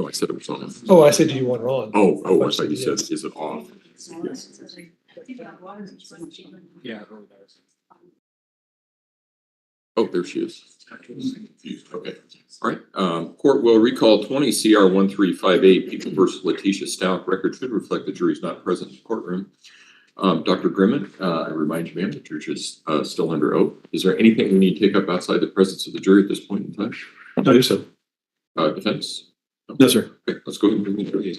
No, I said it was on. Oh, I said, do you want it on? Oh, I thought you said, is it off? Yes. Yeah. Oh, there she is. Okay, all right. Court will recall 20 CR 1358, People versus LETECIA STAUCH. Record should reflect the jury's not present in the courtroom. Dr. Grimman, I remind you, ma'am, the judge is still under oath. Is there anything we need to take up outside the presence of the jury at this point in time? I do so. Defense? No, sir. Okay, let's go ahead and bring the jury.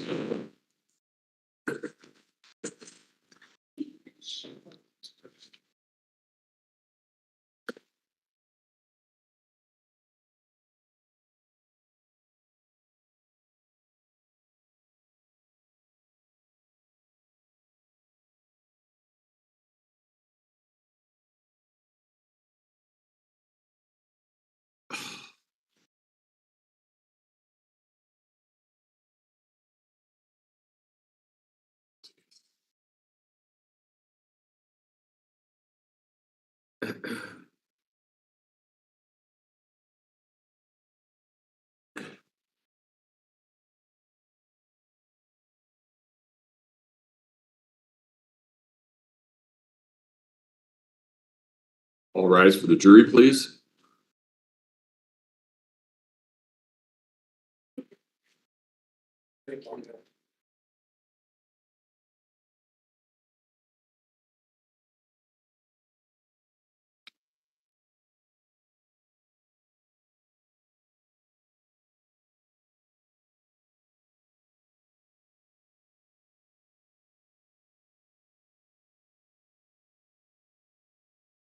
All rise for the jury, please.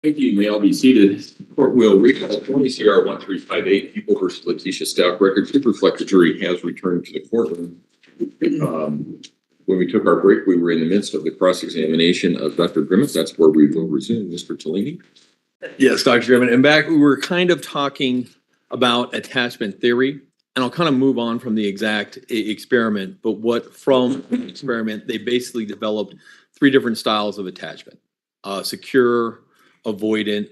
Thank you. You may all be seated. Court will recall 20 CR 1358, People versus LETECIA STAUCH. Record should reflect the jury has returned to the courtroom. When we took our break, we were in the midst of the cross-examination of Dr. Grimmett. That's where we will resume. Mr. Tellini. Yes, Dr. Grimmett. And back, we were kind of talking about attachment theory, and I'll kind of move on from the exact experiment, but from the experiment, they basically developed 3 different styles of attachment: secure, avoidant,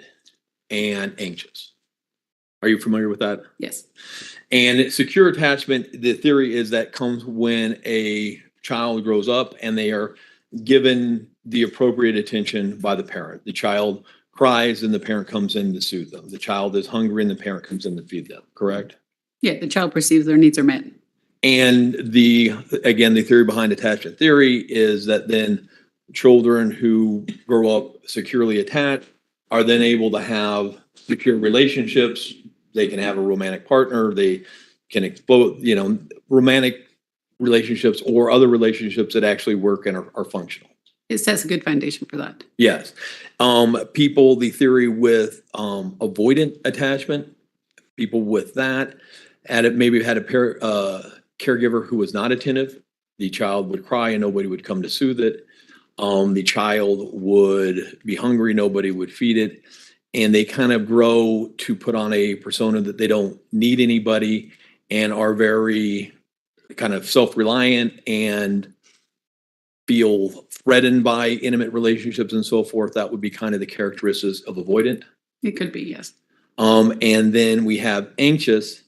and anxious. Are you familiar with that? Yes. And secure attachment, the theory is that comes when a child grows up and they are given the appropriate attention by the parent. The child cries and the parent comes in to soothe them. The child is hungry and the parent comes in to feed them, correct? Yeah, the child perceives their needs are met. And the theory behind attachment theory is that then children who grow up securely attached are then able to have secure relationships. They can have a romantic partner. They can explode, romantic relationships or other relationships that actually work and are functional. It sets a good foundation for that. Yes. The theory with avoidant attachment, people with that, maybe had a caregiver who was not attentive. The child would cry and nobody would come to soothe it. The child would be hungry, nobody would feed it. And they kind of grow to put on a persona that they don't need anybody and are very kind of self-reliant and feel threatened by intimate relationships and so forth. That would be kind of the characteristics of avoidant. It could be, yes. And then we have anxious,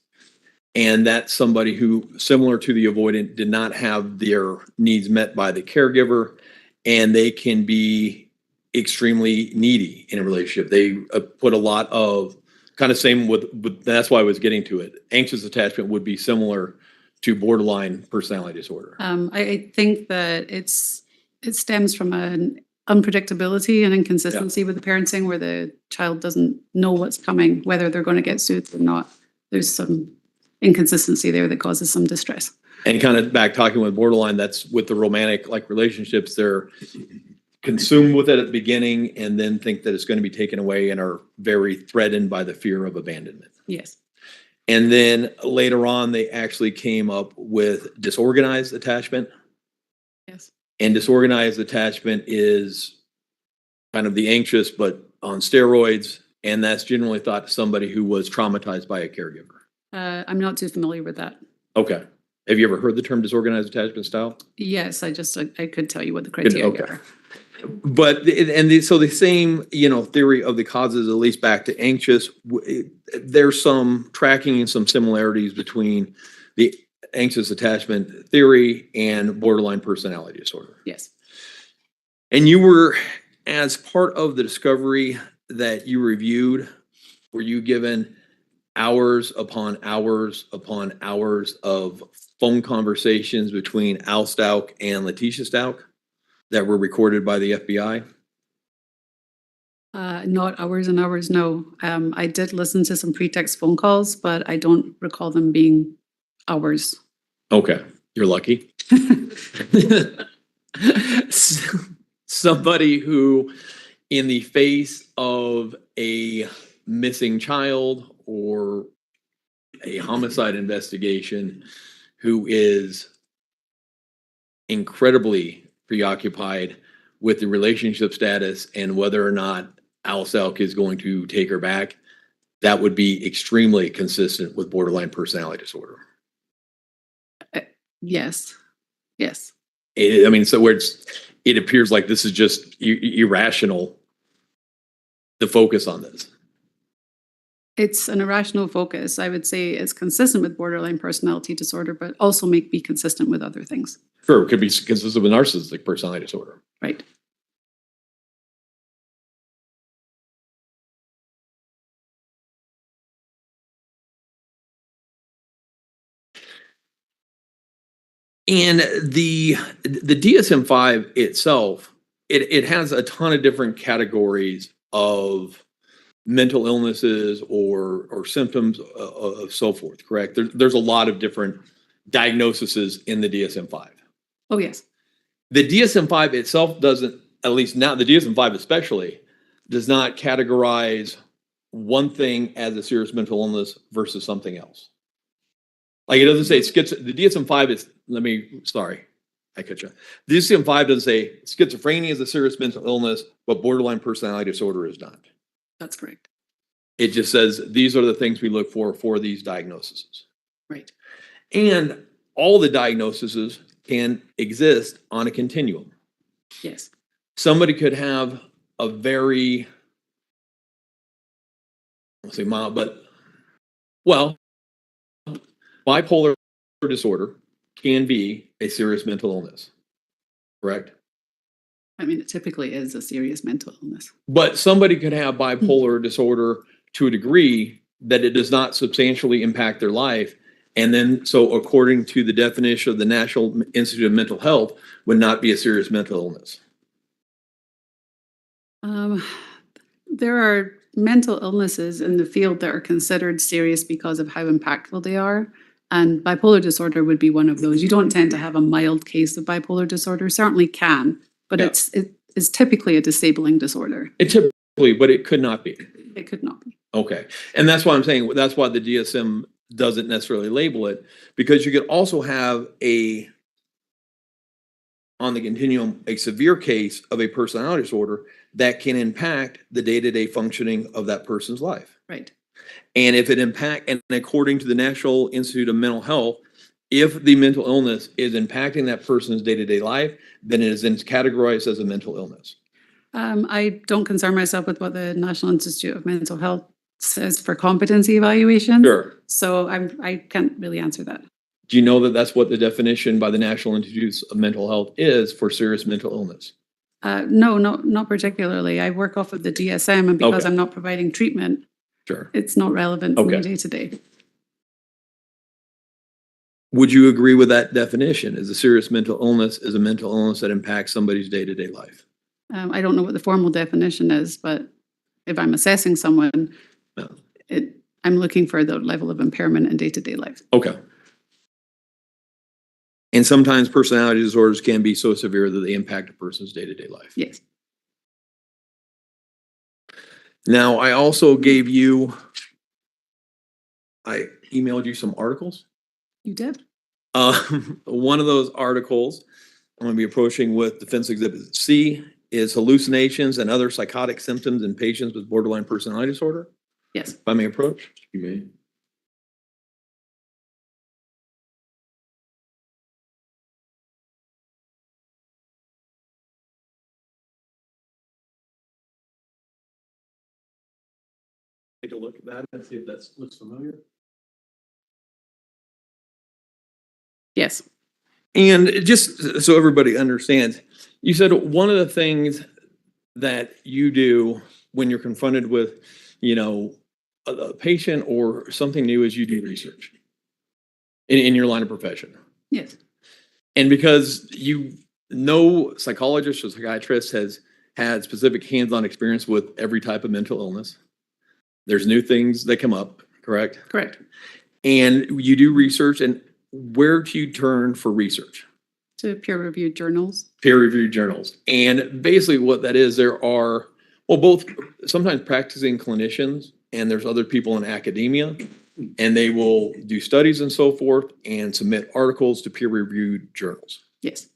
and that's somebody who, similar to the avoidant, did not have their needs met by the caregiver, and they can be extremely needy in a relationship. They put a lot of kind of same with that's why I was getting to it. Anxious attachment would be similar to borderline personality disorder. I think that it stems from an unpredictability and inconsistency with the parenting, where the child doesn't know what's coming, whether they're going to get soothed or not. There's some inconsistency there that causes some distress. And kind of back talking with borderline, that's with the romantic relationships, they're consumed with it at the beginning and then think that it's going to be taken away and are very threatened by the fear of abandonment. Yes. And then later on, they actually came up with disorganized attachment. Yes. And disorganized attachment is kind of the anxious, but on steroids. And that's generally thought somebody who was traumatized by a caregiver. I'm not too familiar with that. Okay. Have you ever heard the term disorganized attachment style? Yes, I could tell you what the criteria are. But so the same theory of the causes, at least back to anxious, there's some tracking and some similarities between the anxious attachment theory and borderline personality disorder. Yes. And you were, as part of the discovery that you reviewed, were you given hours upon hours upon hours of phone conversations between Al STAUCH and LETECIA STAUCH that were recorded by the FBI? Not hours and hours, no. I did listen to some pretext phone calls, but I don't recall them being hours. Okay, you're lucky. Somebody who, in the face of a missing child or a homicide investigation, who is incredibly preoccupied with the relationship status and whether or not Al STAUCH is going to take her back, that would be extremely consistent with borderline personality disorder. Yes. Yes. I mean, so where it appears like this is just irrational, the focus on this. It's an irrational focus. I would say it's consistent with borderline personality disorder, but also be consistent with other things. Sure, it could be consistent with narcissistic personality disorder. Right. And the DSM-5 itself, it has a ton of different categories of mental illnesses or symptoms of so forth, correct? There's a lot of different diagnoses in the DSM-5. Oh, yes. The DSM-5 itself doesn't, at least now, the DSM-5 especially, does not categorize one thing as a serious mental illness versus something else. Like it doesn't say the DSM-5 is, I cut you. The DSM-5 doesn't say schizophrenia is a serious mental illness, but borderline personality disorder is not. That's correct. It just says these are the things we look for these diagnoses. Right. And all the diagnoses can exist on a continuum. Yes. Somebody could have a very, I'll say mild, but well, bipolar disorder can be a serious mental illness, correct? I mean, it typically is a serious mental illness. But somebody could have bipolar disorder to a degree that it does not substantially impact their life. And then, so according to the definition of the National Institute of Mental Health, would not be a serious mental illness. There are mental illnesses in the field that are considered serious because of how impactful they are. And bipolar disorder would be one of those. You don't tend to have a mild case of bipolar disorder, certainly can, but Yeah. it's typically a disabling disorder. It typically, but it could not be. It could not be. Okay. And that's why I'm saying, that's why the DSM doesn't necessarily label it, because you could also have on the continuum, a severe case of a personality disorder that can impact the day-to-day functioning of that person's life. Right. And if it and according to the National Institute of Mental Health, if the mental illness is impacting that person's day-to-day life, then it is then categorized as a mental illness. I don't concern myself with what the National Institute of Mental Health says for competency evaluation. Sure. So I can't really answer that. Do you know that that's what the definition by the National Institute of Mental Health is for serious mental illness? No, not particularly. I work off of the DSM, and because Okay. I'm not providing treatment, Sure. it's not relevant to me Okay. day to day. Would you agree with that definition? Is a serious mental illness is a mental illness that impacts somebody's day-to-day life? I don't know what the formal definition is, but if I'm assessing someone, No. I'm looking for the level of impairment in day to day life. Okay. And sometimes personality disorders can be so severe that they impact a person's day-to-day life. Yes. Now, I also gave you, I emailed you some articles. You did? One of those articles I'm going to be approaching with Defense Exhibit C is hallucinations and other psychotic symptoms in patients with borderline personality disorder. Yes. If I may approach. You may. Take a look at that and see if that looks familiar. Yes. And just so everybody understands, you said one of the things that you do when you're confronted with, a patient or something new is you do research in your line of profession. Yes. And because psychologist or psychiatrist has had specific hands-on experience with every type of mental illness, there's new things that come up, correct? Correct. And you do research, and where do you turn for research? To peer-reviewed journals. Peer-reviewed journals. And basically what that is, there are, both sometimes practicing clinicians, and there's other people in academia, and they will do studies and so forth and submit articles to peer-reviewed journals. Yes.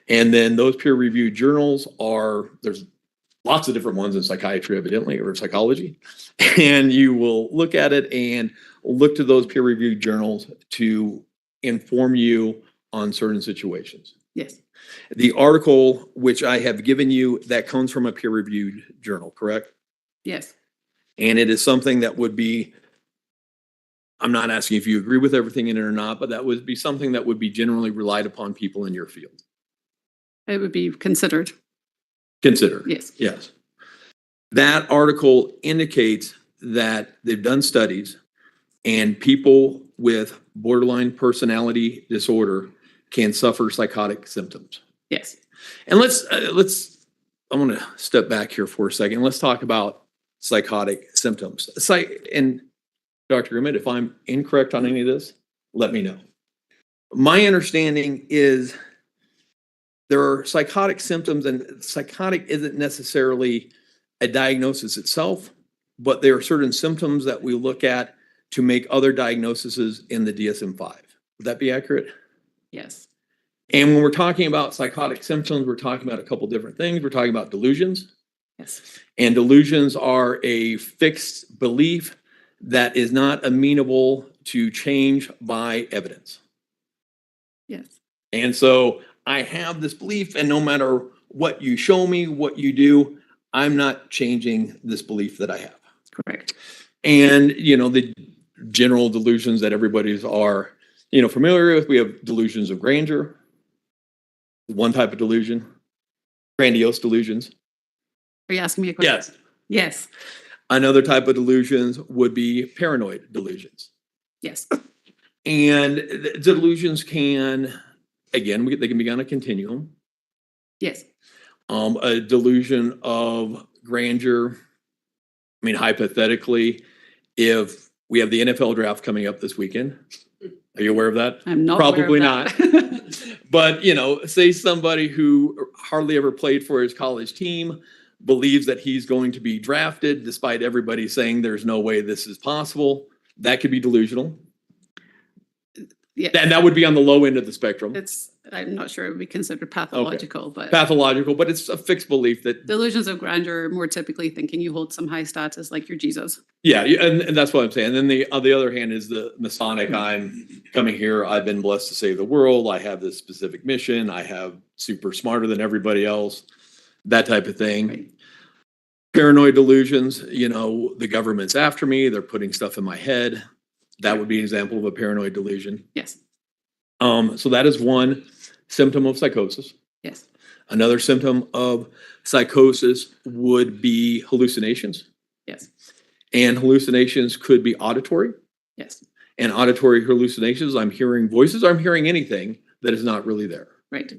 And then those peer-reviewed journals there's lots of different ones in psychiatry, evidently, or psychology. And you will look at it and look to those peer-reviewed journals to inform you on certain situations. Yes. The article which I have given you, that comes from a peer-reviewed journal, correct? Yes. And it is something that would be, I'm not asking if you agree with everything in it or not, but that would be something that would be generally relied upon people in your field. It would be considered. Consider. Yes. Yes. That article indicates that they've done studies and people with borderline personality disorder can suffer psychotic symptoms. Yes. And I want to step back here for a second. Let's talk about psychotic symptoms. And Dr. Grimmett, if I'm incorrect on any of this, let me know. My understanding is there are psychotic symptoms, and psychotic isn't necessarily a diagnosis itself, but there are certain symptoms that we look at to make other diagnoses in the DSM-5. Would that be accurate? Yes. And when we're talking about psychotic symptoms, we're talking about a couple different things. We're talking about delusions. Yes. And delusions are a fixed belief that is not amenable to change by evidence. Yes. And so I have this belief, and no matter what you show me, what you do, I'm not changing this belief that I have. Correct. And, the general delusions that everybody's are, familiar with, we have delusions of grandeur, one type of delusion, grandiose delusions. Are you asking me a question? Yes. Yes. Another type of delusions would be paranoid delusions. Yes. And delusions can, again, they can be on a continuum. Yes. A delusion of grandeur. I mean, hypothetically, if we have the NFL draft coming up this weekend, are you aware of that? I'm not. Probably aware of not. that. But, say somebody who hardly ever played for his college team believes that he's going to be drafted despite everybody saying there's no way this is possible. That could be delusional. Yeah. And that would be on the low end of the spectrum. I'm not sure it would be considered pathological, but Pathological, but it's a fixed belief that, delusions of grandeur are more typically thinking you hold some high status like you're Jesus. yeah, and that's what I'm saying. And then on the other hand is the Masonic, I'm coming here, I've been blessed to save the world, I have this specific mission, I have super smarter than everybody else, that type of thing. Right. Paranoid delusions, the government's after me, they're putting stuff in my head. That would be an example of a paranoid delusion. Yes. So that is one symptom of psychosis. Yes. Another symptom of psychosis would be hallucinations. Yes. And hallucinations could be auditory. Yes. And auditory hallucinations, I'm hearing voices, I'm hearing anything that is not really there. Right.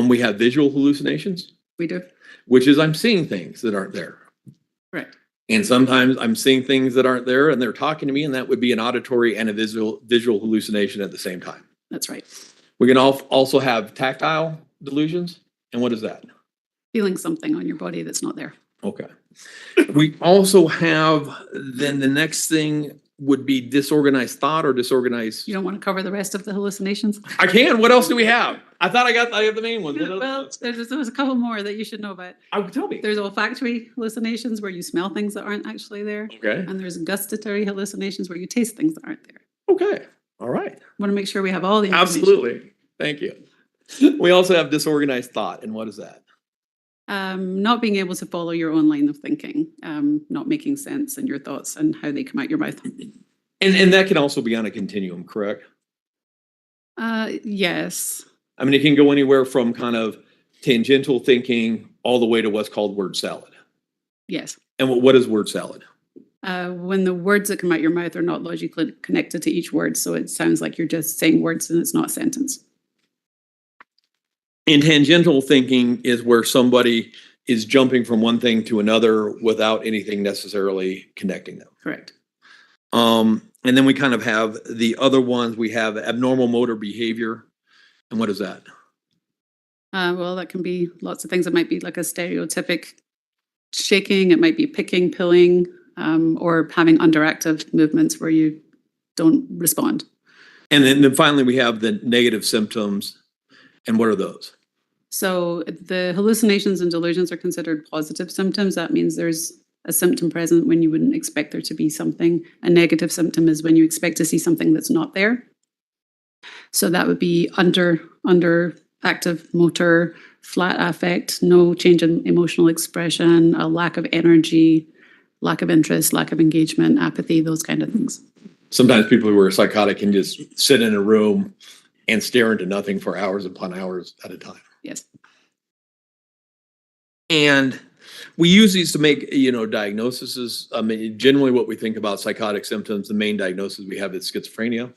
We have visual hallucinations, We do. which is I'm seeing things that aren't there. Right. And sometimes I'm seeing things that aren't there and they're talking to me, and that would be an auditory and a visual hallucination at the same time. That's right. We can also have tactile delusions. And what is that? Feeling something on your body that's not there. Okay. We also have, then the next thing would be disorganized thought or disorganized. You don't want to cover the rest of the hallucinations? I can. What else do we have? I thought I have the main ones. Well, there's a couple more that you should know about. Tell me. There's olfactory hallucinations where you smell things that aren't actually there. Okay. And there's gustatory hallucinations where you taste things that aren't there. Okay. All right. Want to make sure we have all the information. Absolutely. Thank you. We also have disorganized thought. And what is that? Not being able to follow your own line of thinking, not making sense in your thoughts and how they come out your mouth. And that can also be on a continuum, correct? Yes, I mean, it can go anywhere from kind of tangential thinking all the way to what's called word salad. yes. And what is word salad? When the words that come out your mouth are not logically connected to each word, so it sounds like you're just saying words and it's not a sentence. And tangential thinking is where somebody is jumping from one thing to another without anything necessarily connecting them. Correct. And then we kind of have the other ones. We have abnormal motor behavior. And what is that? Well, that can be lots of things. It might be like a stereotypic shaking. It might be picking, pilling, or having underactive movements where you don't respond. And then finally, we have the negative symptoms. And what are those? So the hallucinations and delusions are considered positive symptoms. That means there's a symptom present when you wouldn't expect there to be something. A negative symptom is when you expect to see something that's not there. So that would be underactive motor, flat affect, no change in emotional expression, a lack of energy, lack of interest, lack of engagement, apathy, those kind of things. Sometimes people who are psychotic can just sit in a room and stare into nothing for hours upon hours at a time. Yes. And we use these to make, diagnoses. I mean, generally what we think about psychotic symptoms, the main diagnosis we have is schizophrenia.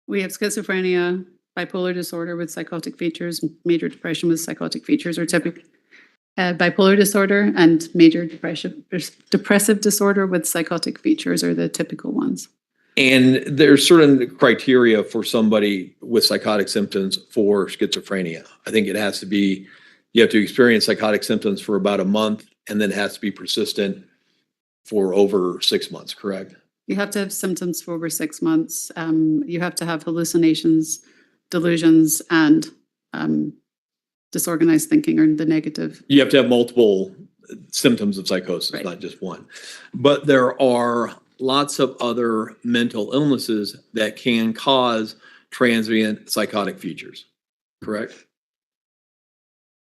We have schizophrenia, bipolar disorder with psychotic features, major depression with psychotic features are typically bipolar disorder, and major depressive disorder with psychotic features are the typical ones. And there's certain criteria for somebody with psychotic symptoms for schizophrenia. I think it has to be, you have to experience psychotic symptoms for about a month, and then it has to be persistent for over 6 months, correct? You have to have symptoms for over 6 months. You have to have hallucinations, delusions, and disorganized thinking or the negative. You have to have multiple symptoms of psychosis, Right. not just one. But there are lots of other mental illnesses that can cause transient psychotic features, correct?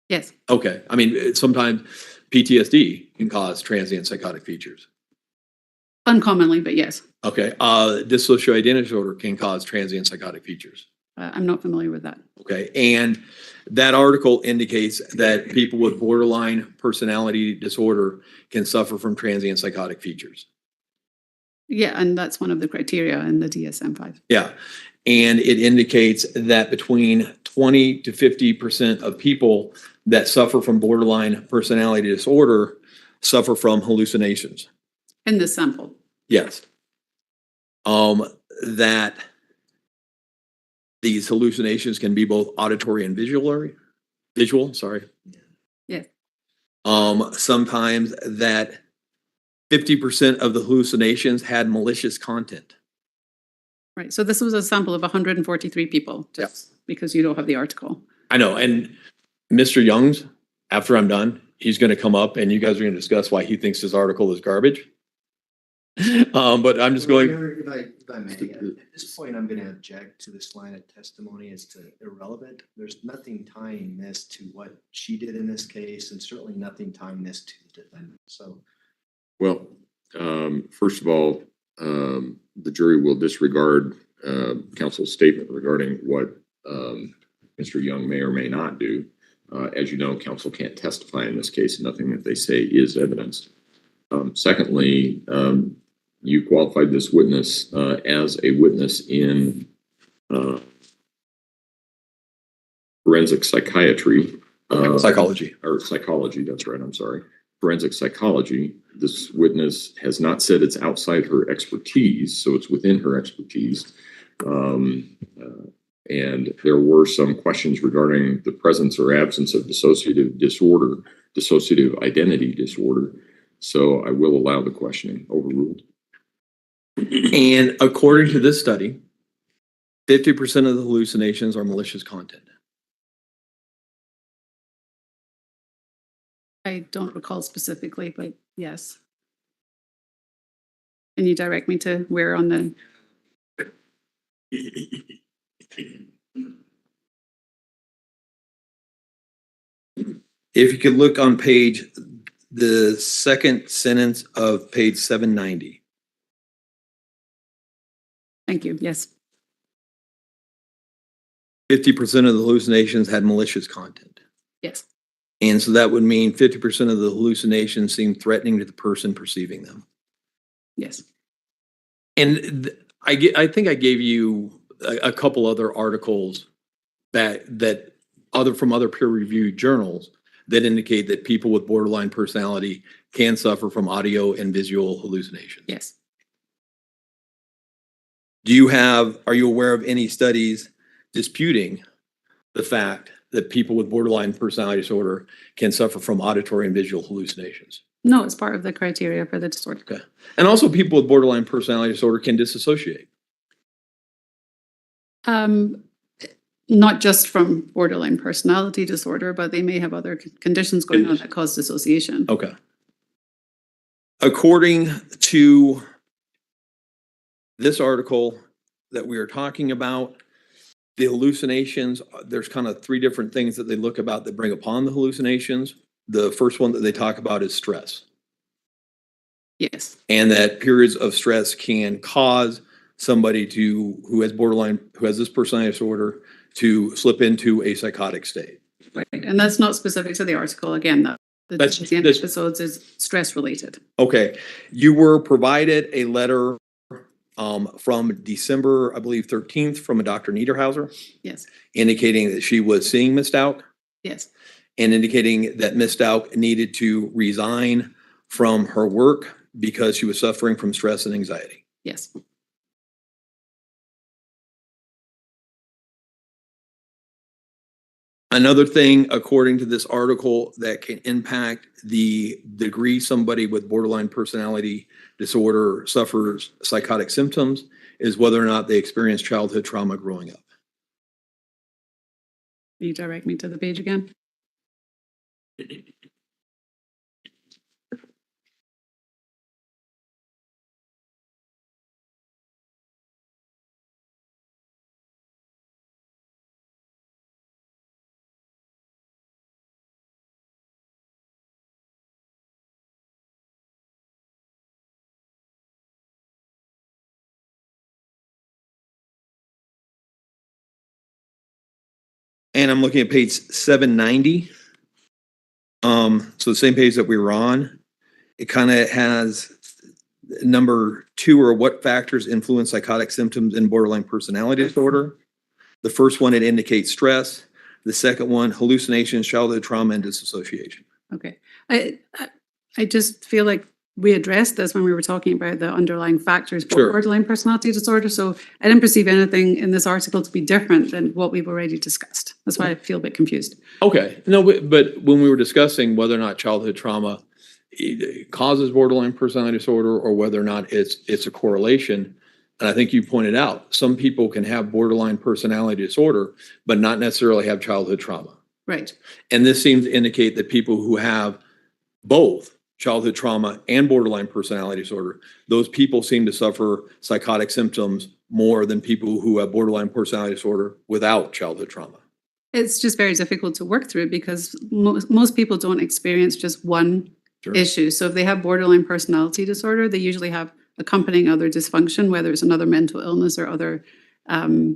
Yes. Okay. I mean, sometimes PTSD can cause transient psychotic features. Uncommonly, but yes. Okay. Dissociative identity disorder can cause transient psychotic features. I'm not familiar with that. Okay. And that article indicates that people with borderline personality disorder can suffer from transient psychotic features. Yeah, and that's one of the criteria in the DSM-5. Yeah. And it indicates that between 20 to 50% of people that suffer from borderline personality disorder suffer from hallucinations. In this sample. Yes. That these hallucinations can be both auditory and visual, sorry. Yeah. Sometimes that 50% of the hallucinations had malicious content. Right. So this was a sample of 143 people, just because you don't have the article. I know. And Mr. Young's, after I'm done, he's going to come up and you guys are going to discuss why he thinks his article is garbage. But I'm just going. If I may, at this point, I'm going to object to this line of testimony as to irrelevant. There's nothing tying this to what she did in this case, and certainly nothing tying this to the defendant. So, Well, first of all, the jury will disregard counsel's statement regarding what Mr. Young may or may not do. As you know, counsel can't testify in this case, and nothing that they say is evidence. Secondly, you qualified this witness as a witness in forensic psychiatry. Psychology. Or psychology, that's right, I'm sorry. Forensic psychology. This witness has not said it's outside her expertise, so it's within her expertise. And there were some questions regarding the presence or absence of dissociative disorder, dissociative identity disorder. So I will allow the questioning. Overruled. And according to this study, 50% of the hallucinations are malicious content. I don't recall specifically, but yes. Can you direct me to where on the? If you could look on the second sentence of page 790. Thank you. Yes. 50% of the hallucinations had malicious content. Yes, And so that would mean 50% of the hallucinations seem threatening to the person perceiving them. yes. And I think I gave you a couple other articles that from other peer-reviewed journals that indicate that people with borderline personality can suffer from audio and visual hallucinations. Yes. Are you aware of any studies disputing the fact that people with borderline personality disorder can suffer from auditory and visual hallucinations? No, it's part of the criteria for the disorder. Okay. And also people with borderline personality disorder can disassociate. Not just from borderline personality disorder, but they may have other conditions going on that cause dissociation. Okay. According to this article that we are talking about, the hallucinations, there's kind of three different things that they look about that bring upon the hallucinations. The first one that they talk about is stress. Yes, And that periods of stress can cause somebody who has this personality disorder to slip into a psychotic state. right. And that's not specific to the article. Again, the episodes is stress related. Okay. You were provided a letter from December, I believe, 13th from a Dr. Niederhauser, Yes, indicating that she was seeing Ms. Stauch yes, and indicating that Ms. Stauch needed to resign from her work because she was suffering from stress and anxiety. yes. Another thing, according to this article, that can impact the degree somebody with borderline personality disorder suffers psychotic symptoms is whether or not they experience childhood trauma growing up. Will you direct me to the page again? And I'm looking at page 790. So the same page that we were on, it kind of has number 2 or what factors influence psychotic symptoms in borderline personality disorder. The first one, it indicates stress. The second one, hallucinations, childhood trauma, and disassociation. Okay. I just feel like we addressed this when we were talking about the underlying factors for Sure. borderline personality disorder. So I didn't perceive anything in this article to be different than what we've already discussed. That's why I feel a bit confused. Okay, no, but when we were discussing whether or not childhood trauma causes borderline personality disorder or whether or not it's a correlation, and I think you pointed out, some people can have borderline personality disorder, but not necessarily have childhood trauma. Right. And this seems to indicate that people who have both childhood trauma and borderline personality disorder, those people seem to suffer psychotic symptoms more than people who have borderline personality disorder without childhood trauma. It's just very difficult to work through because most people don't experience just one Sure. issue. So if they have borderline personality disorder, they usually have accompanying other dysfunction, whether it's another mental illness or other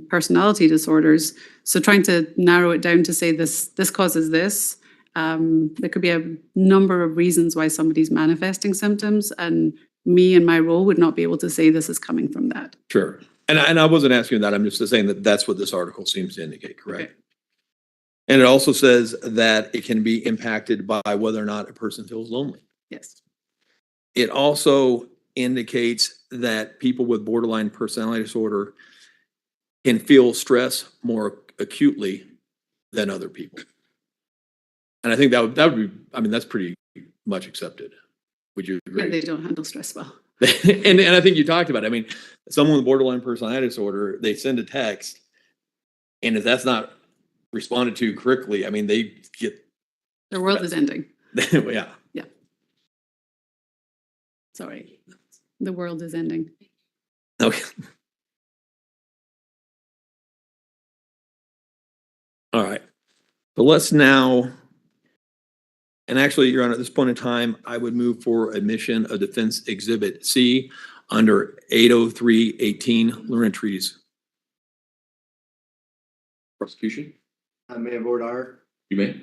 personality disorders. So trying to narrow it down to say this causes this, there could be a number of reasons why somebody's manifesting symptoms, and me and my role would not be able to say this is coming from that. Sure. And I wasn't asking that. I'm just saying that that's what this article seems to indicate, correct? Okay. And it also says that it can be impacted by whether or not a person feels lonely. Yes. It also indicates that people with borderline personality disorder can feel stress more acutely than other people. And I think that would be, I mean, that's pretty much accepted. Would you agree? Yeah, they don't handle stress well. and I think you talked about it. I mean, someone with borderline personality disorder, they send a text, and if that's not responded to correctly, I mean, they get Their world is ending. yeah. Sorry. The world is ending. Okay. All right. So let's now, and actually, Your Honor, at this point in time, I would move for admission of Defense Exhibit C under 803-18 Laurentiis Prosecution, May I vote R? you may.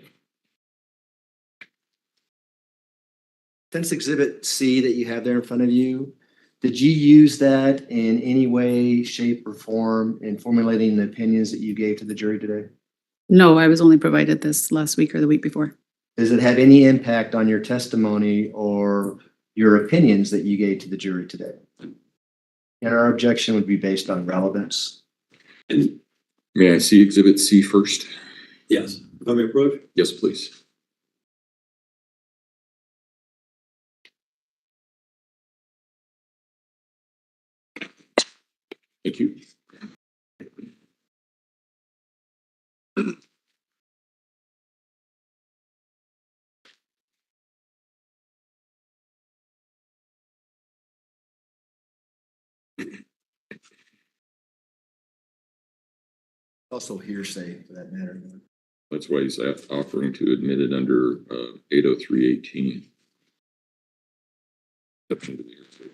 Since Exhibit C that you have there in front of you, did you use that in any way, shape, or form in formulating the opinions that you gave to the jury today? No, I was only provided this last week or the week before. Does it have any impact on your testimony or your opinions that you gave to the jury today? And our objection would be based on relevance. May I see Exhibit C first? Yes. Let me approach. Yes, please. Thank you. Also hearsay for that matter. That's why he's offering to admit it under 803.18. Exception to the hearsay.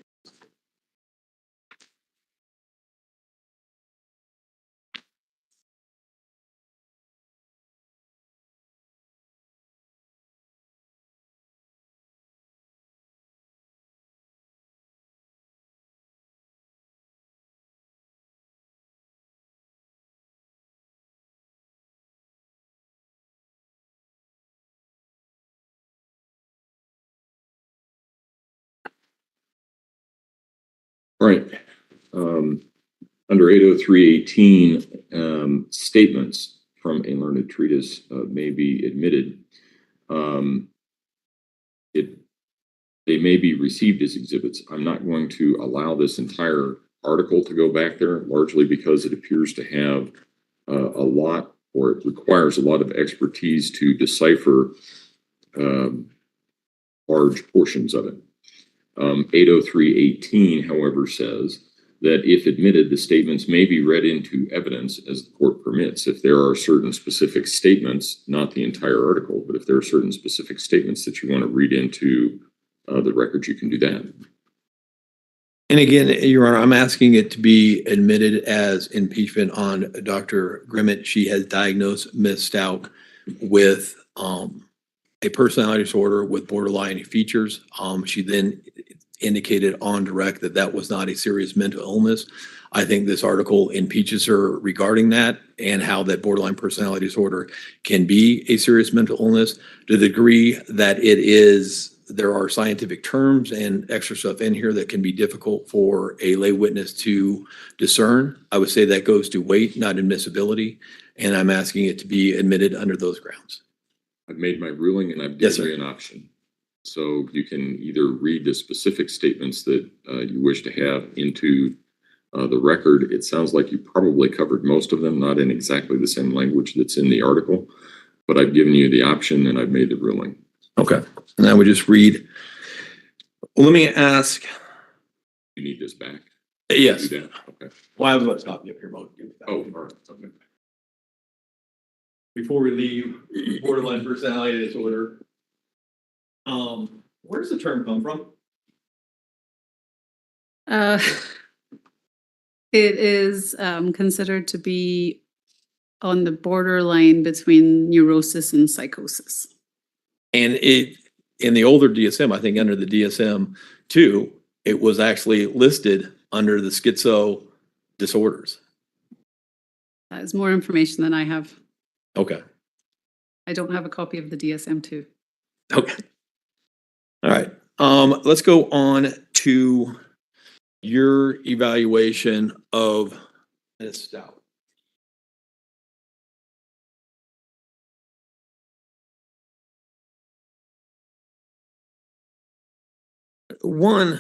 All right. Under 803.18, statements from a learned treatise may be admitted. They may be received as exhibits. I'm not going to allow this entire article to go back there, largely because it appears to have a lot, or it requires a lot of expertise to decipher large portions of it. 803.18, however, says that if admitted, the statements may be read into evidence as the court permits. If there are certain specific statements, not the entire article, but if there are certain specific statements that you want to read into the record, you can do that. And again, Your Honor, I'm asking it to be admitted as impeachment on Dr. Grimmett. She has diagnosed Ms. Stout with a personality disorder with borderline features. She then indicated on direct that that was not a serious mental illness. I think this article impeaches her regarding that and how that borderline personality disorder can be a serious mental illness to the degree that it is. There are scientific terms and extra stuff in here that can be difficult for a lay witness to discern. I would say that goes to weight, not admissibility, and I'm asking it to be admitted under those grounds. I've made my ruling and I've Yes, given you an option. So you can either read the specific statements that you wish to have into the record. It sounds like you probably covered most of them, not in exactly the same language that's in the article, but I've given you the option and I've made the ruling. Okay, and I would just read. Well, let me ask. You need this back? Yes. Do that? Okay. Well, I was going to stop you up here. Oh, all right. Okay. Before we leave borderline personality disorder, where does the term come from? It is considered to be on the borderline between neurosis and psychosis. And it in the older DSM, I think under the DSM-2, it was actually listed under the schizo disorders. That is more information than I have. Okay. I don't have a copy of the DSM-2. Okay. All right. Let's go on to your evaluation of Ms. Stout. One,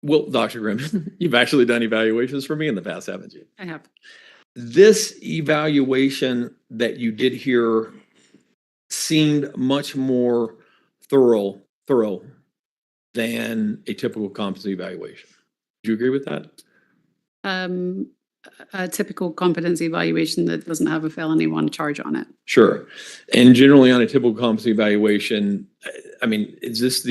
well, Dr. Grimm, you've actually done evaluations for me in the past, haven't you? I have. This evaluation that you did here seemed much more thorough than a typical competency evaluation. Do you agree with that? A typical competency evaluation that doesn't have a felony one charge on it. Sure. And generally on a typical competency evaluation, I mean, is this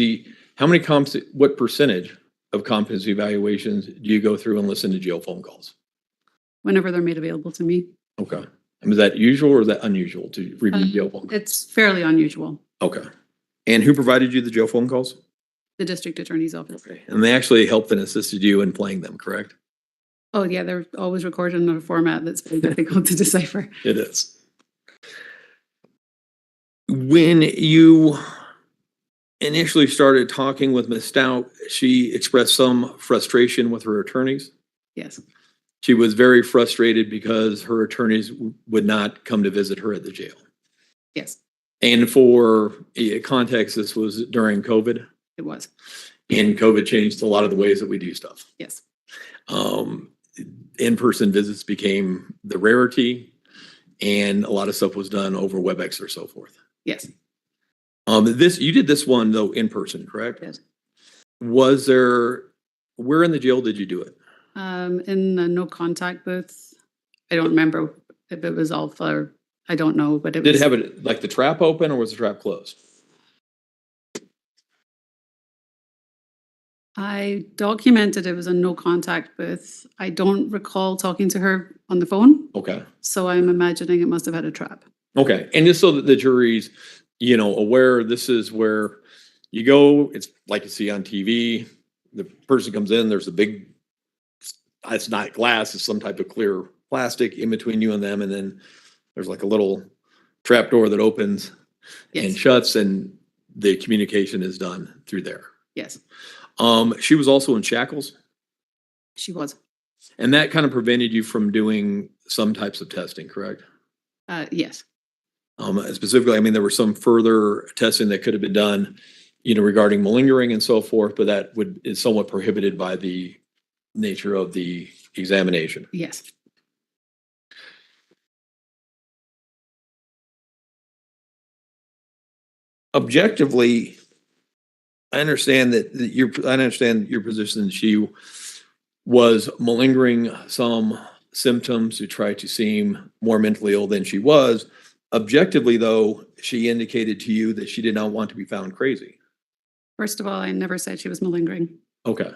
what percentage of competency evaluations do you go through and listen to jail phone calls? whenever they're made available to me. Okay. And is that usual or is that unusual to review jail phone calls? It's fairly unusual, Okay. And who provided you the jail phone calls? the district attorney's office. Okay. And they actually helped and assisted you in playing them, correct? Oh, yeah, they're always recorded in a format that's very difficult to decipher. It is. When you initially started talking with Ms. Stout, she expressed some frustration with her attorneys. Yes, She was very frustrated because her attorneys would not come to visit her at the jail. yes, And for context, this was during COVID, it was. and COVID changed a lot of the ways that we do stuff. Yes, In-person visits became the rarity, and a lot of stuff was done over WebEx or so forth. yes, You did this one though in person, correct? yes. Where in the jail did you do it? In the no contact booth. I don't remember if it was Alpha or I don't know, but it Did was. it have it like the trap open or was the trap closed? I documented it was a no contact booth. I don't recall talking to her on the phone, Okay. so I'm imagining it must have had a trap. Okay. And just so that the jury's, aware, this is where you go, it's like you see on TV, the person comes in, there's a big, it's not glass, it's some type of clear plastic in between you and them. And then there's like a little trap door that opens and Yes, shuts, and the communication is done through there. yes, She was also in shackles, she was. and that kind of prevented you from doing some types of testing, correct? Yes, Specifically, I mean, there was some further testing that could have been done, regarding malingering and so forth, but that is somewhat prohibited by the nature of the examination. yes, Objectively, I understand your position that she was malingering some symptoms to try to seem more mentally ill than she was. Objectively, though, she indicated to you that she did not want to be found crazy. First of all, I never said she was malingering. Okay.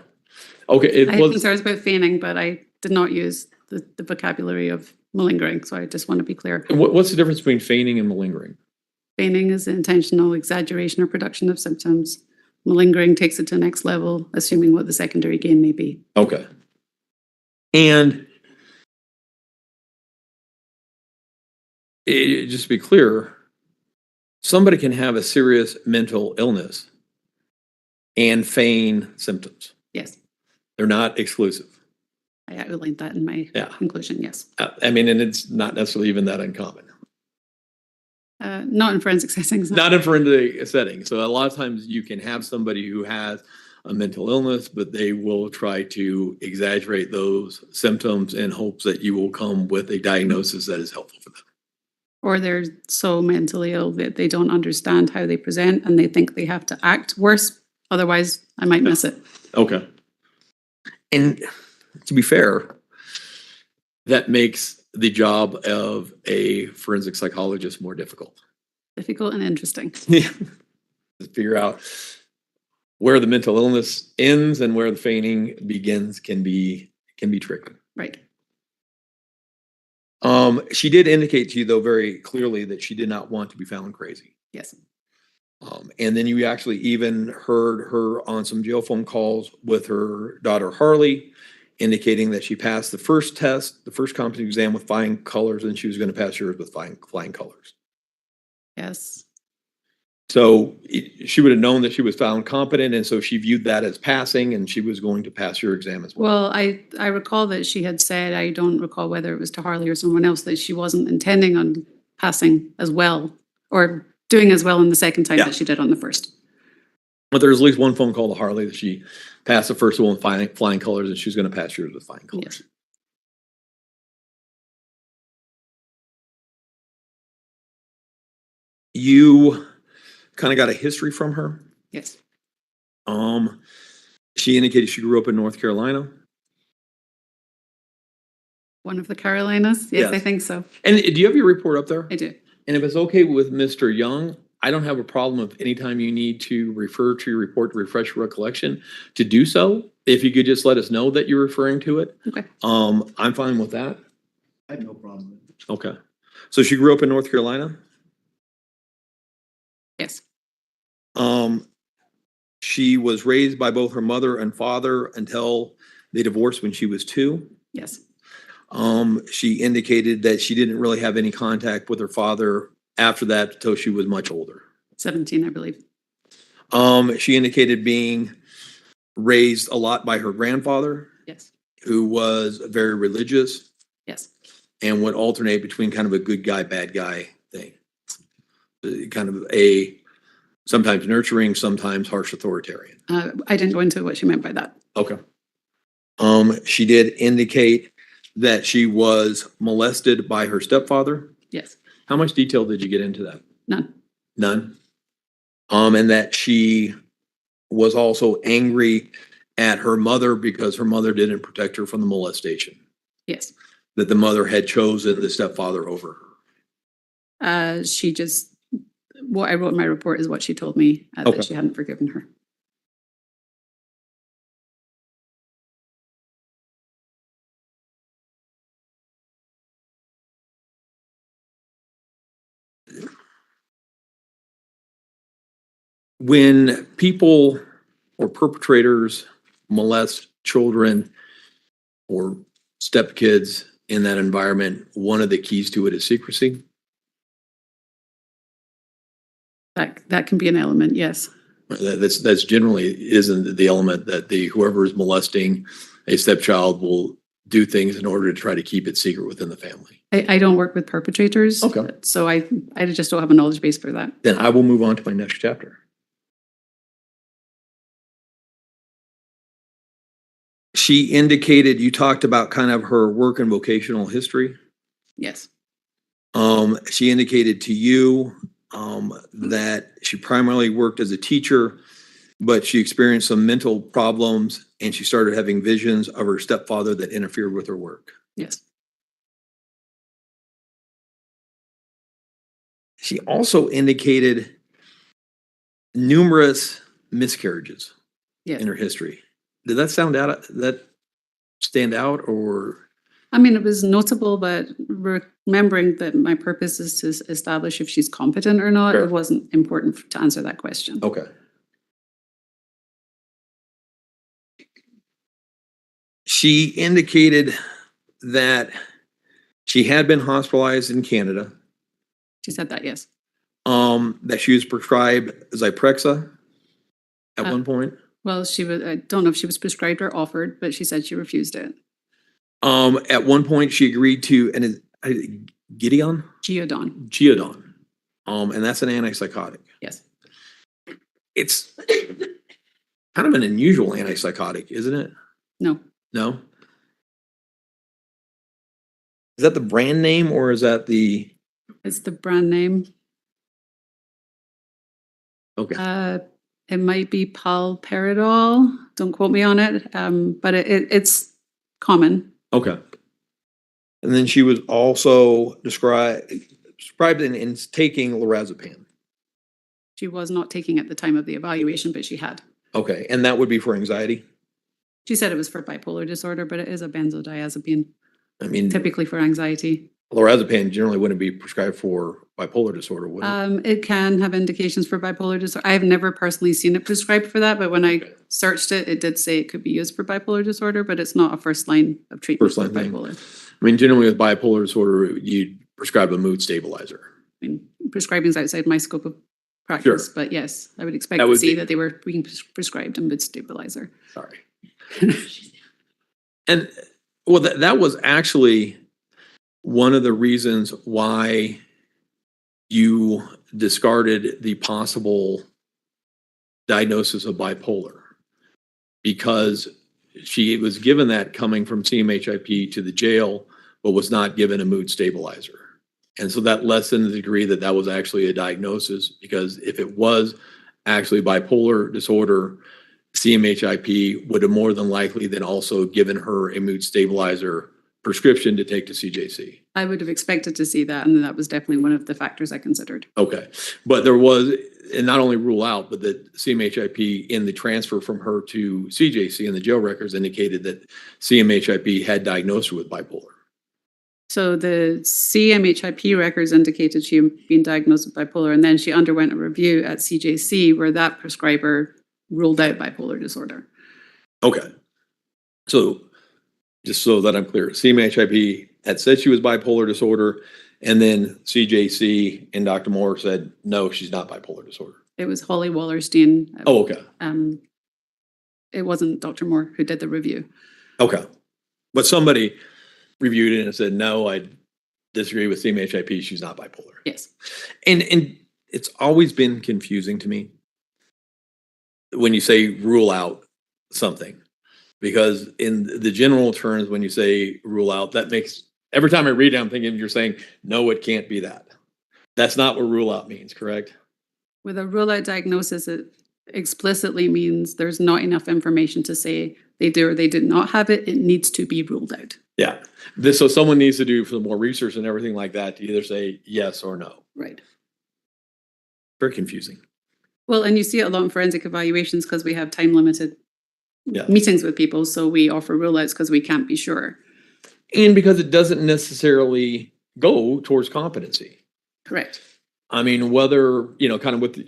Okay. It I had was concerns about feigning, but I did not use the vocabulary of malingering, so I just want to be clear. what's the difference between feigning and malingering? Feigning is intentional exaggeration or production of symptoms. Malingering takes it to the next level, assuming what the secondary gain may be. Okay. And just to be clear, somebody can have a serious mental illness and feign symptoms. Yes, They're not exclusive. I outlined that in my Yeah. conclusion, yes. I mean, and it's not necessarily even that uncommon. Not in forensic settings. no. Not in forensic setting. So a lot of times you can have somebody who has a mental illness, but they will try to exaggerate those symptoms in hopes that you will come with a diagnosis that is helpful for them. Or they're so mentally ill that they don't understand how they present and they think they have to act worse. Otherwise, I might miss it. Okay. And to be fair, that makes the job of a forensic psychologist more difficult. Difficult and interesting. To figure out where the mental illness ends and where the feigning begins can be tricky. Right. She did indicate to you though very clearly that she did not want to be found crazy. Yes. And then you actually even heard her on some jail phone calls with her daughter Harley, indicating that she passed the first test, the first competency exam with flying colors, and she was going to pass yours with flying colors. Yes. So she would have known that she was found competent, and so she viewed that as passing, and she was going to pass your exam as well. Well, I recall that she had said, I don't recall whether it was to Harley or someone else, that she wasn't intending on passing as well or doing as well in the second time Yeah. that she did on the first. But there's at least one phone call to Harley that she passed the first one with flying colors, and she was going to pass yours with flying colors. Yes. You kind of got a history from her. Yes. She indicated she grew up in North Carolina. One of the Carolinas. Yes, I Yes. think so. And do you have your report up there? I do. And if it's okay with Mr. Young, I don't have a problem if anytime you need to refer to your report to refresh your recollection to do so. If you could just let us know that you're referring to it. Okay. I'm fine with that. I have no problem with it. Okay. So she grew up in North Carolina? Yes, She was raised by both her mother and father until they divorced when she was 2. yes, She indicated that she didn't really have any contact with her father after that until she was much older. 17, I believe. She indicated being raised a lot by her grandfather, Yes, who was very religious yes. and would alternate between kind of a good guy, bad guy thing. Kind of a sometimes nurturing, sometimes harsh authoritarian. I didn't go into what she meant by that. Okay. She did indicate that she was molested by her stepfather. Yes, How much detail did you get into that? none. None. And that she was also angry at her mother because her mother didn't protect her from the molestation. Yes. That the mother had chosen the stepfather over her. She just, what I wrote in my report is what she told me, Okay. that she hadn't forgiven her. When people or perpetrators molest children or stepkids in that environment, one of the keys to it is secrecy. That can be an element, yes. That's generally isn't the element that whoever is molesting a stepchild will do things in order to try to keep it secret within the family. I don't work with perpetrators. Okay. So I just don't have a knowledge base for that. Then I will move on to my next chapter. She indicated, you talked about kind of her work and vocational history. Yes, She indicated to you that she primarily worked as a teacher, but she experienced some mental problems and she started having visions of her stepfather that interfered with her work. yes, She also indicated numerous miscarriages yes. in her history. Did that stand out or? I mean, it was notable, but remembering that my purpose is to establish if she's competent or not, Sure. it wasn't important to answer that question. Okay. She indicated that she had been hospitalized in Canada, She said that, yes. that she was prescribed Zyprexa at Uh, one point. Well, I don't know if she was prescribed or offered, but she said she refused it. At one point she agreed to Geodon, Geodon, and that's an antipsychotic. yes. It's kind of an unusual antipsychotic, isn't it? No, No? Is that the brand name or is that the, it's the brand name. okay, It might be Palperidol. Don't quote me on it. But it's common. okay. And then she was also described in taking lorazepam. She was not taking at the time of the evaluation, but she had. Okay, and that would be for anxiety? She said it was for bipolar disorder, but it is a benzodiazepine, I mean, typically for anxiety. lorazepam generally wouldn't be prescribed for bipolar disorder, would it? It can have indications for bipolar disorder. I've never personally seen it prescribed for that, but when I Okay. searched it, it did say it could be used for bipolar disorder, but it's not a first line of treatment First line for thing. bipolar. I mean, generally with bipolar disorder, you'd prescribe a mood stabilizer. I mean, prescribing is outside my scope of practice, Sure. but yes, I would expect That to would see be- that they were being prescribed a mood stabilizer. Sorry. And well, that was actually one of the reasons why you discarded the possible diagnosis of bipolar, because she was given that coming from CMHIP to the jail, but was not given a mood stabilizer. And so that lessened the degree that that was actually a diagnosis, because if it was actually bipolar disorder, CMHIP would have more than likely then also given her a mood stabilizer prescription to take to CJC. I would have expected to see that, and that was definitely one of the factors I considered. Okay, but there was, and not only rule out, but that CMHIP in the transfer from her to CJC in the jail records indicated that CMHIP had diagnosed her with bipolar. So the CMHIP records indicated she had been diagnosed with bipolar, and then she underwent a review at CJC where that prescriber ruled out bipolar disorder. Okay. So just so that I'm clear, CMHIP had said she was bipolar disorder, and then CJC and Dr. Moore said, no, she's not bipolar disorder. It was Holly Wallerstein. Oh, okay. It wasn't Dr. Moore who did the review. Okay. But somebody reviewed it and said, no, I disagree with CMHIP. She's not bipolar. Yes. And it's always been confusing to me when you say rule out something, because in the general terms, when you say rule out, that makes, every time I read it, I'm thinking you're saying, no, it can't be that. That's not what rule out means, correct? With a rule out diagnosis, it explicitly means there's not enough information to say they do or they did not have it. It needs to be ruled out. Yeah. So someone needs to do some more research and everything like that to either say yes or no. Right. Very confusing. Well, and you see it a lot in forensic evaluations because we have time limited Yeah. meetings with people. So we offer rule outs because we can't be sure. And because it doesn't necessarily go towards competency. Correct. I mean, whether, kind of with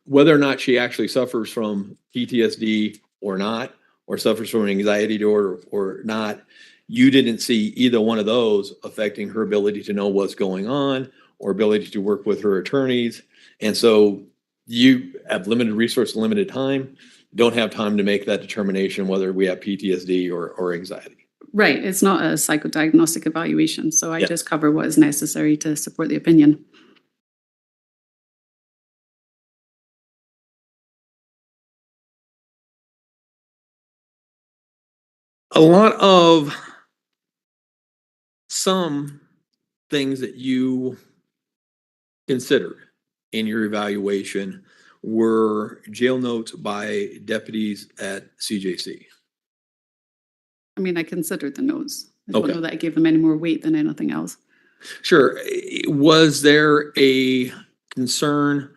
whether or not she actually suffers from PTSD or not, or suffers from an anxiety disorder or not, you didn't see either one of those affecting her ability to know what's going on or ability to work with her attorneys. And so you have limited resource, limited time, don't have time to make that determination whether we have PTSD or anxiety. Right. It's not a psychodiagnostic evaluation. So I Yeah. just cover what is necessary to support the opinion. A lot of some things that you considered in your evaluation were jail notes by deputies at CJC. I mean, I considered the notes. I don't Okay. know that I gave them any more weight than anything else. Sure. Was there a concern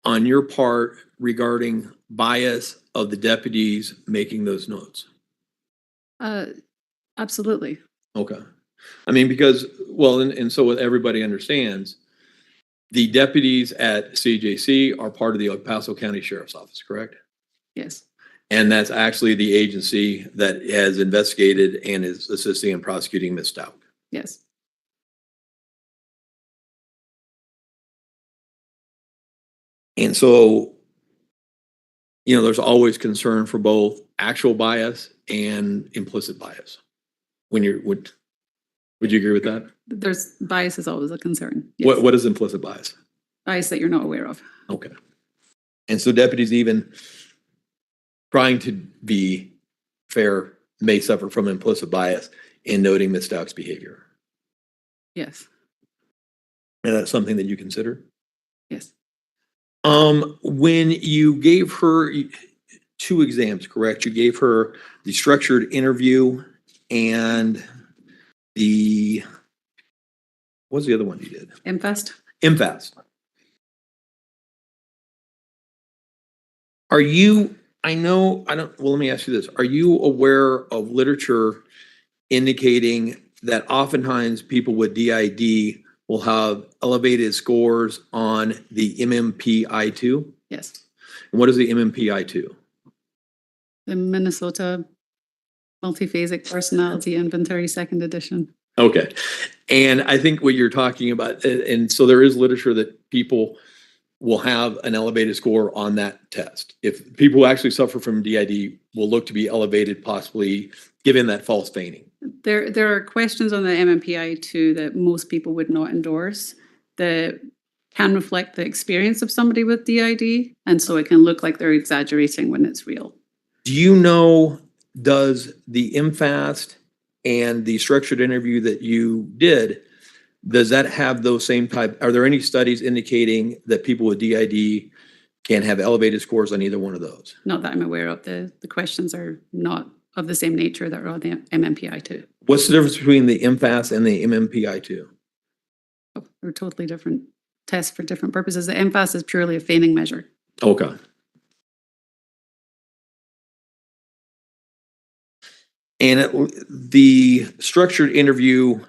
on your part regarding bias of the deputies making those notes? Absolutely. Okay. I mean, because, well, and so what everybody understands, the deputies at CJC are part of the El Paso County Sheriff's Office, correct? Yes. And that's actually the agency that has investigated and is assisting in prosecuting Ms. Stout. Yes. And so, there's always concern for both actual bias and implicit bias. Would you agree with that? There's bias is always a concern. Yes. What is implicit bias? Bias that you're not aware of. Okay. And so deputies, even trying to be fair, may suffer from implicit bias in noting Ms. Stout's behavior. Yes. And that's something that you consider? Yes. When you gave her 2 exams, correct? You gave her the structured interview and what's the other one you did? MFAST. MFAST. Well, let me ask you this. Are you aware of literature indicating that oftentimes people with DID will have elevated scores on the MMPI-2? Yes. And what is the MMPI-2? The Minnesota Multiphasic Personality Inventory, 2nd edition. Okay. And I think what you're talking about, and so there is literature that people will have an elevated score on that test. If people who actually suffer from DID will look to be elevated, possibly given that false feigning. There are questions on the MMPI-2 that most people would not endorse that can reflect the experience of somebody with DID. And so it can look like they're exaggerating when it's real. Do you know, does the MFAST and the structured interview that you did, does that have those same type? Are there any studies indicating that people with DID can have elevated scores on either one of those? Not that I'm aware of. The questions are not of the same nature that are on the MMPI-2. What's the difference between the MFAST and the MMPI-2? Oh, they're totally different tests for different purposes. The MFAST is purely a feigning measure. Okay. And the structured interview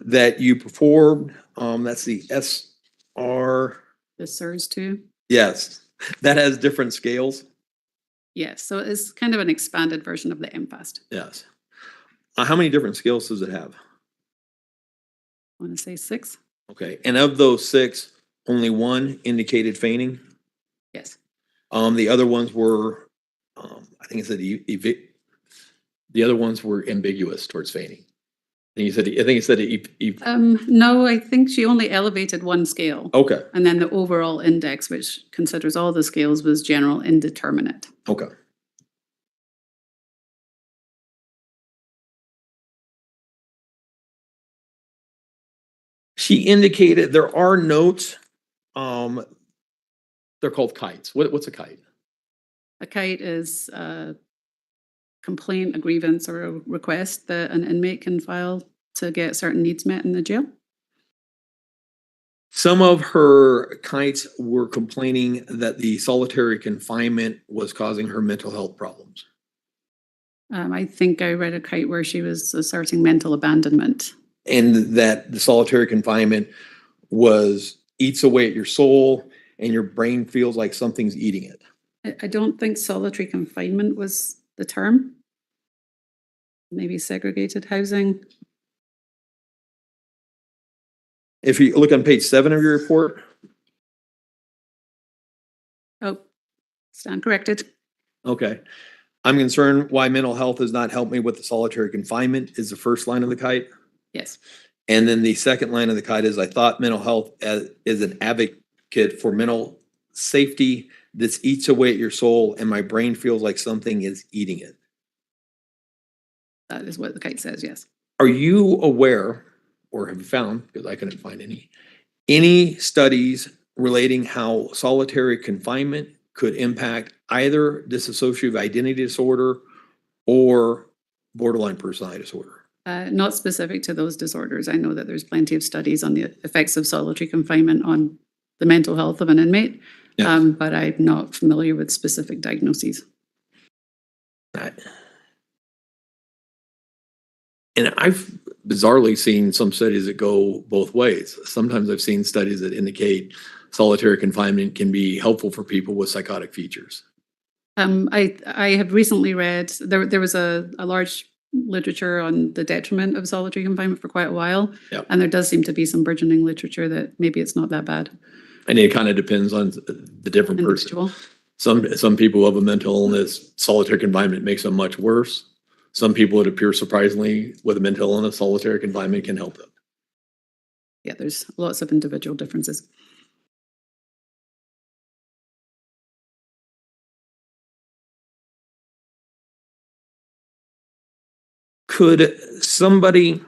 that you performed, that's the SR, The SIRS too. yes, that has different scales. Yes, so it's kind of an expanded version of the MFAST. Yes. How many different scales does it have? I want to say 6. Okay, and of those 6, only 1 indicated feigning. Yes. The other ones were, I think it said the other ones were ambiguous towards feigning. And you said, I think it said, No, I think she only elevated 1 scale. okay, And then the overall index, which considers all the scales, was general indeterminate. okay. She indicated there are notes, they're called kites. What's a kite? A kite is a complaint, a grievance, or a request that an inmate can file to get certain needs met in the jail. Some of her kites were complaining that the solitary confinement was causing her mental health problems. I think I read a kite where she was asserting mental abandonment. And that the solitary confinement eats away at your soul and your brain feels like something's eating it. I don't think solitary confinement was the term. Maybe segregated housing. If you look on page 7 of your report, Oh, stand corrected. okay. I'm concerned why mental health has not helped me with the solitary confinement is the first line of the kite. Yes. And then the second line of the kite is I thought mental health is an advocate for mental safety. This eats away at your soul and my brain feels like something is eating it. That is what the kite says, yes. Are you aware or have you found, because I couldn't find any studies relating how solitary confinement could impact either dissociative identity disorder or borderline personality disorder? Not specific to those disorders. I know that there's plenty of studies on the effects of solitary confinement on the mental health of an inmate, Yes. but I'm not familiar with specific diagnoses. And I've bizarrely seen some studies that go both ways. Sometimes I've seen studies that indicate solitary confinement can be helpful for people with psychotic features. I have recently read, there was a large literature on the detriment of solitary confinement for quite a while. Yep. And there does seem to be some burgeoning literature that maybe it's not that bad. And it kind of depends on the different person. Individual. Some people who have a mental illness, solitary confinement makes them much worse. Some people, it appears surprisingly, with a mental illness, solitary confinement can help them. Yeah, there's lots of individual differences. Could somebody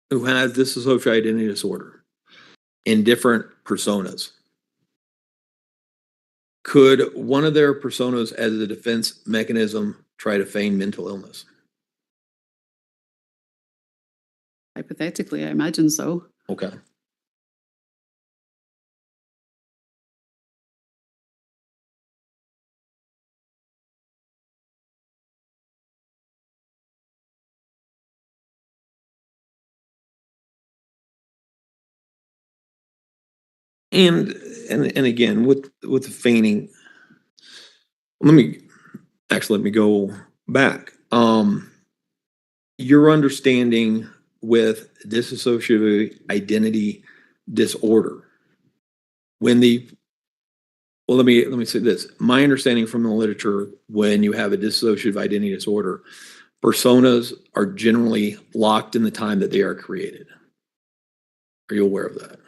who has dissociative identity disorder in different personas, could one of their personas as a defense mechanism try to feign mental illness? Hypothetically, I imagine so. Okay. And again, with the feigning, let me go back. Your understanding with dissociative identity disorder, let me say this. My understanding from the literature, when you have a dissociative identity disorder, personas are generally locked in the time that they are created. Are you aware of that?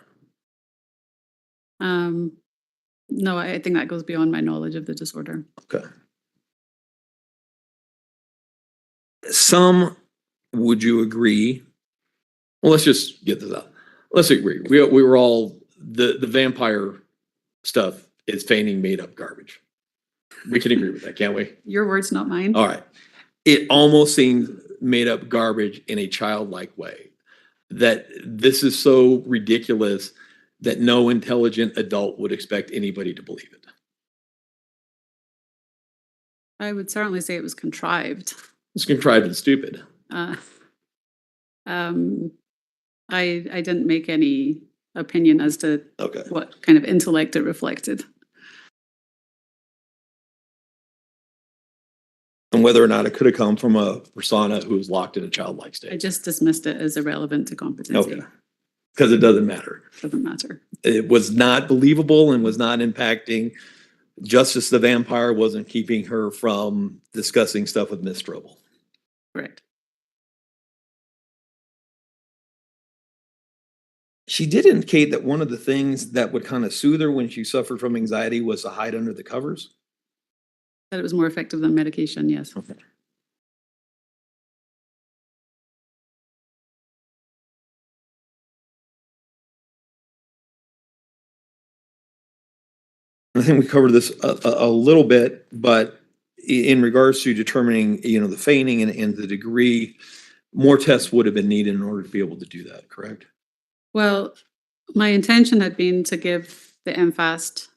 No, I think that goes beyond my knowledge of the disorder. Okay. Some, would you agree? Well, let's just get this out. Let's agree. We were all, the vampire stuff is feigning made up garbage. We can agree with that, can't we? Your words, not mine. All right. It almost seems made up garbage in a childlike way. That this is so ridiculous that no intelligent adult would expect anybody to believe it. I would certainly say it was contrived. It's contrived and stupid. I didn't make any opinion as to Okay. what kind of intellect it reflected. And whether or not it could have come from a persona who was locked in a childlike I state. just dismissed it as irrelevant to competency. Okay. Because it doesn't matter. Doesn't matter. It was not believable and was not impacting. Justice the Vampire wasn't keeping her from discussing stuff with Miss Strobel. Correct. She did indicate that one of the things that would kind of soothe her when she suffered from anxiety was to hide under the covers. That it was more effective than medication, yes. Okay. I think we covered this a little bit, but in regards to determining, the feigning and the degree, more tests would have been needed in order to be able to do that, correct? Well, my intention had been to give the MFAST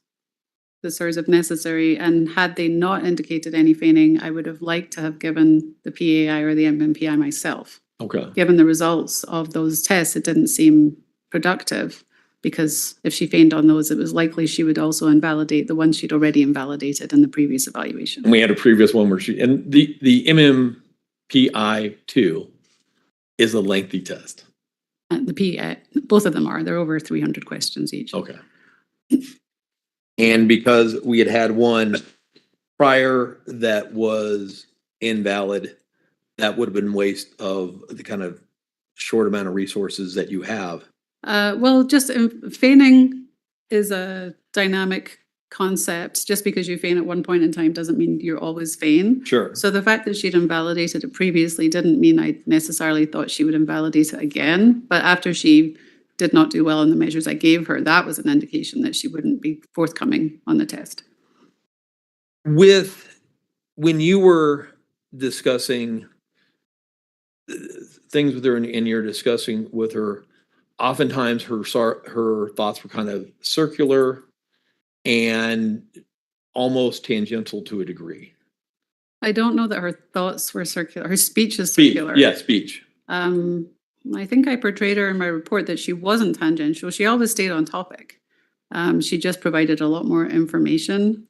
the SIRS if necessary, and had they not indicated any feigning, I would have liked to have given the PAI or the MMPI myself. Okay. Given the results of those tests, it didn't seem productive, because if she feigned on those, it was likely she would also invalidate the ones she'd already invalidated in the previous evaluation. And we had a previous one where the MMPI 2 is a lengthy test. The PAI, both of them are. They're over 300 questions each. Okay. And because we had one prior that was invalid, that would have been waste of the kind of short amount of resources that you have. Well, just feigning is a dynamic concept. Just because you feign at one point in time doesn't mean you're always feign. Sure. So the fact that she'd invalidated it previously didn't mean I necessarily thought she would invalidate it again. But after she did not do well in the measures I gave her, that was an indication that she wouldn't be forthcoming on the test. When you were discussing things with her and you're discussing with her, oftentimes her thoughts were kind of circular and almost tangential to a degree. I don't know that her thoughts were circular. Her speech is circular. Yeah, speech. I think I portrayed her in my report that she wasn't tangential. She always stayed on topic. She just provided a lot more information.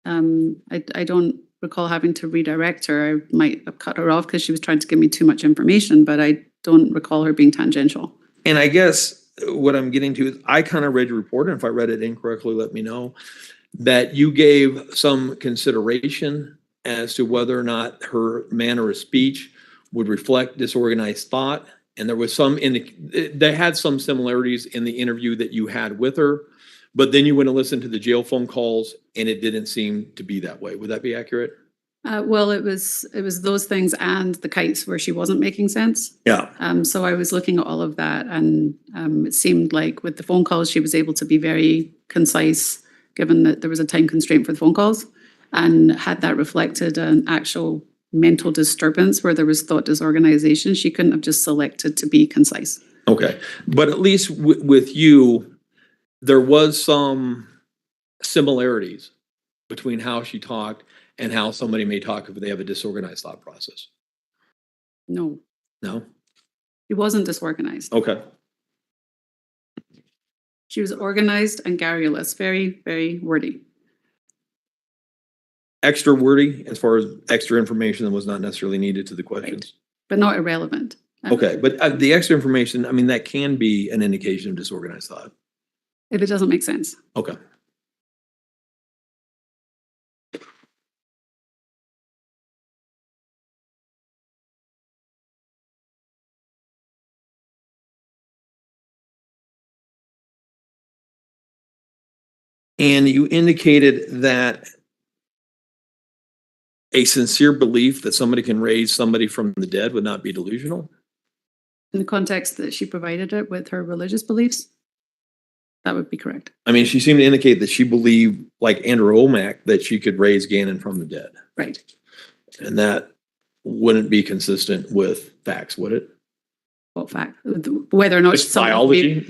I don't recall having to redirect her. I might have cut her off because she was trying to give me too much information, but I don't recall her being tangential. And I guess what I'm getting to is I kind of read your report, and if I read it incorrectly, let me know, that you gave some consideration as to whether or not her manner of speech would reflect disorganized thought. And there was they had some similarities in the interview that you had with her, but then you went and listened to the jail phone calls and it didn't seem to be that way. Would that be accurate? Well, it was those things and the kites where she wasn't making sense. Yeah. So I was looking at all of that, and it seemed like with the phone calls, she was able to be very concise, given that there was a time constraint for the phone calls. And had that reflected an actual mental disturbance where there was thought disorganization, she couldn't have just selected to be concise. Okay. But at least with you, there was some similarities between how she talked and how somebody may talk if they have a disorganized thought process. No, No? she wasn't disorganized. Okay. She was organized and garrulous, very, very wordy. Extra wordy as far as extra information that was not necessarily needed to the questions. But not irrelevant. Okay, but the extra information, I mean, that can be an indication of disorganized thought. If it doesn't make sense. Okay. And you indicated that a sincere belief that somebody can raise somebody from the dead would not be delusional? In the context that she provided it with her religious beliefs, that would be correct. I mean, she seemed to indicate that she believed, like Andrew Womack, that she could raise Gannon from the dead. Right. And that wouldn't be consistent with facts, would it? What fact? Whether or not It's someone- biology.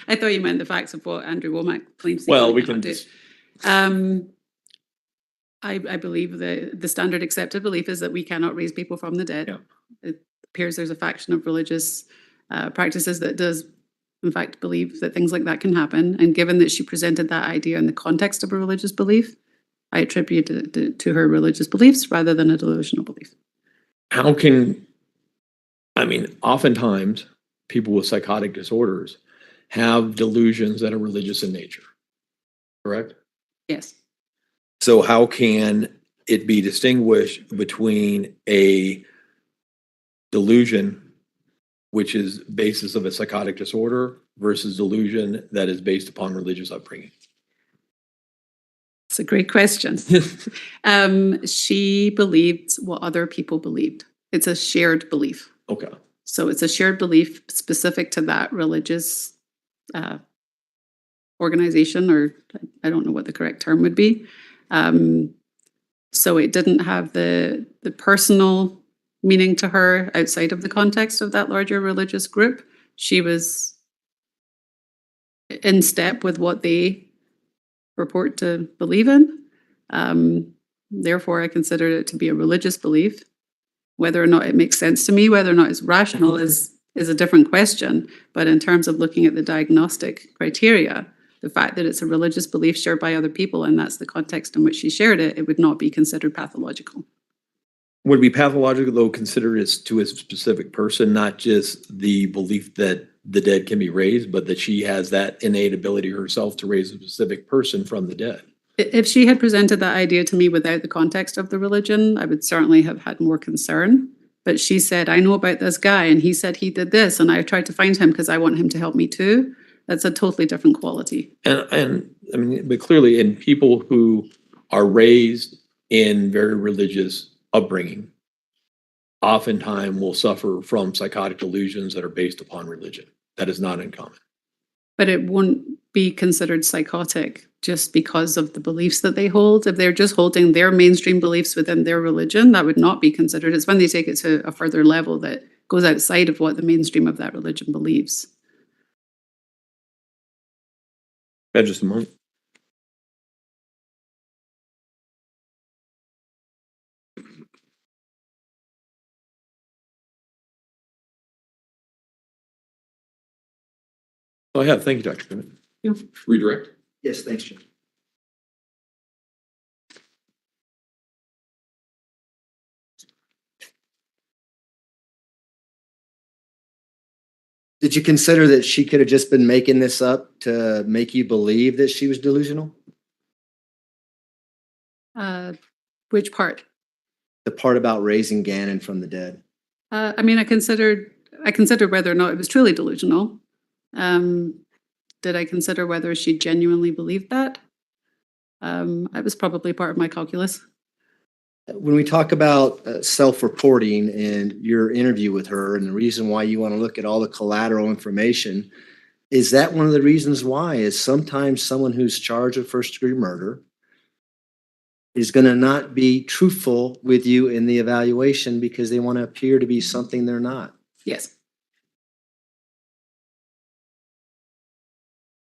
I thought you meant the facts of what Andrew Womack claims. Well, we can do. just. I believe the standard accepted belief is that we cannot raise people from the dead. Yeah. It appears there's a faction of religious practices that does, in fact, believe that things like that can happen. And given that she presented that idea in the context of a religious belief, I attribute it to her religious beliefs rather than a delusional belief. How can, I mean, oftentimes people with psychotic disorders have delusions that are religious in nature, correct? Yes. So how can it be distinguished between a delusion, which is basis of a psychotic disorder, versus delusion that is based upon religious upbringing? It's a great question. She believed what other people believed. It's a shared belief. Okay. So it's a shared belief specific to that religious organization, or I don't know what the correct term would be. So it didn't have the personal meaning to her outside of the context of that larger religious group. She was in step with what they purport to believe in. Therefore, I consider it to be a religious belief. Whether or not it makes sense to me, whether or not it's rational is a different question. But in terms of looking at the diagnostic criteria, the fact that it's a religious belief shared by other people, and that's the context in which she shared it, it would not be considered pathological. Would it be pathological, though, considered as to a specific person, not just the belief that the dead can be raised, but that she has that innate ability herself to raise a specific person from the dead? If she had presented that idea to me without the context of the religion, I would certainly have had more concern. But she said, I know about this guy, and he said he did this, and I tried to find him because I want him to help me too. That's a totally different quality. And I mean, but clearly in people who are raised in very religious upbringing, oftentimes will suffer from psychotic delusions that are based upon religion. That is not uncommon. But it won't be considered psychotic just because of the beliefs that they hold. If they're just holding their mainstream beliefs within their religion, that would not be considered. It's when they take it to a further level that goes outside of what the mainstream of that religion believes. Just a moment. Oh, yeah. Thank you, Dr. Bennett. Redirect. Yes, thanks, Jim. Did you consider that she could have just been making this up to make you believe that she was delusional? Which part? The part about raising Gannon from the dead. I mean, I considered whether or not it was truly delusional. Did I consider whether she genuinely believed that? It was probably part of my calculus. When we talk about self-reporting and your interview with her and the reason why you want to look at all the collateral information, is that one of the reasons why? Is sometimes someone who's charged with first-degree murder is going to not be truthful with you in the evaluation because they want to appear to be something they're not. Yes.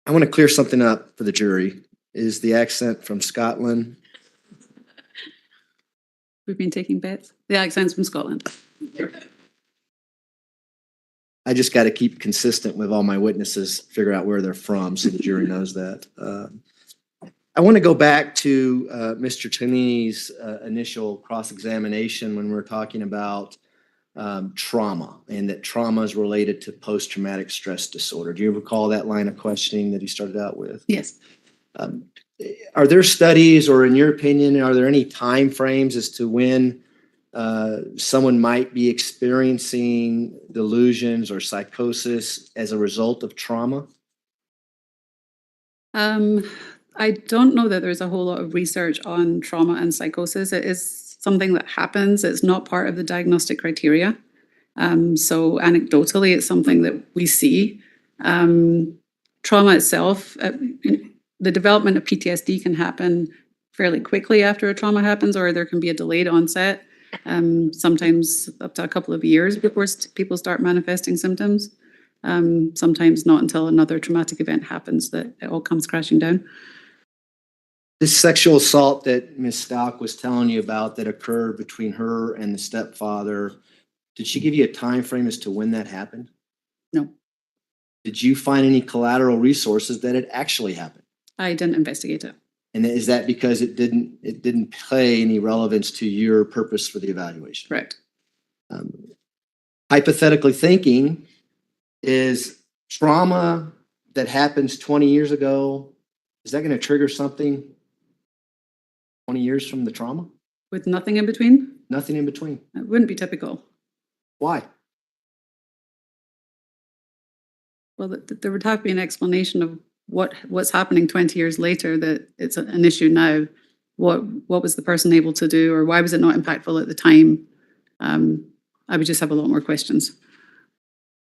I want to clear something up for the jury. Is the accent from Scotland? We've been taking bets. The accent's from Scotland. I just got to keep consistent with all my witnesses, figure out where they're from so the jury knows that. I want to go back to Mr. Cellini's initial cross-examination when we were talking about trauma and that trauma is related to post-traumatic stress disorder. Do you recall that line of questioning that he started out with? Yes. Are there studies, or in your opinion, are there any time frames as to when someone might be experiencing delusions or psychosis as a result of trauma? I don't know that there's a whole lot of research on trauma and psychosis. It is something that happens. It's not part of the diagnostic criteria. So anecdotally, it's something that we see. Trauma itself, the development of PTSD can happen fairly quickly after a trauma happens, or there can be a delayed onset, sometimes up to a couple of years before people start manifesting symptoms. Sometimes not until another traumatic event happens that it all comes crashing down. This sexual assault that Ms. Stauch was telling you about that occurred between her and the stepfather, did she give you a time frame as to when that happened? No, Did you find any collateral resources that it actually happened? I didn't investigate it. And is that because it didn't play any relevance to your purpose for the evaluation? Correct. Hypothetically thinking, is trauma that happens 20 years ago, is that going to trigger something 20 years from the trauma? With nothing in between, Nothing in between. it wouldn't be typical. Why? Well, there would have to be an explanation of what's happening 20 years later that it's an issue now. What was the person able to do, or why was it not impactful at the time? I would just have a lot more questions.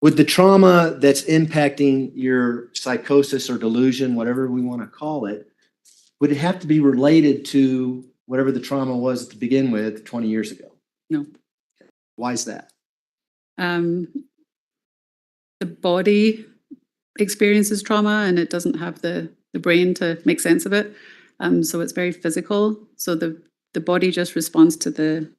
Would the trauma that's impacting your psychosis or delusion, whatever we want to call it, would it have to be related to whatever the trauma was to begin with 20 years ago? No. Why is that? The body experiences trauma and it doesn't have the brain to make sense of it. So it's very physical. So the body just responds to the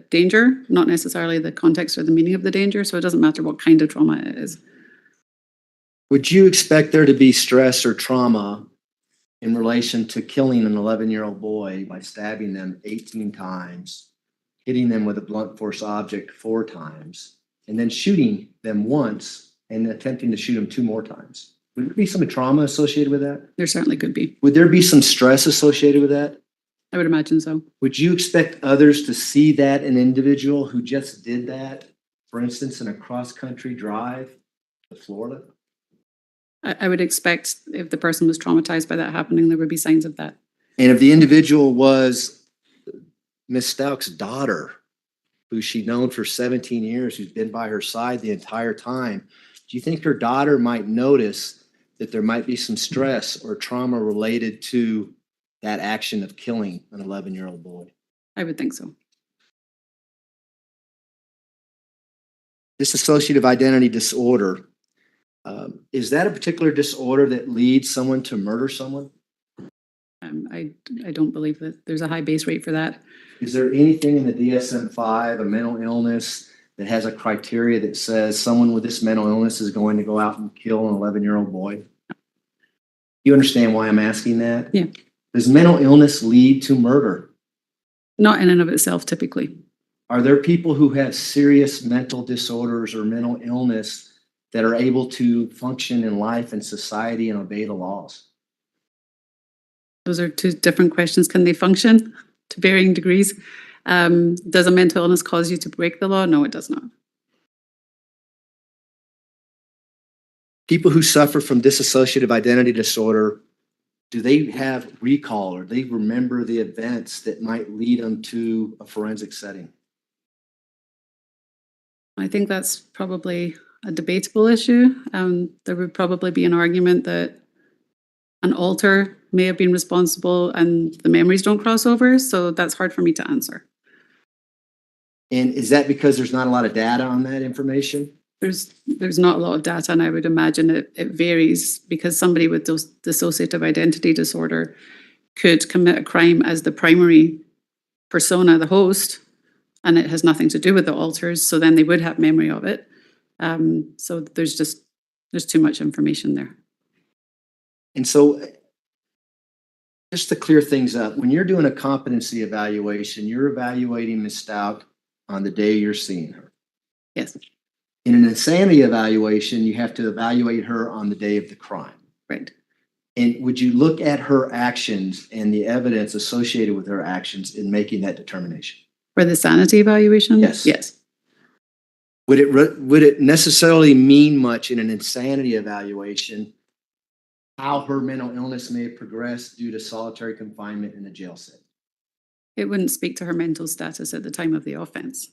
danger, not necessarily the context or the meaning of the danger. So it doesn't matter what kind of trauma it is. Would you expect there to be stress or trauma in relation to killing an 11-year-old boy by stabbing them 18 times, hitting them with a blunt force object 4 times, and then shooting them once and attempting to shoot them 2 more times? Would there be some trauma associated with that? There certainly could be. Would there be some stress associated with that? I would imagine so. Would you expect others to see that an individual who just did that, for instance, in a cross-country drive to Florida? I would expect if the person was traumatized by that happening, there would be signs of that. And if the individual was Miss Stauch's daughter, who she'd known for 17 years, who's been by her side the entire time, do you think her daughter might notice that there might be some stress or trauma related to that action of killing an 11-year-old boy? I would think so. Dissociative identity disorder, is that a particular disorder that leads someone to murder someone? I don't believe that there's a high base rate for that. Is there anything in the DSM-5, a mental illness, that has a criteria that says someone with this mental illness is going to go out and kill an 11-year-old boy? You understand why I'm asking that? Yeah. Does mental illness lead to murder? Not in and of itself, typically. Are there people who have serious mental disorders or mental illness that are able to function in life and society and obey the laws? Those are 2 different questions. Can they function to varying degrees? Does a mental illness cause you to break the law? No, it does not. People who suffer from dissociative identity disorder, do they have recall or they remember the events that might lead them to a forensic setting? I think that's probably a debatable issue. There would probably be an argument that an alter may have been responsible and the memories don't cross over. So that's hard for me to answer. And is that because there's not a lot of data on that information? There's not a lot of data, and I would imagine it varies because somebody with dissociative identity disorder could commit a crime as the primary persona, the host, and it has nothing to do with the alters. So then they would have memory of it. So there's too much information there. And so just to clear things up, when you're doing a competency evaluation, you're evaluating Ms. Stauch on the day you're seeing her. Yes, In an insanity evaluation, you have to evaluate her on the day of the crime. right. And would you look at her actions and the evidence associated with her actions in making that determination? For the sanity evaluation? Yes. Yes. Would it necessarily mean much in an insanity evaluation how her mental illness may have progressed due to solitary confinement in a jail setting? It wouldn't speak to her mental status at the time of the offense.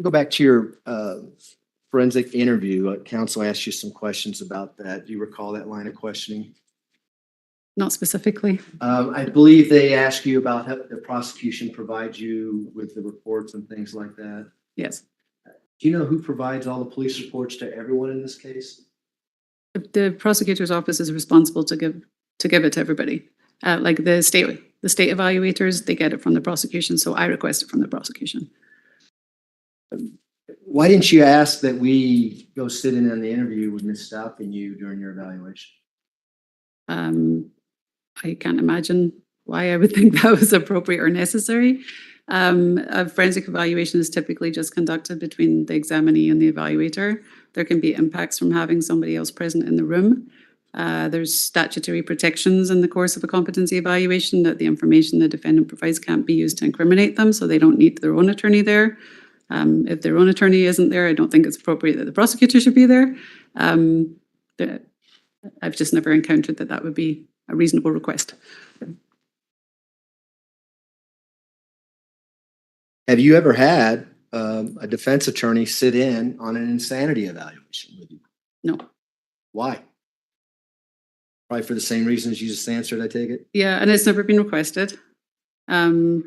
Go back to your forensic interview. Counsel asked you some questions about that. Do you recall that line of questioning? Not specifically. I believe they ask you about how the prosecution provides you with the reports and things like that. Yes. Do you know who provides all the police reports to everyone in this case? The prosecutor's office is responsible to give it to everybody. Like the state evaluators, they get it from the prosecution, so I request it from the prosecution. Why didn't you ask that we go sit in on the interview with Ms. Stauch and you during your evaluation? I can't imagine why I would think that was appropriate or necessary. A forensic evaluation is typically just conducted between the examinee and the evaluator. There can be impacts from having somebody else present in the room. There's statutory protections in the course of a competency evaluation that the information the defendant provides can't be used to incriminate them, so they don't need their own attorney there. If their own attorney isn't there, I don't think it's appropriate that the prosecutor should be there. I've just never encountered that would be a reasonable request. Have you ever had a defense attorney sit in on an insanity evaluation with you? No. Why? Probably for the same reasons you just answered, I take it? Yeah, and it's never been requested. For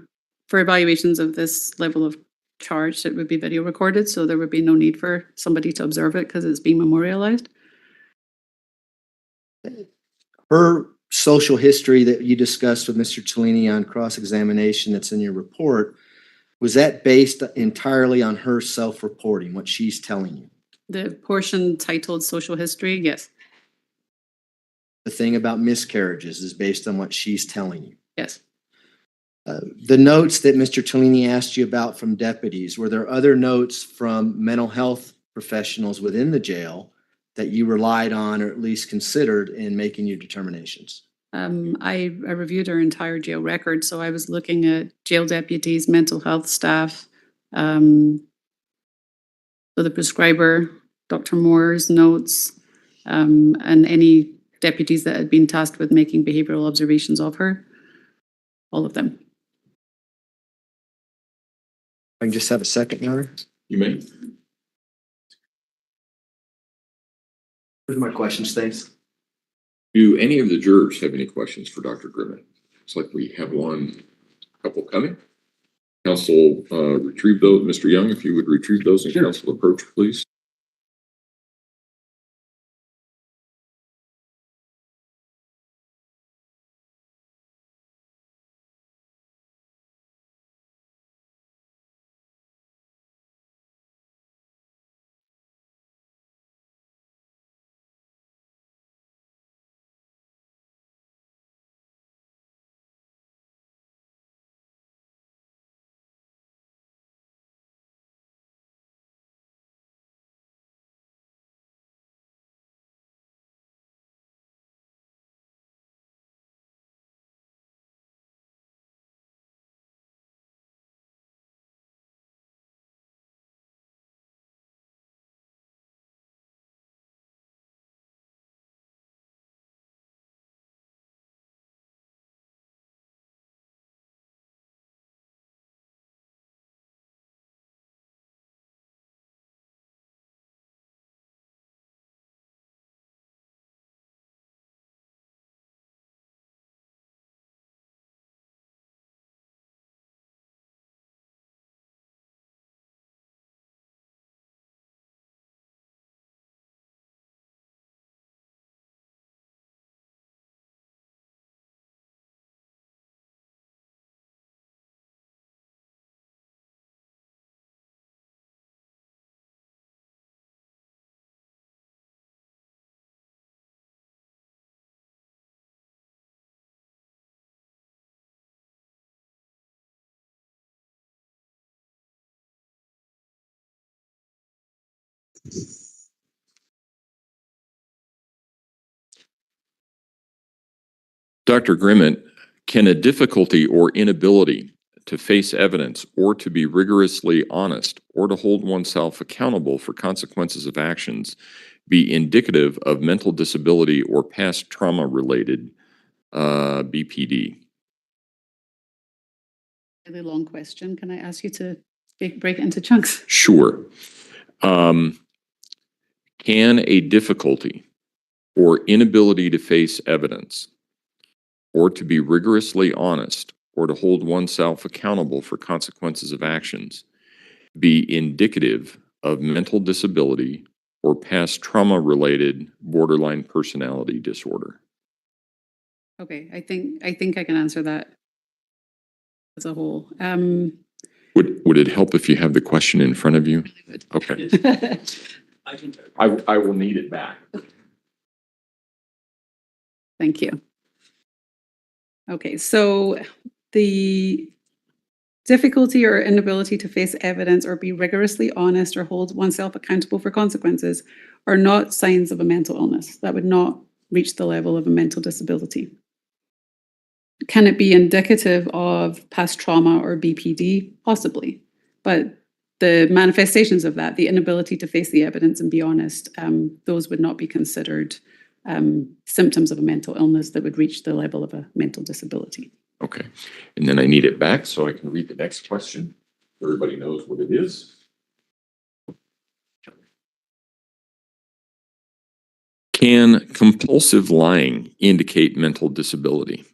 evaluations of this level of charge, it would be video recorded, so there would be no need for somebody to observe it because it's being memorialized. Her social history that you discussed with Mr. Cellini on cross-examination that's in your report, was that based entirely on her self-reporting, what she's telling you? The portion titled social history, yes, The thing about miscarriages is based on what she's telling you. yes. The notes that Mr. Cellini asked you about from deputies, were there other notes from mental health professionals within the jail that you relied on or at least considered in making your determinations? I reviewed our entire jail record, so I was looking at jail deputies, mental health staff, so the prescriber, Dr. Moore's notes, and any deputies that had been tasked with making behavioral observations of her, all of them. I can just have a second, Your Honor. You may. Those are my questions, thanks. Do any of the jurors have any questions for Dr. Grimmett? Looks like we have couple coming. Council, retrieve those. Mr. Young, if you would retrieve those in council approach, please. Dr. Grimmett, can a difficulty or inability to face evidence or to be rigorously honest or to hold oneself accountable for consequences of actions be indicative of mental disability or past trauma-related BPD? Really long question. Can I ask you to break it into chunks? Sure. Can a difficulty or inability to face evidence or to be rigorously honest, or to hold oneself accountable for consequences of actions, be indicative of mental disability or past trauma-related borderline personality disorder? Okay, I think I can answer that as a whole. Would it help if you have the question in front of you? Okay, I will need it back. Thank you. Okay, so the difficulty or inability to face evidence or be rigorously honest or hold oneself accountable for consequences are not signs of a mental illness. That would not reach the level of a mental disability. Can it be indicative of past trauma or BPD? Possibly, but the manifestations of that, the inability to face the evidence and be honest, those would not be considered symptoms of a mental illness that would reach the level of a mental disability. Okay, and then I need it back so I can read the next question. Everybody knows what it is. Can compulsive lying indicate mental disability?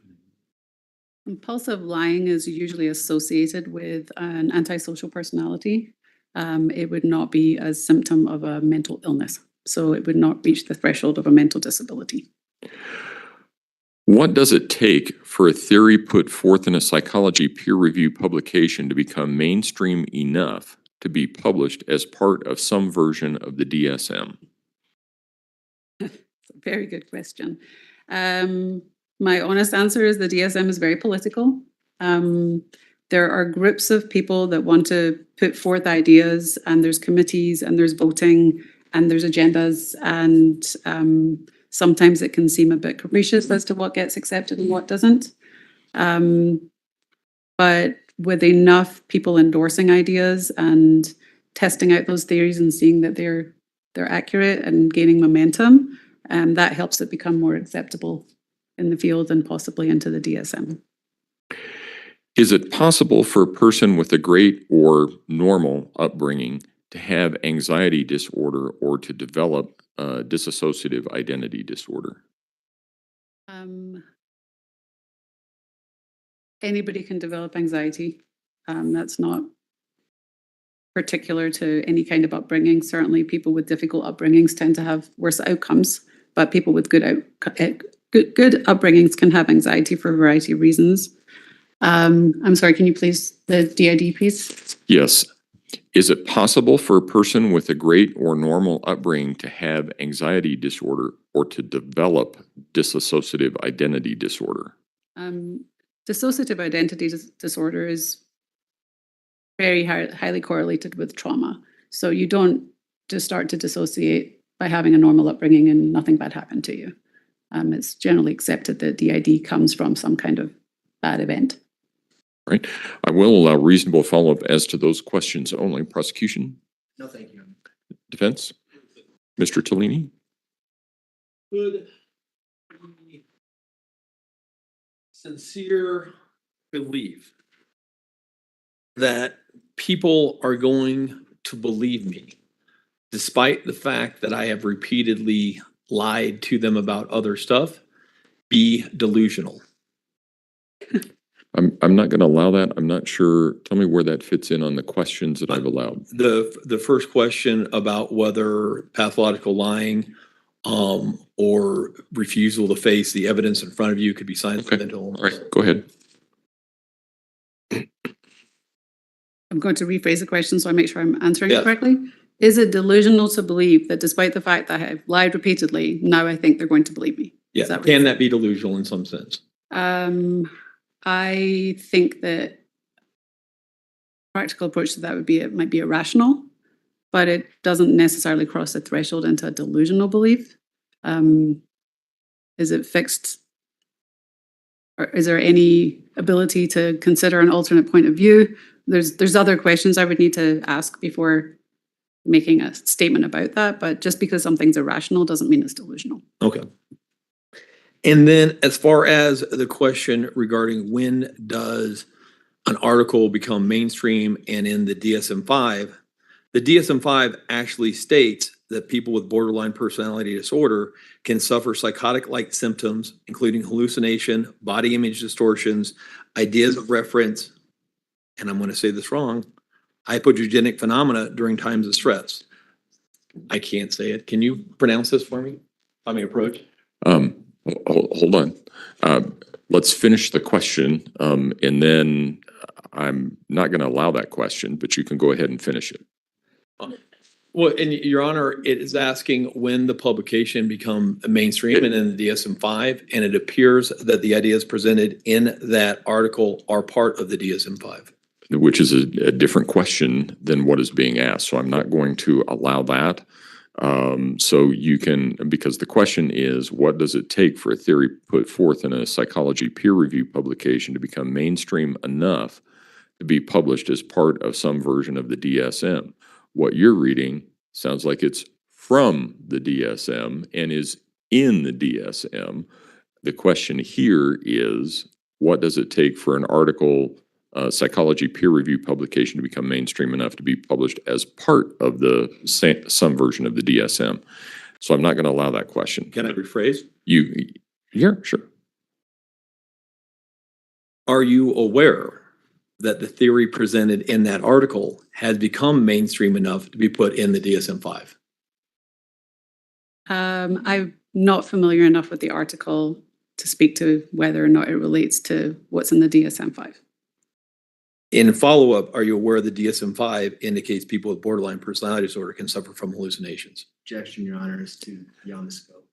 Compulsive lying is usually associated with an antisocial personality. It would not be a symptom of a mental illness, so it would not reach the threshold of a mental disability. What does it take for a theory put forth in a psychology peer review publication to become mainstream enough to be published as part of some version of the DSM? Very good question. My honest answer is the DSM is very political. There are groups of people that want to put forth ideas, and there's committees, and there's voting, and there's agendas, and sometimes it can seem a bit capricious as to what gets accepted and what doesn't. But with enough people endorsing ideas and testing out those theories and seeing that they're accurate and gaining momentum, that helps it become more acceptable in the field and possibly into the DSM. Is it possible for a person with a great or normal upbringing to have anxiety disorder or to develop dissociative identity disorder? Anybody can develop anxiety. That's not particular to any kind of upbringing. Certainly people with difficult upbringings tend to have worse outcomes, but people with good upbringings can have anxiety for a variety of reasons. I'm sorry, can you please, the DID piece? Yes. Is it possible for a person with a great or normal upbringing to have anxiety disorder or to develop dissociative identity disorder? Dissociative identity disorder is very highly correlated with trauma. So you don't just start to dissociate by having a normal upbringing and nothing bad happened to you. It's generally accepted that DID comes from some kind of bad event. Right. I will allow reasonable follow-up as to those questions only. Prosecution? No, thank you. Defense? Mr. Tellini? Could we sincere belief that people are going to believe me, despite the fact that I have repeatedly lied to them about other stuff, be delusional? I'm not going to allow that. I'm not sure. Tell me where that fits in on the questions that I've allowed. The first question about whether pathological lying or refusal to face the evidence in front of you could be signs of mental illness. All right, go ahead. I'm going to rephrase the question so I make sure I'm answering it correctly. Is it delusional to believe that despite the fact that I have lied repeatedly, now I think they're going to believe me? Yeah, can that be delusional in some sense? I think that practical approach to that would be it might be irrational, but it doesn't necessarily cross the threshold into a delusional belief. Is it fixed? Or is there any ability to consider an alternate point of view? There's other questions I would need to ask before making a statement about that, but just because something's irrational doesn't mean it's delusional. Okay. And then as far as the question regarding when does an article become mainstream and in the DSM-5, the DSM-5 actually states that people with borderline personality disorder can suffer psychotic-like symptoms, including hallucination, body image distortions, ideas of reference, and I'm going to say this wrong, hypogenic phenomena during times of stress. I can't say it. Can you pronounce this for me? Approach. Hold on. Let's finish the question, and then I'm not going to allow that question, but you can go ahead and finish it. Well, and Your Honor, it is asking when the publication become mainstream and in the DSM-5, and it appears that the ideas presented in that article are part of the DSM-5. Which is a different question than what is being asked. So I'm not going to allow that. So you can, because the question is, what does it take for a theory put forth in a psychology peer review publication to become mainstream enough to be published as part of some version of the DSM? What you're reading sounds like it's from the DSM and is in the DSM. The question here is, what does it take for an article, psychology peer review publication to become mainstream enough to be published as part of the some version of the DSM? So I'm not going to allow that question. Can I rephrase? Yeah, sure. Are you aware that the theory presented in that article has become mainstream enough to be put in the DSM-5? I'm not familiar enough with the article to speak to whether or not it relates to what's in the DSM-5. In follow-up, are you aware the DSM-5 indicates people with borderline personality disorder can suffer from hallucinations? Objection, Your Honor, is to beyond the scope.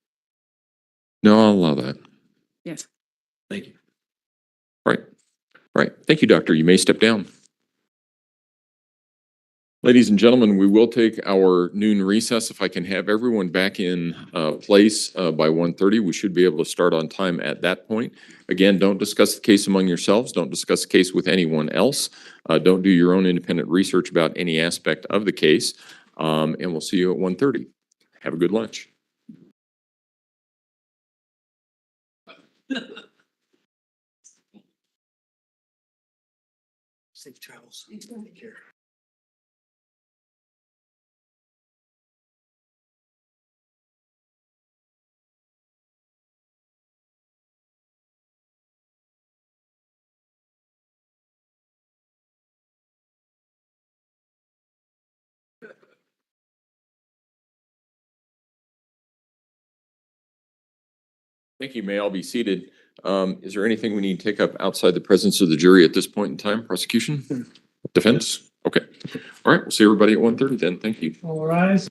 No, I'll allow that. Yes. Thank you. Right. Thank you, doctor. You may step down. Ladies and gentlemen, we will take our noon recess. If I can have everyone back in place by 1:30, we should be able to start on time at that point. Again, don't discuss the case among yourselves. Don't discuss the case with anyone else. Don't do your own independent research about any aspect of the case. And we'll see you at 1:30. Have a good lunch. Safe travels. Take care. Thank you. May all be seated. Is there anything we need to take up outside the presence of the jury at this point in time? Prosecution? Defense? Okay. All right. We'll see everybody at 1:30 then. Thank you. All rise.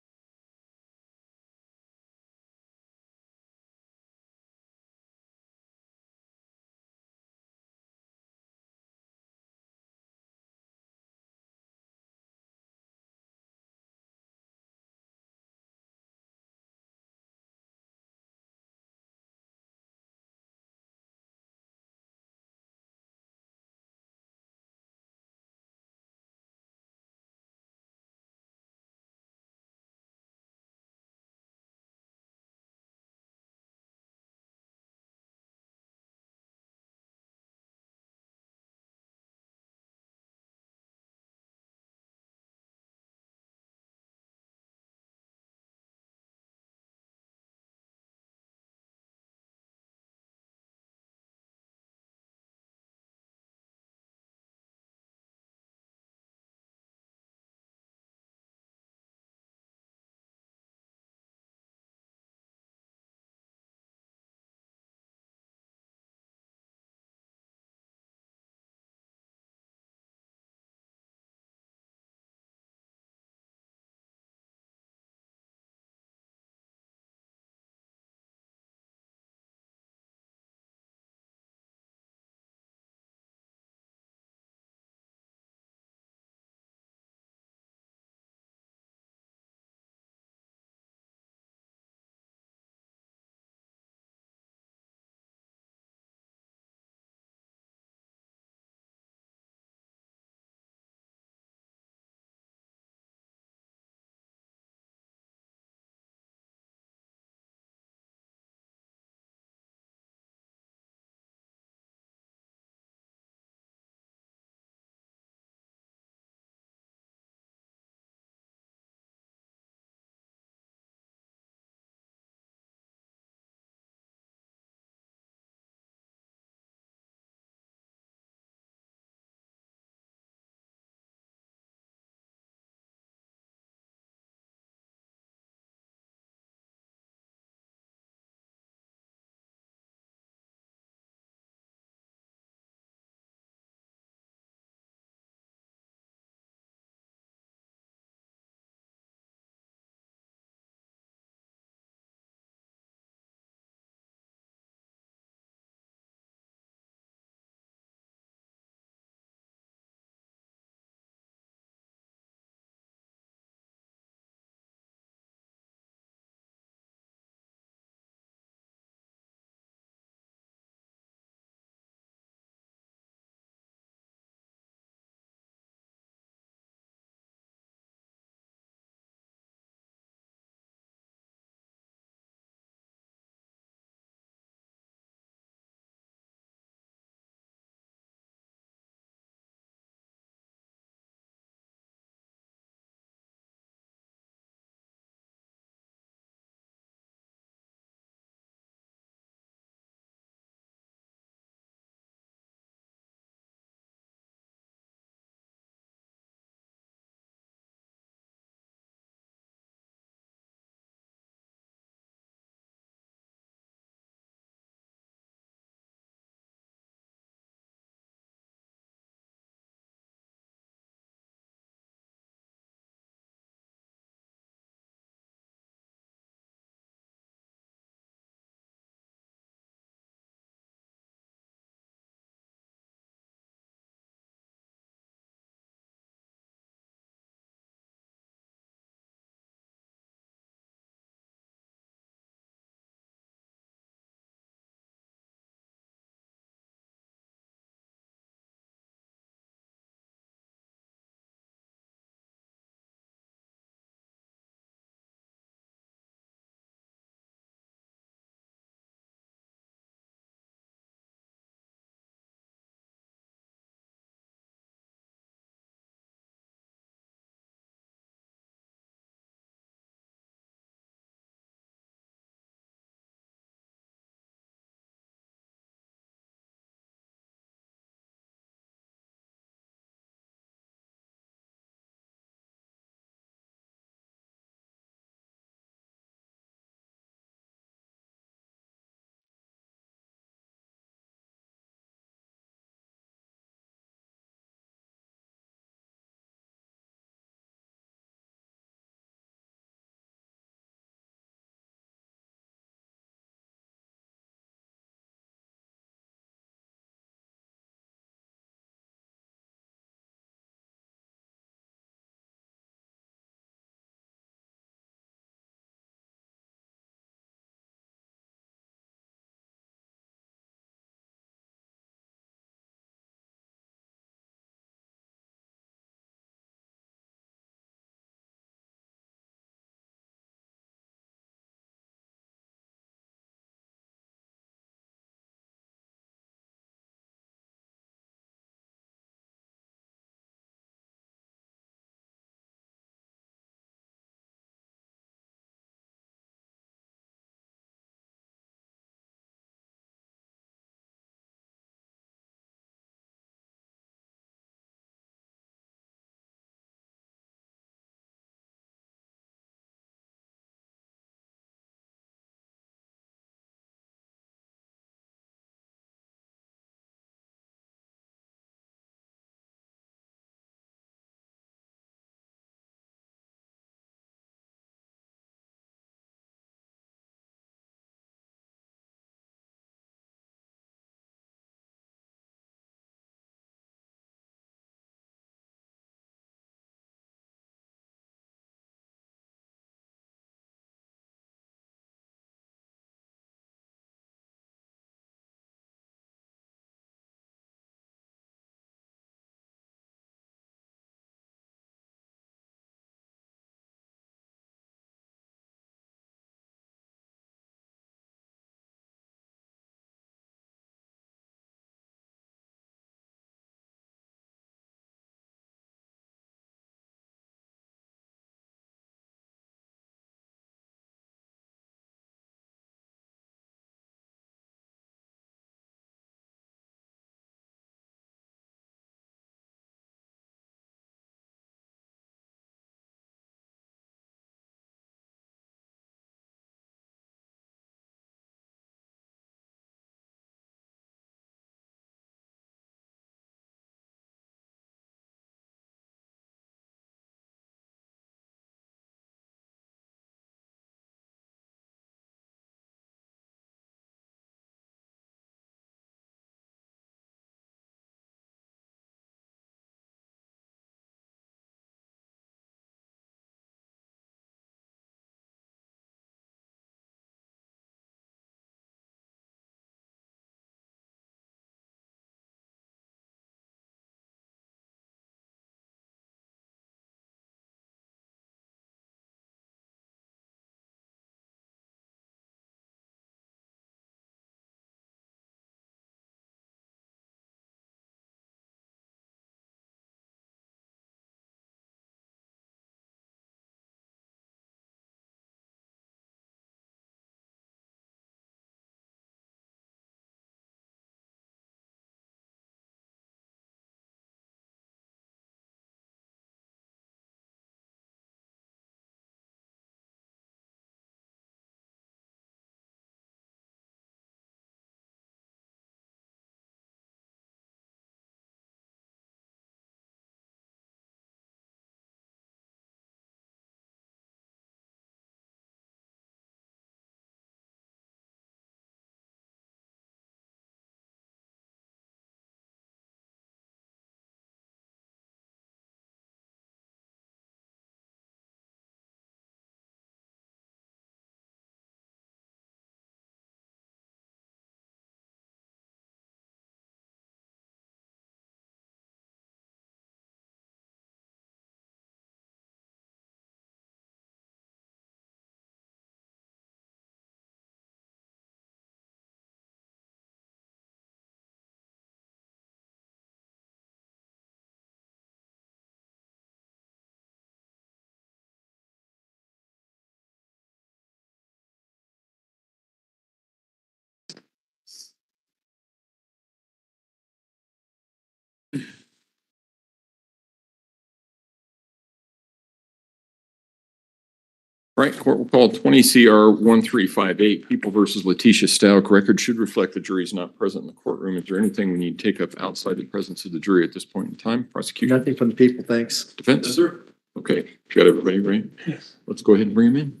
Right, court will call 20 CR 1358, People versus LETECIA STAUCH. Record should reflect the jury is not present in the courtroom. Is there anything we need to take up outside the presence of the jury at this point in time? Prosecution, Nothing from the people, thanks. defense? Sir. Okay, got everybody ready? Yes. Let's go ahead and bring him in.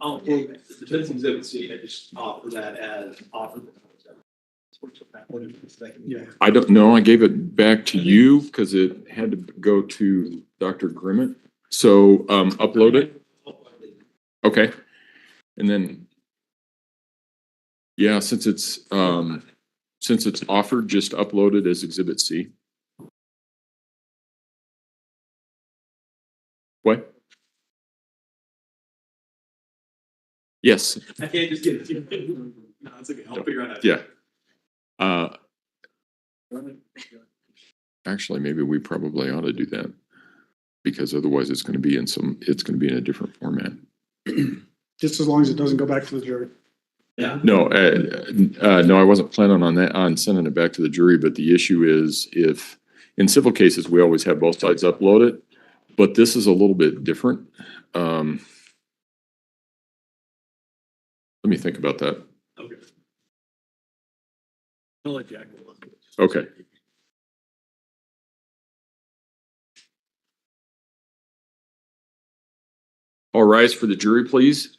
I'll, the defense exhibit C, I just offer that as offered. Yeah. I don't know. I gave it back to you because it had to go to Dr. Grimmett. So upload it. Okay. And then, yeah, since it's offered, just upload it as Exhibit C. What? Yes. I can't just get it. No, it's okay. I'll figure it out. Yeah. Actually, maybe we probably ought to do that because otherwise it's going to be in a different format. Just as long as it doesn't go back to the jury. Yeah. No, no, I wasn't planning on sending it back to the jury, but the issue is if in civil cases, we always have both sides upload it, but this is a little bit different. Let me think about that. Okay. I'll let Jack. Okay. All rise for the jury, please.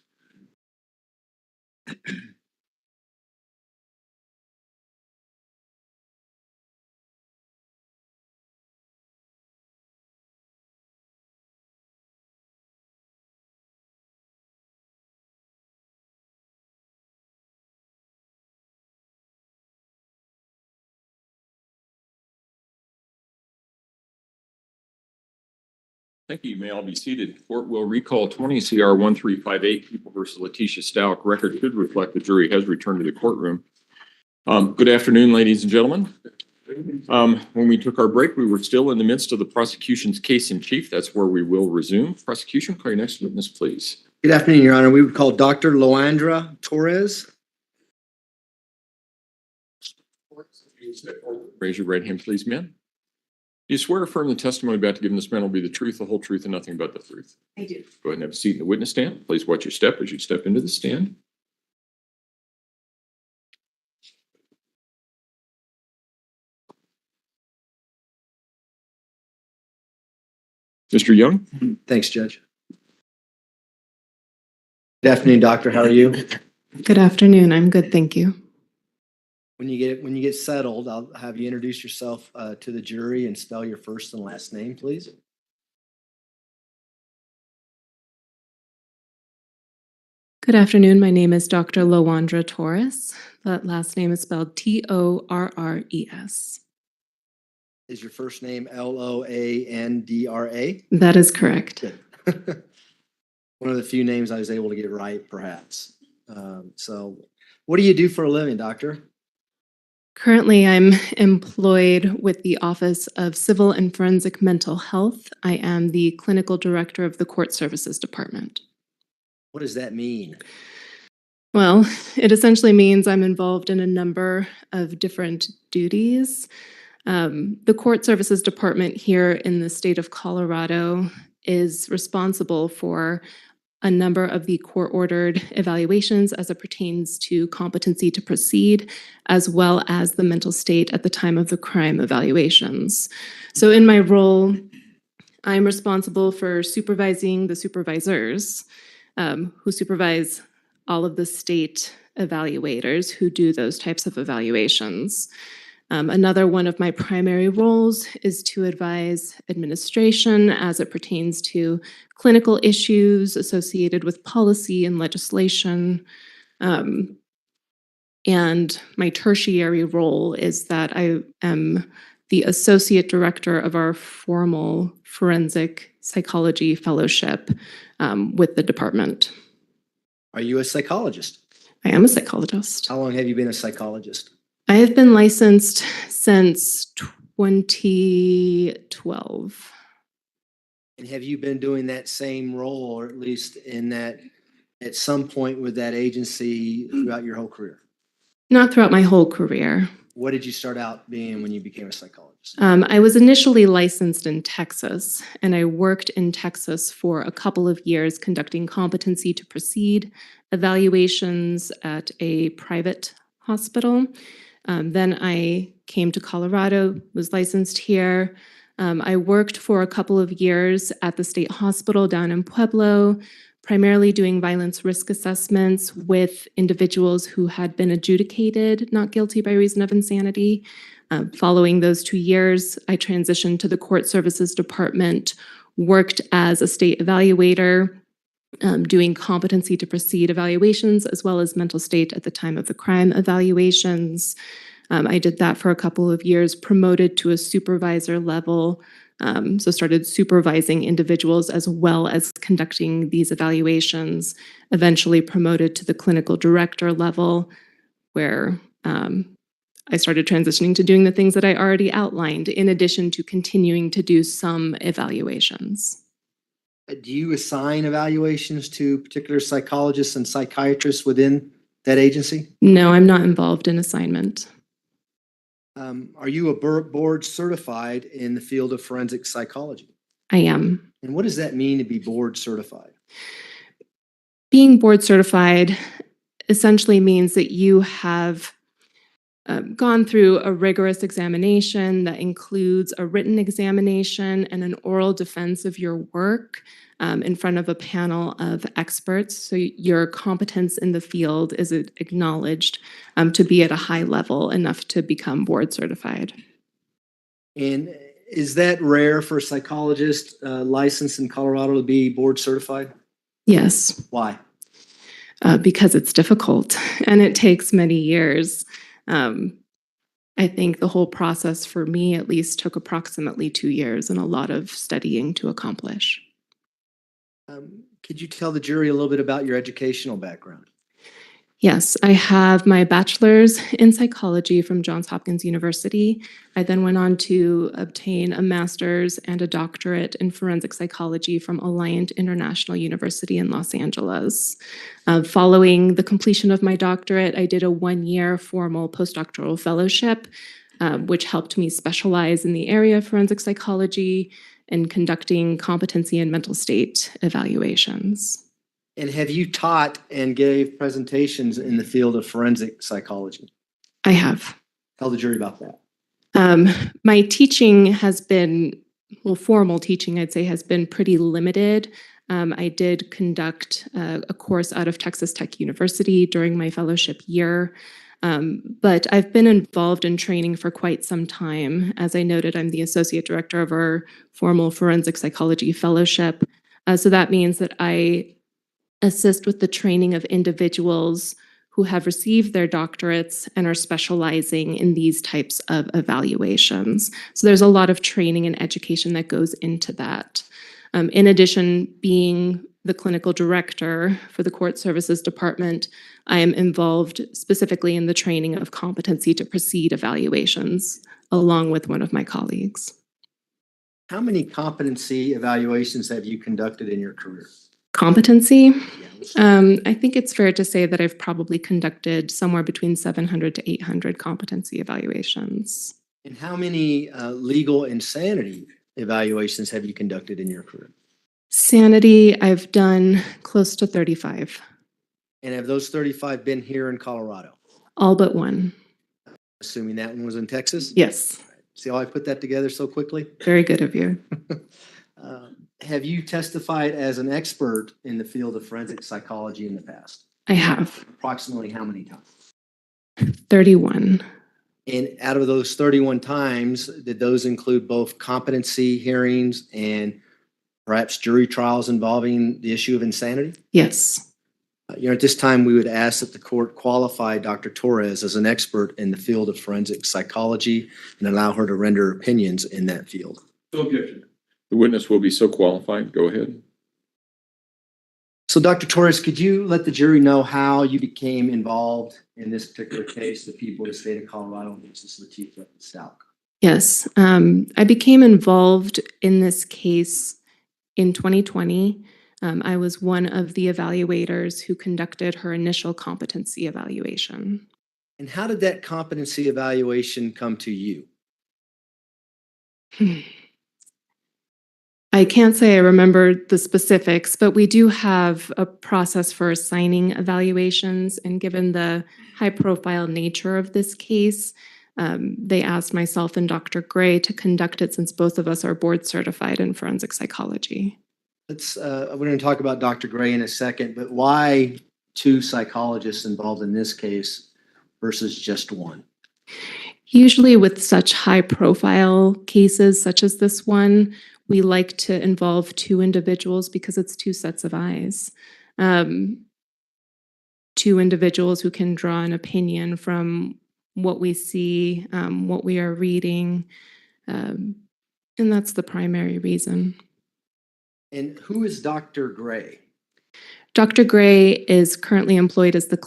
Thank you. You may all be seated. Court will recall 20 CR 1358, People versus LETECIA STAUCH. Record should reflect the jury has returned to the courtroom. Good afternoon, ladies and gentlemen. When we took our break, we were still in the midst of the prosecution's case in chief. That's where we will resume. Prosecution, call your next witness, please. Good afternoon, Your Honor. We would call Dr. Loandra Torres. Raise your right hand, please, ma'am. Do you swear or affirm the testimony about to give in this man will be the truth, the whole truth, and nothing but the truth? I do. Go ahead and have a seat in the witness stand. Please watch your step as you step into the stand. Mr. Young? Thanks, Judge. Good afternoon, Doctor. How are you? Good afternoon. I'm good, thank you. When you get settled, I'll have you introduce yourself to the jury and spell your first and last name, please. Good afternoon. My name is Dr. Loandra Torres. That last name is spelled Torres. Is your first name Loandra? That is correct. Good. One of the few names I was able to get right, perhaps. So what do you do for a living, doctor? Currently, I'm employed with the Office of Civil and Forensic Mental Health. I am the clinical director of the Court Services Department. What does that mean? Well, it essentially means I'm involved in a number of different duties. The Court Services Department here in the state of Colorado is responsible for a number of the court-ordered evaluations as it pertains to competency to proceed, as well as the mental state at the time of the crime evaluations. So in my role, I'm responsible for supervising the supervisors who supervise all of the state evaluators who do those types of evaluations. Another one of my primary roles is to advise administration as it pertains to clinical issues associated with policy and legislation. And my tertiary role is that I am the associate director of our formal forensic psychology fellowship with the department. Are you a psychologist? I am a psychologist. How long have you been a psychologist? I have been licensed since 2012. And have you been doing that same role, or at least in that, at some point with that agency throughout your whole career? Not throughout my whole career. what did you start out being when you became a psychologist? I was initially licensed in Texas, and I worked in Texas for a couple of years conducting competency to proceed evaluations at a private hospital. Then I came to Colorado, was licensed here. I worked for a couple of years at the state hospital down in Pueblo, primarily doing violence risk assessments with individuals who had been adjudicated not guilty by reason of insanity. Following those 2 years, I transitioned to the Court Services Department, worked as a state evaluator, doing competency to proceed evaluations, as well as mental state at the time of the crime evaluations. I did that for a couple of years, promoted to a supervisor level, so started supervising individuals as well as conducting these evaluations, eventually promoted to the clinical director level, where I started transitioning to doing the things that I already outlined, in addition to continuing to do some evaluations. Do you assign evaluations to particular psychologists and psychiatrists within that agency? No, I'm not involved in assignment. Are you a board certified in the field of forensic psychology? I am. And what does that mean to be board certified? Being board certified essentially means that you have gone through a rigorous examination that includes a written examination and an oral defense of your work in front of a panel of experts. So your competence in the field is acknowledged to be at a high level enough to become board certified. And is that rare for a psychologist licensed in Colorado to be board certified? Yes. Why? Because it's difficult and it takes many years. I think the whole process for me at least took approximately 2 years and a lot of studying to accomplish. Could you tell the jury a little bit about your educational background? Yes, I have my bachelor's in psychology from Johns Hopkins University. I then went on to obtain a master's and a doctorate in forensic psychology from Alliant International University in Los Angeles. Following the completion of my doctorate, I did a 1-year formal postdoctoral fellowship, which helped me specialize in the area of forensic psychology and conducting competency and mental state evaluations. And have you taught and gave presentations in the field of forensic psychology? I have. Tell the jury about that. My teaching has been, well, formal teaching, I'd say, has been pretty limited. I did conduct a course out of Texas Tech University during my fellowship year, but I've been involved in training for quite some time. As I noted, I'm the associate director of our formal forensic psychology fellowship. So that means that I assist with the training of individuals who have received their doctorates and are specializing in these types of evaluations. So there's a lot of training and education that goes into that. In addition, being the clinical director for the Court Services Department, I am involved specifically in the training of competency to proceed evaluations, along with one of my colleagues. How many competency evaluations have you conducted in your career? Competency? I think it's fair to say that I've probably conducted somewhere between 700 to 800 competency evaluations. And how many legal insanity evaluations have you conducted in your career? Sanity, I've done close to 35. And have those 35 been here in Colorado? All but one. Assuming that one was in Texas? Yes. See how I put that together so quickly? Very good of you. Have you testified as an expert in the field of forensic psychology in the past? I have. Approximately how many times? 31. And out of those 31 times, did those include both competency hearings and perhaps jury trials involving the issue of insanity? Yes. At this time, we would ask that the court qualify Dr. Torres as an expert in the field of forensic psychology and allow her to render opinions in that field. No objection. The witness will be so qualified. Go ahead. So, Dr. Torres, could you let the jury know how you became involved in this particular case, the people of the state of Colorado versus LETECIA and STAUCH? Yes. I became involved in this case in 2020. I was one of the evaluators who conducted her initial competency evaluation. And how did that competency evaluation come to you? I can't say I remember the specifics, but we do have a process for assigning evaluations. And given the high profile nature of this case, they asked myself and Dr. Gray to conduct it since both of us are board certified in forensic psychology. We're going to talk about Dr. Gray in a second, but why 2 psychologists involved in this case versus just 1? Usually with such high profile cases such as this one, we like to involve 2 individuals because it's 2 sets of eyes. 2 individuals who can draw an opinion from what we see, what we are reading, and that's the primary reason. And who is Dr. Gray? Dr. Gray is currently employed as the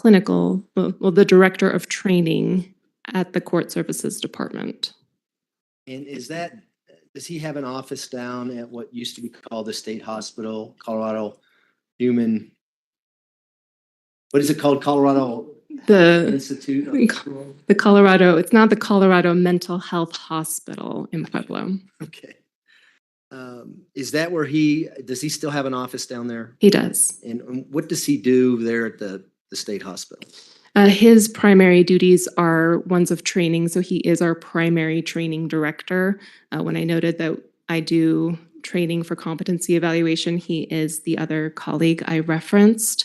the director of training at the Court Services Department. And does he have an office down at what used to be called the State Hospital, Colorado what is it called? Colorado Institute? The Colorado, it's not the Colorado Mental Health Hospital in Pueblo. Okay. Is that where does he still have an office down there? He does. And what does he do there at the state hospital? His primary duties are ones of training, so he is our primary training director. When I noted that I do training for competency evaluation, he is the other colleague I referenced.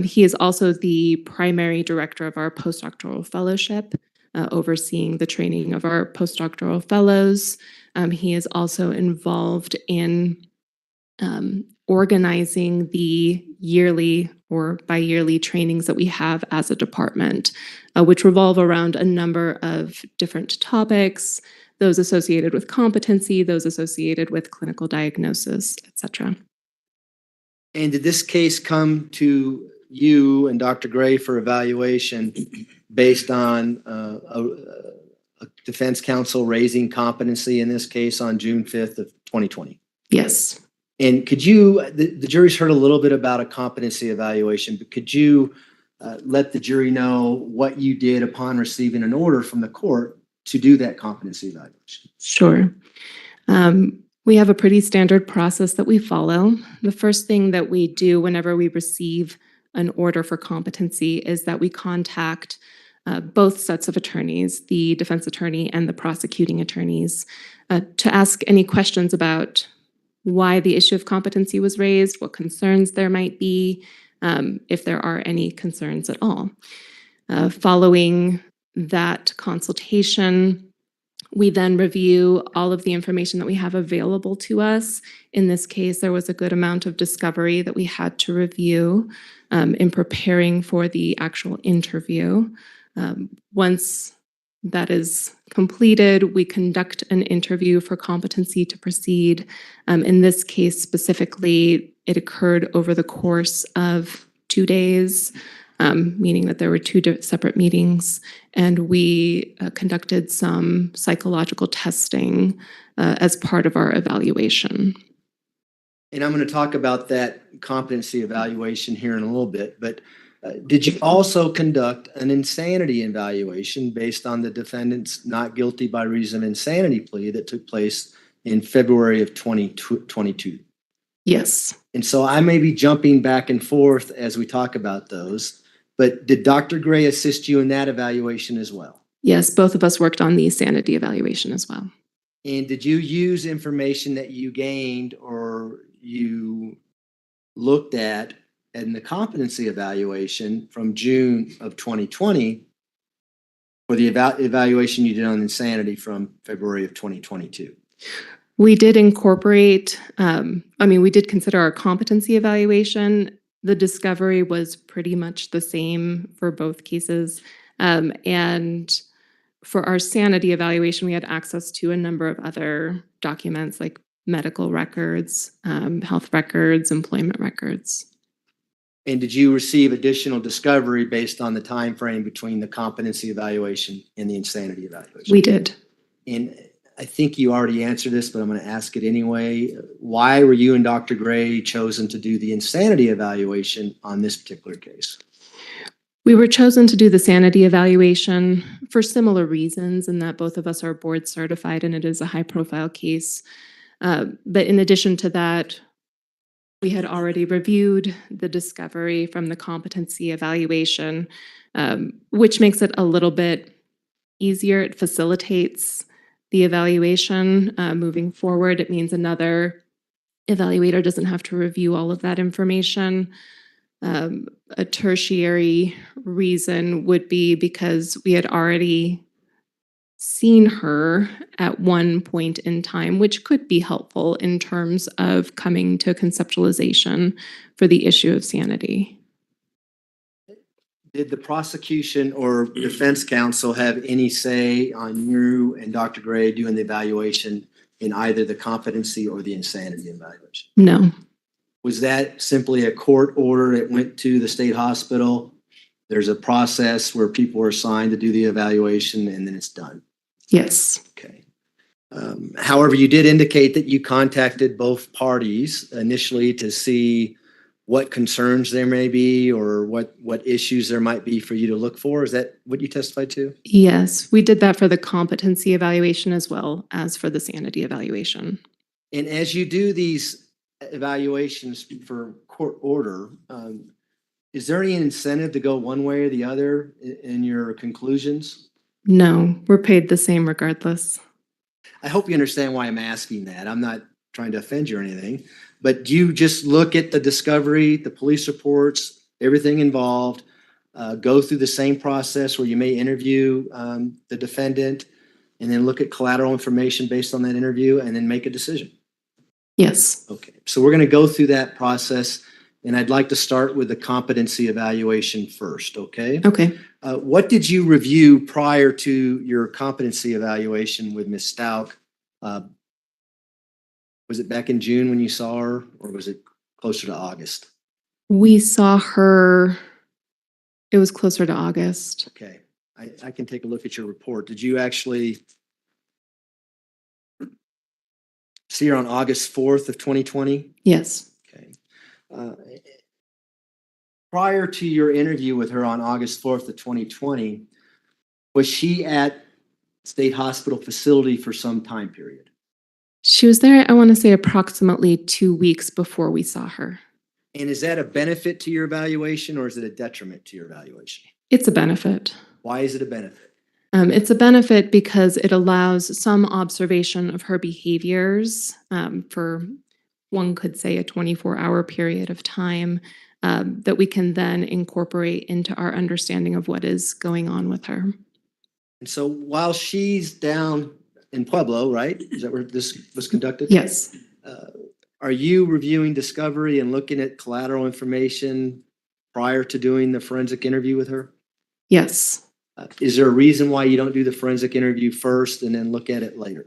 He is also the primary director of our postdoctoral fellowship, overseeing the training of our postdoctoral fellows. He is also involved in organizing the yearly or bi-yearly trainings that we have as a department, which revolve around a number of different topics, those associated with competency, those associated with clinical diagnosis, etc. And did this case come to you and Dr. Gray for evaluation based on a defense counsel raising competency in this case on June 5th of 2020? Yes. And could you, the jury's heard a little bit about a competency evaluation, but could you let the jury know what you did upon receiving an order from the court to do that competency evaluation? Sure. We have a pretty standard process that we follow. The first thing that we do whenever we receive an order for competency is that we contact both sets of attorneys, the defense attorney and the prosecuting attorneys, to ask any questions about why the issue of competency was raised, what concerns there might be, if there are any concerns at all. Following that consultation, we then review all of the information that we have available to us. In this case, there was a good amount of discovery that we had to review in preparing for the actual interview. Once that is completed, we conduct an interview for competency to proceed. In this case specifically, it occurred over the course of 2 days, meaning that there were 2 separate meetings, and we conducted some psychological testing as part of our evaluation. And I'm going to talk about that competency evaluation here in a little bit, but did you also conduct an insanity evaluation based on the defendant's not guilty by reason of insanity plea that took place in February of 2022? Yes. And so I may be jumping back and forth as we talk about those, but did Dr. Gray assist you in that evaluation as well? Yes, both of us worked on the sanity evaluation as well. And did you use information that you gained or you looked at in the competency evaluation from June of 2020 for the evaluation you did on insanity from February of 2022? We did incorporate, we did consider our competency evaluation. The discovery was pretty much the same for both cases. And for our sanity evaluation, we had access to a number of other documents like medical records, health records, employment records. And did you receive additional discovery based on the time frame between the competency evaluation and the insanity evaluation? We did. And I think you already answered this, but I'm going to ask it anyway. Why were you and Dr. Gray chosen to do the insanity evaluation on this particular case? We were chosen to do the sanity evaluation for similar reasons in that both of us are board certified and it is a high profile case. But in addition to that, we had already reviewed the discovery from the competency evaluation, which makes it a little bit easier. It facilitates the evaluation moving forward. It means another evaluator doesn't have to review all of that information. A tertiary reason would be because we had already seen her at one point in time, which could be helpful in terms of coming to conceptualization for the issue of sanity. Did the prosecution or defense counsel have any say on you and Dr. Gray doing the evaluation in either the competency or the insanity evaluation? No. Was that simply a court order? It went to the state hospital. There's a process where people are assigned to do the evaluation and then it's done. Yes. Okay. However, you did indicate that you contacted both parties initially to see what concerns there may be or what issues there might be for you to look for. Is that what you testified to? Yes, we did that for the competency evaluation as well as for the sanity evaluation. And as you do these evaluations for court order, is there any incentive to go one way or the other in your conclusions? No, we're paid the same regardless. I hope you understand why I'm asking that. I'm not trying to offend you or anything, but do you just look at the discovery, the police reports, everything involved, go through the same process where you may interview the defendant and then look at collateral information based on that interview and then make a decision? Yes. Okay, so we're going to go through that process and I'd like to start with the competency evaluation first, okay? Okay. What did you review prior to your competency evaluation with Ms. STAUCH? Was it back in June when you saw her, or was it closer to August? We saw her, it was closer to August. Okay, I can take a look at your report. Did you actually see her on August 4th of 2020? Yes. Okay. Prior to your interview with her on August 4th of 2020, was she at state hospital facility for some time period? She was there, I want to say, approximately 2 weeks before we saw her. And is that a benefit to your evaluation or is it a detriment to your evaluation? It's a benefit. Why is it a benefit? It's a benefit because it allows some observation of her behaviors for, one could say, a 24-hour period of time that we can then incorporate into our understanding of what is going on with her. And so while she's down in Pueblo, right? Is that where this was conducted? Yes. Are you reviewing discovery and looking at collateral information prior to doing the forensic interview with her? Yes. Is there a reason why you don't do the forensic interview first and then look at it later?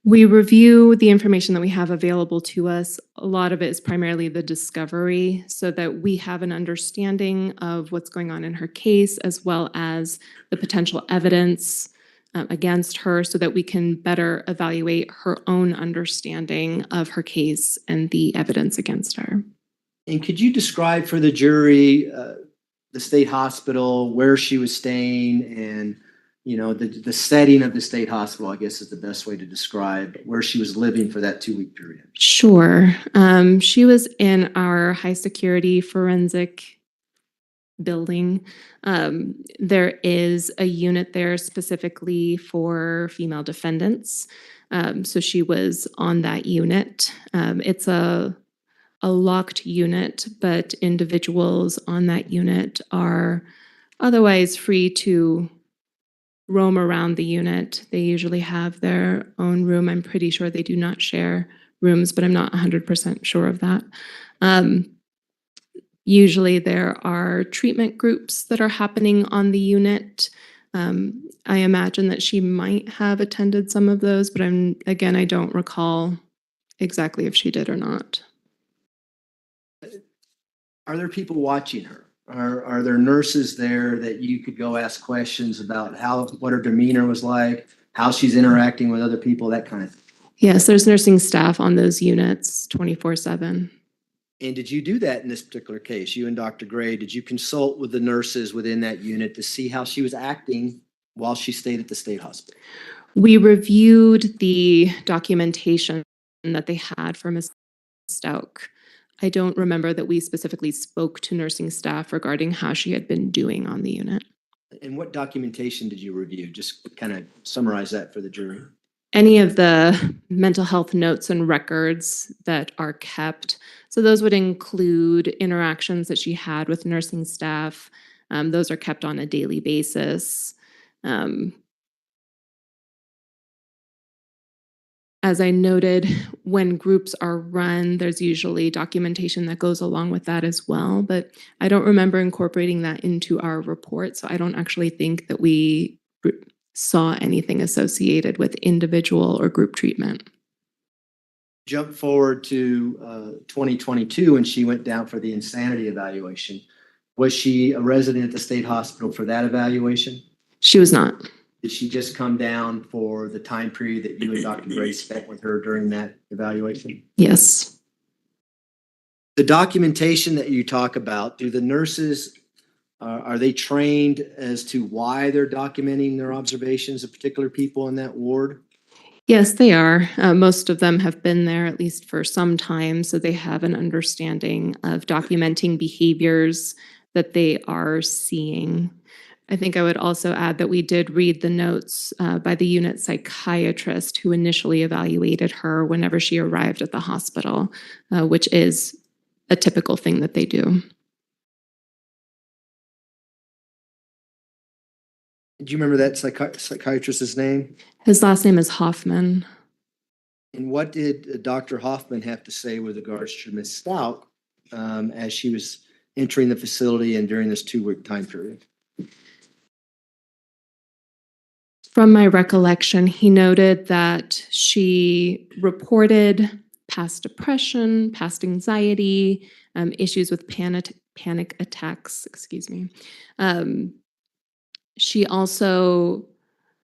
We review the information that we have available to us. A lot of it is primarily the discovery so that we have an understanding of what's going on in her case as well as the potential evidence against her so that we can better evaluate her own understanding of her case and the evidence against her. And could you describe for the jury the state hospital, where she was staying, and the setting of the state hospital, I guess is the best way to describe where she was living for that 2-week period? Sure. She was in our high security forensic building. There is a unit there specifically for female defendants. So she was on that unit. It's a locked unit, but individuals on that unit are otherwise free to roam around the unit. They usually have their own room. I'm pretty sure they do not share rooms, but I'm not 100% sure of that. Usually there are treatment groups that are happening on the unit. I imagine that she might have attended some of those, but I don't recall exactly if she did or not. Are there people watching her? Are there nurses there that you could go ask questions about what her demeanor was like, how she's interacting with other people, that kind of thing? Yes, there's nursing staff on those units 24/7. And did you do that in this particular case? You and Dr. Gray, did you consult with the nurses within that unit to see how she was acting while she stayed at the state hospital? We reviewed the documentation that they had for Ms. STAUCH. I don't remember that we specifically spoke to nursing staff regarding how she had been doing on the unit. And what documentation did you review? Just kind of summarize that for the jury. Any of the mental health notes and records that are kept. So those would include interactions that she had with nursing staff. Those are kept on a daily basis. As I noted, when groups are run, there's usually documentation that goes along with that as well, but I don't remember incorporating that into our report, so I don't actually think that we saw anything associated with individual or group treatment. Jump forward to 2022 when she went down for the insanity evaluation. Was she a resident at the state hospital for that evaluation? She was not. Did she just come down for the time period that you and Dr. Gray spent with her during that evaluation? Yes. The documentation that you talk about, do the nurses, are they trained as to why they're documenting their observations of particular people in that ward? Yes, they are. Most of them have been there at least for some time, so they have an understanding of documenting behaviors that they are seeing. I think I would also add that we did read the notes by the unit psychiatrist who initially evaluated her whenever she arrived at the hospital, which is a typical thing that they do. Do you remember that psychiatrist's name? His last name is Hoffman. And what did Dr. Hoffman have to say with regards to Ms. STAUCH as she was entering the facility and during this 2-week time period? From my recollection, he noted that she reported past depression, past anxiety, issues with panic attacks, excuse me. She also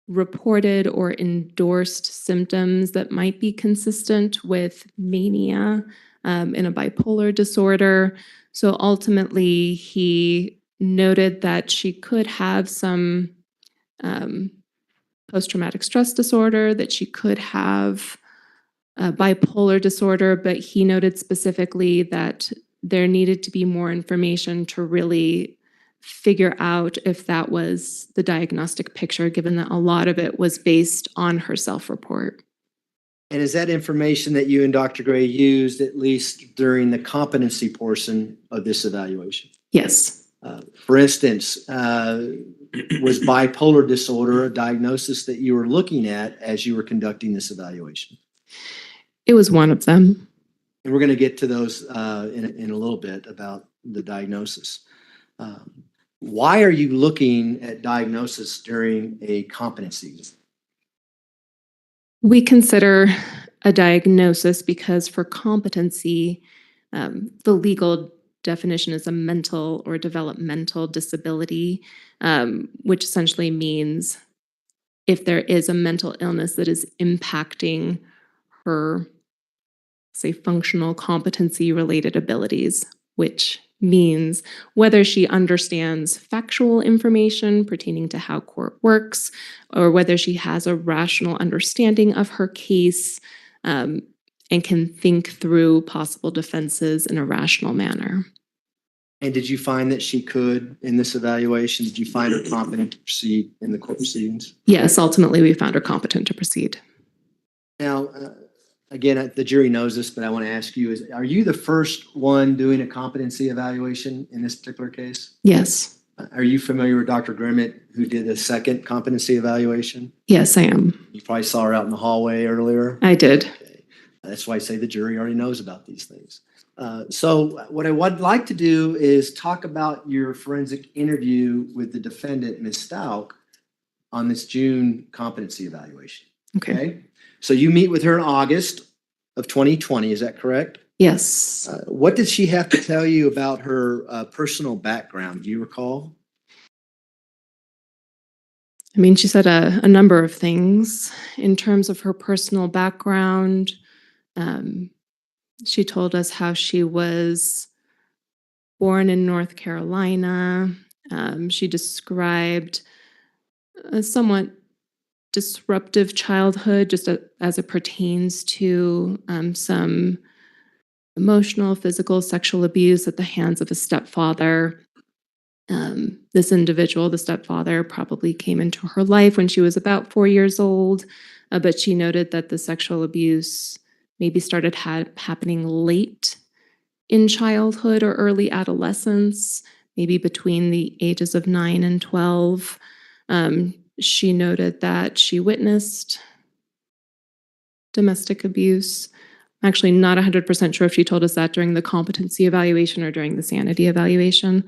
reported or endorsed symptoms that might be consistent with mania in a bipolar disorder. So ultimately, he noted that she could have some post-traumatic stress disorder, that she could have a bipolar disorder, but he noted specifically that there needed to be more information to really figure out if that was the diagnostic picture, given that a lot of it was based on her self-report. And is that information that you and Dr. Gray used at least during the competency portion of this evaluation? Yes. For instance, was bipolar disorder a diagnosis that you were looking at as you were conducting this evaluation? It was one of them. And we're going to get to those in a little bit about the diagnosis. Why are you looking at diagnosis during a competency? We consider a diagnosis because for competency, the legal definition is a mental or developmental disability, which essentially means if there is a mental illness that is impacting her, say, functional competency related abilities, which means whether she understands factual information pertaining to how court works, or whether she has a rational understanding of her case and can think through possible defenses in a rational manner. And did you find that she could in this evaluation? Did you find her competent to proceed in the court proceedings? Yes, ultimately we found her competent to proceed. Now, again, the jury knows this, but I want to ask you, are you the first one doing a competency evaluation in this particular case? Yes. Are you familiar with Dr. Grimmett, who did the second competency evaluation? Yes, I am. You probably saw her out in the hallway earlier. I did. Okay. That's why I say the jury already knows about these things. So what I would like to do is talk about your forensic interview with the defendant, Ms. STAUCH, on this June competency evaluation. Okay. So you meet with her in August of 2020, is that correct? Yes. What did she have to tell you about her personal background? Do you recall? I mean, she said a number of things in terms of her personal background. She told us how she was born in North Carolina. She described a somewhat disruptive childhood, just as it pertains to some emotional, physical, sexual abuse at the hands of a stepfather. This individual, the stepfather, probably came into her life when she was about 4 years old, but she noted that the sexual abuse maybe started happening late in childhood or early adolescence, maybe between the ages of 9 and 12. She noted that she witnessed domestic abuse. I'm actually not 100% sure if she told us that during the competency evaluation or during the sanity evaluation.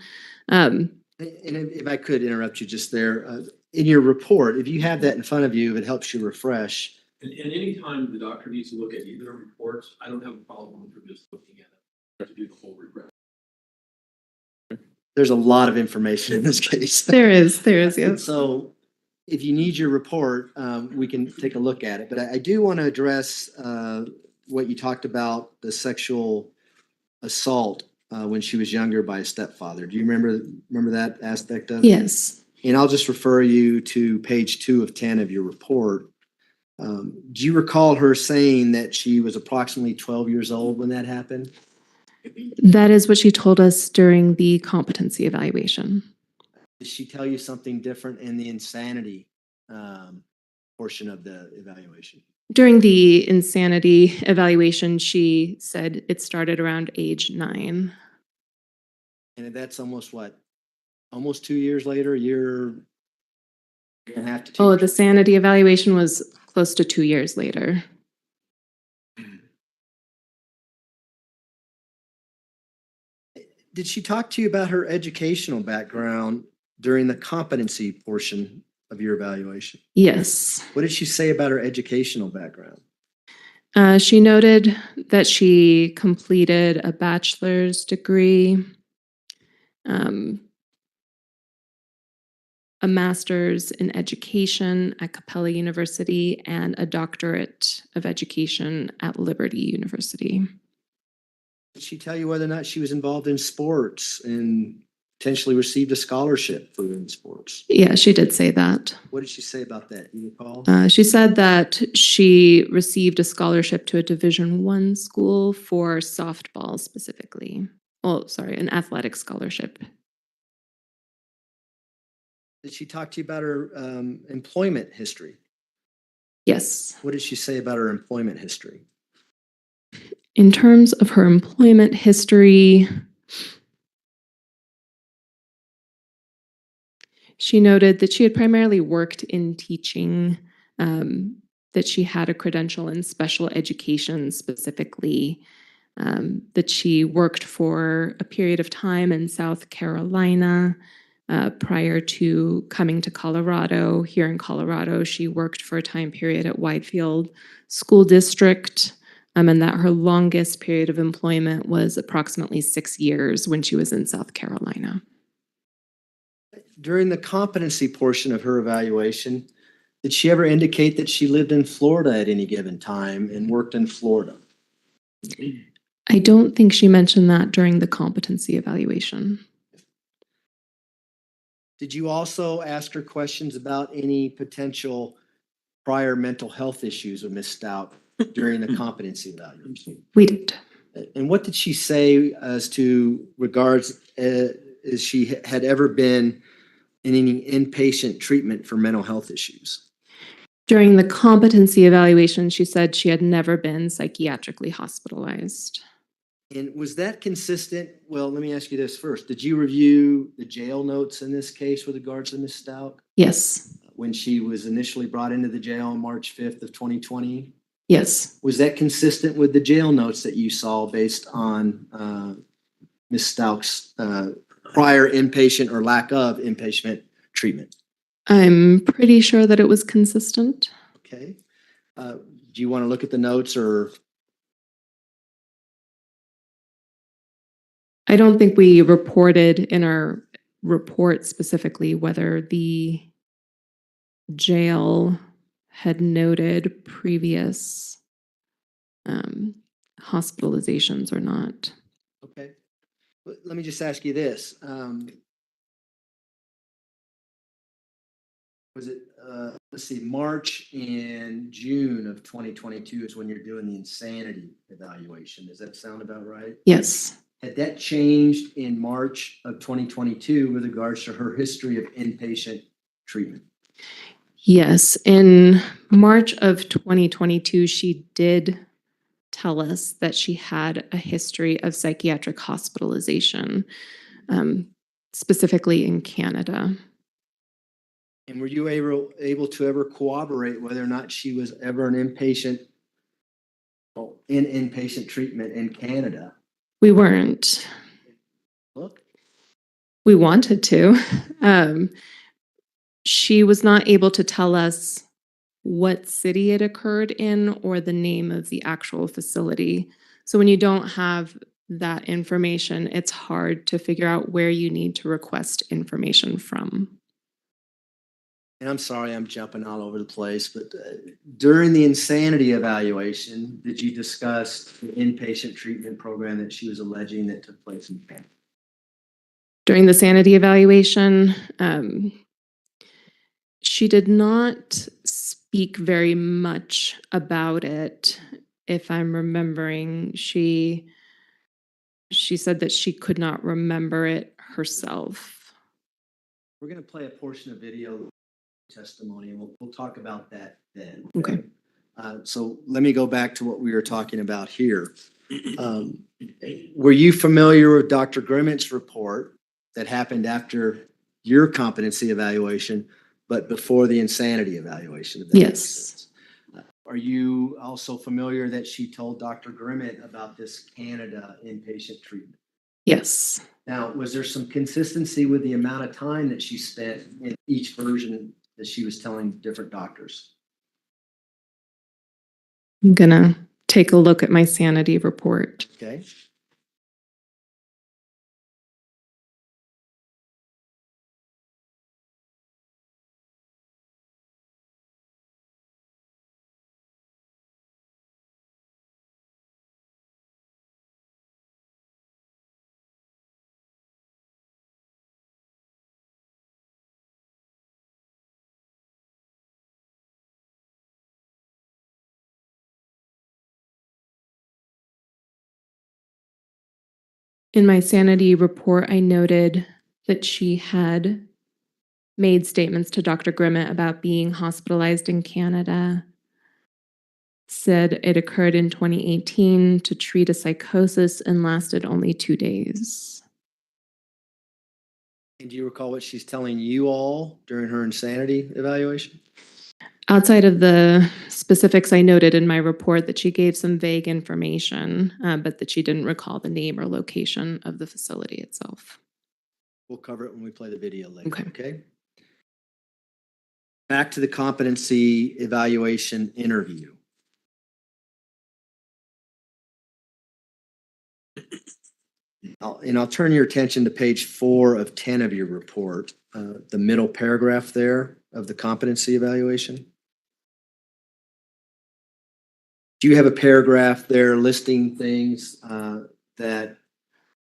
And if I could interrupt you just there, in your report, if you have that in front of you, if it helps you refresh. And any time the doctor needs to look at either reports, I don't have a problem with her just looking at it to do the whole regret. There's a lot of information in this case. There is, yes. So if you need your report, we can take a look at it. But I do want to address what you talked about, the sexual assault when she was younger by a stepfather. Do you remember that aspect of it? Yes. And I'll just refer you to page 2 of 10 of your report. Do you recall her saying that she was approximately 12 years old when that happened? That is what she told us during the competency evaluation. Did she tell you something different in the insanity portion of the evaluation? During the insanity evaluation, she said it started around age 9. And that's almost what? Almost 2 years later, a year and a half to 2 Oh, years. the sanity evaluation was close to 2 years later. Did she talk to you about her educational background during the competency portion of your evaluation? Yes. What did she say about her educational background? She noted that she completed a bachelor's degree, a master's in education at Capella University, and a doctorate of education at Liberty University. Did she tell you whether or not she was involved in sports and potentially received a scholarship for in sports? Yeah, she did say that. What did she say about that? Do you recall? She said that she received a scholarship to a Division I school for softball specifically. Oh, sorry, an athletic scholarship. Did she talk to you about her employment history? Yes. What did she say about her employment history? In terms of her employment history, she noted that she had primarily worked in teaching, that she had a credential in special education specifically, that she worked for a period of time in South Carolina prior to coming to Colorado. Here in Colorado, she worked for a time period at Whitefield School District, and that her longest period of employment was approximately 6 years when she was in South Carolina. During the competency portion of her evaluation, did she ever indicate that she lived in Florida at any given time and worked in Florida? I don't think she mentioned that during the competency evaluation. Did you also ask her questions about any potential prior mental health issues with Ms. Stout during the competency evaluation? We did. And what did she say as to regards as she had ever been in any inpatient treatment for mental health issues? During the competency evaluation, she said she had never been psychiatrically hospitalized. And was that consistent? Well, let me ask you this first. Did you review the jail notes in this case with regards to Ms. Stout? Yes. When she was initially brought into the jail on March 5th of 2020? Yes. Was that consistent with the jail notes that you saw based on Ms. Stout's prior inpatient or lack of inpatient treatment? I'm pretty sure that it was consistent. Okay. Do you want to look at the notes or? I don't think we reported in our report specifically whether the jail had noted previous hospitalizations or not. Okay. Let me just ask you this. Was it, let's see, March and June of 2022 is when you're doing the insanity evaluation. Does that sound about right? Yes. Had that changed in March of 2022 with regards to her history of inpatient treatment? Yes. In March of 2022, she did tell us that she had a history of psychiatric hospitalization, specifically in Canada. And were you able to ever corroborate whether or not she was ever an inpatient, in inpatient treatment in Canada? We weren't. Look, We wanted to. She was not able to tell us what city it occurred in or the name of the actual facility. So when you don't have that information, it's hard to figure out where you need to request information from. and I'm sorry, I'm jumping all over the place, but during the insanity evaluation, did you discuss the inpatient treatment program that she was alleging that took place in Canada? During the sanity evaluation, she did not speak very much about it. If I'm remembering, she said that she could not remember it herself. We're going to play a portion of video testimony, and we'll talk about that then. Okay. So let me go back to what we were talking about here. Were you familiar with Dr. Grimmett's report that happened after your competency evaluation, but before the insanity evaluation? If that makes Yes. sense? Are you also familiar that she told Dr. Grimmett about this Canada inpatient treatment? Yes. Now, was there some consistency with the amount of time that she spent in each version that she was telling different doctors? I'm gonna take a look at my sanity report. Okay. In my sanity report, I noted that she had made statements to Dr. Grimmett about being hospitalized in Canada, said it occurred in 2018 to treat a psychosis and lasted only 2 days. And do you recall what she's telling you all during her insanity evaluation? Outside of the specifics, I noted in my report that she gave some vague information, but that she didn't recall the name or location of the facility itself. We'll cover it when we play the video later. Okay. Okay. Back to the competency evaluation interview. I'll turn your attention to page 4 of 10 of your report, the middle paragraph there of the competency evaluation. Do you have a paragraph there listing things that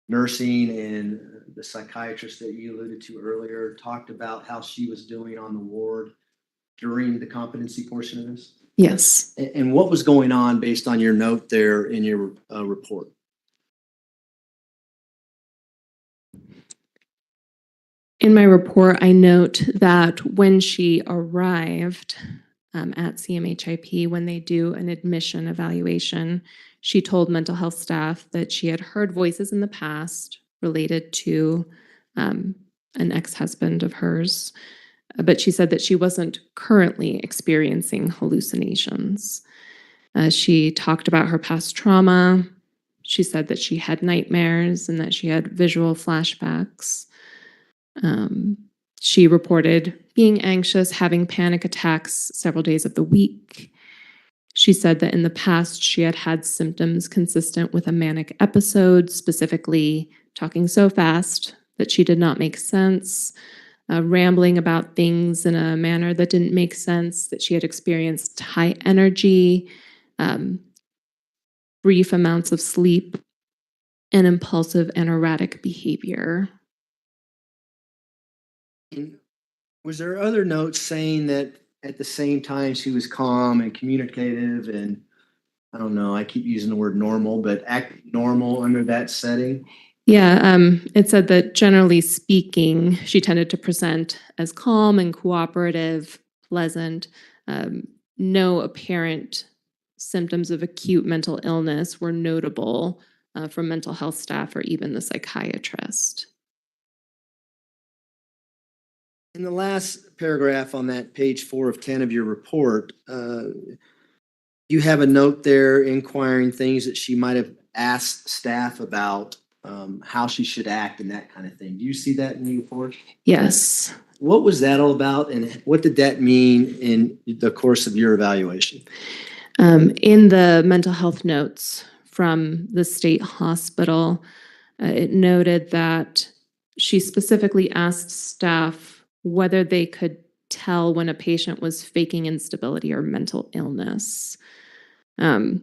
nursing and the psychiatrist that you alluded to earlier talked about how she was doing on the ward during the competency portion of this? Yes. And what was going on based on your note there in your report? In my report, I note that when she arrived at CMHIP, when they do an admission evaluation, she told mental health staff that she had heard voices in the past related to an ex-husband of hers, but she said that she wasn't currently experiencing hallucinations. She talked about her past trauma. She said that she had nightmares and that she had visual flashbacks. She reported being anxious, having panic attacks several days of the week. She said that in the past she had had symptoms consistent with a manic episode, specifically talking so fast that she did not make sense, rambling about things in a manner that didn't make sense, that she had experienced high energy, brief amounts of sleep, and impulsive and erratic behavior. And was there other notes saying that at the same time she was calm and communicative and, I don't know, I keep using the word normal, but act normal under that setting? Yeah, it said that generally speaking, she tended to present as calm and cooperative, pleasant. No apparent symptoms of acute mental illness were notable from mental health staff or even the psychiatrist. In the last paragraph on that page 4 of 10 of your report, you have a note there inquiring things that she might have asked staff about how she should act and that kind of thing. Do you see that in the report? Yes. What was that all about, and what did that mean in the course of your evaluation? In the mental health notes from the state hospital, it noted that she specifically asked staff whether they could tell when a patient was faking instability or mental illness. You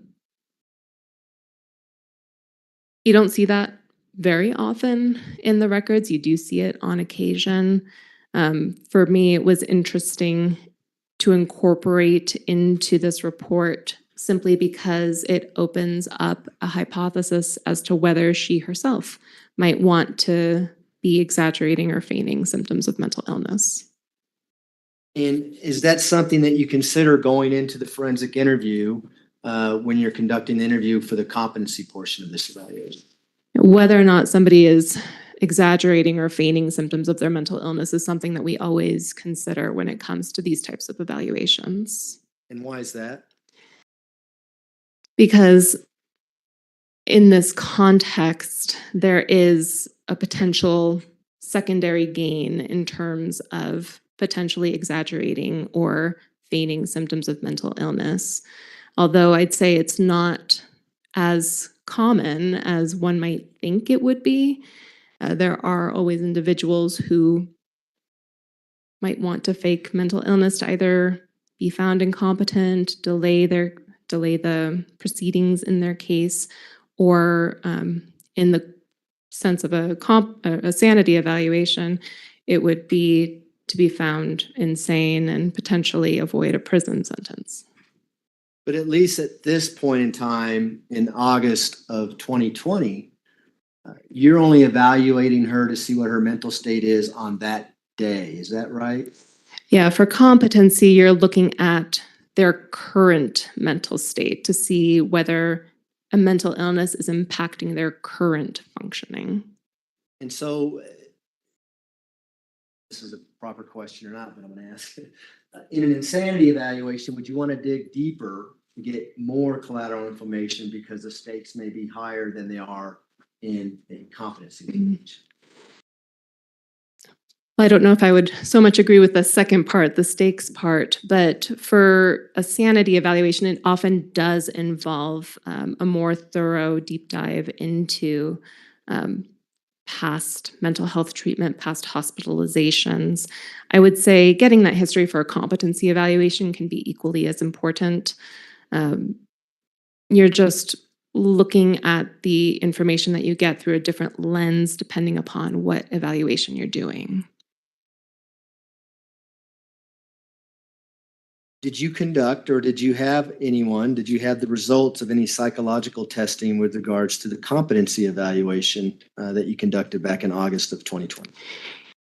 don't see that very often in the records. You do see it on occasion. For me, it was interesting to incorporate into this report simply because it opens up a hypothesis as to whether she herself might want to be exaggerating or feigning symptoms of mental illness. And is that something that you consider going into the forensic interview when you're conducting the interview for the competency portion of this evaluation? Whether or not somebody is exaggerating or feigning symptoms of their mental illness is something that we always consider when it comes to these types of evaluations. And why is that? Because in this context, there is a potential secondary gain in terms of potentially exaggerating or feigning symptoms of mental illness. Although I'd say it's not as common as one might think it would be. There are always individuals who might want to fake mental illness to either be found incompetent, delay the proceedings in their case, or in the sense of a sanity evaluation, it would be to be found insane and potentially avoid a prison sentence. But at least at this point in time, in August of 2020, you're only evaluating her to see what her mental state is on that day. Is that right? Yeah, for competency, you're looking at their current mental state to see whether a mental illness is impacting their current functioning. And so, this is a proper question or not, but I'm going to ask it. In an insanity evaluation, would you want to dig deeper to get more collateral information because the stakes may be higher than they are in a competency evaluation? I don't know if I would so much agree with the second part, the stakes part, but for a sanity evaluation, it often does involve a more thorough deep dive into past mental health treatment, past hospitalizations. I would say getting that history for a competency evaluation can be equally as important. You're just looking at the information that you get through a different lens depending upon what evaluation you're doing. Did you conduct or did you have the results of any psychological testing with regards to the competency evaluation that you conducted back in August of 2020?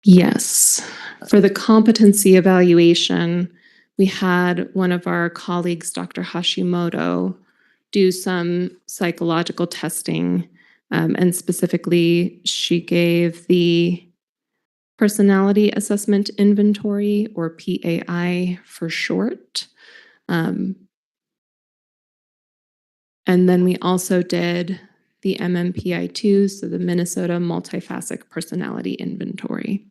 Yes. For the competency evaluation, we had one of our colleagues, Dr. Hashimoto, do some psychological testing, and specifically, she gave the Personality Assessment Inventory, or PAI for short. And then we also did the MMPI-2, so the Minnesota Multifacet Personality Inventory,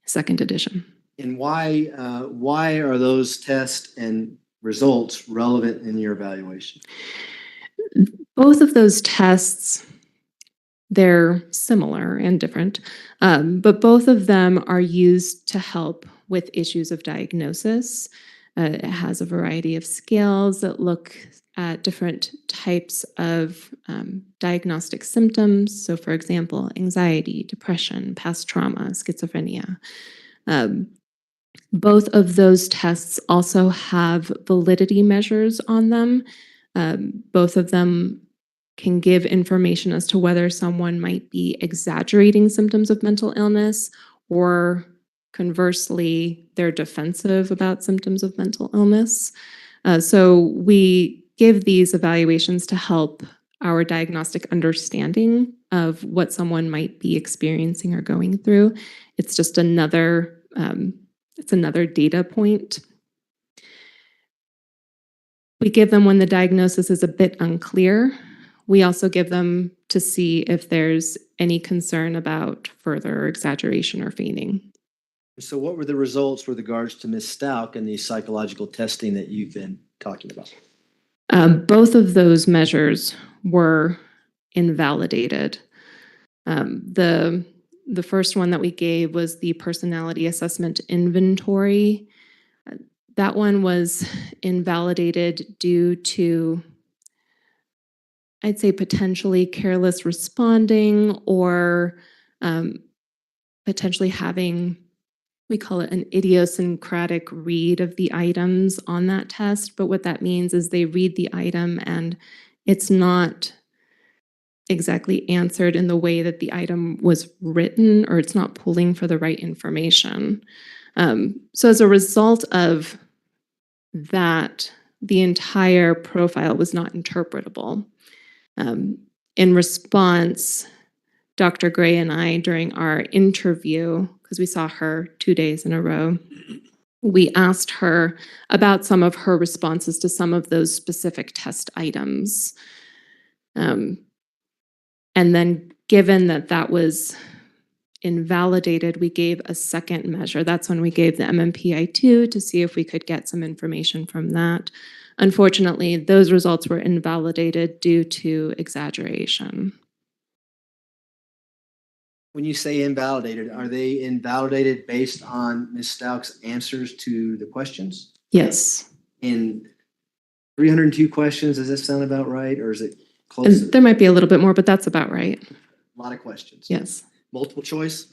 second edition. And why are those tests and results relevant in your evaluation? Both of those tests, they're similar and different, but both of them are used to help with issues of diagnosis. It has a variety of scales that look at different types of diagnostic symptoms. So, for example, anxiety, depression, past trauma, schizophrenia. Both of those tests also have validity measures on them. Both of them can give information as to whether someone might be exaggerating symptoms of mental illness, or conversely, they're defensive about symptoms of mental illness. So we give these evaluations to help our diagnostic understanding of what someone might be experiencing or going through. It's just another data point. We give them when the diagnosis is a bit unclear. We also give them to see if there's any concern about further exaggeration or feigning. So what were the results with regards to Ms. Stauch and the psychological testing that you've been talking about? Both of those measures were invalidated. The first one that we gave was the personality assessment inventory. That one was invalidated due to, I'd say, potentially careless responding, or potentially having, we call it an idiosyncratic read of the items on that test. But what that means is they read the item and it's not exactly answered in the way that the item was written, or it's not pulling for the right information. So as a result of that, the entire profile was not interpretable. In response, Dr. Gray and I, during our interview, because we saw her 2 days in a row, we asked her about some of her responses to some of those specific test items. And then given that that was invalidated, we gave a second measure. That's when we gave the MMPI-2 to see if we could get some information from that. Unfortunately, those results were invalidated due to exaggeration. When you say invalidated, are they invalidated based on Ms. Stauch's answers to the questions? Yes. In 302 questions, does that sound about right? Or is it close? There might be a little bit more, but that's about right. A lot of questions. Yes. Multiple choice?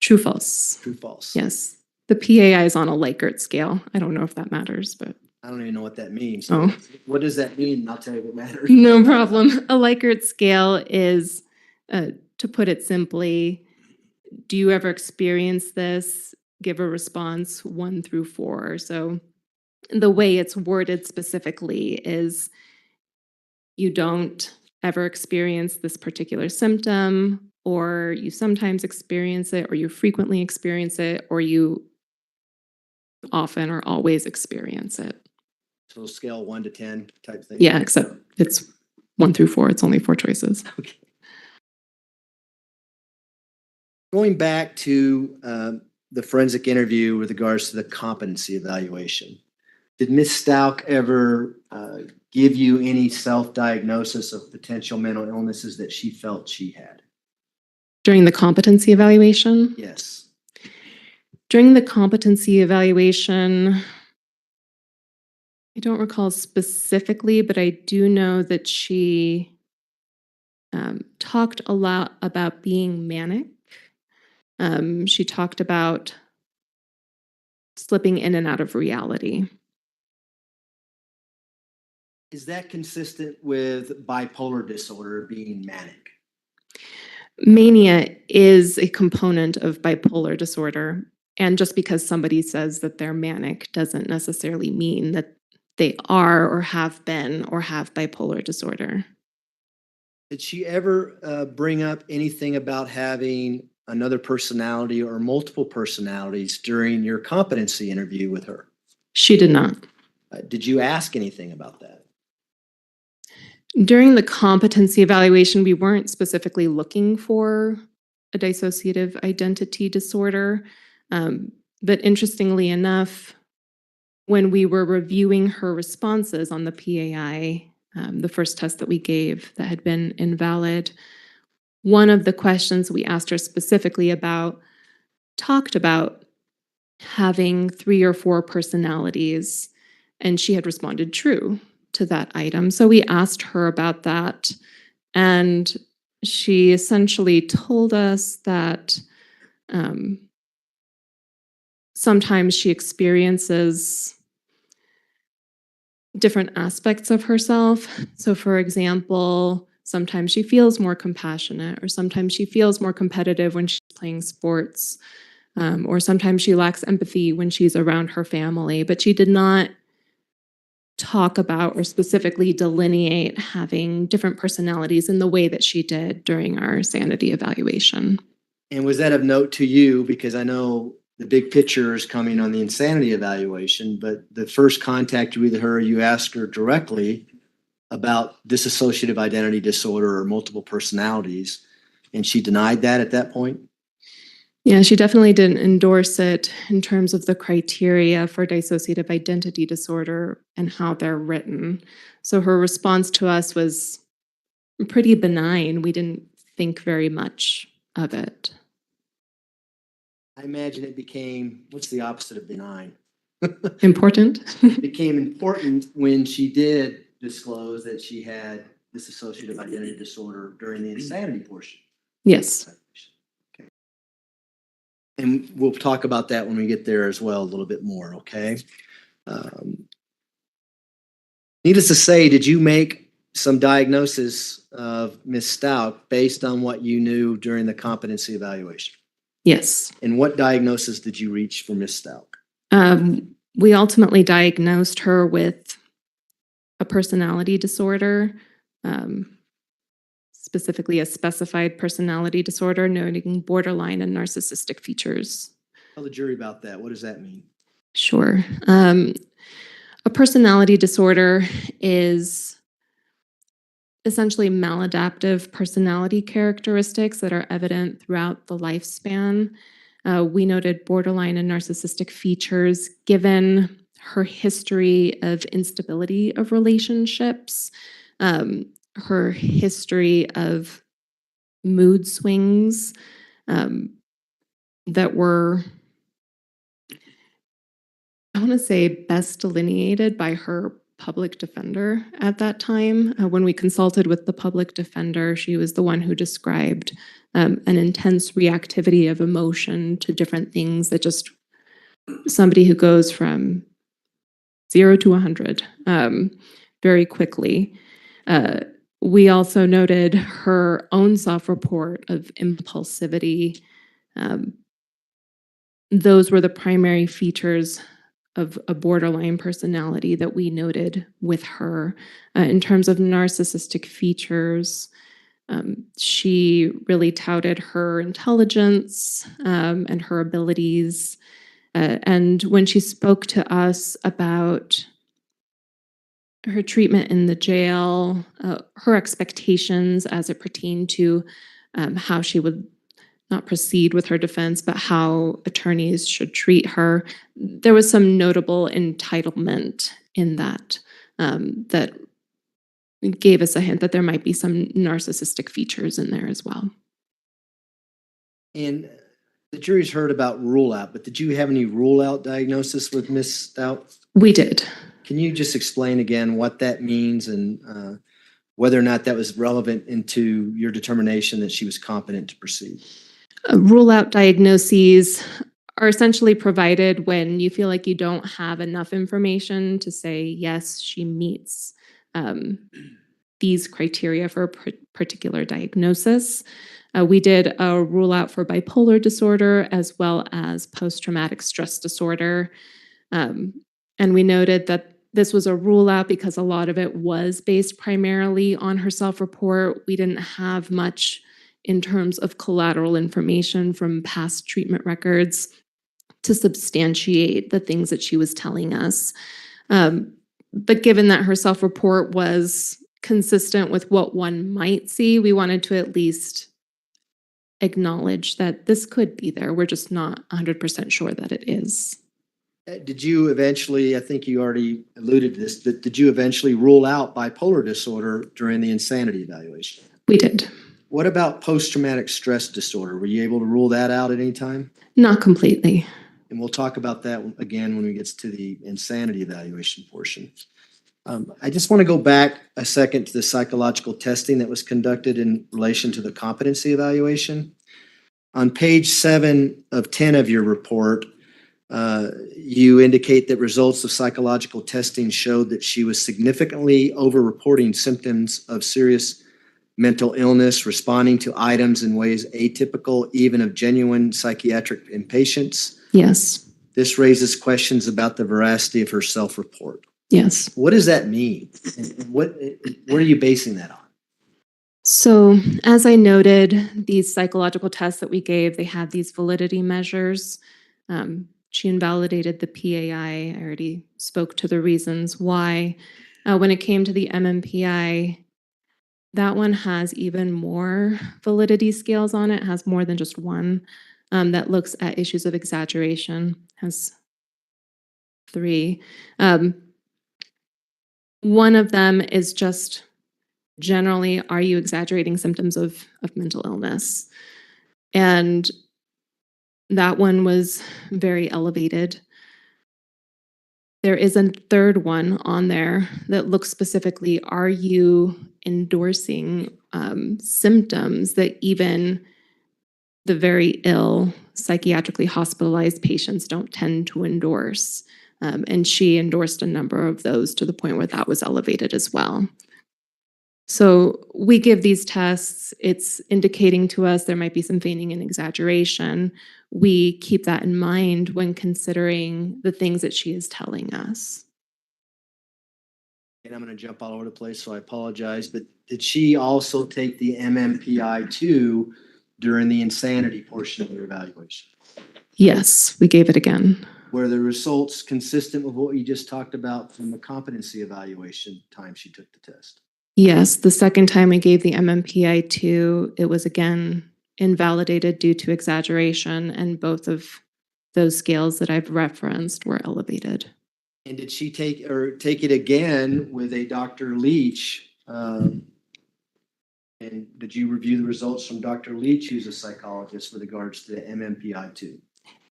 True, false. True, false. Yes. The PAI is on a Likert scale. I don't know if that matters, but. I don't even know what that means. Oh. What does that mean? I'll tell you what matters. No problem. A Likert scale is, to put it simply, do you ever experience this? Give a response 1 through 4. So the way it's worded specifically is, you don't ever experience this particular symptom, or you sometimes experience it, or you frequently experience it, or you often or always experience it. So scale 1 to 10 type thing? Yeah, except it's 1 through 4. It's only 4 choices. Okay. Going back to the forensic interview with regards to the competency evaluation, did Ms. Stauch ever give you any self-diagnosis of potential mental illnesses that she felt she had? During the competency evaluation? Yes. During the competency evaluation, I don't recall specifically, but I do know that she talked a lot about being manic. She talked about slipping in and out of reality. Is that consistent with bipolar disorder being manic? Mania is a component of bipolar disorder. And just because somebody says that they're manic doesn't necessarily mean that they are or have been or have bipolar disorder. Did she ever bring up anything about having another personality or multiple personalities during your competency interview with her? She did not. Did you ask anything about that? During the competency evaluation, we weren't specifically looking for a dissociative identity disorder. But interestingly enough, when we were reviewing her responses on the PAI, the first test that we gave that had been invalid, one of the questions we asked her specifically about talked about having 3 or 4 personalities. and she had responded true to that item. So we asked her about that, and she essentially told us that sometimes she experiences different aspects of herself. So for example, sometimes she feels more compassionate, or sometimes she feels more competitive when she's playing sports, or sometimes she lacks empathy when she's around her family, but she did not talk about or specifically delineate having different personalities in the way that she did during our sanity evaluation. And was that of note to you? Because I know the big picture is coming on the insanity evaluation, but the first contact with her, you asked her directly about dissociative identity disorder or multiple personalities, and she denied that at that point? Yeah, she definitely didn't endorse it in terms of the criteria for dissociative identity disorder and how they're written. So her response to us was pretty benign. We didn't think very much of it. I imagine it became, what's the opposite of benign? Important? It became important when she did disclose that she had dissociative identity disorder during the insanity portion. Yes. Okay. And we'll talk about that when we get there as well a little bit more, okay? Needless to say, did you make some diagnosis of Ms. STAUCH based on what you knew during the competency evaluation? Yes. And what diagnosis did you reach for Ms. STAUCH? We ultimately diagnosed her with a personality disorder, specifically a specified personality disorder noting borderline and narcissistic features. Tell the jury about that. What does that mean? Sure. A personality disorder is essentially maladaptive personality characteristics that are evident throughout the lifespan. We noted borderline and narcissistic features given her history of instability of relationships, her history of mood swings that were, I want to say, best delineated by her public defender at that time. When we consulted with the public defender, she was the one who described an intense reactivity of emotion to different things that just somebody who goes from 0 to 100 very quickly. We also noted her own self-report of impulsivity. Those were the primary features of a borderline personality that we noted with her. In terms of narcissistic features, she really touted her intelligence and her abilities. And when she spoke to us about her treatment in the jail, her expectations as it pertained to how she would not proceed with her defense, but how attorneys should treat her, there was some notable entitlement in that that gave us a hint that there might be some narcissistic features in there as well. And the jury's heard about rule out, but did you have any rule out diagnosis with Ms. STAUCH? We did. Can you just explain again what that means and whether or not that was relevant into your determination that she was competent to proceed? Rule out diagnoses are essentially provided when you feel like you don't have enough information to say, yes, she meets these criteria for a particular diagnosis. We did a rule out for bipolar disorder as well as post-traumatic stress disorder. And we noted that this was a rule out because a lot of it was based primarily on her self-report. We didn't have much in terms of collateral information from past treatment records to substantiate the things that she was telling us. But given that her self-report was consistent with what one might see, we wanted to at least acknowledge that this could be there. We're just not 100% sure that it is. Did you eventually, I think you already alluded to this, but did you eventually rule out bipolar disorder during the insanity evaluation? We did. What about post-traumatic stress disorder? Were you able to rule that out at any time? Not completely. And we'll talk about that again when we get to the insanity evaluation portion. I just want to go back a second to the psychological testing that was conducted in relation to the competency evaluation. On page 7 of 10 of your report, you indicate that results of psychological testing showed that she was significantly over-reporting symptoms of serious mental illness, responding to items in ways atypical even of genuine psychiatric impatience. Yes, This raises questions about the veracity of her self-report. yes. What does that mean? And what are you basing that on? So as I noted, these psychological tests that we gave, they had these validity measures. She invalidated the PAI. I already spoke to the reasons why. When it came to the MMPI, that one has even more validity scales on it, has more than just one that looks at issues of exaggeration, has 3. One of them is just generally, are you exaggerating symptoms of mental illness? And that one was very elevated. There is a third one on there that looks specifically, are you endorsing symptoms that even the very ill, psychiatrically hospitalized patients don't tend to endorse? And she endorsed a number of those to the point where that was elevated as well. So we give these tests, it's indicating to us there might be some feigning and exaggeration. We keep that in mind when considering the things that she is telling us. And I'm going to jump all over the place, so I apologize, but did she also take the MMPI-2 during the insanity portion of your evaluation? Yes, we gave it again. Were the results consistent with what you just talked about from the competency evaluation time she took the test? Yes, the second time we gave the MMPI-2, it was again invalidated due to exaggeration, and both of those scales that I've referenced were elevated. And did she take it again with a Dr. Leach? And did you review the results from Dr. Leach, who's a psychologist, with regards to the MMPI-2?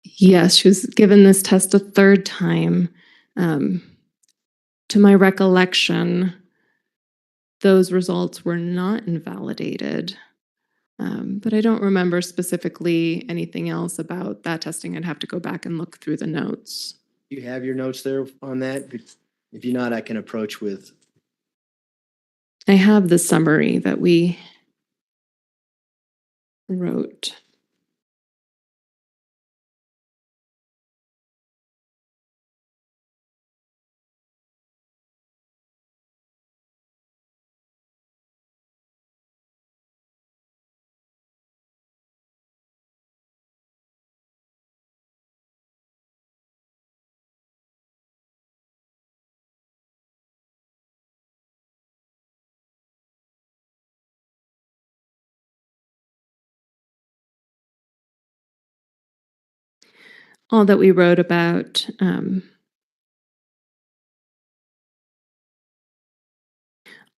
Yes, she was given this test a third time. To my recollection, those results were not invalidated. But I don't remember specifically anything else about that testing. I'd have to go back and look through the notes. Do you have your notes there on that? If you're not, I can approach with. I have the summary that we wrote. All that we wrote about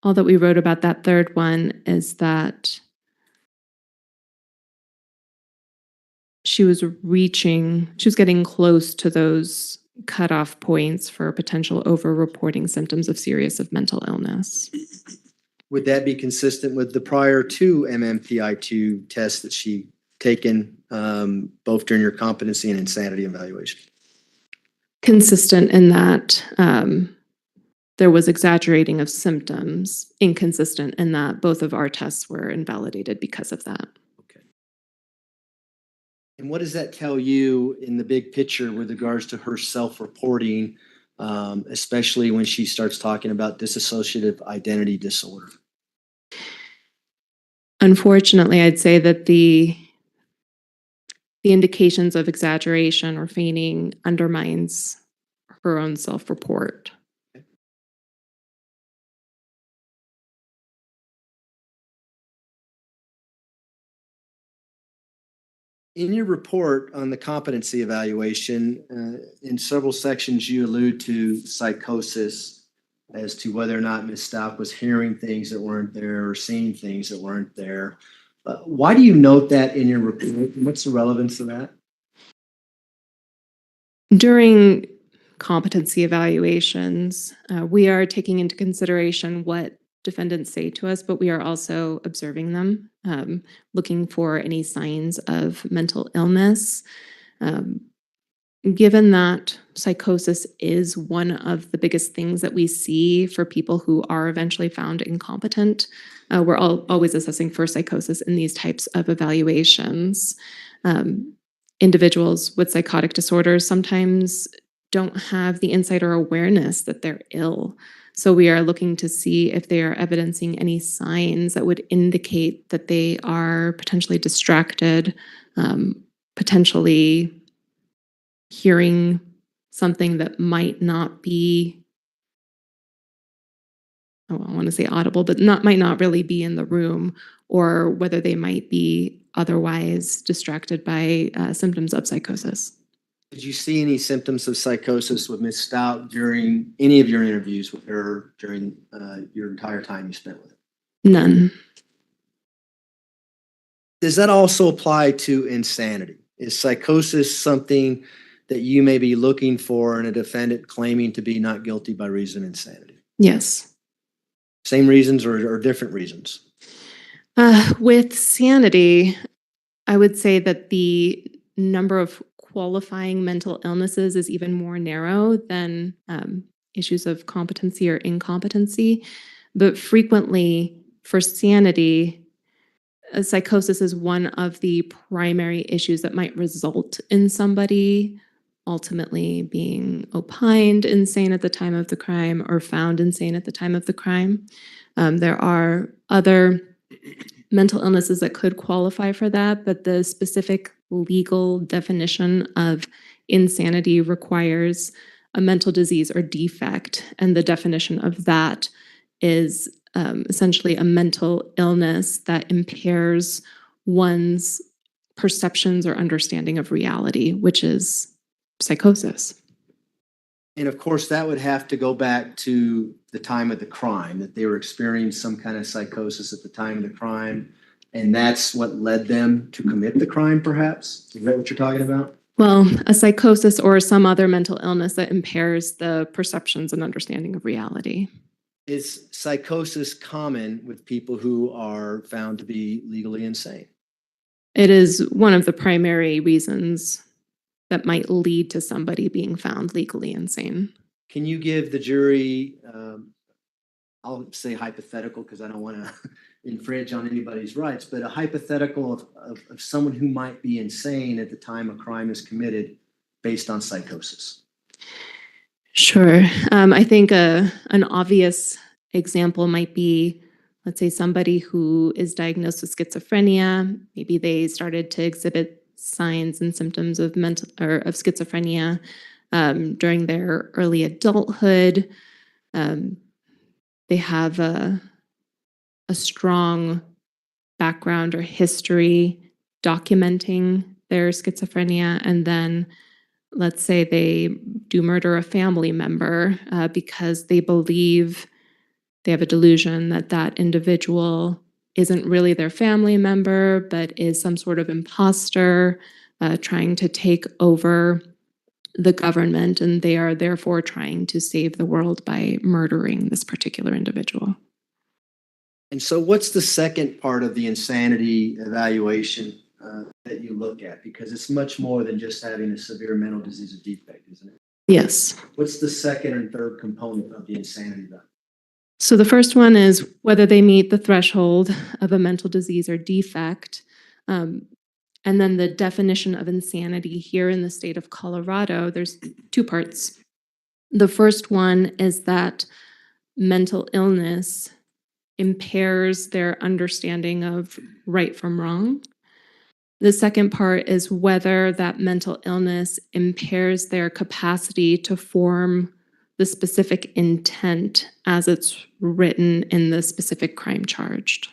that third one is that she was getting close to those cutoff points for potential over-reporting symptoms of serious mental illness. Would that be consistent with the prior 2 MMPI-2 tests that she taken both during your competency and insanity evaluation? Consistent in that there was exaggerating of symptoms, inconsistent in that both of our tests were invalidated because of that. Okay. And what does that tell you in the big picture with regards to her self-reporting, especially when she starts talking about dissociative identity disorder? Unfortunately, I'd say that the indications of exaggeration or feigning undermines her own self-report. In your report on the competency evaluation, in several sections, you allude to psychosis as to whether or not Ms. STAUCH was hearing things that weren't there or seeing things that weren't there. Why do you note that in your report? What's the relevance of that? During competency evaluations, we are taking into consideration what defendants say to us, but we are also observing them, looking for any signs of mental illness. Given that psychosis is one of the biggest things that we see for people who are eventually found incompetent, we're always assessing for psychosis in these types of evaluations. Individuals with psychotic disorders sometimes don't have the insight or awareness that they're ill. So we are looking to see if they are evidencing any signs that would indicate that they are potentially distracted, potentially hearing something that might not be, I want to say audible, but might not really be in the room, or whether they might be otherwise distracted by symptoms of psychosis. Did you see any symptoms of psychosis with Ms. Stout during any of your interviews with her during your entire time you spent with her? None. Does that also apply to insanity? Is psychosis something that you may be looking for in a defendant claiming to be not guilty by reason of insanity? Yes. Same reasons or different reasons? With sanity, I would say that the number of qualifying mental illnesses is even more narrow than issues of competency or incompetency. But frequently, for sanity, psychosis is one of the primary issues that might result in somebody ultimately being opined insane at the time of the crime or found insane at the time of the crime. There are other mental illnesses that could qualify for that, but the specific legal definition of insanity requires a mental disease or defect, and the definition of that is essentially a mental illness that impairs one's perceptions or understanding of reality, which is psychosis. And of course, that would have to go back to the time of the crime, that they were experiencing some kind of psychosis at the time of the crime. And that's what led them to commit the crime, perhaps? Is that what you're talking about? Well, a psychosis or some other mental illness that impairs the perceptions and understanding of reality. Is psychosis common with people who are found to be legally insane? It is one of the primary reasons that might lead to somebody being found legally insane. Can you give the jury, I'll say hypothetical because I don't want to infringe on anybody's rights, but a hypothetical of someone who might be insane at the time a crime is committed based on psychosis? Sure. I think an obvious example might be, let's say, somebody who is diagnosed with schizophrenia. Maybe they started to exhibit signs and symptoms of schizophrenia during their early adulthood. They have a strong background or history documenting their schizophrenia, and then let's say they do murder a family member because they believe they have a delusion that that individual isn't really their family member, but is some sort of imposter trying to take over the government, and they are therefore trying to save the world by murdering this particular individual. And so what's the second part of the insanity evaluation that you look at? Because it's much more than just having a severe mental disease or defect, isn't it? Yes. What's the second and third component of the insanity evaluation? So the first one is whether they meet the threshold of a mental disease or defect. And then the definition of insanity here in the state of Colorado, there's two parts. The first one is that mental illness impairs their understanding of right from wrong. The second part is whether that mental illness impairs their capacity to form the specific intent as it's written in the specific crime charged.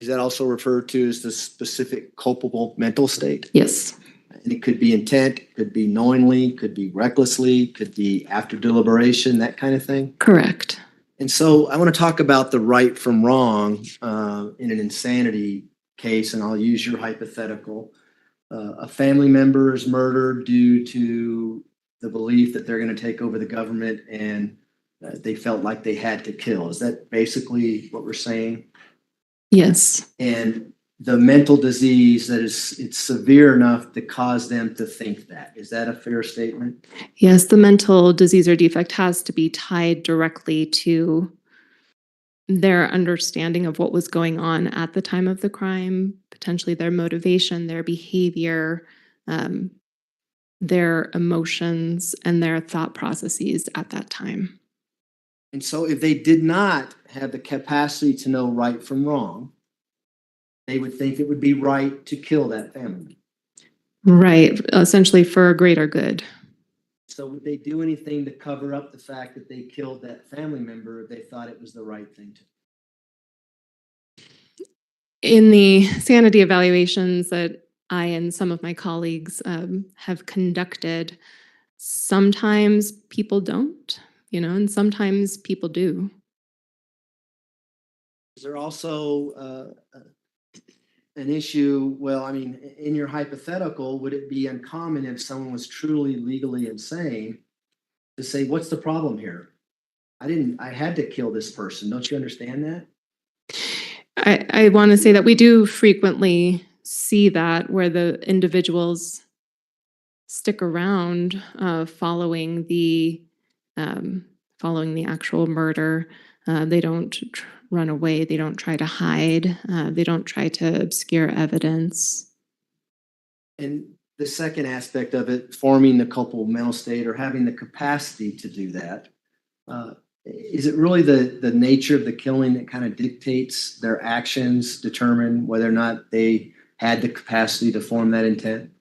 Is that also referred to as the specific culpable mental state? Yes. And it could be intent, could be knowingly, could be recklessly, could be after deliberation, that kind of thing? Correct. And so I want to talk about the right from wrong in an insanity case, and I'll use your hypothetical. A family member is murdered due to the belief that they're going to take over the government and they felt like they had to kill. Is that basically what we're saying? Yes. And the mental disease that it's severe enough to cause them to think that. Is that a fair statement? Yes, the mental disease or defect has to be tied directly to their understanding of what was going on at the time of the crime, potentially their motivation, their behavior, their emotions, and their thought processes at that time. And so if they did not have the capacity to know right from wrong, they would think it would be right to kill that family. Right, essentially for a greater good. So would they do anything to cover up the fact that they killed that family member if they thought it was the right thing to do? In the sanity evaluations that I and some of my colleagues have conducted, sometimes people don't, and sometimes people do. Is there also an issue? Well, I mean, in your hypothetical, would it be uncommon if someone was truly legally insane to say, what's the problem here? I had to kill this person. Don't you understand that? I want to say that we do frequently see that where the individuals stick around following the actual murder. They don't run away. They don't try to hide. They don't try to obscure evidence. And the second aspect of it, forming the culpable mental state or having the capacity to do that, is it really the nature of the killing that kind of dictates their actions, determine whether or not they had the capacity to form that intent?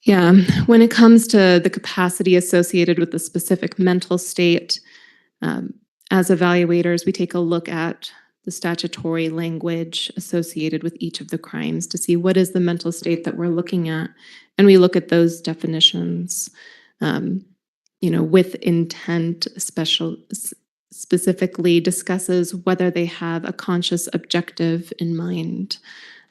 Yeah, when it comes to the capacity associated with the specific mental state, as evaluators, we take a look at the statutory language associated with each of the crimes to see what is the mental state that we're looking at. And we look at those definitions, with intent, specifically discusses whether they have a conscious objective in mind.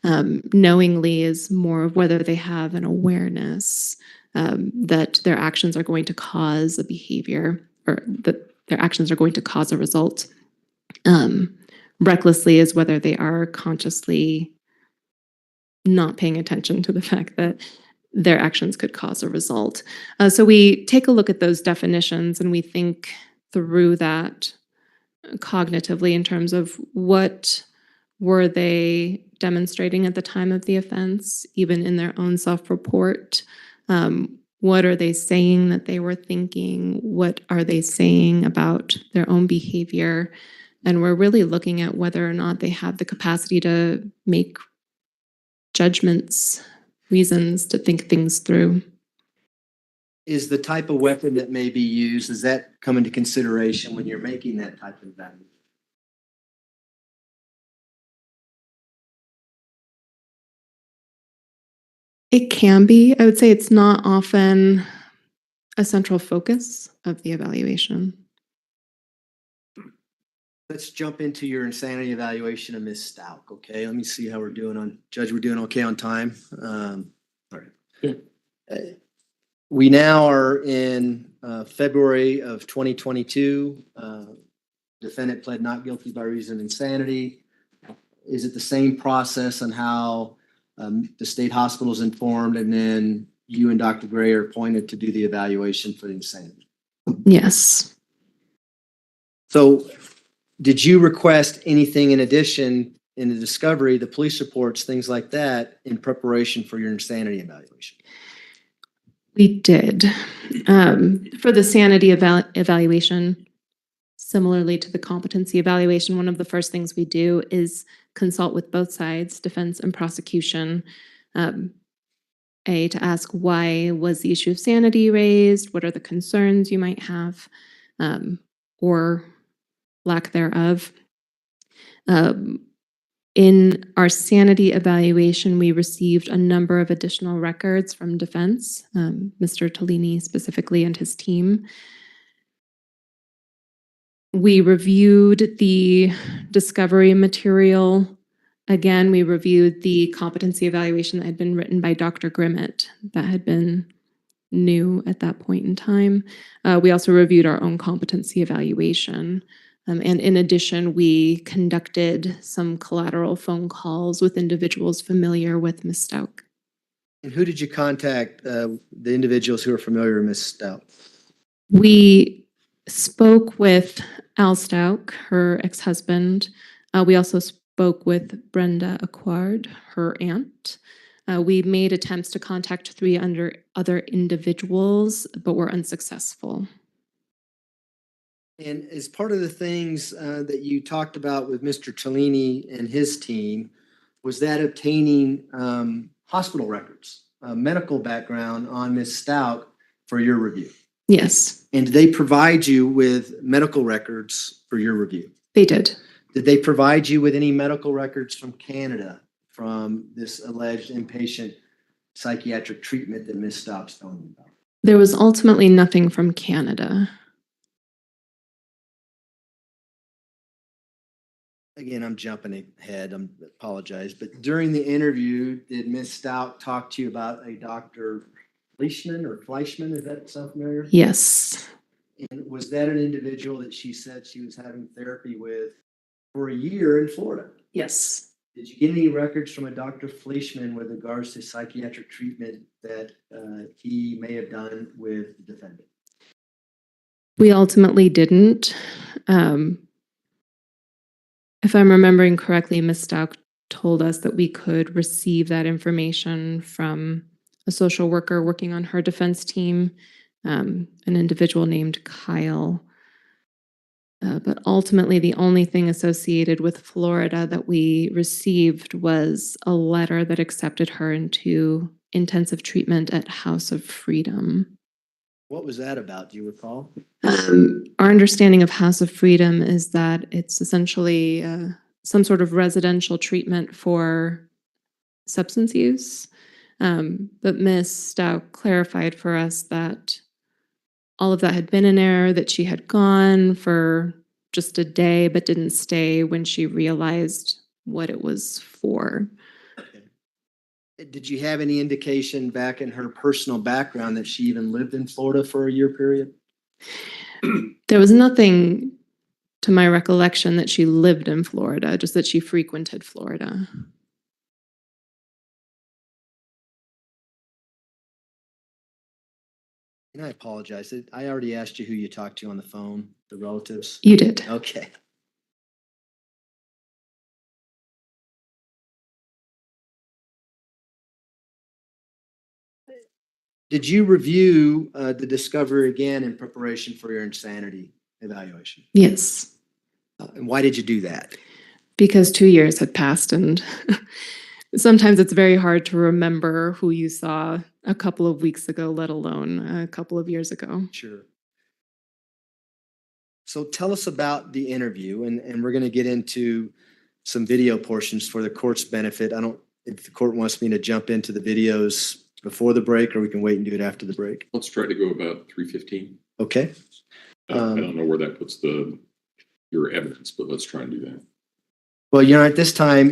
Knowingly is more of whether they have an awareness that their actions are going to cause a behavior or that their actions are going to cause a result. Recklessly is whether they are consciously not paying attention to the fact that their actions could cause a result. So we take a look at those definitions and we think through that cognitively in terms of what were they demonstrating at the time of the offense, even in their own self-report. What are they saying that they were thinking? What are they saying about their own behavior? And we're really looking at whether or not they have the capacity to make judgments, reasons to think things through. Is the type of weapon that may be used, does that come into consideration when you're making that type of evaluation? It can be. I would say it's not often a central focus of the evaluation. Let's jump into your insanity evaluation of Ms. STAUCH, okay? Let me see how we're doing on, Judge, we're doing okay on time? All right. Yeah. We now are in February of 2022. Defendant pled not guilty by reason of insanity. Is it the same process on how the state hospital is informed and then you and Dr. Gray are appointed to do the evaluation for the insanity? Yes. So did you request anything in addition in the discovery, the police reports, things like that, in preparation for your insanity evaluation? We did. For the sanity evaluation, similarly to the competency evaluation, one of the first things we do is consult with both sides, defense and prosecution, to ask why was the issue of sanity raised, what are the concerns you might have, or lack thereof. In our sanity evaluation, we received a number of additional records from defense, Mr. Tellini specifically and his team. We reviewed the discovery material. Again, we reviewed the competency evaluation that had been written by Dr. Grimmett that had been new at that point in time. We also reviewed our own competency evaluation. And in addition, we conducted some collateral phone calls with individuals familiar with Ms. Stauch. And who did you contact, the individuals who are familiar with Ms. Stout? We spoke with Al Stauch, her ex-husband. We also spoke with Brenda Acquard, her aunt. We made attempts to contact 3 other individuals, but were unsuccessful. And as part of the things that you talked about with Mr. Cellini and his team, was that obtaining hospital records, medical background on Ms. Stout for your review? Yes, And did they provide you with medical records for your review? they did. Did they provide you with any medical records from Canada from this alleged inpatient psychiatric treatment that Ms. Stauch's telling you about? There was ultimately nothing from Canada. Again, I'm jumping ahead. I apologize. But during the interview, did Ms. Stout talk to you about a Dr. Fleischman or Fleischman? Does that sound familiar? Yes, And was that an individual that she said she was having therapy with for a year in Florida? yes. Did you get any records from a Dr. Fleischman with regards to psychiatric treatment that he may have done with the defendant? We ultimately didn't. If I'm remembering correctly, Ms. Stauch told us that we could receive that information from a social worker working on her defense team, an individual named Kyle. But ultimately, the only thing associated with Florida that we received was a letter that accepted her into intensive treatment at House of Freedom. What was that about? Do you recall? Our understanding of House of Freedom is that it's essentially some sort of residential treatment for substance use. But Ms. Stauch clarified for us that all of that had been in error, that she had gone for just a day but didn't stay when she realized what it was for. Did you have any indication back in her personal background that she even lived in Florida for a year period? There was nothing to my recollection that she lived in Florida, just that she frequented Florida. And I apologize. I already asked you who you talked to on the phone, the relatives. You did. Okay. Did you review the discovery again in preparation for your insanity evaluation? Yes, And why did you do that? because 2 years had passed and sometimes it's very hard to remember who you saw a couple of weeks ago, let alone a couple of years ago. Sure. So tell us about the interview, and we're going to get into some video portions for the court's benefit. I don't, if the court wants me to jump into the videos before the break, or we can wait and do it after the break. Let's try to go about 3:15. Okay. I don't know where that puts your evidence, but let's try and do that. Well, at this time,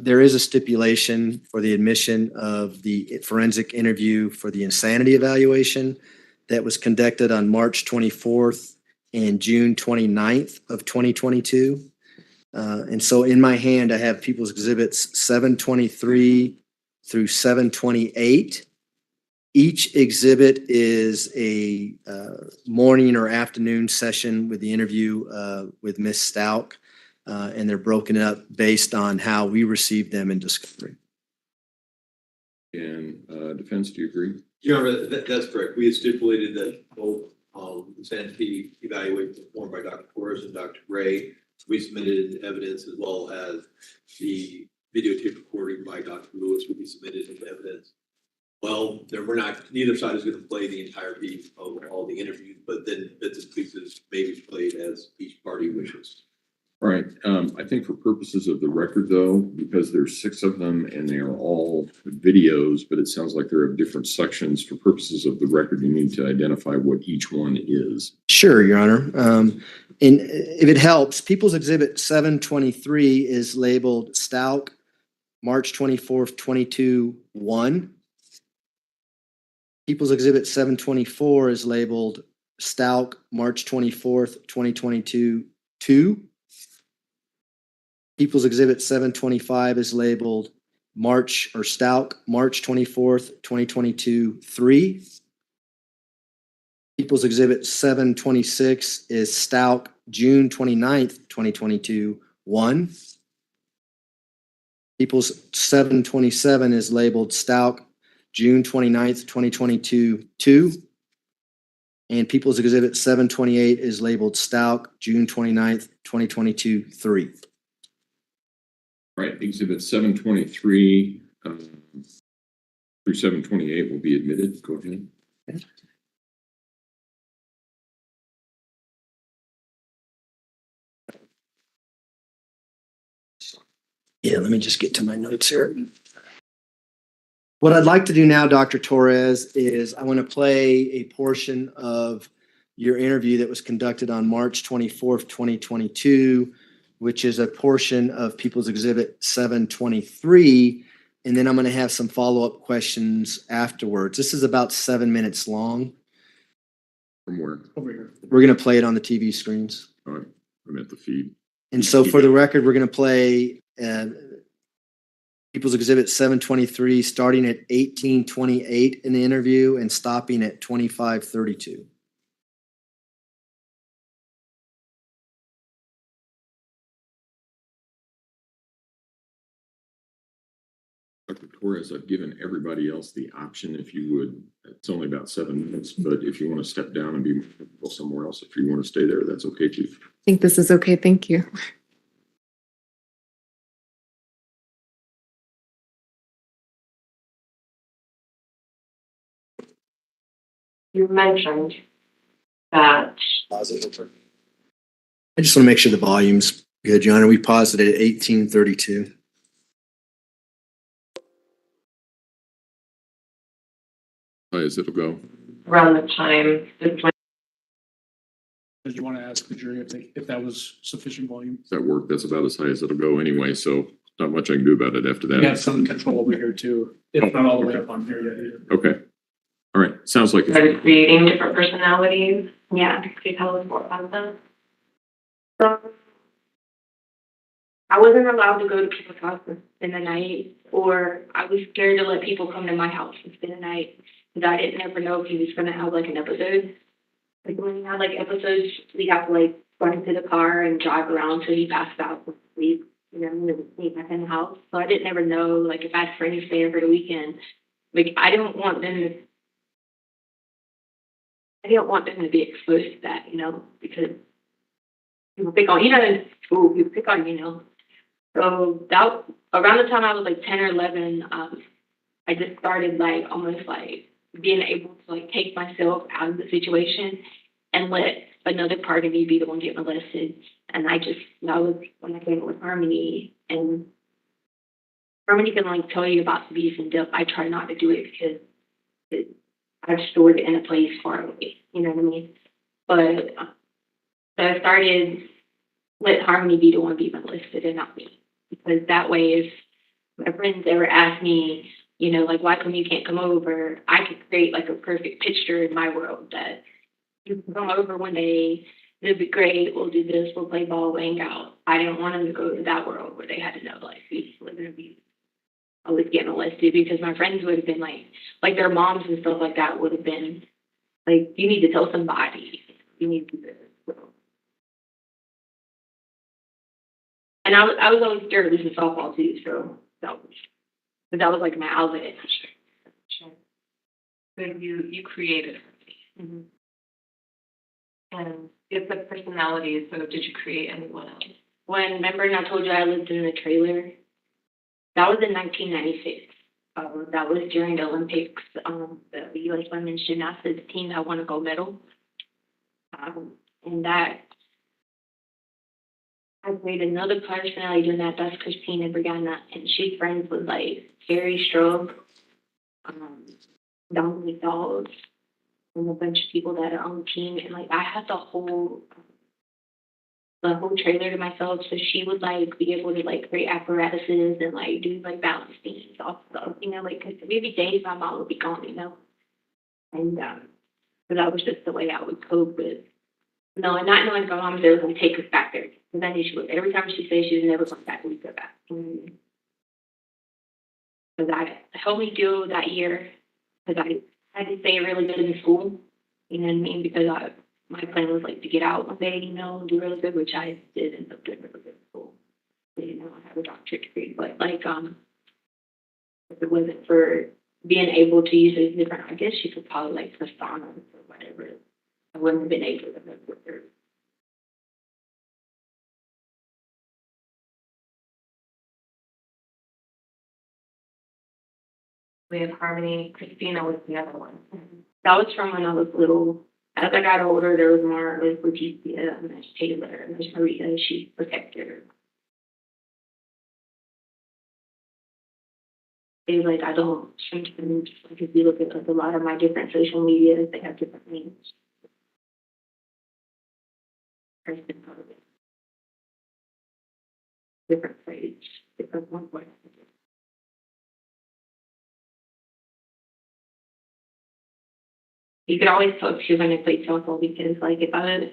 there is a stipulation for the admission of the forensic interview for the insanity evaluation that was conducted on March 24th and June 29th of 2022. And so in my hand, I have People's Exhibits 723 through 728. Each exhibit is a morning or afternoon session with the interview with Ms. Stauch, and they're broken up based on how we received them in discovery. And defense, do you agree? Your Honor, that's correct. We had stipulated that both insanity evaluations performed by Dr. Torres and Dr. Gray. We submitted evidence as well as the videotape recording by Dr. Lewis would be submitted as evidence. Well, neither side is going to play the entirety of all the interviews, but then bits and pieces may be played as each party wishes. All right. I think for purposes of the record, though, because there's 6 of them and they are all videos, but it sounds like they're of different sections. For purposes of the record, you need to identify what each one is. Sure, Your Honor. And if it helps, People's Exhibit 723 is labeled Stauch, March 24th, 22-1. People's Exhibit 724 is labeled STAUCH, March 24th, 2022, 2. People's Exhibit 725 is labeled STAUCH, March 24th, 2022, 3. People's Exhibit 726 is STAUCH, June 29th, 2022, 1. People's 727 is labeled STAUCH, June 29th, 2022, 2. And People's Exhibit 728 is labeled STAUCH, June 29th, 2022, 3. Right, exhibit 723 through 728 will be admitted. Go ahead. Yeah, let me just get to my notes here. What I'd like to do now, Dr. Torres, is I want to play a portion of your interview that was conducted on March 24th, 2022, which is a portion of People's Exhibit 723. And then I'm going to have some follow-up questions afterwards. This is about 7 minutes long. From where? Over here. We're going to play it on the TV screens. All right, I'm at the feed. And so for the record, we're going to play People's Exhibit 723, starting at 1828 in the interview and stopping at 2532. Dr. Torres, I've given everybody else the option if you would. It's only about 7 minutes, but if you want to step down and be somewhere else, if you want to stay there, that's okay too. I think this is okay. Thank you. You mentioned that I just want to make sure the volume's good, John. We paused it at 1832. High as it'll go. around the time this went Did you want to ask the jury if that was sufficient volume? Does that work? That's about as high as it'll go anyway, so not much I can do about it after We got that. some control over here too. It's not all the way up on here yet either. Okay. All right, sounds like started creating different personalities. Yeah, could you tell us more about them? So I wasn't allowed to go to people's houses in the night, or I was scared to let people come to my house and spend the night because I didn't ever know if he was going to have like an episode. Like when he had like episodes, we'd have to like run into the car and drive around till he passed out and sleep. You know, and then sneak back in the house. So I didn't ever know like if I had friends stay over the weekend. Like I didn't want them to be exposed to that, you know, because people pick on, you know, in school, people pick on, you know. So that, around the time I was like 10 or 11, I just started like almost like being able to like take myself out of the situation and let another part of me be the one get molested. And that was when I came up with Harmony. And Harmony can like tell you about abuse and death. I try not to do it because I've stored it in a place far away, you know what I mean? But so I started let Harmony be the one be molested and not me. Because that way, if my friends ever ask me, you know, like, why come you can't come over? I could create like a perfect picture in my world that you can come over one day, it'll be great, we'll do this, we'll play ball, we'll hang out. I didn't want them to go to that world where they had to know, like, we living abuse. I was getting molested because my friends would have been like their moms and stuff like that would have been like, you need to tell somebody, you need to do this. So. And I was always scared of losing softball too, so that was like my outlet. Sure. So you created it. Mm-hmm. And it's the personality, so did you create anyone else? Remember I told you I lived in a trailer? That was in 1996. That was during the Olympics. The U.S. women's gymnastics team that won a gold medal. And that I played another personality doing that. That's Christina Brigana, and she's friends with like Carrie Strub, Dominic Dawes, and a bunch of people that are on the team. And like I had the whole trailer to myself, so she would like be able to like create apparatuses and like do like balance beams off stuff, you know, like 'cause maybe days my mom would be gone, you know. And, so that was just the way I would cope with, not knowing if my mom was going to take us back there. Because I knew she would. Every time she said she was never going back, we'd go back. So that helped me through that year, because I had to stay really good in school. You know what I mean? Because my plan was like to get out one day, you know, and do really good, which I did end up doing really good in school. You know, I have a doctorate degree, but like, if it wasn't for being able to use it different, I guess you could probably like persona or whatever. I wouldn't have been able to live with her. We have Harmony. Christina was the other one. That was from when I was little. As I got older, there was more. There's LETECIA, and there's Taylor, and there's Maria. She's protector. It's like I don't sometimes, like if you look at like a lot of my different social medias, they have different names. Different phrase, different one word. You could always tell if you're going to play softball, because like if I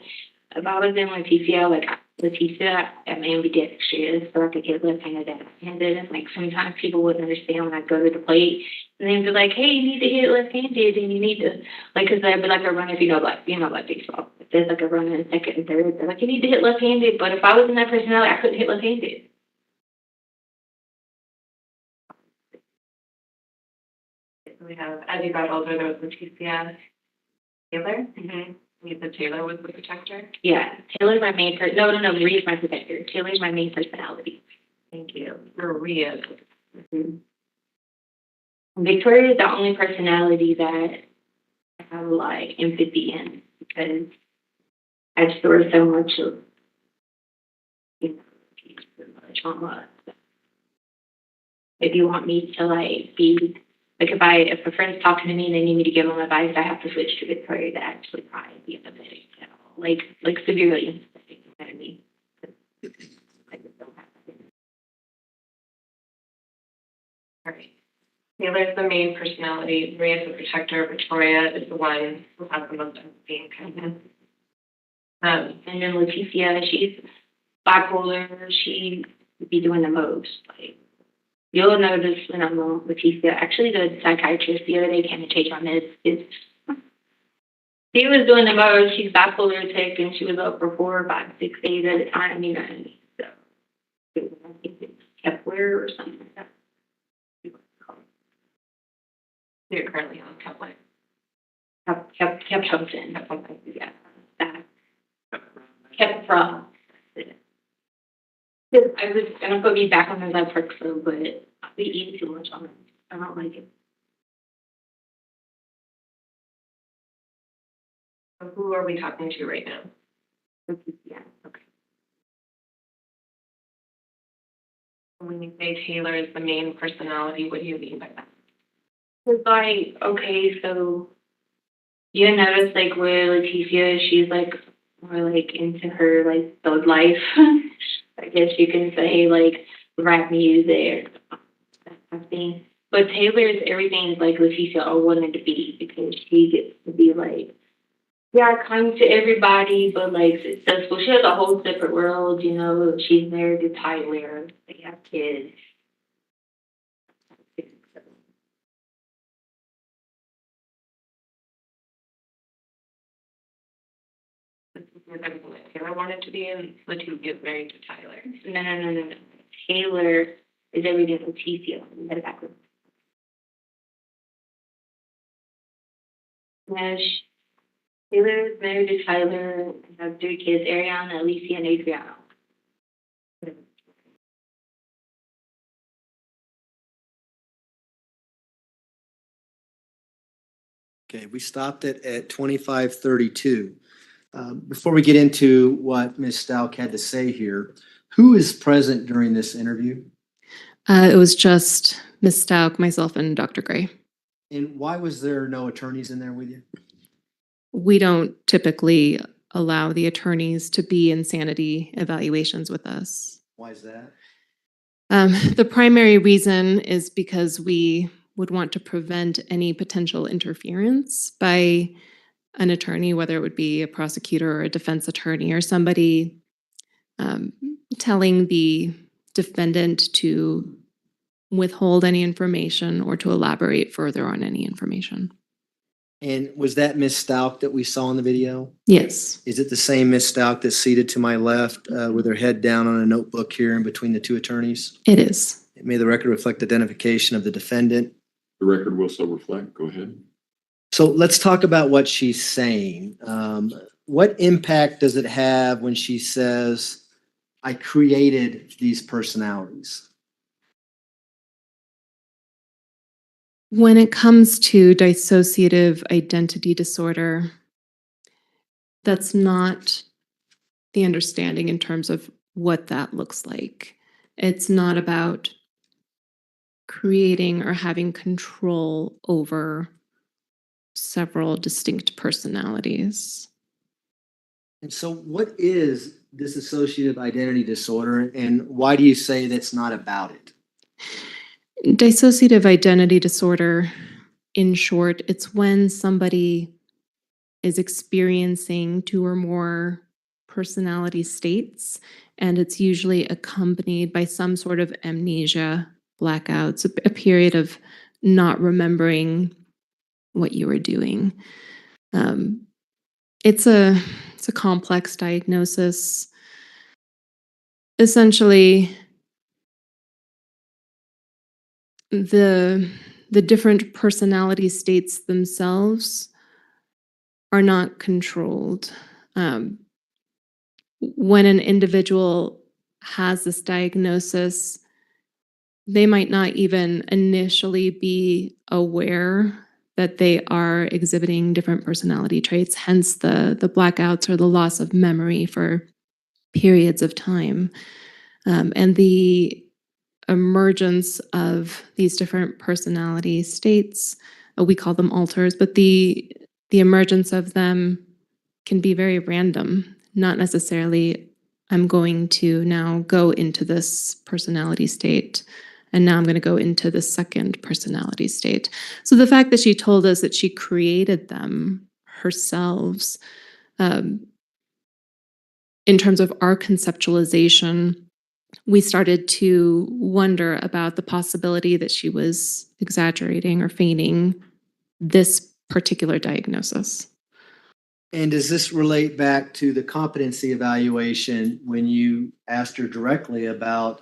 was in LETECIA, like LETECIA at my ambidextrous, so I could hit left-handed and right-handed, and like sometimes people wouldn't understand when I go to the plate, and they'd be like, "Hey, you need to hit left-handed, and you need to like," because there'd be like a runner, if you know like baseball. If there's like a runner in second and third, they're like, "You need to hit left-handed," but if I was in that personality, I couldn't hit left-handed. We have, as you got older, there was LETECIA. Taylor? Mm-hmm. You said Taylor was the protector? Yeah, Taylor's my main person. No, Maria's my protector. Taylor's my main personality. Thank you. Maria. Mm-hmm. Victoria is the only personality that I have like empathy in, because I store so much of, you know, trauma. If you want me to like be like, if a friend's talking to me and they need me to give them advice, I have to switch to Victoria to actually try and be empathetic at all. Like severely empathetic, you know what I mean? I just don't have to. All right. Taylor's the main personality. Maria's the protector. Victoria is the one who has the most empathy and kindness. And then LETECIA, she's bipolar. She would be doing the most. Like, you'll notice when I'm on LETECIA, actually the psychiatrist the other day came to take my meds. She was doing the most. She's bipolar tech, and she was up for 4, 5, 6 days at a time, you know. So I think it's Kepler or something like that. You're currently on Kepler. Kept something. Yeah. Kept from. I was gonna put me back on the Lexapro, but I'll be eating too much on it. I don't like it. So who are we talking to right now? Yeah. Okay. When you say Taylor is the main personality, what do you mean by that? It's like, okay, so you notice like where LETECIA, she's like more like into her like thug life. I guess you can say like rap music, that kind of thing. But Taylor's everything is like LETECIA or wanted to be, because she gets to be like, yeah, kind to everybody, but like successful. She has a whole separate world, you know. She's married to Tyler. They have kids. Everything that Taylor wanted to be, and LETECIA gets married to Tyler. No. Taylor is everything LETECIA. You got it backwards. Yeah, Taylor is married to Tyler and have 3 kids, Ariana, Alicia, and Adriano. Okay, we stopped it at 25:32. Before we get into what Ms. STAUCH had to say here, who is present during this interview? It was just Ms. STAUCH, myself, and Dr. Gray. And why was there no attorneys in there with you? We don't typically allow the attorneys to be in sanity evaluations with us. Why is that? The primary reason is because we would want to prevent any potential interference by an attorney, whether it would be a prosecutor or a defense attorney or somebody telling the defendant to withhold any information or to elaborate further on any information. And was that Miss Stout that we saw in the video? Yes, Is it the same Miss Stout that's seated to my left with her head down on a notebook here in between the two attorneys? it is. May the record reflect identification of the defendant. The record will so reflect. Go ahead. So let's talk about what she's saying. What impact does it have when she says, I created these personalities? When it comes to dissociative identity disorder, that's not the understanding in terms of what that looks like. It's not about creating or having control over several distinct personalities. And so what is dissociative identity disorder, and why do you say that's not about it? Dissociative identity disorder, in short, it's when somebody is experiencing two or more personality states, and it's usually accompanied by some sort of amnesia, blackouts, a period of not remembering what you were doing. It's a complex diagnosis. Essentially, the different personality states themselves are not controlled. When an individual has this diagnosis, they might not even initially be aware that they are exhibiting different personality traits, hence the blackouts or the loss of memory for periods of time. And the emergence of these different personality states, we call them alters, but the emergence of them can be very random, not necessarily I'm going to now go into this personality state and now I'm going to go into the second personality state. So the fact that she told us that she created them herself, in terms of our conceptualization, we started to wonder about the possibility that she was exaggerating or feigning this particular diagnosis. And does this relate back to the competency evaluation when you asked her directly about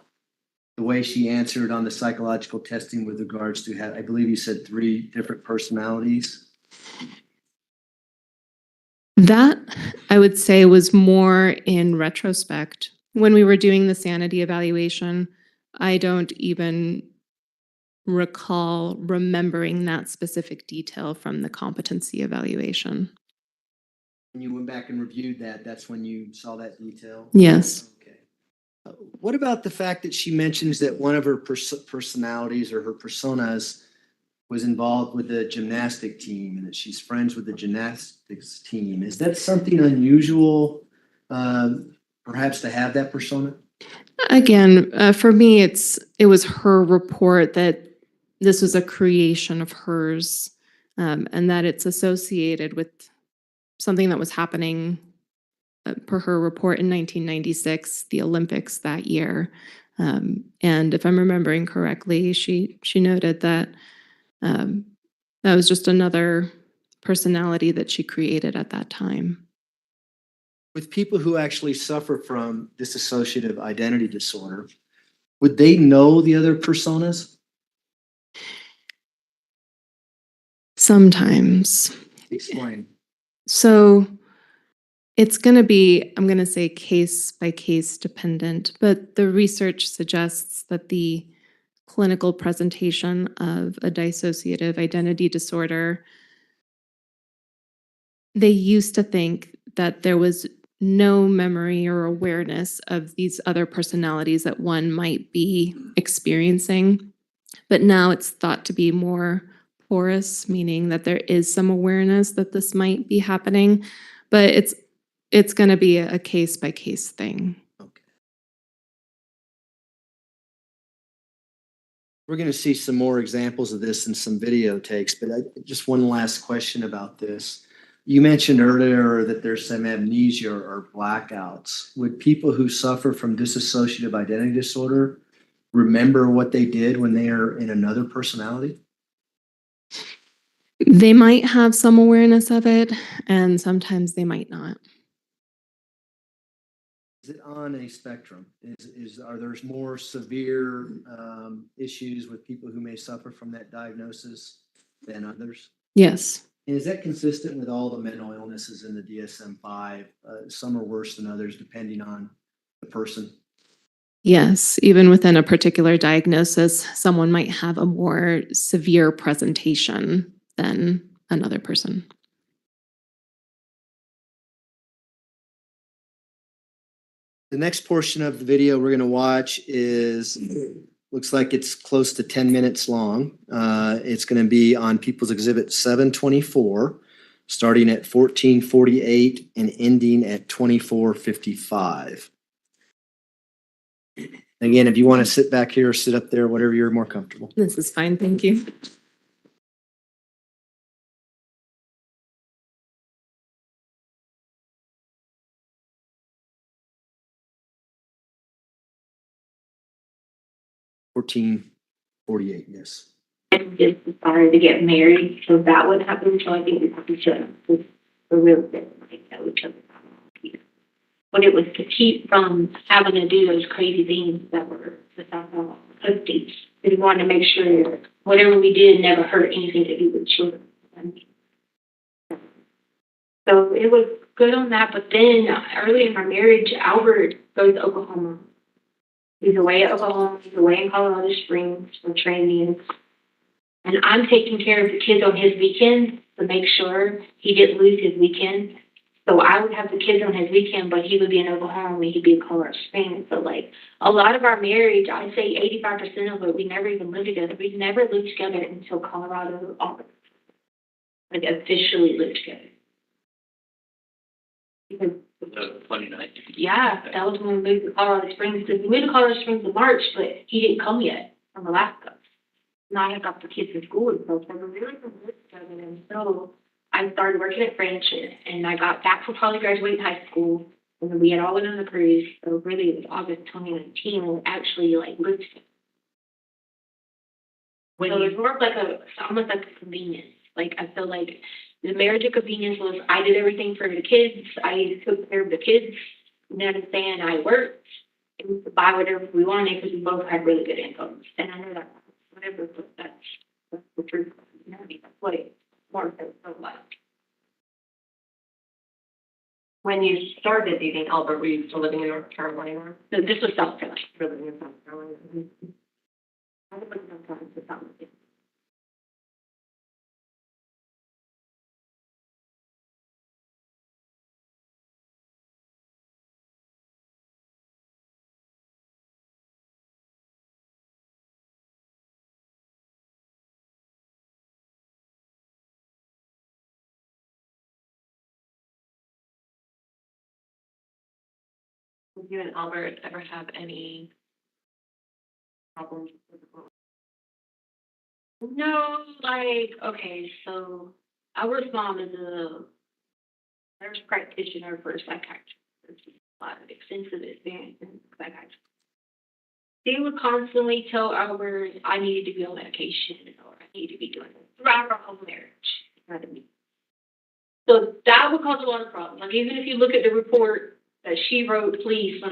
the way she answered on the psychological testing with regards to, I believe you said 3 different personalities? That, I would say, was more in retrospect. When we were doing the sanity evaluation, I don't even recall remembering that specific detail from the competency evaluation. When you went back and reviewed that, that's when you saw that detail? Yes. Okay. What about the fact that she mentions that one of her personalities or her personas was involved with the gymnastic team and that she's friends with the gymnastics team? Is that something unusual, perhaps, to have that persona? Again, for me, it was her report that this was a creation of hers, and that it's associated with something that was happening, per her report, in 1996, the Olympics that year. And if I'm remembering correctly, she noted that that was just another personality that she created at that time. With people who actually suffer from dissociative identity disorder, would they know the other personas? Sometimes. Explain. So it's going to be, I'm going to say, case by case dependent, but the research suggests that the clinical presentation of a dissociative identity disorder, they used to think that there was no memory or awareness of these other personalities that one might be experiencing, but now it's thought to be more porous, meaning that there is some awareness that this might be happening, but it's going to be a case by case thing. We're going to see some more examples of this in some video takes, but just one last question about this. You mentioned earlier that there's some amnesia or blackouts. Would people who suffer from dissociative identity disorder remember what they did when they are in another personality? They might have some awareness of it, and sometimes they might not. Is it on a spectrum? Are there more severe issues with people who may suffer from that diagnosis than others? Yes. And is that consistent with all the mental illnesses in the DSM-5? Some are worse than others depending on the person. Yes, even within a particular diagnosis, someone might have a more severe presentation than another person. The next portion of the video we're going to watch looks like it's close to 10 minutes long. It's going to be on People's Exhibit 724, starting at 1448 and ending at 2455. Again, if you want to sit back here or sit up there, whatever you're more comfortable. This is fine, thank you. Yes. And just decided to get married, so that would happen, so I think we probably should, for real good, like, that would come. But it was to keep from having to do those crazy things that were healthy. We wanted to make sure whatever we did never hurt anything to do with children. So it was good on that, but then early in our marriage, Albert goes to Oklahoma. He's away at Oklahoma, he's away in Colorado Springs for training. And I'm taking care of the kids on his weekends to make sure he didn't lose his weekend. So I would have the kids on his weekend, but he would be in Oklahoma and he'd be in Colorado Springs. So like a lot of our marriage, I'd say 85% of it, we never even lived together. We never lived together until Colorado, like officially lived together. Because Funny night. yeah, that was when we moved to Colorado Springs. Because we moved to Colorado Springs in March, but he didn't come yet from Alaska. And I had got the kids in school and stuff, so we really didn't live together. And so I started working at French, and I got back from probably graduating high school, and then we had all went on a cruise. So really, it was August 2019 when we actually like lived together. So it was more of like almost like a convenience. Like I feel like the marriage of convenience was I did everything for the kids. I took care of the kids. You know what I'm saying? I worked and we could buy whatever we wanted because we both had really good incomes. And I know that whatever, but that's the truth. You know what I mean? That's what it more so like. When you started dating Albert, were you still living in North Carolina? So this was South Carolina. Living in South Carolina. I was living in South Carolina. Did you and Albert ever have any problems with the No, like, okay, so our mom is a nurse practitioner for psychiatry. There's a lot of extensive experience in psychiatry. She would constantly tell Albert, I needed to be on medication or I need to be doing it throughout our whole marriage. You know what I mean? So that would cause a lot of problems. Like, even if you look at the report that she wrote to police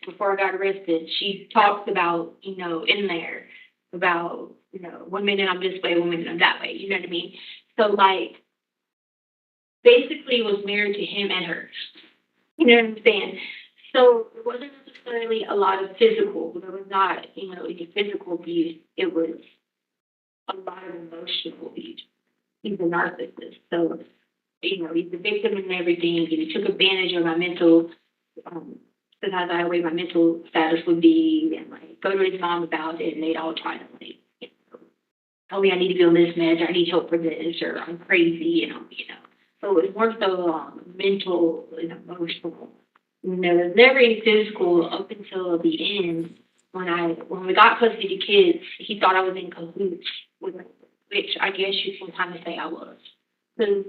before I got arrested, she talks about, you know, in there about, you know, 1 minute I'm this way, 1 minute I'm that way. You know what I mean? So, like, basically was married to him and her. You know what I'm saying? So it wasn't necessarily a lot of physical. There was not, you know, any physical abuse. It was a lot of emotional abuse. He's a narcissist. So, you know, he's the victim and everything. He took advantage of my mental, sometimes I way my mental status would be, and like go to his mom about it, and they'd all try to like, you know, tell me I need to be on this meds, or I need help for this, or I'm crazy, you know. So it was more so mental and emotional. You know, there's never any physical up until the end when we got custody of the kids, he thought I was in cahoots with her, which I guess you can kind of say I was. Because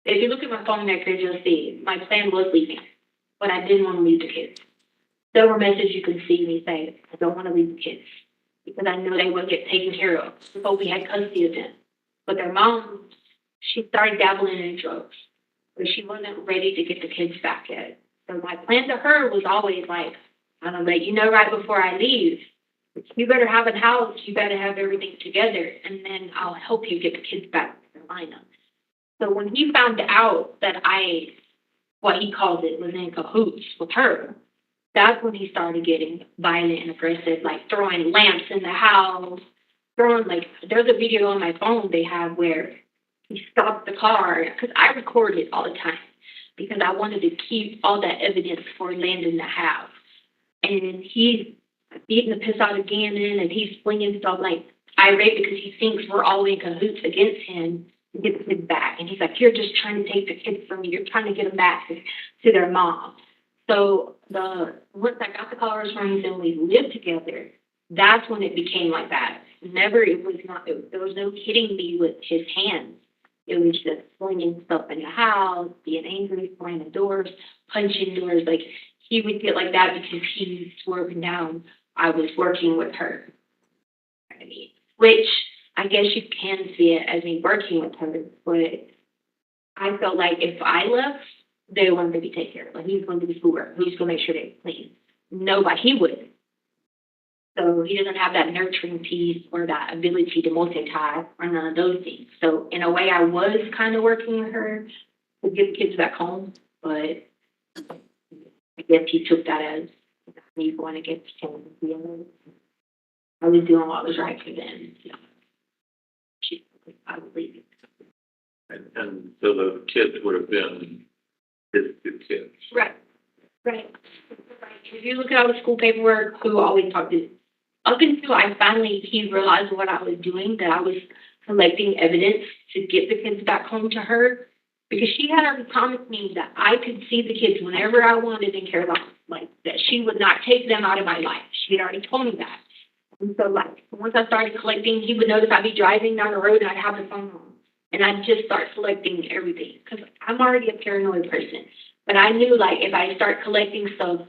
if you look at my phone records, you'll see my plan was leaving, but I didn't want to leave the kids. There were messages you could see me say, I don't want to leave the kids because I know they would get taken care of. So we had custody of them. But their mom, she started dabbling in drugs, but she wasn't ready to get the kids back yet. So my plan to her was always like, I'm gonna let you know right before I leave. You better have a house, you better have everything together, and then I'll help you get the kids back to Carolina. So when he found out that I, what he calls it, was in cahoots with her, that's when he started getting violent and aggressive, like throwing lamps in the house, throwing, like, there's a video on my phone they have where he stopped the car, because I record it all the time, because I wanted to keep all that evidence for Landon to have. And he's beating the piss out of Gannon, and he's flinging stuff like irate because he thinks we're all in cahoots against him to get the kids back. And he's like, you're just trying to take the kids from me. You're trying to get them back to their mom. So once I got the Colorado Springs and we lived together, that's when it became like that. There was no hitting me with his hands. It was just flinging stuff in the house, being angry, slamming doors, punching doors. Like, he would get like that because he swore down I was working with her. I mean, which I guess you can see it as me working with her, but I felt like if I left, they wanted to be taken care of. Like, he's going to do schoolwork. He's going to make sure they're clean. Nobody, he wouldn't. So he doesn't have that nurturing piece or that ability to multitask or none of those things. So in a way, I was kind of working with her to get the kids back home, but I guess he took that as me going against him. I was doing what was right for them. You know. I was leaving. And so the kids would have been his two kids. Right. If you look at all the school paperwork, who always talked to, up until he realized what I was doing, that I was collecting evidence to get the kids back home to her, because she had already promised me that I could see the kids whenever I wanted in Carolina, like that she would not take them out of my life. She had already told me that. And so, like, once I started collecting, he would notice I'd be driving down the road and I'd have the phone on. And I'd just start collecting everything, because I'm already a paranoid person. But I knew, like, if I start collecting stuff,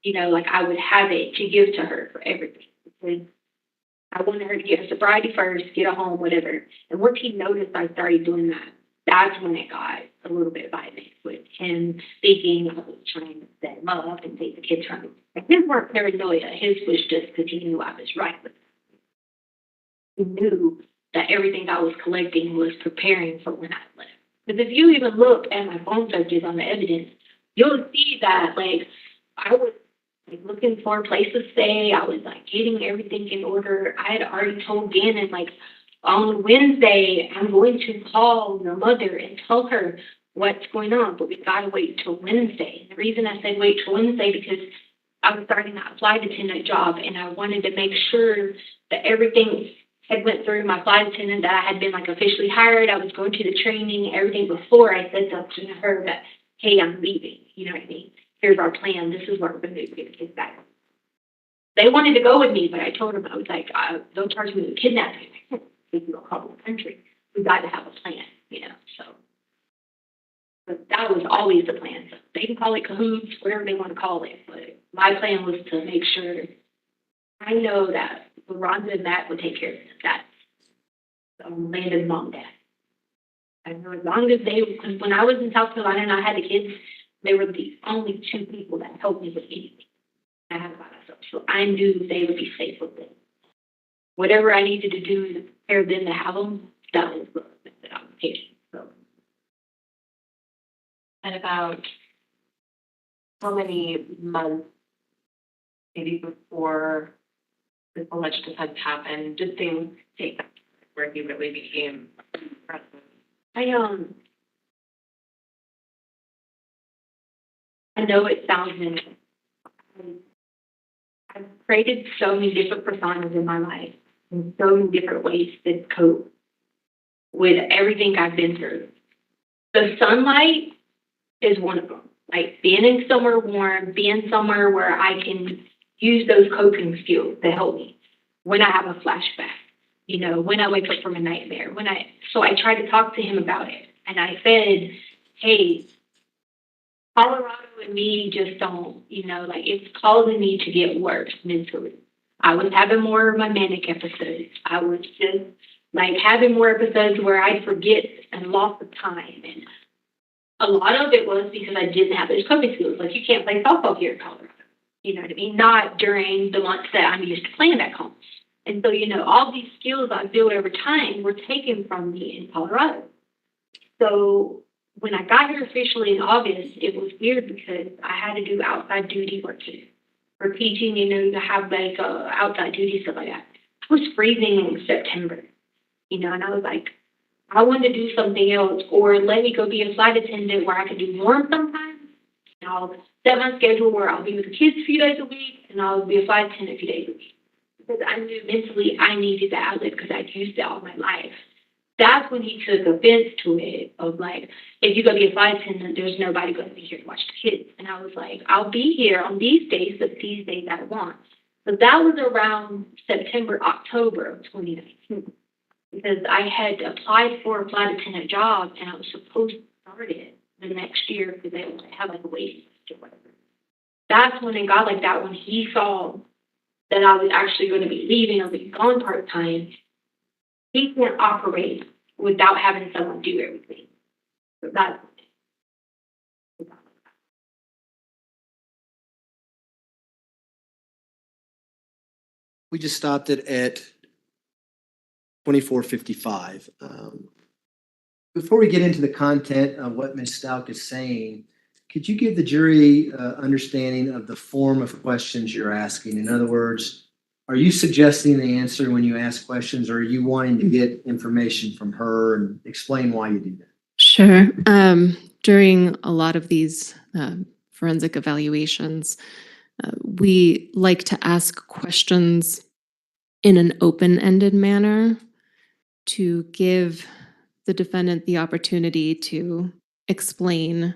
you know, like, I would have it to give to her for everything. Because I wanted her to get her sobriety first, get a home, whatever. And once he noticed I started doing that, that's when it got a little bit violent with him speaking. I was trying to set him up and take the kids from him. Like, his weren't paranoia. His was just because he knew I was right with him. He knew that everything I was collecting was preparing for when I left. Because if you even look at my phone searches on the evidence, you'll see that, like, I was looking for a place to stay. I was, like, getting everything in order. I had already told Gannon, like, on Wednesday, I'm going to call your mother and tell her what's going on, but we got to wait till Wednesday. The reason I said wait till Wednesday, because I was starting that flight attendant job, and I wanted to make sure that everything had went through my flight attendant, that I had been, like, officially hired. I was going to the training, everything before I said something to her that, hey, I'm leaving. You know what I mean? Here's our plan. This is what we're going to do to get the kids back. They wanted to go with me, but I told them, I was like, don't charge me with kidnapping. If you don't call the country, we got to have a plan, you know, so. But that was always the plan. So they can call it cahoots, whatever they want to call it, but my plan was to make sure I know that Rhonda and Matt would take care of that. Landon's mom and dad. I know as long as because when I was in South Carolina and I had the kids, they were the only two people that helped me with anything I had by myself. So I knew they would be safe with them. Whatever I needed to do to prepare them to have them, that was the application. So. And about how many months, maybe before this alleged offense happened, did things take where he really became aggressive? I know it sounds minimal. I've created so many different personas in my life and so many different ways to cope with everything I've been through. The sunlight is one of them. Like being in somewhere warm, being somewhere where I can use those coping skills to help me when I have a flashback, you know, when I wake up from a nightmare, so I tried to talk to him about it. And I said, hey, Colorado and me just don't, you know, like it's causing me to get worse mentally. I was having more of my manic episodes. I was just like having more episodes where I forget and lost of time. And a lot of it was because I didn't have those coping skills. Like you can't play softball here in Colorado. You know what I mean? Not during the months that I'm used to playing back home. And so, you know, all these skills I built over time were taken from me in Colorado. So when I got here officially in August, it was weird because I had to do outside duty work too. For teaching, you know, to have like outside duty, stuff like that. I was freezing in September, you know, and I was like, I wanted to do something else or let me go be a flight attendant where I could do warm sometimes. And I'll set my schedule where I'll be with the kids a few days a week and I'll be a flight attendant a few days a week. Because I knew mentally I needed that outlet because I'd used it all my life. That's when he took offense to it of like, if you're going to be a flight attendant, there's nobody going to be here to watch the kids. And I was like, I'll be here on these days, but these days I want. So that was around September, October of 2019. Because I had applied for a flight attendant job and I was supposed to start it the next year because they would have like a waiting list or whatever. That's when it got like that when he saw that I was actually going to be leaving or be gone part-time. He can't operate without having someone do everything. So that's We just stopped it at 24:55. Before we get into the content of what Ms. Stauch is saying, could you give the jury understanding of the form of questions you're asking? In other words, are you suggesting the answer when you ask questions, or are you wanting to get information from her and explain why you do that? Sure. During a lot of these forensic evaluations, we like to ask questions in an open-ended manner to give the defendant the opportunity to explain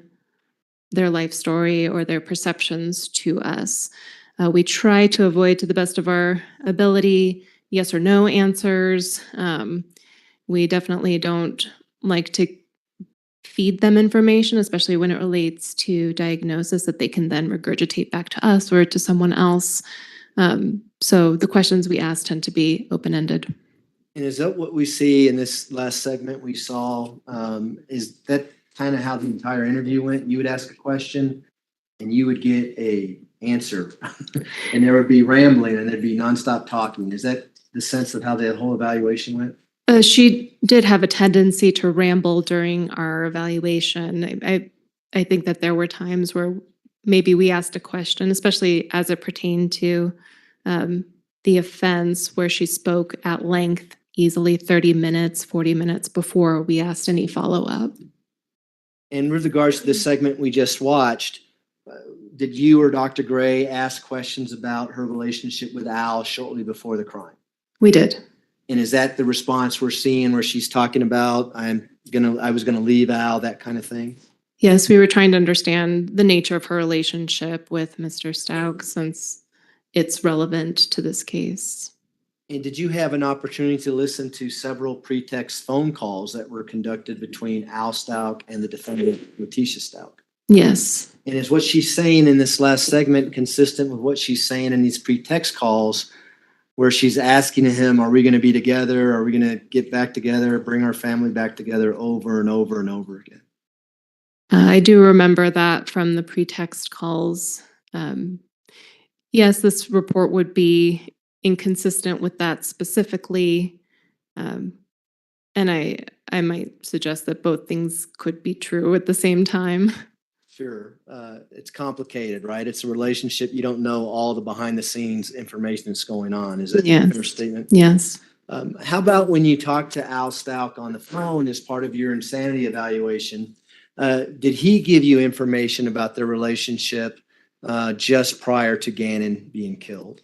their life story or their perceptions to us. We try to avoid, to the best of our ability, yes or no answers. We definitely don't like to feed them information, especially when it relates to diagnosis that they can then regurgitate back to us or to someone else. So the questions we ask tend to be open-ended. And is that what we see in this last segment we saw? Is that kind of how the entire interview went? You would ask a question and you would get a answer and there would be rambling and there'd be nonstop talking. Is that the sense of how the whole evaluation went? She did have a tendency to ramble during our evaluation. I think that there were times where maybe we asked a question, especially as it pertained to the offense, where she spoke at length, easily 30 minutes, 40 minutes before we asked any follow-up. And with regards to the segment we just watched, did you or Dr. Gray ask questions about her relationship with Al shortly before the crime? We did. And is that the response we're seeing where she's talking about, I was gonna leave Al, that kind of thing? Yes, we were trying to understand the nature of her relationship with Mr. Stauch since it's relevant to this case. And did you have an opportunity to listen to several pretext phone calls that were conducted between Al Stauch and the defendant, LETECIA Stauch? Yes. And is what she's saying in this last segment consistent with what she's saying in these pretext calls where she's asking him, are we going to be together? Are we going to get back together, bring our family back together over and over and over again? I do remember that from the pretext calls. Yes, this report would be inconsistent with that specifically. And I might suggest that both things could be true at the same time. Sure. It's complicated, right? It's a relationship. You don't know all the behind the scenes information that's going on. Is that a fair statement? Yes. How about when you talk to Al Stauch on the phone as part of your insanity evaluation? Did he give you information about their relationship just prior to Gannon being killed?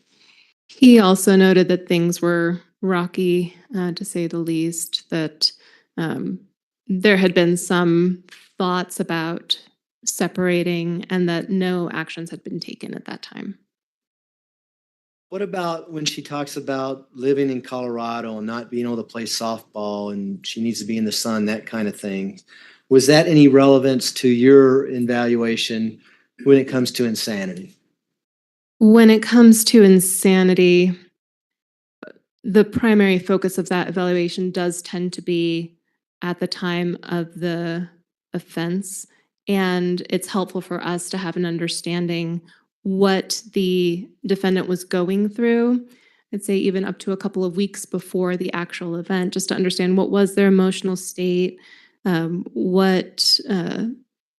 He also noted that things were rocky, to say the least, that there had been some thoughts about separating and that no actions had been taken at that time. What about when she talks about living in Colorado and not being able to play softball and she needs to be in the sun, that kind of thing? Was that any relevance to your evaluation when it comes to insanity? When it comes to insanity, the primary focus of that evaluation does tend to be at the time of the offense. And it's helpful for us to have an understanding what the defendant was going through. I'd say even up to a couple of weeks before the actual event, just to understand what was their emotional state, what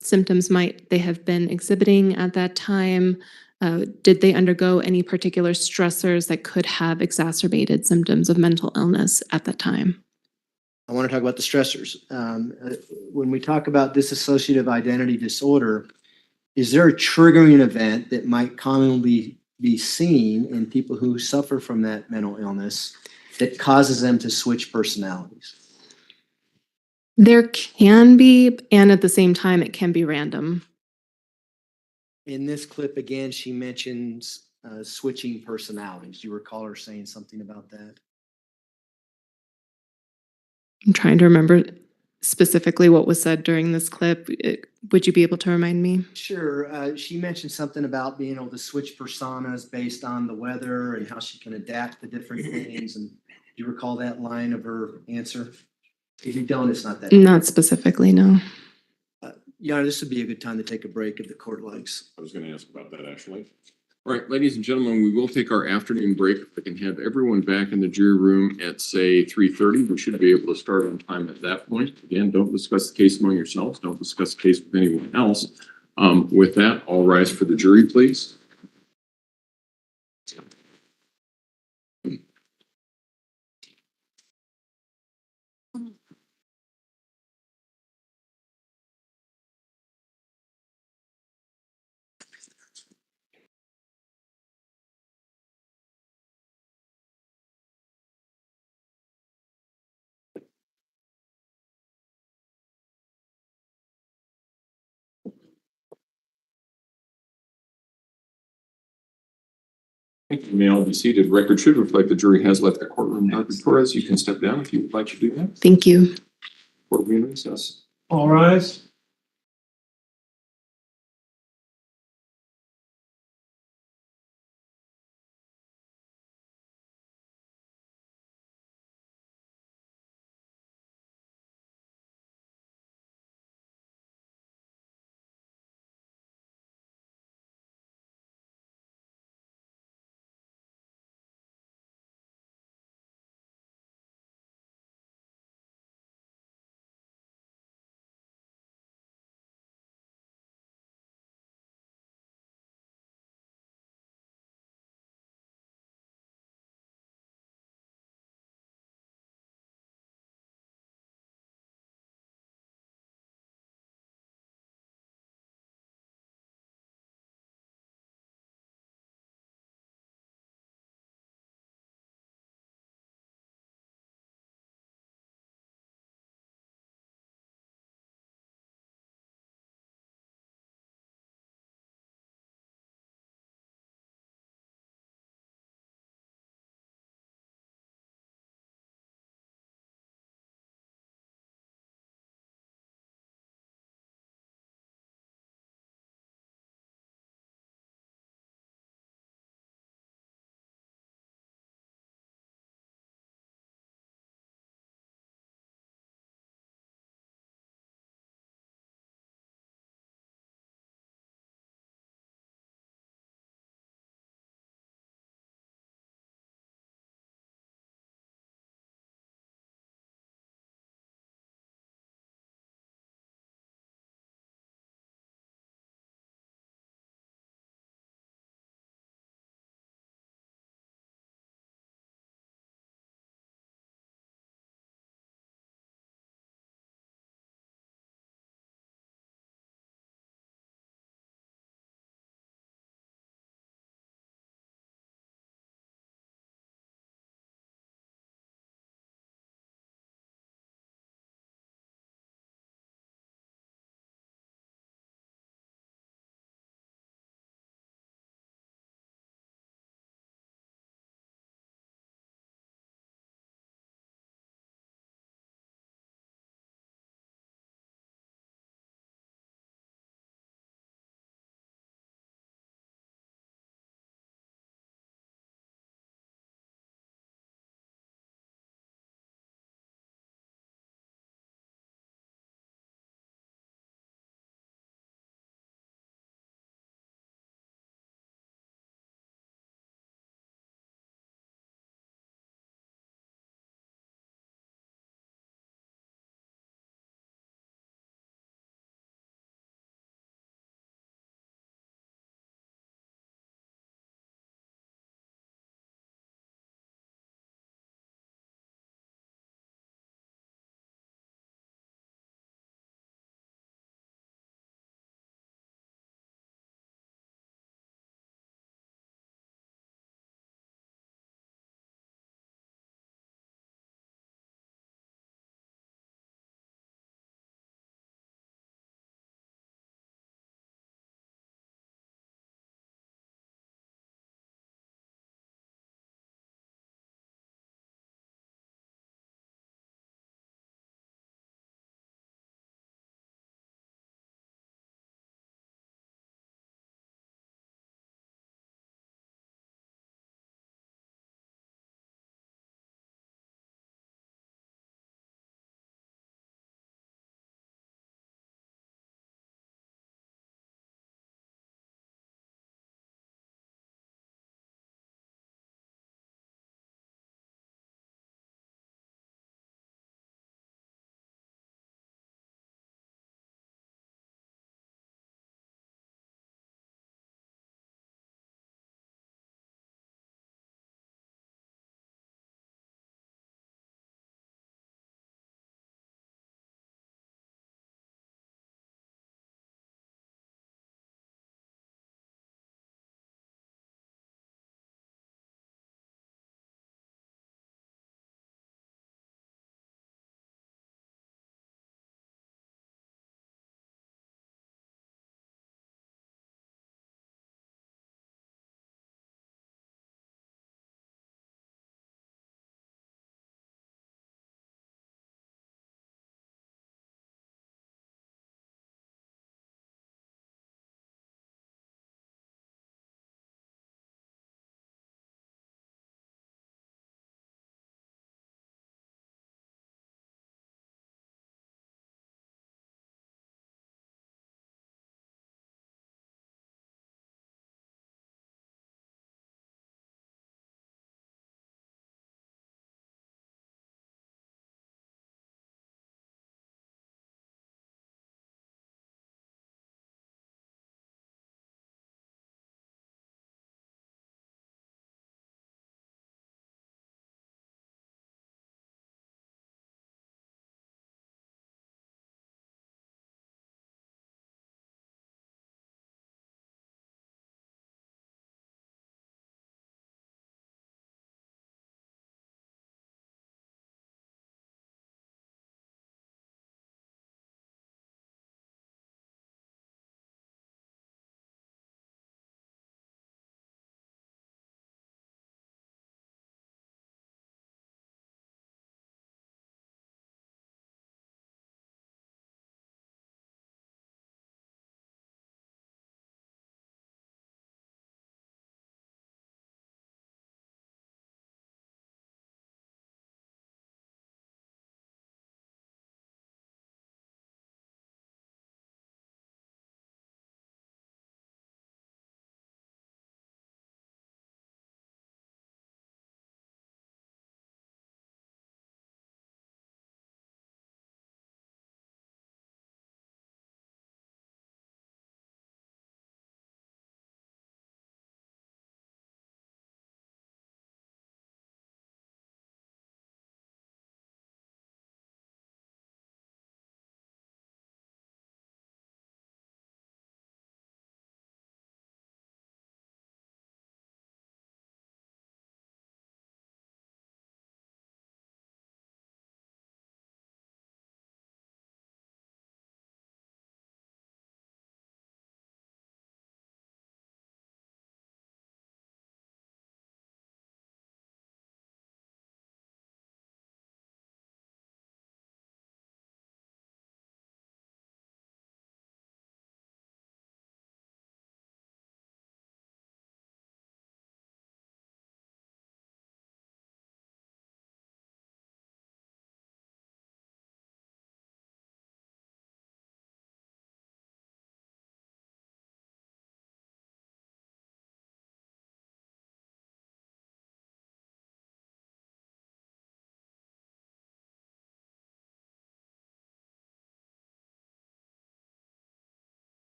symptoms might they have been exhibiting at that time. Did they undergo any particular stressors that could have exacerbated symptoms of mental illness at that time? I want to talk about the stressors. When we talk about dissociative identity disorder, is there a triggering event that might commonly be seen in people who suffer from that mental illness that causes them to switch personalities? There can be, and at the same time, it can be random. In this clip, again, she mentions switching personalities. Do you recall her saying something about that? I'm trying to remember specifically what was said during this clip. Would you be able to remind me? Sure. She mentioned something about being able to switch personas based on the weather and how she can adapt to different things. And do you recall that line of her answer? If you don't, it's not that. Not specifically, no. Your Honor, this would be a good time to take a break if the court likes. I was gonna ask about that, actually. All right, ladies and gentlemen, we will take our afternoon break. If I can have everyone back in the jury room at, say, 3:30, we should be able to start on time at that point. Again, don't discuss the case among yourselves. Don't discuss the case with anyone else. With that, all rise for the jury, please. Thank you. You may all be seated. Record should reflect the jury has left the courtroom. Dr. Torres, you can step down if you would like to do that. Thank you. Court will be in recess. All rise.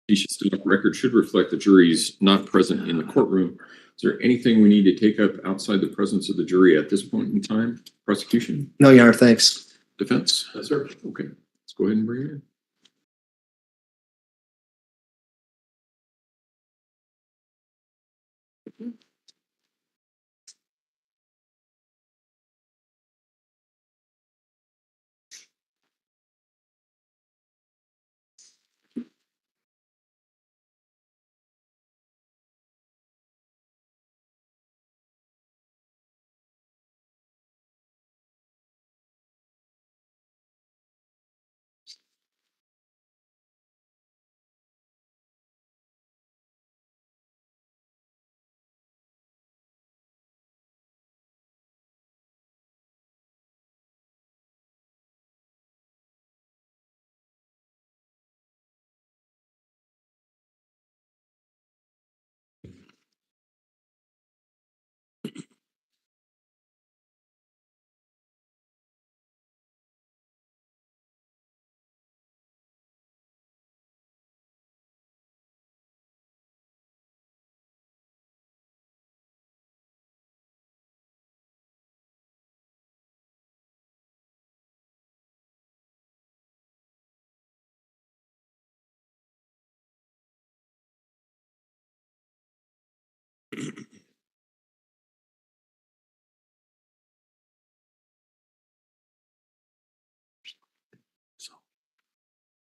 Letitia Stout record should reflect the jury's not present in the courtroom. Is there anything we need to take up outside the presence of the jury at this point in time? Prosecution, No, Your Honor, thanks. defense? Yes, sir. Okay, let's go ahead and bring it in.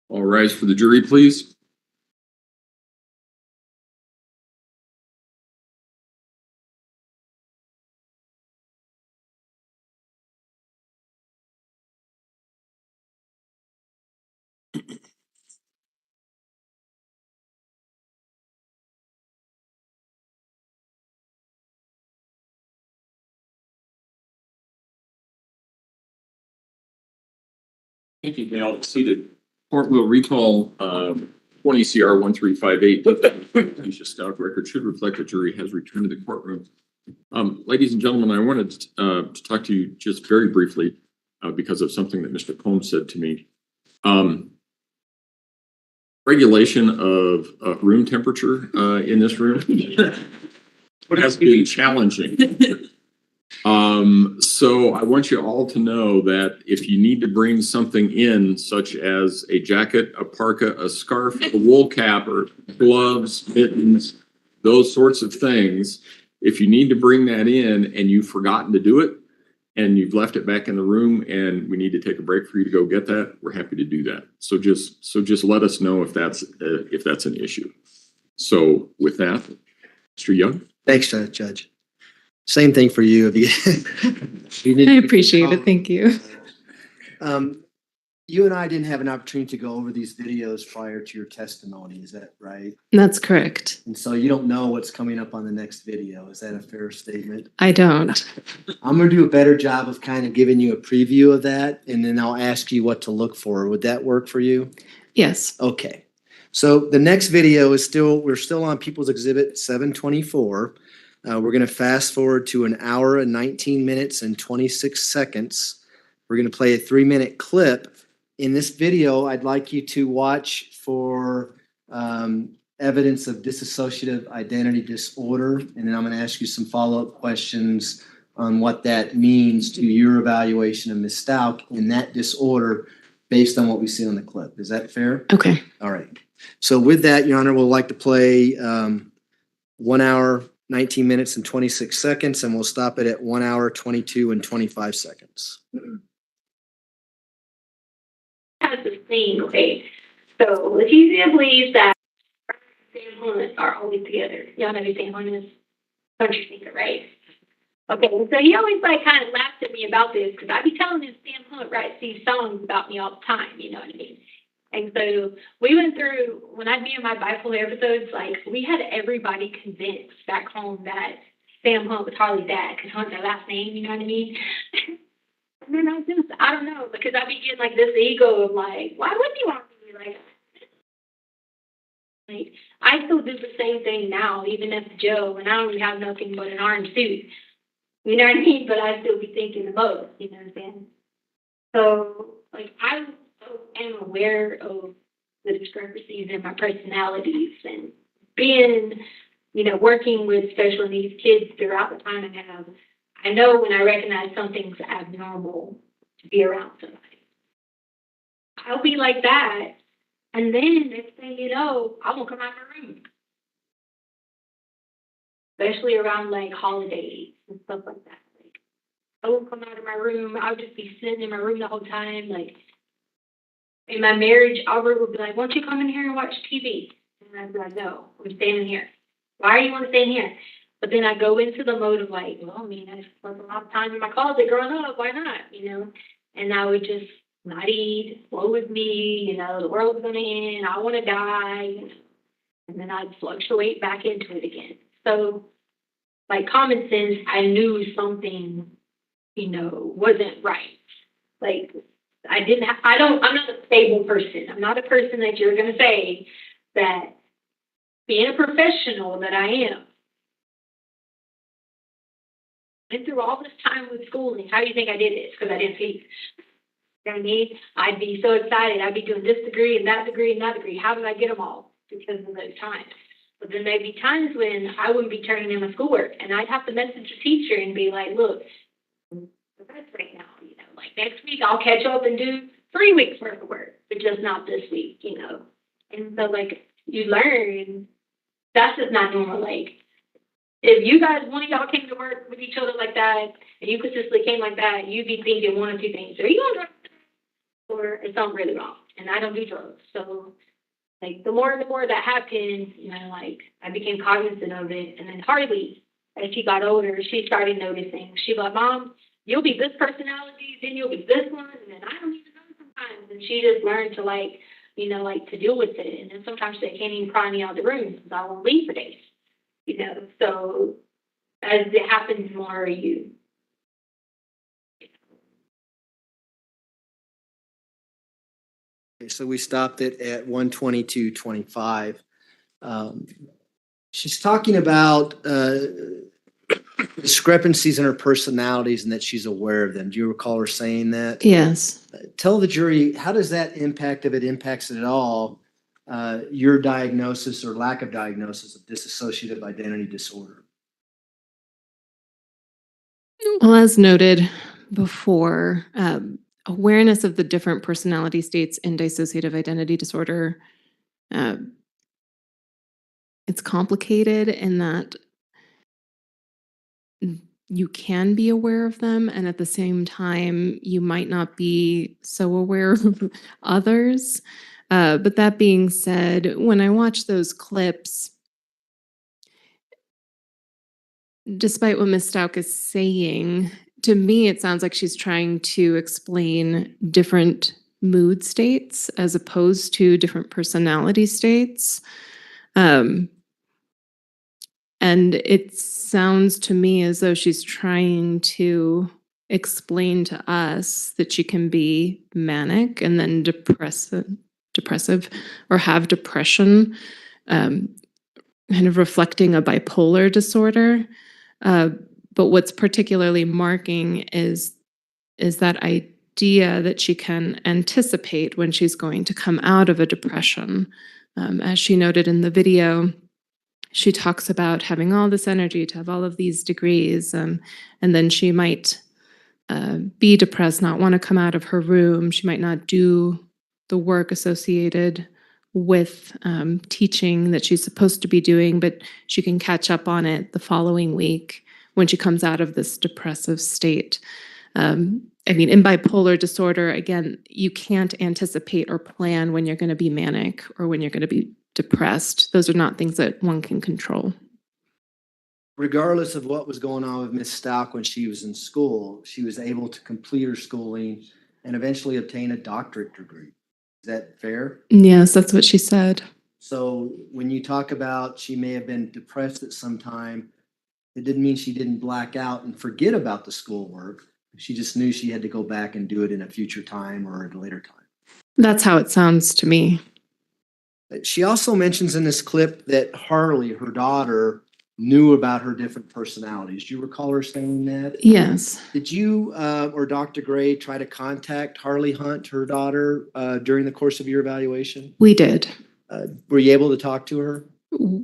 All rise for the jury, please. Thank you, now seated. Court will recall 20 CR 1358. Letitia Stout record should reflect the jury has returned to the courtroom. Ladies and gentlemen, I wanted to talk to you just very briefly because of something that Mr. Combs said to me. Regulation of room temperature in this room has been challenging. So I want you all to know that if you need to bring something in, such as a jacket, a parka, a scarf, a wool cap, or gloves, mittens, those sorts of things, if you need to bring that in and you've forgotten to do it and you've left it back in the room and we need to take a break for you to go get that, we're happy to do that. So just let us know if that's an issue. So with that, Mr. Young. Thanks, Judge. Same thing for you. I appreciate it. Thank you. You and I didn't have an opportunity to go over these videos prior to your testimony. Is that right? That's correct. And so you don't know what's coming up on the next video. Is that a fair statement? I don't. I'm going to do a better job of kind of giving you a preview of that, and then I'll ask you what to look for. Would that work for you? Yes. Okay. So the next video is we're still on People's Exhibit 724. We're going to fast forward to 1 hour and 19 minutes and 26 seconds. We're going to play a 3-minute clip. In this video, I'd like you to watch for evidence of dissociative identity disorder. And then I'm going to ask you some follow-up questions on what that means to your evaluation of Ms. Stout in that disorder based on what we see on the clip. Is that fair? Okay. All right. So with that, Your Honor, we'll like to play 1 hour, 19 minutes and 26 seconds, and we'll stop it at 1 hour, 22 and 25 seconds. That's the thing, okay? So Leticia believes that Sam Hunt are always together. Y'all know who Sam Hunt is? Country singer, right? Okay, so he always kind of laughs at me about this because I be telling him Sam Hunt writes these songs about me all the time, you know what I mean? And so we went through, when I'd be in my bipolar episodes, we had everybody convinced back home that Sam Hunt was Harley's dad because Hunt's our last name, you know what I mean? And then I don't know, because I be getting this ego of why wouldn't you want to be like, I still do the same thing now, even at the jail, when I don't even have nothing but an orange suit. You know what I mean? But I still be thinking the most, you know what I'm saying? So, I am aware of the discrepancies in my personalities and being, working with special needs kids throughout the time I have, I know when I recognize something's abnormal to be around somebody. I'll be like that, and then next thing you know, I won't come out of my room. Especially around like holidays and stuff like that. Like, I won't come out of my room. I'll just be sitting in my room the whole time. Like, in my marriage, Albert would be like, "Won't you come in here and watch TV?" And I'd be like, "No, I'm staying in here." "Why do you want to stay in here?" But then I go into the mode of like, well, I mean, I spent a lot of time in my closet growing up. Why not? And I would just not eat, flow with me. The world's going to end. I want to die. And then I'd fluctuate back into it again. So, like common sense, I knew something, wasn't right. Like, I'm not a stable person. I'm not a person that you're going to say that being a professional that I am, went through all this time with schooling. How do you think I did it? It's because I didn't sleep. You know what I mean? I'd be so excited. I'd be doing this degree and that degree and that degree. How did I get them all? Because of those times. But then there'd be times when I wouldn't be turning in my schoolwork, and I'd have to message the teacher and be like, "Look, the best right now, like next week I'll catch up and do 3 weeks worth of work, but just not this week, And so like you learn that's just not normal. Like if you guys, one of y'all came to work with each other like that, and you consistently came like that, you'd be thinking one or two things: are you on drugs, or is something really wrong? And I don't do drugs, so. Like the more and more that happened, like I became cognizant of it. And then Harley, as she got older, she started noticing. She'd be like, "Mom, you'll be this personality, then you'll be this one, and then I don't even know sometimes." And she just learned to like to deal with it. And then sometimes they can't even pry me out of the room because I won't leave for days. So as it happens more, Okay, so we stopped it at 122.25. She's talking about discrepancies in her personalities and that she's aware of them. Do you recall her saying that? Yes. Tell the jury, how does that impact, if it impacts it at all, your diagnosis or lack of diagnosis of dissociative identity disorder? Well, as noted before, awareness of the different personality states in dissociative identity disorder, it's complicated in that you can be aware of them, and at the same time, you might not be so aware of others. But that being said, when I watch those clips, despite what Ms. STAUCH is saying, to me, it sounds like she's trying to explain different mood states as opposed to different personality states. And it sounds to me as though she's trying to explain to us that she can be manic and then depressive or have depression, kind of reflecting a bipolar disorder. But what's particularly marking is that idea that she can anticipate when she's going to come out of a depression. As she noted in the video, she talks about having all this energy to have all of these degrees, and then she might be depressed, not want to come out of her room. She might not do the work associated with teaching that she's supposed to be doing, but she can catch up on it the following week when she comes out of this depressive state. In bipolar disorder, again, you can't anticipate or plan when you're going to be manic or when you're going to be depressed. Those are not things that one can control. Regardless of what was going on with Ms. STAUCH when she was in school, she was able to complete her schooling and eventually obtain a doctorate degree. Is that fair? Yes, that's what she said. So when you talk about she may have been depressed at some time, it didn't mean she didn't black out and forget about the schoolwork. She just knew she had to go back and do it in a future time or at a later time. That's how it sounds to me. She also mentions in this clip that Harley, her daughter, knew about her different personalities. Do you recall her saying that? Yes, Did you or Dr. Gray try to contact Harley Hunt, her daughter, during the course of your evaluation? we did. Were you able to talk to her?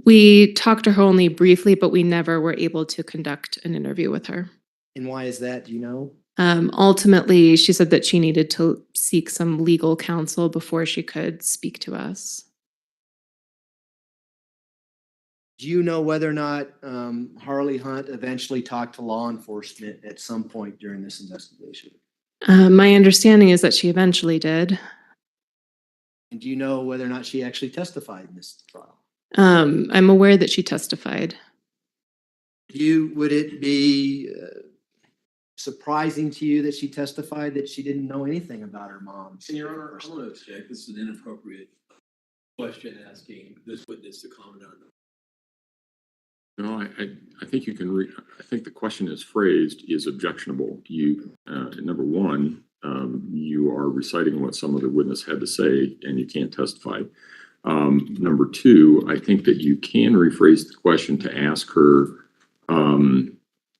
We talked to her only briefly, but we never were able to conduct an interview with her. And why is that? Do you know? Ultimately, she said that she needed to seek some legal counsel before she could speak to us. Do you know whether or not Harley Hunt eventually talked to law enforcement at some point during this investigation? My understanding is that she eventually did. And do you know whether or not she actually testified in this trial? I'm aware that she testified. Would it be surprising to you that she testified that she didn't know anything about her mom? Your Honor, I'm going to object. This is an inappropriate question asking this witness to comment on. No, I think you can I think the question is phrased is objectionable. You, number one, you are reciting what some other witness had to say and you can't testify. Number two, I think that you can rephrase the question to ask her,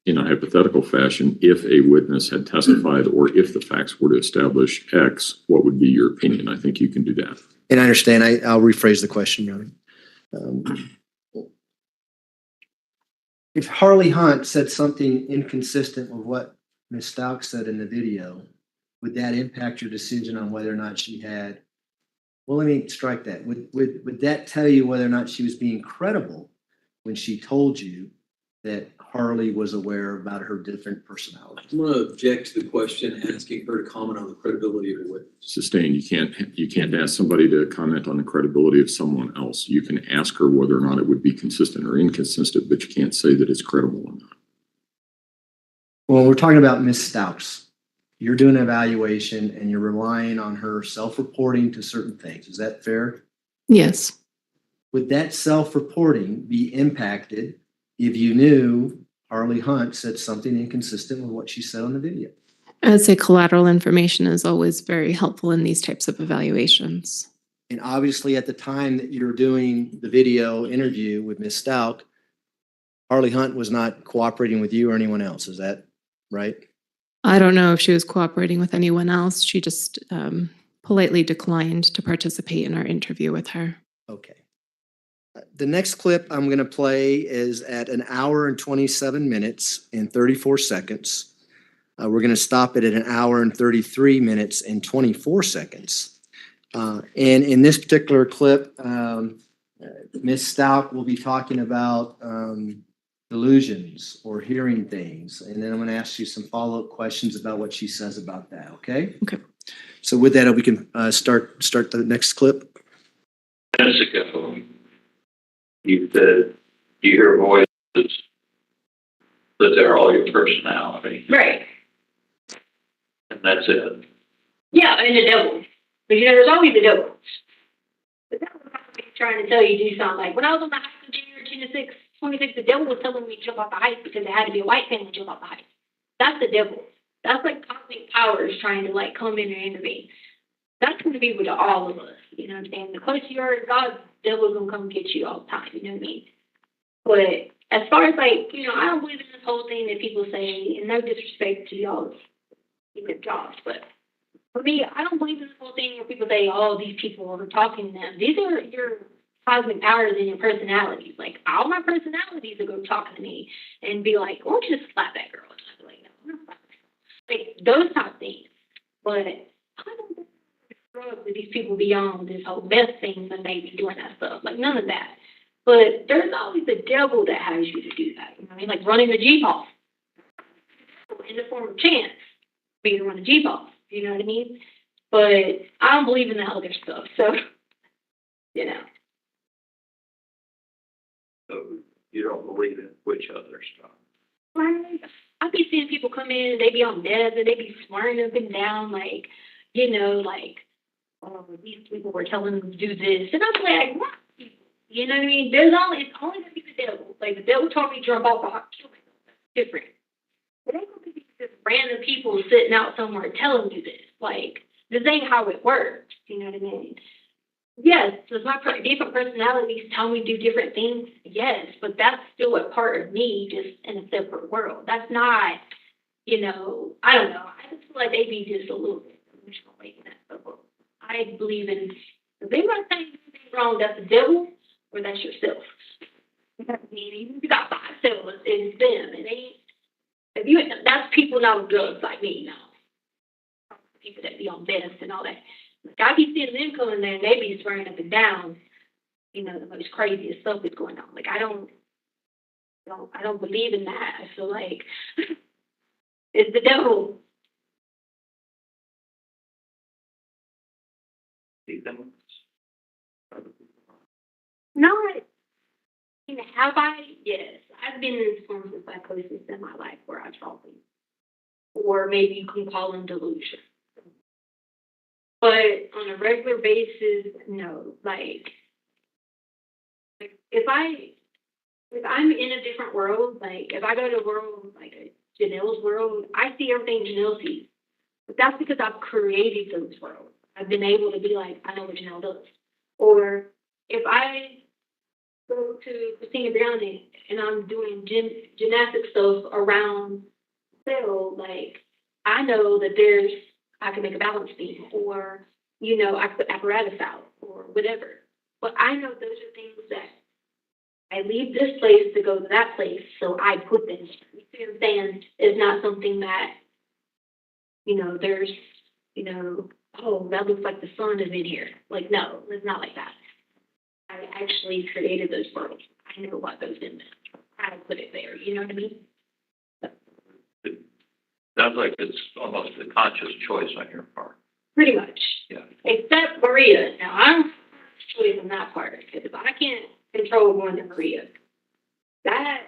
in a hypothetical fashion, if a witness had testified or if the facts were to establish X, what would be your opinion? I think you can do that. And I understand. I'll rephrase the question, Your Honor. If Harley Hunt said something inconsistent with what Ms. STAUCH said in the video, would that impact your decision on whether or not she had? Well, let me strike that. Would that tell you whether or not she was being credible when she told you that Harley was aware about her different personalities? I'm going to object to the question asking her to comment on the credibility of the witness. Sustained. You can't ask somebody to comment on the credibility of someone else. You can ask her whether or not it would be consistent or inconsistent, but you can't say that it's credible or not. Well, we're talking about Ms. STAUCH. You're doing an evaluation and you're relying on her self-reporting to certain things. Is that fair? Yes. Would that self-reporting be impacted if you knew Harley Hunt said something inconsistent with what she said on the video? I'd say collateral information is always very helpful in these types of evaluations. And obviously at the time that you're doing the video interview with Ms. STAUCH, Harley Hunt was not cooperating with you or anyone else. Is that right? I don't know if she was cooperating with anyone else. She just politely declined to participate in our interview with her. Okay. The next clip I'm going to play is at 1 hour and 27 minutes and 34 seconds. We're going to stop it at 1 hour and 33 minutes and 24 seconds. And in this particular clip, Ms. STAUCH will be talking about delusions or hearing things. And then I'm going to ask you some follow-up questions about what she says about that, okay? Okay. So with that, we can start the next clip. Minutes ago, you said you hear voices, that they're all your personality, Right. and that's it. Yeah, and the devil. But you know, there's always the devil. The devil is trying to tell you to do something. Like when I was on the heights of January 26, the devil was telling me to jump off the heights because it had to be a white family to jump off the heights. That's the devil. That's like cosmic powers trying to like come in and intervene. That's going to be with all of us. You know what I'm saying? The closer you are to God, the devil's going to come get you all the time. You know what I mean? But as far as like, you know, I don't believe in this whole thing that people say, and no disrespect to y'all's jobs, but for me, I don't believe in this whole thing where people say, oh, these people are talking to them. These are your cosmic powers and your personalities. Like, all my personalities are going to talk to me and be like, why don't you just slap that girl? And I'd be like, no, I'm not slapping her. Like, those type of things. But I don't think with these people beyond this whole best thing and maybe doing that stuff. Like, none of that. But there's always the devil that has you to do that. You know what I mean? Like running a Jeep off in the form of chance for you to run a Jeep off. You know what I mean? But I don't believe in the other stuff. So, you know. So you don't believe in which other stuff? Right. I be seeing people come in and they be on meds and they be swearing up and down like, you know, like, oh, these people were telling them to do this. And I'm like, what? You know what I mean? It's only gonna be the devil. Like the devil told me to jump off a hot kill myself. That's different. It ain't gonna be just random people sitting out somewhere telling you this. Like, this ain't how it works. You know what I mean? Yes, does my different personalities tell me to do different things? Yes, but that's still a part of me, just in a separate world. That's not, I don't know. I just feel like they be just a little bit delusional like that. So I believe in, if they want to say anything wrong, that's the devil or that's yourself. I mean, even if you got 5 cells, it's them. It ain't, that's people not on drugs like me now. People that be on meth and all that. Like I be seeing them coming there and they be swearing up and down, the most craziest stuff is going on. Like I don't believe in that. I feel like it's the devil. See them? Not, have I? Yes. I've been in forms of psychosis in my life where I saw things. Or maybe you can call them delusion. But on a regular basis, no. Like if I'm in a different world, like if I go to a world like a Janelle's world, I see everything Janelle sees. But that's because I've created those worlds. I've been able to be like, I know what Janelle does. Or if I go to Christina Browning and I'm doing gymnastic stuff around cell, like I know that I can make a balance beam, or I can put apparatus out or whatever. But I know those are things that I leave this place to go to that place, so I put them. You see what I'm saying? It's not something that there's oh, that looks like the sun is in here. Like no, it's not like that. I actually created those worlds. I know what goes in there. I put it there. You know what I mean? Sounds like it's almost a conscious choice on your part. Pretty much. Yeah. Except Maria. Now I'm choice on that part because I can't control going to Maria. That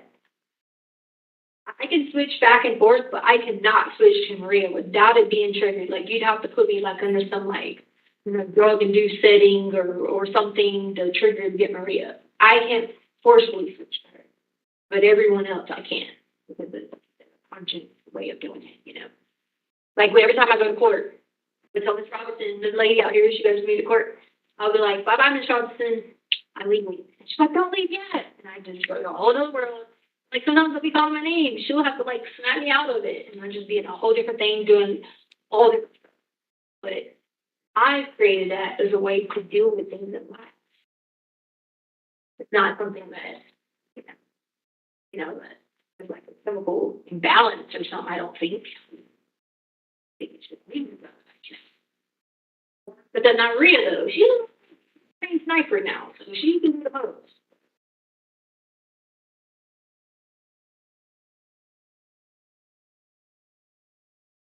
I can switch back and forth, but I cannot switch to Maria without it being triggered. Like you'd have to put me like under some drug-induced setting or something to trigger to get Maria. I can't forcefully switch to her, but everyone else I can because it's a conscious way of doing it. Like every time I go to court, I tell Miss Robinson, the lady out here, she goes with me to court. I'll be like, bye-bye, Miss Robinson. I'm leaving. And she's like, don't leave yet. And I just go to a whole other world. Like sometimes I'll be calling my name. She'll have to snap me out of it. And I'll just be in a whole different thing doing all different stuff. But I've created that as a way to deal with things in life. It's not something that, that is like a chemical imbalance or something, I don't think. I think it's just me. But then not Maria, though. She's a trained sniper now, so she can do the most.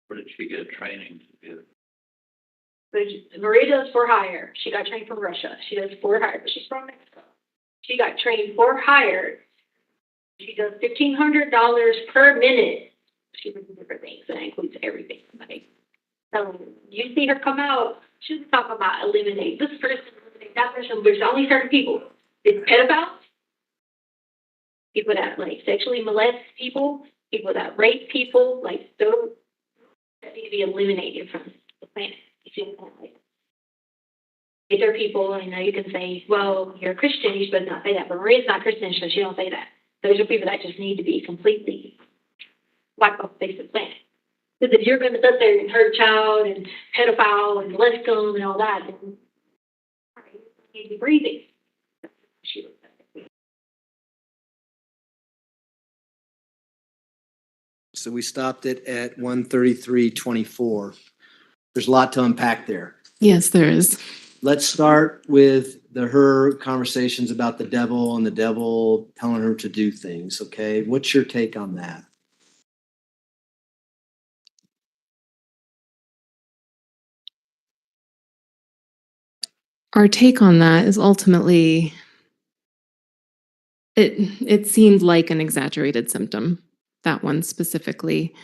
Where did she get training to do? But Maria does for hire. She got trained from Russia. She does for hire, but she's from Mexico. She got trained for hire. She does $1,500 per minute. She does different things. That includes everything. So you see her come out, she's talking about eliminate this person, eliminate that person, but there's only certain people. It's pedophiles, people that sexually molest people, people that rape people, those that need to be eliminated from the planet. You see what I'm saying? If there are people, you can say, well, you're a Christian, you should not say that, but Maria's not Christian, so she don't say that. Those are people that just need to be completely wiped off the face of the planet. Because if you're going to sit there and hurt a child and pedophile and molest them and all that, then you need to be breathing. So we stopped it at 133.24. There's a lot to unpack there. Yes, there is. Let's start with her conversations about the devil and the devil telling her to do things. Okay. What's your take on that? Our take on that is ultimately, it seemed like an exaggerated symptom, that one specifically.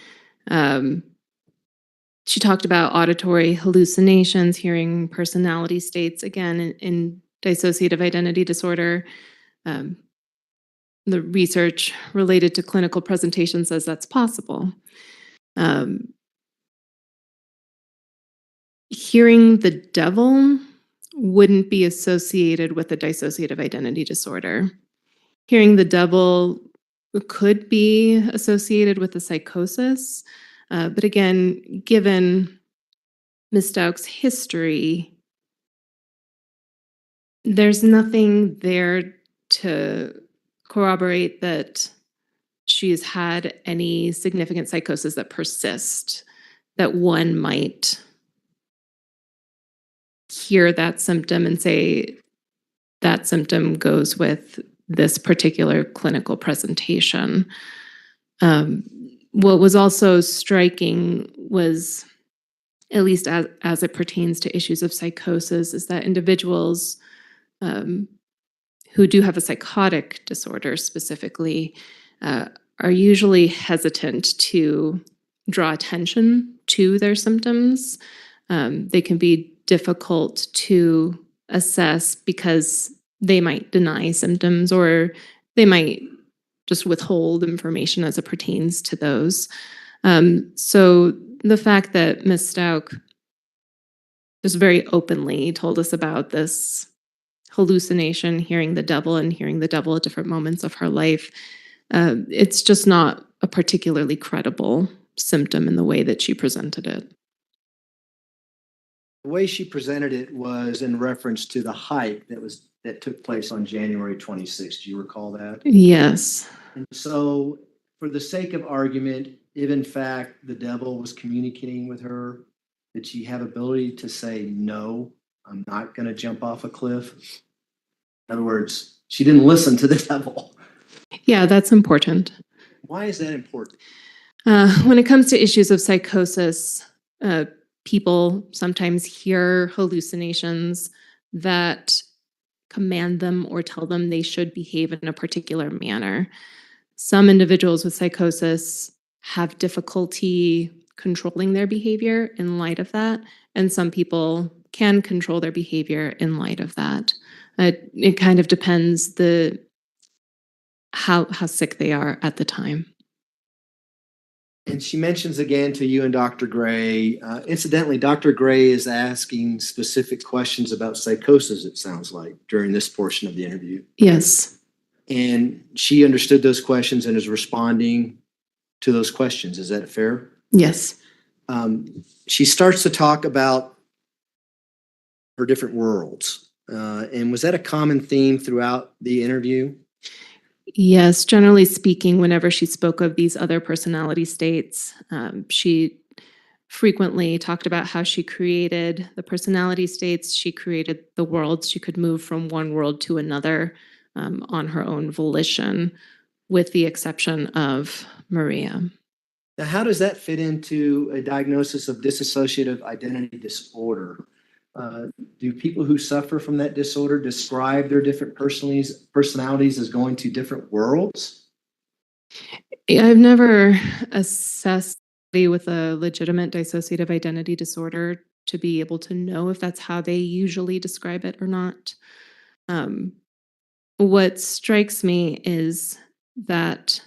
She talked about auditory hallucinations, hearing personality states, again, in dissociative identity disorder. The research related to clinical presentation says that's possible. Hearing the devil wouldn't be associated with a dissociative identity disorder. Hearing the double could be associated with a psychosis, but again, given Ms. Stauch's history, there's nothing there to corroborate that she's had any significant psychosis that persist, that one might hear that symptom and say that symptom goes with this particular clinical presentation. What was also striking was, at least as it pertains to issues of psychosis, is that individuals who do have a psychotic disorder specifically are usually hesitant to draw attention to their symptoms. They can be difficult to assess because they might deny symptoms, or they might just withhold information as it pertains to those. So the fact that Ms. Stauch just very openly told us about this hallucination, hearing the devil and hearing the devil at different moments of her life, it's just not a particularly credible symptom in the way that she presented it. The way she presented it was in reference to the hike that took place on January 26th. Do you recall that? Yes. And so, for the sake of argument, if in fact the devil was communicating with her, did she have ability to say, no, I'm not going to jump off a cliff? In other words, she didn't listen to the devil. Yeah, that's important. Why is that important? When it comes to issues of psychosis, people sometimes hear hallucinations that command them or tell them they should behave in a particular manner. Some individuals with psychosis have difficulty controlling their behavior in light of that, and some people can control their behavior in light of that. It kind of depends how sick they are at the time. And she mentions again to you and Dr. Gray. Incidentally, Dr. Gray is asking specific questions about psychosis, it sounds like, during this portion of the interview. Yes. And she understood those questions and is responding to those questions. Is that fair? Yes. She starts to talk about her different worlds. And was that a common theme throughout the interview? Yes, generally speaking, whenever she spoke of these other personality states, she frequently talked about how she created the personality states, she created the worlds, she could move from one world to another on her own volition, with the exception of Maria. Now, how does that fit into a diagnosis of dissociative identity disorder? Do people who suffer from that disorder describe their different personalities as going to different worlds? I've never assessed somebody with a legitimate dissociative identity disorder to be able to know if that's how they usually describe it or not. What strikes me is that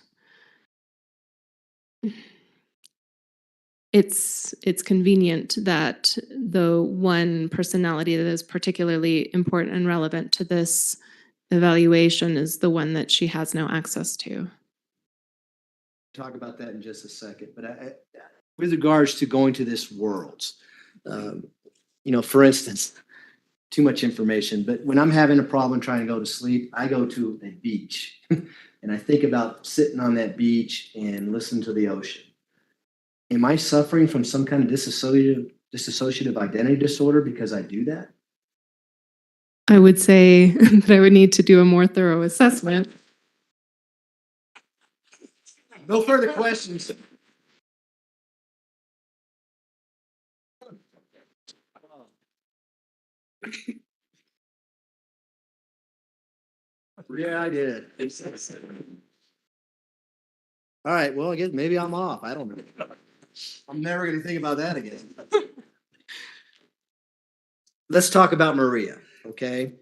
it's convenient that the one personality that is particularly important and relevant to this evaluation is the one that she has no access to. Talk about that in just a second. But with regards to going to this worlds, for instance, too much information, but when I'm having a problem trying to go to sleep, I go to a beach and I think about sitting on that beach and listen to the ocean. Am I suffering from some kind of dissociative identity disorder because I do that? I would say that I would need to do a more thorough assessment. No further questions. Yeah, I did. All right, well, I guess maybe I'm off. I don't know. I'm never going to think about that again. Let's talk about Maria, okay?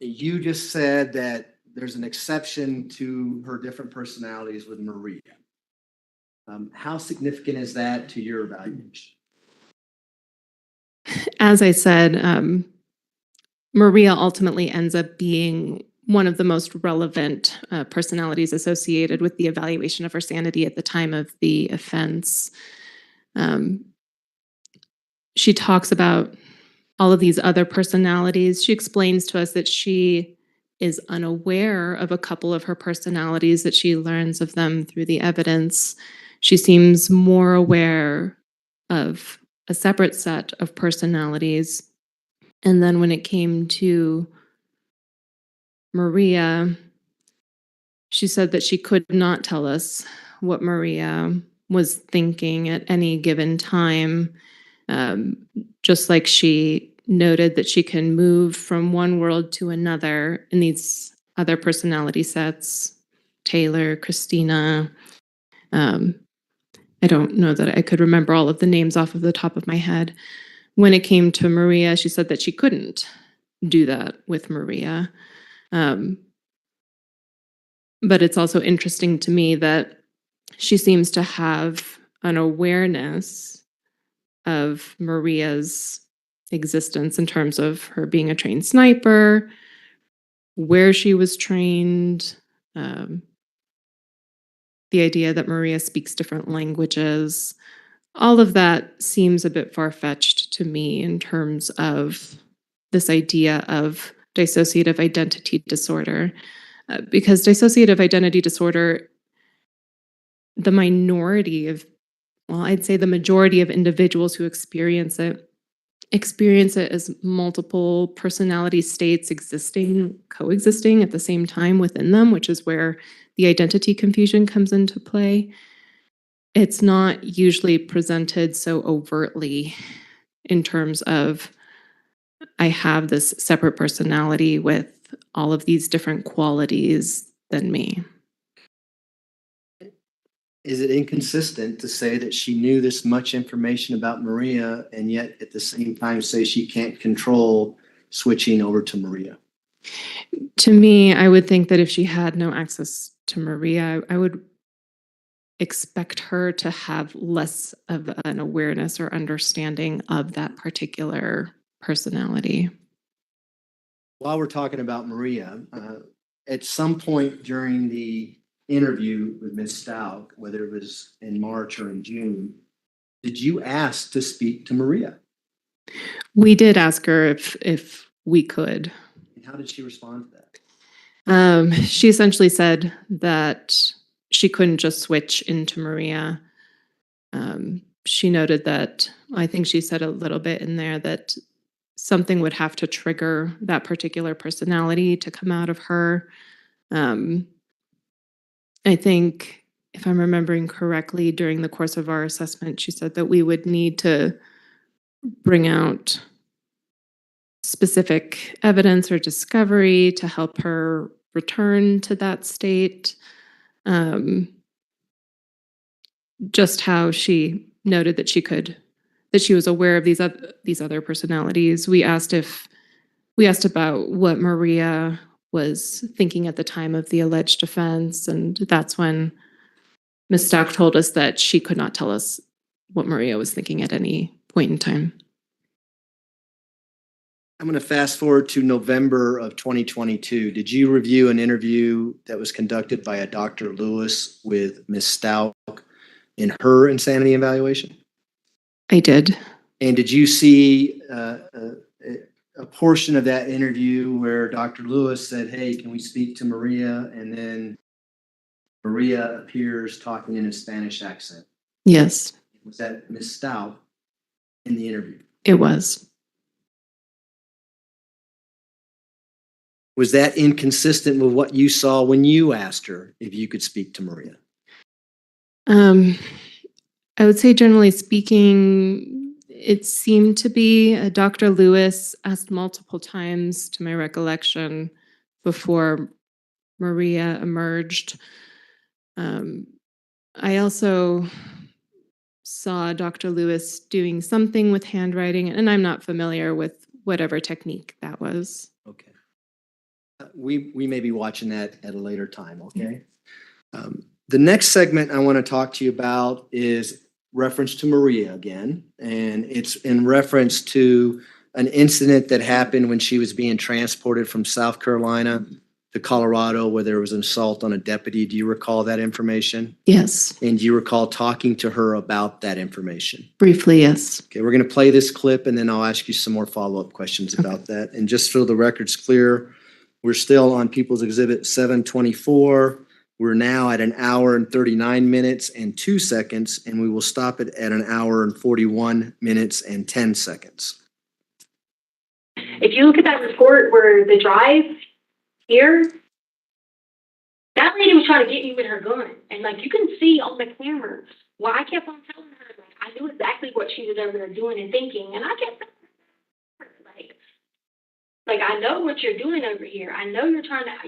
You just said that there's an exception to her different personalities with Maria. How significant is that to your evaluation? as I said, Maria ultimately ends up being one of the most relevant personalities associated with the evaluation of her sanity at the time of the offense. She talks about all of these other personalities. She explains to us that she is unaware of a couple of her personalities, that she learns of them through the evidence. She seems more aware of a separate set of personalities. And then when it came to Maria, she said that she could not tell us what Maria was thinking at any given time. Just like she noted that she can move from one world to another in these other personality sets, Taylor, Christina. I don't know that I could remember all of the names off of the top of my head. When it came to Maria, she said that she couldn't do that with Maria. But it's also interesting to me that she seems to have an awareness of Maria's existence in terms of her being a trained sniper, where she was trained, the idea that Maria speaks different languages. All of that seems a bit far-fetched to me in terms of this idea of dissociative identity disorder. Because dissociative identity disorder, the minority of, well, I'd say the majority of individuals who experience it as multiple personality states coexisting at the same time within them, which is where the identity confusion comes into play. It's not usually presented so overtly in terms of, I have this separate personality with all of these different qualities than me. Is it inconsistent to say that she knew this much information about Maria and yet at the same time say she can't control switching over to Maria? To me, I would think that if she had no access to Maria, I would expect her to have less of an awareness or understanding of that particular personality. While we're talking about Maria, at some point during the interview with Ms. STAUCH, whether it was in March or in June, did you ask to speak to Maria? We did ask her if we could. And how did she respond to that? She essentially said that she couldn't just switch into Maria. She noted that, I think she said a little bit in there, that something would have to trigger that particular personality to come out of her. I think, if I'm remembering correctly, during the course of our assessment, she said that we would need to bring out specific evidence or discovery to help her return to that state. Just how she noted that she was aware of these other personalities. We asked about what Maria was thinking at the time of the alleged offense, and that's when Ms. STAUCH told us that she could not tell us what Maria was thinking at any point in time. I'm going to fast forward to November of 2022. Did you review an interview that was conducted by a Dr. Lewis with Ms. STAUCH in her insanity evaluation? I did. And did you see a portion of that interview where Dr. Lewis said, "Hey, can we speak to Maria?" And then Maria appears talking in a Spanish accent? Yes, Was that Ms. STAUCH in the interview? it was. Was that inconsistent with what you saw when you asked her if you could speak to Maria? I would say, generally speaking, it seemed to be. Dr. Lewis asked multiple times, to my recollection, before Maria emerged. I also saw Dr. Lewis doing something with handwriting, and I'm not familiar with whatever technique that was. Okay. We may be watching that at a later time, okay? The next segment I want to talk to you about is reference to Maria again, and it's in reference to an incident that happened when she was being transported from South Carolina to Colorado where there was an assault on a deputy. Do you recall that information? Yes, And do you recall talking to her about that information? briefly, yes. Okay, we're going to play this clip and then I'll ask you some more follow-up questions about that. And just so the record's clear, we're still on People's Exhibit 724. We're now at 1 hour and 39 minutes and 2 seconds, and we will stop it at 1 hour and 41 minutes and 10 seconds. If you look at that report where the drive here, that lady was trying to get me with her gun. And like you can see on the camera, well, I kept on telling her, like, I knew exactly what she was over there doing and thinking. And I kept telling her, like, I know what you're doing over here. I know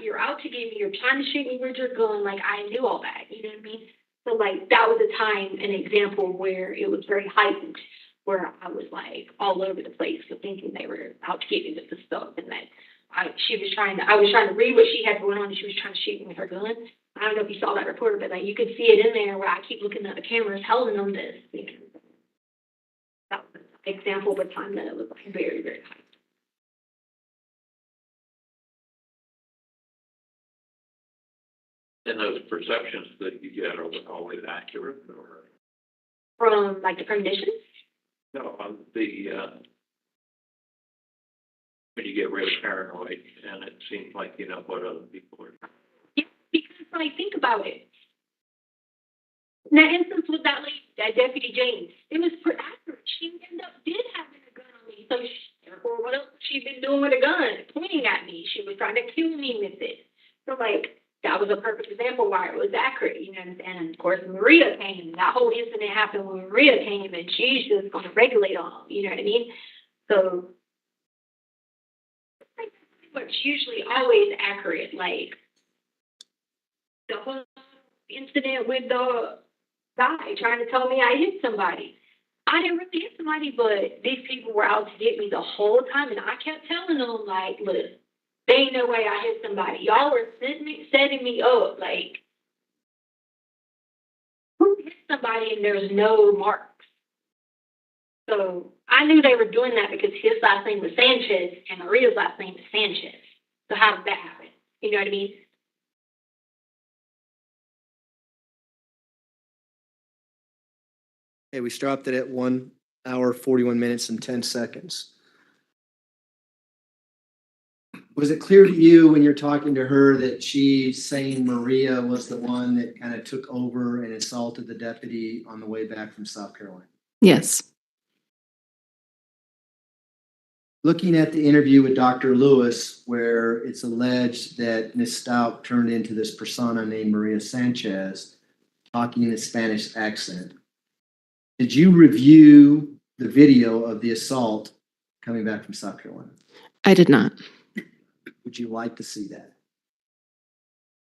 you're out to get me, you're trying to shoot me with your gun. Like, I knew all that. You know what I mean? So like that was a time, an example where it was very heightened, where I was like all over the place for thinking they were out to get me with the stuff, and that I was trying to read what she had going on, and she was trying to shoot me with her gun. I don't know if you saw that report, but like you could see it in there where I keep looking at the cameras, telling them this. You know, that was an example of a time that it was like very, very high. And those perceptions that you get, are they always accurate or? From like the premonitions. No, on the, when you get really paranoid and it seems like you know what other people are. Yeah, because like think about it. In that instance with that lady, that Deputy James, it was accurate. She did have a gun on me. So therefore, what else she been doing with a gun? Pointing at me. She was trying to kill me with it. So like that was a perfect example why it was accurate, you know. And of course, Maria came. That whole incident happened when Maria came, and she's just going to regulate on them. You know what I mean? So it's usually always accurate. Like the whole incident with the guy trying to tell me I hit somebody. I didn't really hit somebody, but these people were out to get me the whole time, and I kept telling them like, look, there ain't no way I hit somebody. Y'all were setting me up. Like, who hit somebody and there's no marks? So I knew they were doing that because his last name was Sanchez and Maria's last name is Sanchez. So how did that happen? You know what I mean? Okay, we stopped it at 1 hour, 41 minutes and 10 seconds. Was it clear to you when you're talking to her that she's saying Maria was the one that kind of took over and assaulted the deputy on the way back from South Carolina? Yes. Looking at the interview with Dr. Lewis, where it's alleged that Ms. Stout turned into this persona named Maria Sanchez, talking in a Spanish accent, did you review the video of the assault coming back from South Carolina? I did not. Would you like to see that?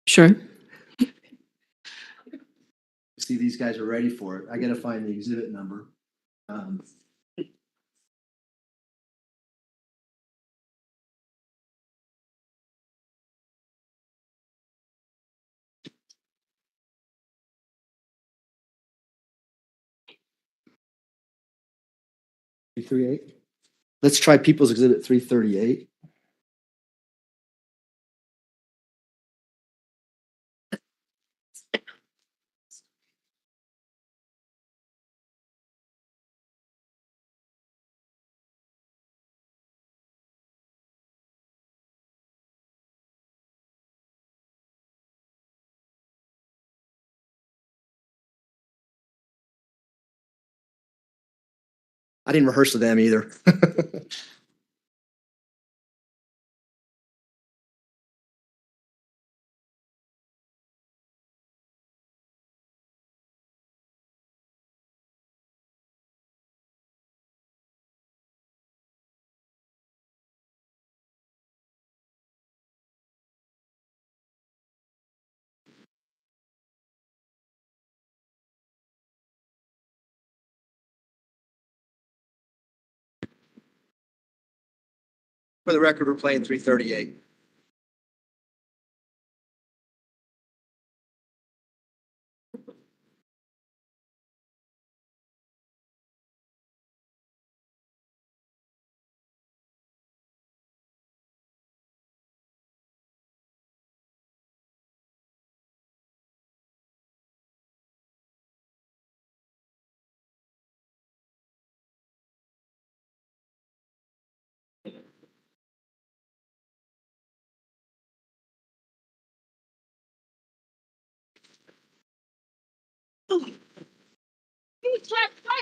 Sure. See, these guys are ready for it. I got to find the exhibit number. Let's try People's Exhibit 338. I didn't rehearse with them either. For the record, we're playing 338.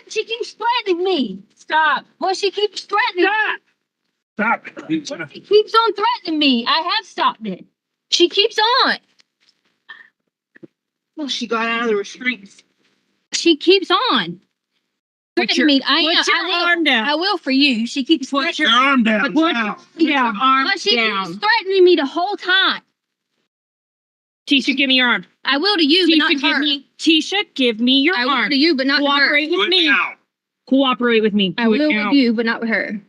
She keeps threatening me. Stop. Well, she keeps threatening. Stop. She keeps on threatening me. I have stopped it. She keeps on. Well, she got out of the restraints. She keeps on. Threatening me. I will for you. She keeps Put your arm down. But she keeps threatening me the whole time. Tisha, give me your arm. I will to you, but not to her. Tisha, give me your I will arm. to you, but not to her. Cooperate with me. Cooperate with me. I will with you, but not with her.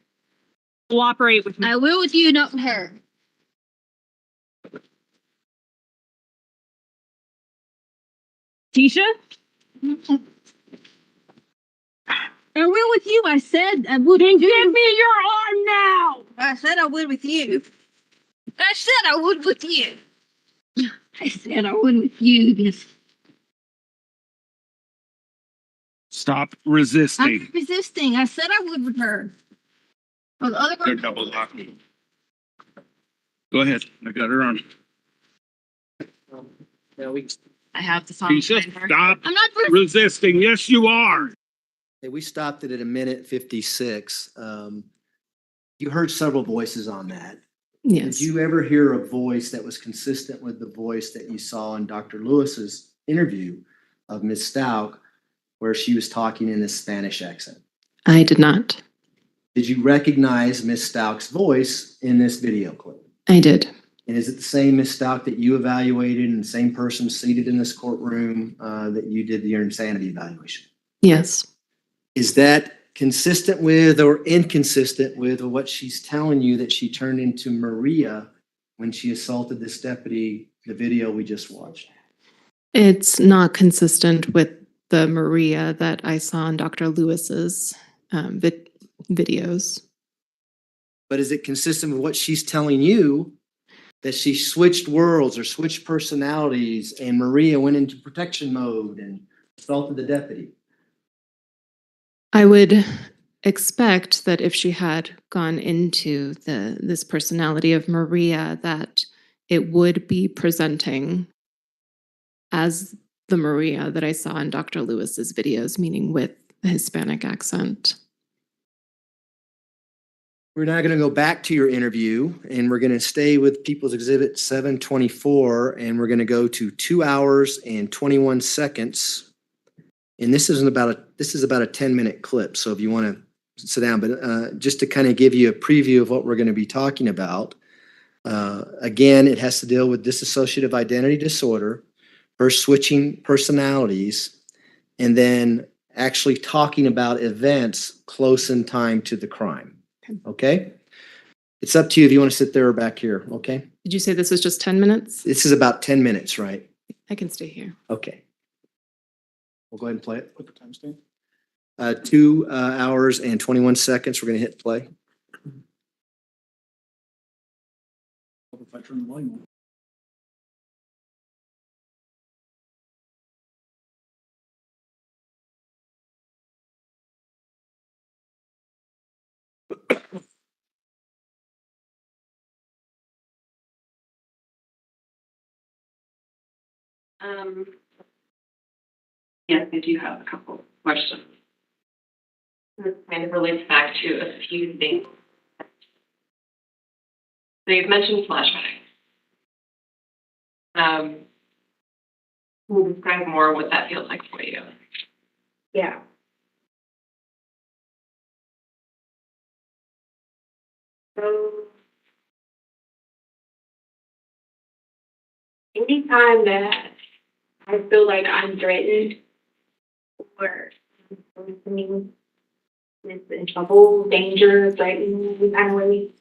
Cooperate with me. I will with you, not with her. Tisha? I will with you. I said I would. Then give me your arm now. I said I would with you. I said I would with you. I said I would with you. This. Stop resisting. I'm not resisting. I said I would with her. Well, the other They're girl. double locking. Go ahead. I got her on. I have to stop. Tisha, stop I'm not resisting. Yes, you are. Okay, we stopped it at 1:56. You heard several voices on that. Yes. Did you ever hear a voice that was consistent with the voice that you saw in Dr. Lewis's interview of Ms. Stauch, where she was talking in a Spanish accent? I did not. Did you recognize Ms. Stauch's voice in this video clip? I did. And is it the same Ms. Stauch that you evaluated and the same person seated in this courtroom that you did your insanity evaluation? Yes. Is that consistent with or inconsistent with what she's telling you that she turned into Maria when she assaulted this deputy, the video we just watched? It's not consistent with the Maria that I saw in Dr. Lewis's videos. But is it consistent with what she's telling you that she switched worlds or switched personalities and Maria went into protection mode and assaulted the deputy? I would expect that if she had gone into this personality of Maria, that it would be presenting as the Maria that I saw in Dr. Lewis's videos, meaning with a Hispanic accent. We're now going to go back to your interview and we're going to stay with People's Exhibit 724 and we're going to go to 2 hours and 21 seconds. And this is about a 10-minute clip. So if you want to sit down, but just to kind of give you a preview of what we're going to be talking about. Again, it has to deal with dissociative identity disorder, her switching personalities, and then actually talking about events close in time to the crime. Okay? It's up to you if you want to sit there or back here. Okay? Did you say this was just 10 minutes? This is about 10 minutes, right? I can stay here. Okay. We'll go ahead and play it. What the time stand? 2 hours and 21 seconds. We're going to hit play. If I turn the volume on. Yes, I do have a couple of questions. This kind of relates back to a few things. So you've mentioned flashbacks. Can you describe more what that feels like for you? Yeah. So anytime that I feel like I'm threatened or something is in trouble, danger, threatened, any kind of way,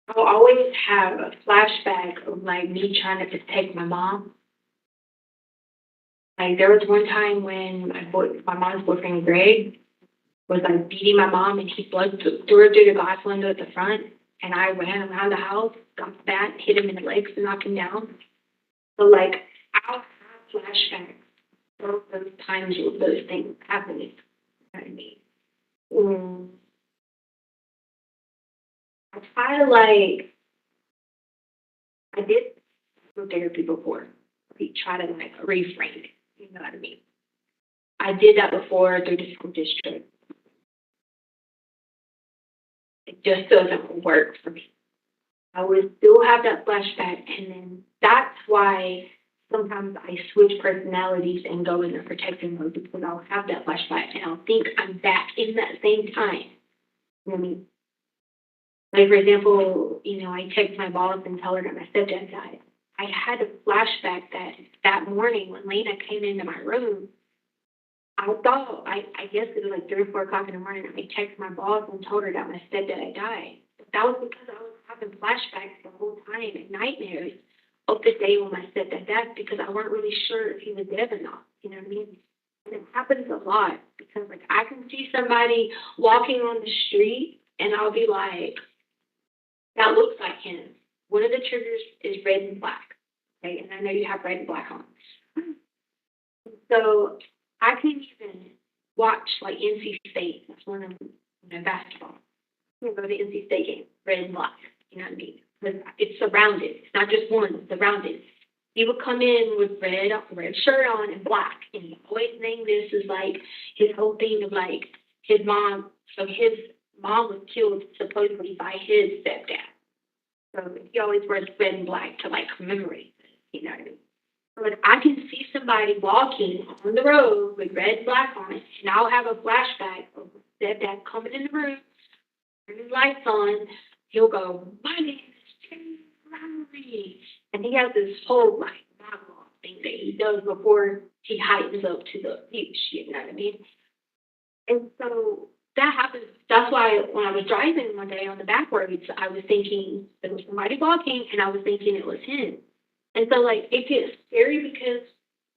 I'll always have a flashback of like me trying to protect my mom. Like there was one time when my mom's boyfriend Greg was like beating my mom and he threw her through the glass window at the front and I ran around the house, got the bat, hit him in the legs and knocked him down. So like I'll have flashbacks of those times with those things happening. You know what I mean? I try to like I did therapy before. try to like reframe it. You know what I mean? I did that before through the school district. It just doesn't work for me. I would still have that flashback, and then that's why sometimes I switch personalities and go in the protective mode, because I'll have that flashback and I'll think I'm back in that same time. You know what I mean? Like, for example, you know, I text my boss and tell her that my stepdad died. I had a flashback that morning when Lena came into my room. I thought, I guess it was like 3 or 4 o'clock in the morning, I texted my boss and told her that my stepdad had died. But that was because I was having flashbacks the whole time and nightmares of the day when my stepdad died, because I weren't really sure if he was dead or not. You know what I mean? And it happens a lot, because like I can see somebody walking on the street and I'll be like, that looks like him. One of the triggers is red and black. Okay, and I know you have red and black on. So I can even watch like NC State. That's one of them, you know, basketball. You go to the NC State game, red and black. You know what I mean? Because it's surrounded. It's not just one, it's surrounded. He would come in with red shirt on and black. And he always named this as like his whole thing of like his mom. So his mom was killed supposedly by his stepdad. So he always wears red and black to like commemorate this. You know what I mean? So like I can see somebody walking on the road with red and black on it, and I'll have a flashback of stepdad coming in the room, turning lights on. He'll go, "My name is James Lowry," and he has this whole like monologue thing that he does before he heightens up to the huge. You know what I mean? And so that happens. That's why when I was driving one day on the back roads, I was thinking there was somebody walking, and I was thinking it was him. And so like it gets scary, because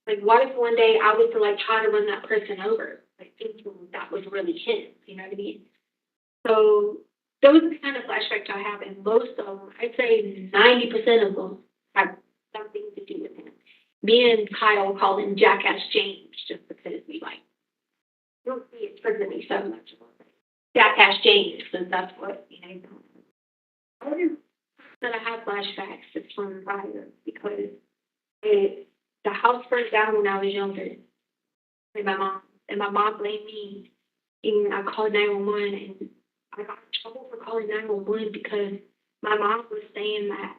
like what if one day I was to like try to run that person over, like thinking that was really him. You know what I mean? So those are the kind of flashbacks I have, and most of them, I'd say 90% of them have something to do with him. Me and Kyle call him Jackass James, just because we like, you don't see it triggering me so much. Jackass James, because that's what, you know. Other that I have flashbacks is from prior, because the house burned down when I was younger with my mom, and my mom blamed me, and I called 911, and I got in trouble for calling 911 because my mom was saying that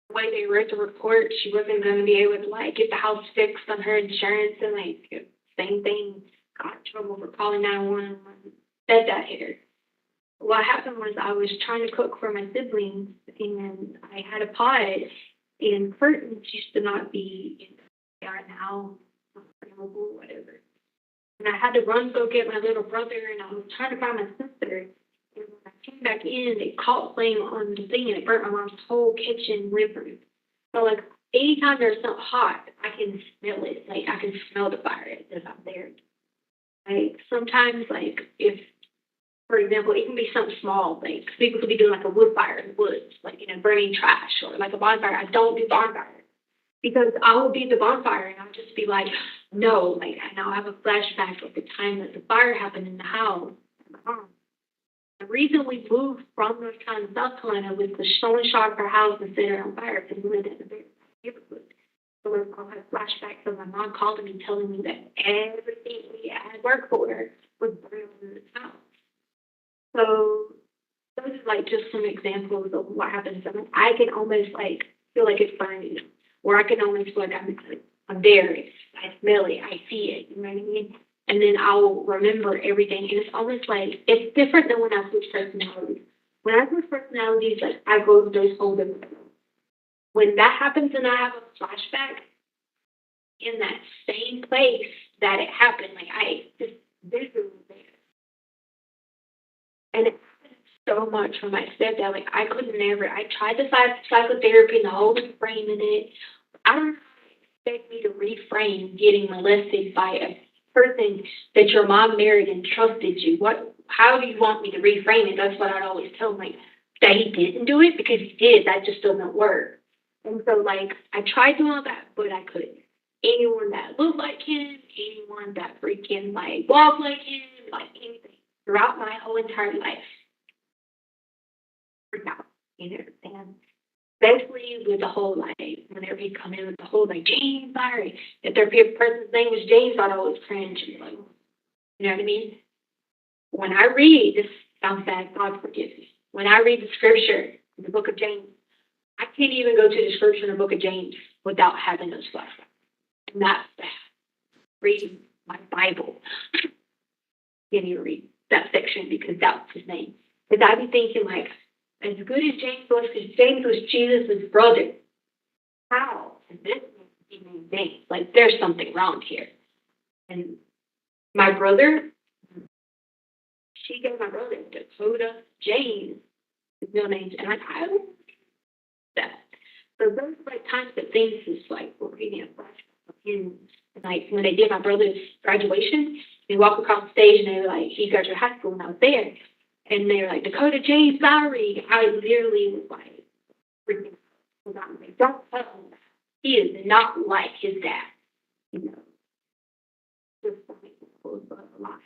the way they read the report, she wasn't going to be able to like get the house fixed on her insurance, and like same thing. Got in trouble for calling 911 when said that here. What happened was I was trying to cook for my siblings, and I had a pot, and curtains used to not be in they are now, whatever. And I had to run go get my little brother, and I was trying to find my sister. And when I came back in, it caught flame on the thing, and it burnt my mom's whole kitchen living room. So like anytime there's something hot, I can smell it. Like I can smell the fire that's out there. Like sometimes, like if, for example, it can be something small, like people could be doing like a wood fire in the woods, like, you know, burning trash or like a bonfire. I don't do bonfire because I will be at the bonfire and I'll just be like, no, like, and I'll have a flashback of the time that the fire happened in the house. The reason we moved from North Carolina to South Carolina was to show and shock our house and set it on fire because we lived in a very neighborhood. So I'll have flashbacks of my mom calling me, telling me that everything we had worked for was burned in the house. So those are like just some examples of what happens. I mean, I can almost like feel like it's burning, or I can almost feel like I'm there. I smell it, I see it. You know what I mean? And then I'll remember everything. And it's almost like it's different than when I switch personalities. When I switch personalities, like I go to those whole different. When that happens and I have a flashback in that same place that it happened, like I just visually there. And it happened so much for my stepdad. Like I could never. I tried the psychotherapy and the whole reframing it. I don't expect me to reframe getting molested by a person that your mom married and trusted you. How do you want me to reframe it? That's what I'd always tell him, like, that he didn't do it because he did. That just doesn't work. And so, like, I tried doing all that, but I couldn't. Anyone that looked like him, anyone that freaking, like, walked like him, like anything, throughout my whole entire life. You know, and especially with the whole, like, whenever you come in with the whole, like, James Byrie, if their person's name was James, I'd always cringe. And like, you know what I mean? When I read, this sounds bad, God forgive me. When I read the scripture in the book of James, I can't even go to the scripture in the book of James without having those flashbacks. And that's bad. Reading my Bible. Can't even read that section because that's his name. Because I'd be thinking, like, as good as James was, because James was Jesus' brother, how? And this is James. Like, there's something wrong here. And my brother, she gave my brother Dakota James his middle names, and I don't that. So those like times that things just like were reading a flashback in, like when they did my brother's graduation, they walk across the stage and they were like, he graduated high school and I was there. And they were like, Dakota James Byrie. I literally was like, freaking out. Like, don't tell him that. He is not like his dad. You know. Just like a lot.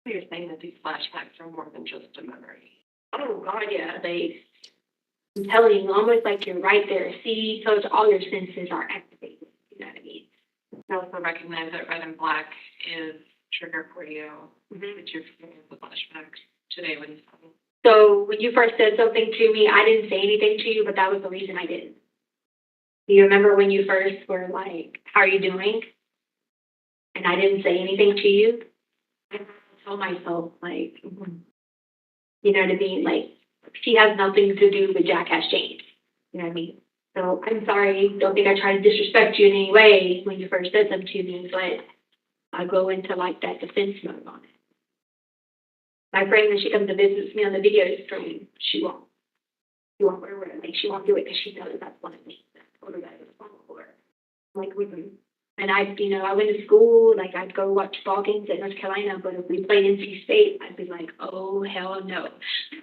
You're saying that these flashbacks are more than just a memory. Oh God, yeah. I'm telling you, almost like you're right there. See, so it's all your senses are activated. You know what I mean? I also recognize that red and black is trigger for you. That you're feeling the flashbacks today when you saw me. So when you first said something to me, I didn't say anything to you, but that was the reason I didn't. Do you remember when you first were like, how are you doing? And I didn't say anything to you? I told myself, like, you know what I mean? Like, she has nothing to do with Jackass James. You know what I mean? So I'm sorry. Don't think I tried to disrespect you in any way when you first said something to me, but I go into like that defense mode on it. My friend, when she comes to visit me on the video stream, she won't wear it. Like, she won't do it because she knows that's one of me. That's totally that is wrong for her. Like, and I went to school, like, I'd go watch ball games at North Carolina, but if we played NC State, I'd be like, oh, hell no.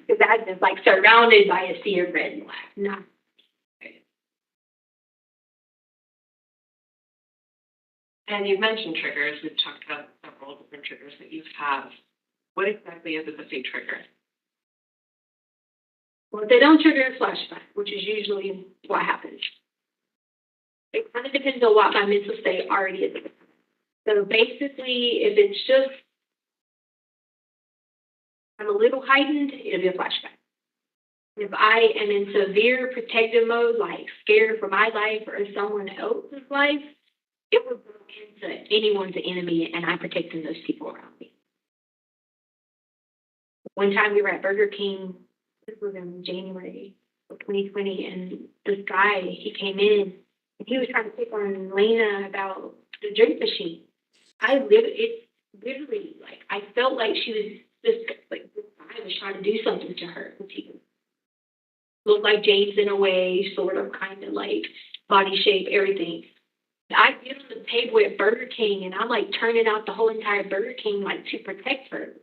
Because I'd just, like, surrounded by a sea of red and black. Not. And you've mentioned triggers. We've talked about several different triggers that you have. What exactly is a safe trigger? Well, if they don't trigger a flashback, which is usually what happens. It kind of depends on what my mental state already is. So basically, if it's just, I'm a little heightened, it'll be a flashback. If I am in severe protective mode, like scared for my life or someone else's life, it will go into anyone's enemy, and I'm protecting those people around me. One time we were at Burger King, this was in January of 2020, and this guy, he came in, and he was trying to pick on Lena about the drink machine. It's literally, like, I felt like she was this guy was trying to do something to her. He looked like James in a way, sort of, kind of like body shape, everything. I get on the table at Burger King, and I'm like turning out the whole entire Burger King, like, to protect her.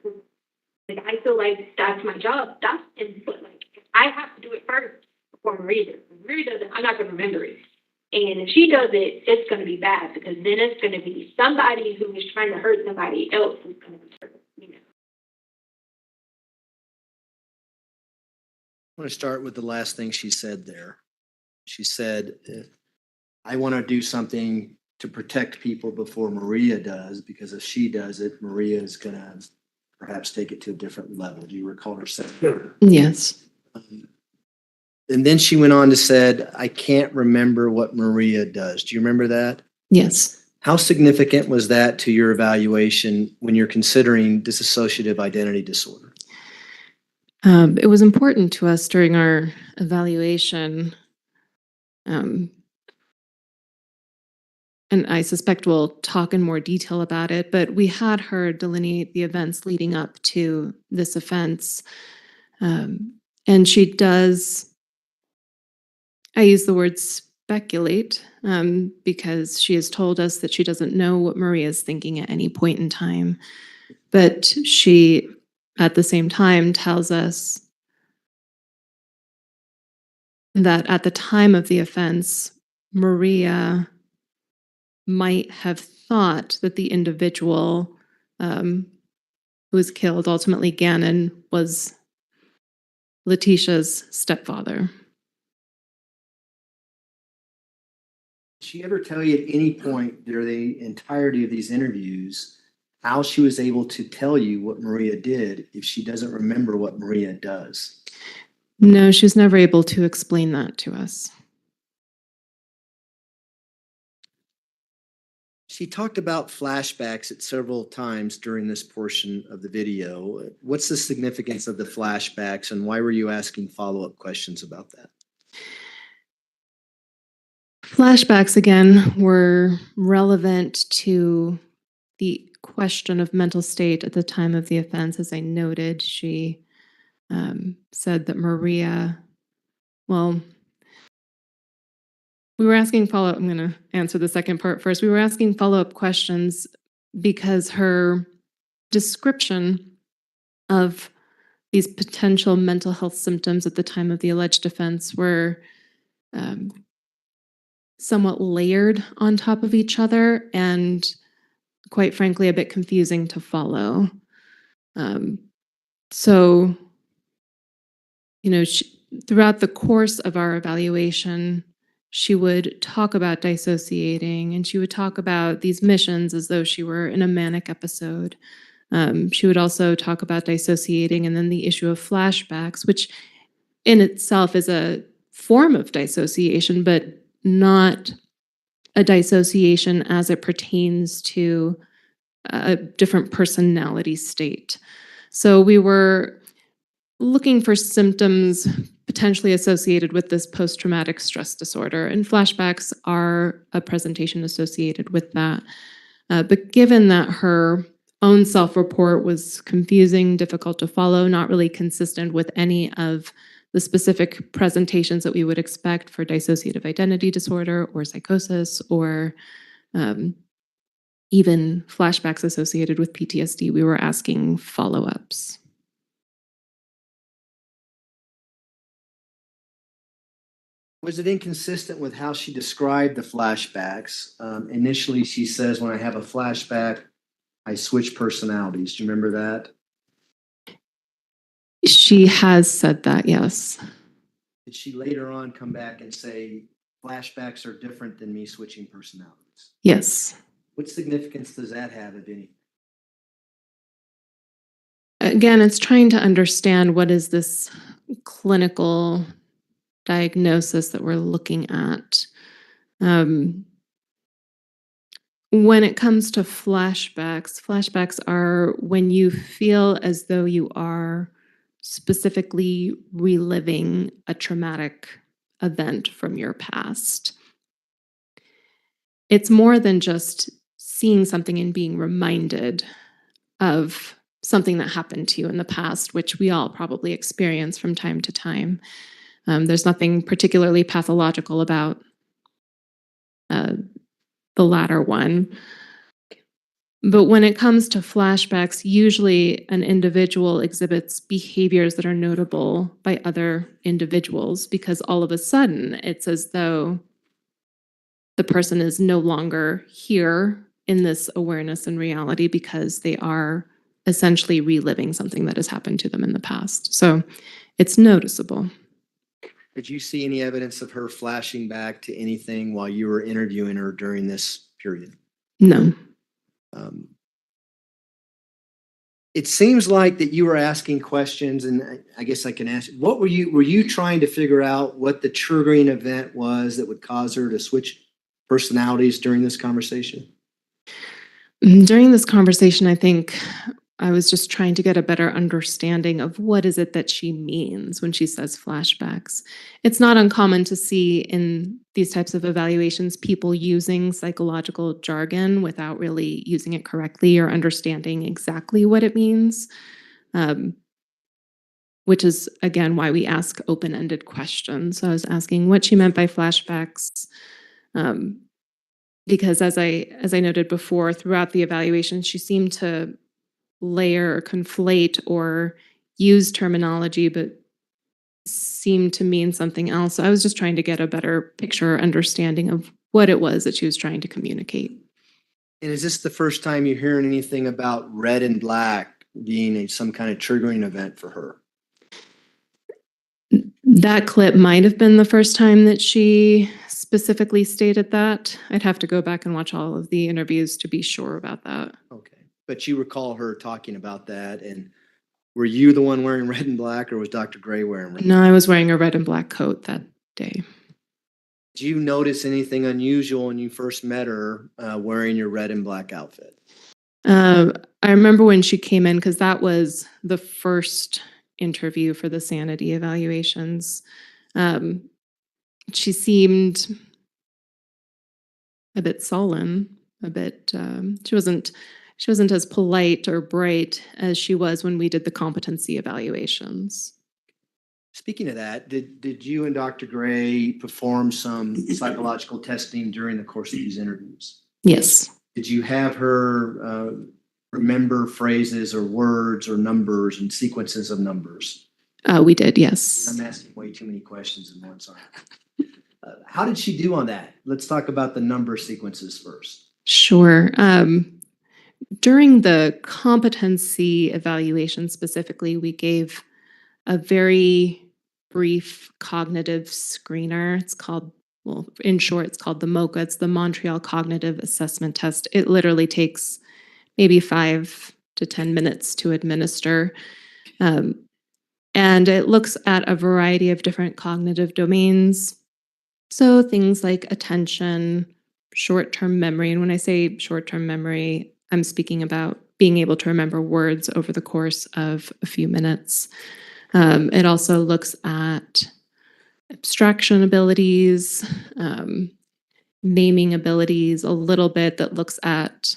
Like, I feel like that's my job. But like, I have to do it first before Maria does. Maria does it, I'm not going to remember it. And if she does it, it's going to be bad, because then it's going to be somebody who is trying to hurt somebody else who's going to be hurt, you know. I want to start with the last thing she said there. She said, I want to do something to protect people before Maria does, because if she does it, Maria is going to perhaps take it to a different level. Do you recall her saying that? Yes. And then she went on to said, I can't remember what Maria does. Do you remember that? Yes. How significant was that to your evaluation when you're considering dissociative identity disorder? It was important to us during our evaluation. And I suspect we'll talk in more detail about it, but we had her delineate the events leading up to this offense. And she does, I use the word speculate, because she has told us that she doesn't know what Maria is thinking at any point in time. But she, at the same time, tells us that at the time of the offense, Maria might have thought that the individual who was killed, ultimately Gannon, was LETECIA's stepfather. she ever tell you at any point during the entirety of these interviews how she was able to tell you what Maria did if she doesn't remember what Maria does? No, she was never able to explain that to us. She talked about flashbacks at several times during this portion of the video. What's the significance of the flashbacks and why were you asking follow-up questions about that? Flashbacks, again, were relevant to the question of mental state at the time of the offense. As I noted, she said that Maria, well, we were asking follow-up. I'm going to answer the second part first. We were asking follow-up questions because her description of these potential mental health symptoms at the time of the alleged offense were somewhat layered on top of each other and quite frankly a bit confusing to follow. So, you know, throughout the course of our evaluation, she would talk about dissociating and she would talk about these missions as though she were in a manic episode. She would also talk about dissociating and then the issue of flashbacks, which in itself is a form of dissociation, but not a dissociation as it pertains to a different personality state. So we were looking for symptoms potentially associated with this post-traumatic stress disorder, and flashbacks are a presentation associated with that. But given that her own self-report was confusing, difficult to follow, not really consistent with any of the specific presentations that we would expect for dissociative identity disorder or psychosis or even flashbacks associated with PTSD, we were asking follow-ups. Was it inconsistent with how she described the flashbacks? Initially, she says, when I have a flashback, I switch personalities. Do you remember that? She has said that, yes. Did she later on come back and say, flashbacks are different than me switching personalities? Yes. What significance does that have, if any? Again, it's trying to understand what is this clinical diagnosis that we're looking at. When it comes to flashbacks, flashbacks are when you feel as though you are specifically reliving a traumatic event from your past. It's more than just seeing something and being reminded of something that happened to you in the past, which we all probably experience from time to time. There's nothing particularly pathological about the latter one. But when it comes to flashbacks, usually an individual exhibits behaviors that are notable by other individuals because all of a sudden it's as though the person is no longer here in this awareness and reality because they are essentially reliving something that has happened to them in the past. So it's noticeable. Did you see any evidence of her flashing back to anything while you were interviewing her during this period? No. It seems like that you were asking questions, and I guess I can ask, were you trying to figure out what the triggering event was that would cause her to switch personalities during this conversation? During this conversation, I think I was just trying to get a better understanding of what is it that she means when she says flashbacks. It's not uncommon to see in these types of evaluations people using psychological jargon without really using it correctly or understanding exactly what it means, which is, again, why we ask open-ended questions. So I was asking what she meant by flashbacks, because as I noted before, throughout the evaluation, she seemed to layer or conflate or use terminology but seemed to mean something else. So I was just trying to get a better picture or understanding of what it was that she was trying to communicate. And is this the first time you're hearing anything about red and black being some kind of triggering event for her? That clip might have been the first time that she specifically stated that. I'd have to go back and watch all of the interviews to be sure about that. Okay, but you recall her talking about that, and were you the one wearing red and black, or was Dr. Gray wearing red? No, I was wearing a red and black coat that day. Did you notice anything unusual when you first met her wearing your red and black outfit? I remember when she came in, because that was the first interview for the sanity evaluations. She seemed a bit sullen, a bit, she wasn't as polite or bright as she was when we did the competency evaluations. Speaking of that, did you and Dr. Gray perform some psychological testing during the course of these interviews? Yes. Did you have her remember phrases or words or numbers and sequences of numbers? We did, yes. I'm asking way too many questions in one, sorry. How did she do on that? Let's talk about the number sequences first. Sure. During the competency evaluation specifically, we gave a very brief cognitive screener. It's called, well, in short, it's called the MOCA. It's the Montreal Cognitive Assessment Test. It literally takes maybe 5 to 10 minutes to administer. And it looks at a variety of different cognitive domains. So things like attention, short-term memory. And when I say short-term memory, I'm speaking about being able to remember words over the course of a few minutes. It also looks at abstraction abilities, naming abilities, a little bit that looks at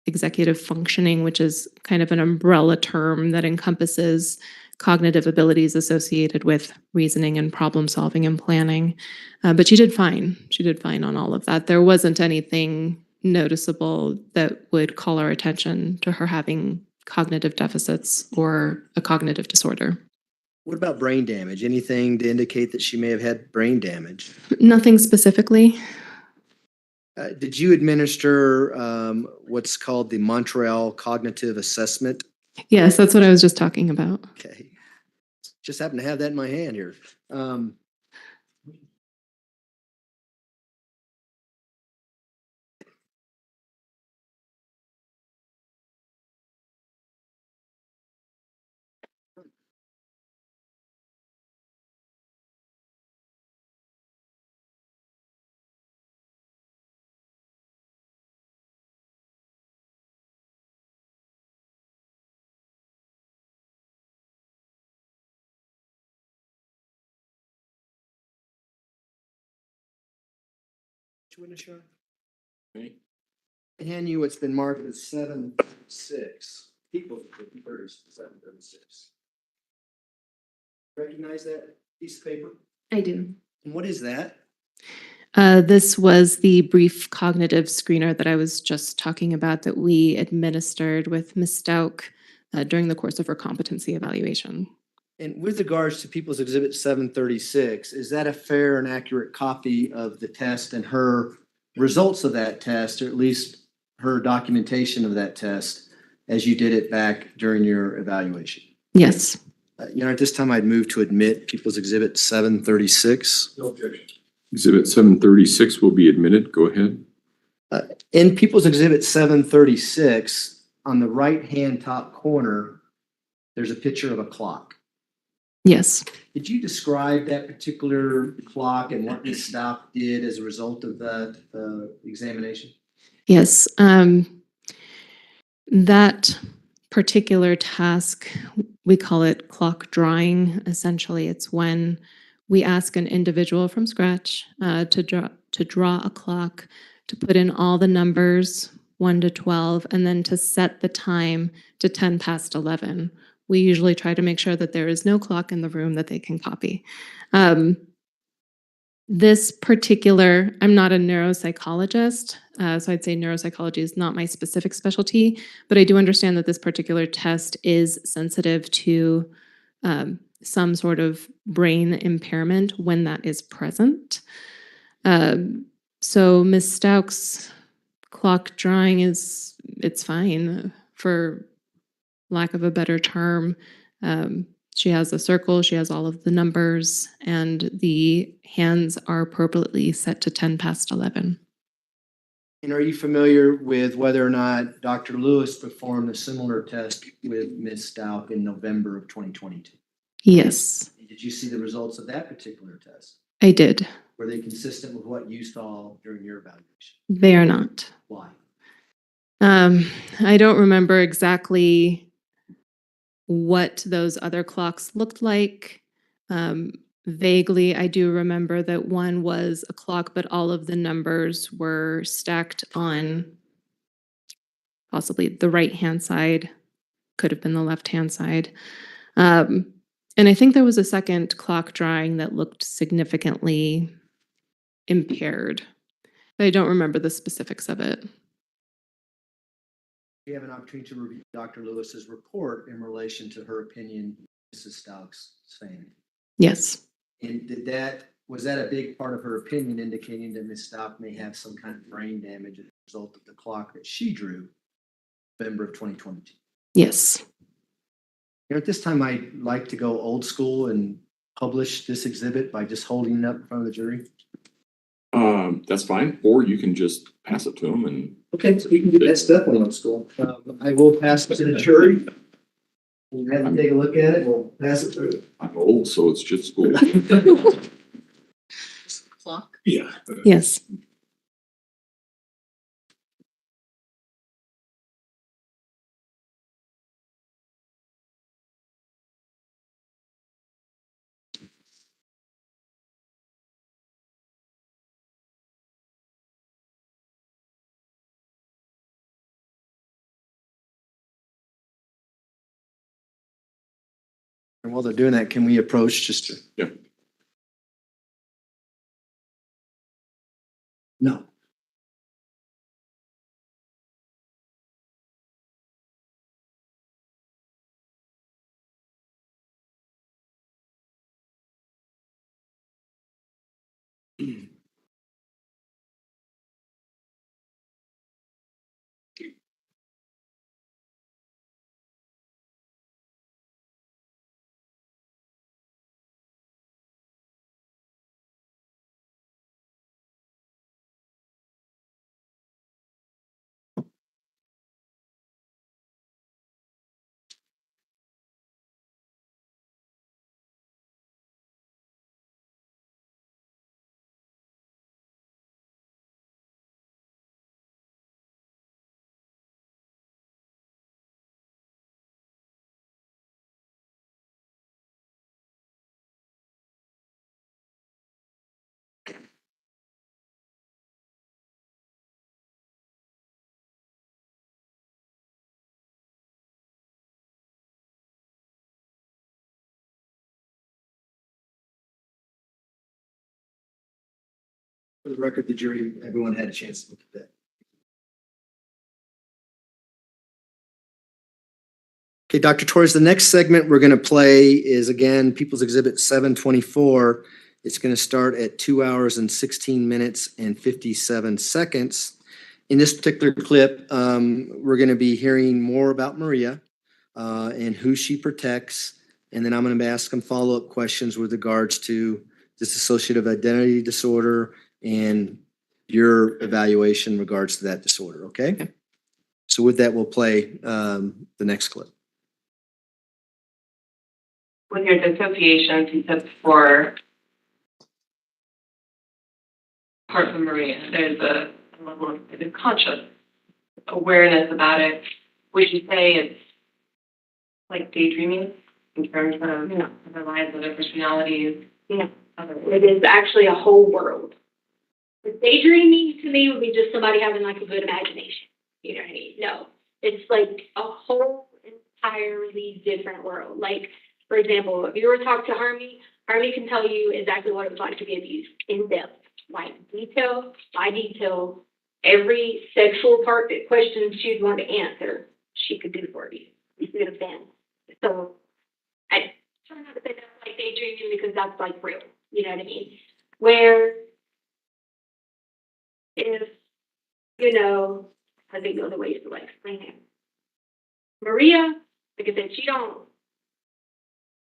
executive functioning, which is kind of an umbrella term that encompasses cognitive abilities associated with reasoning and problem solving and planning. But she did fine. She did fine on all of that. There wasn't anything noticeable that would call our attention to her having cognitive deficits or a cognitive disorder. What about brain damage? Anything to indicate that she may have had brain damage? Nothing specifically. Did you administer what's called the Montreal Cognitive Assessment? Yes, that's what I was just talking about. Okay. Just happen to have that in my hand here. Hand you what's been marked as 7.6. People 7.6. Recognize that piece of paper? I do. And what is that? This was the brief cognitive screener that I was just talking about that we administered with Ms. STAUCH during the course of her competency evaluation. And with regards to People's Exhibit 736, is that a fair and accurate copy of the test and her results of that test, or at least her documentation of that test as you did it back during your evaluation? Yes. At this time, I'd move to admit People's Exhibit 736. No objection. Exhibit 736 will be admitted. Go ahead. In People's Exhibit 736, on the right-hand top corner, there's a picture of a clock. Yes. Could you describe that particular clock and what Ms. STAUCH did as a result of that examination? Yes. That particular task, we call it clock drawing. Essentially, it's when we ask an individual from scratch to draw a clock, to put in all the numbers 1 to 12, and then to set the time to 10 past 11. We usually try to make sure that there is no clock in the room that they can copy. This particular, I'm not a neuropsychologist, so I'd say neuropsychology is not my specific specialty, but I do understand that this particular test is sensitive to some sort of brain impairment when that is present. So Ms. STAUCH's clock drawing it's fine, for lack of a better term. She has a circle, she has all of the numbers, and the hands are appropriately set to 10 past 11. And are you familiar with whether or not Dr. Lewis performed a similar test with Ms. Stout in November of 2022? Yes, Did you see the results of that particular test? I did. Were they consistent with what you saw during your evaluation? They are not. Why? I don't remember exactly what those other clocks looked like. Vaguely, I do remember that one was a clock, but all of the numbers were stacked on possibly the right-hand side, could have been the left-hand side. And I think there was a second clock drawing that looked significantly impaired. But I don't remember the specifics of it. You have an opportunity to review Dr. Lewis's report in relation to her opinion, Mrs. Stauch's saying. Yes. And was that a big part of her opinion, indicating that Ms. Stauch may have some kind of brain damage as a result of the clock that she drew November of 2022? Yes. At this time, I'd like to go old school and publish this exhibit by just holding it up in front of the jury. That's fine, or you can just pass it to them and. Okay, so you can do that's definitely old school. I will pass it to the jury. We'll have them take a look at it. We'll pass it through. I'm old, so it's just school. Clock. Yeah. Yes. And while they're doing that, can we approach just to? Yeah. No. For the record, the jury, everyone had a chance to look at that. Okay, Dr. Torres, the next segment we're going to play is again, People's Exhibit 724. It's going to start at 2 hours and 16 minutes and 57 seconds. In this particular clip, we're going to be hearing more about Maria and who she protects. And then I'm going to ask some follow-up questions with regards to dissociative identity disorder and your evaluation in regards to that disorder, okay? So with that, we'll play the next clip. With your dissociation, you said before, apart from Maria, there's a level of conscious awareness about it. Would you say it's like daydreaming in terms of other lives, other personalities? Yeah, it is actually a whole world. The daydreaming to me would be just somebody having like a good imagination. You know what I mean? No, it's like a whole entirely different world. Like, for example, if you were to talk to Harmony, Harmony can tell you exactly what it was like to be abused in depth, like detail by detail. Every sexual part that questions she'd want to answer, she could do for you. You could have been. So I try not to say that's like daydreaming because that's like real. You know what I mean? Where if, I think the other ways to like explain it. Maria, like I said, she don't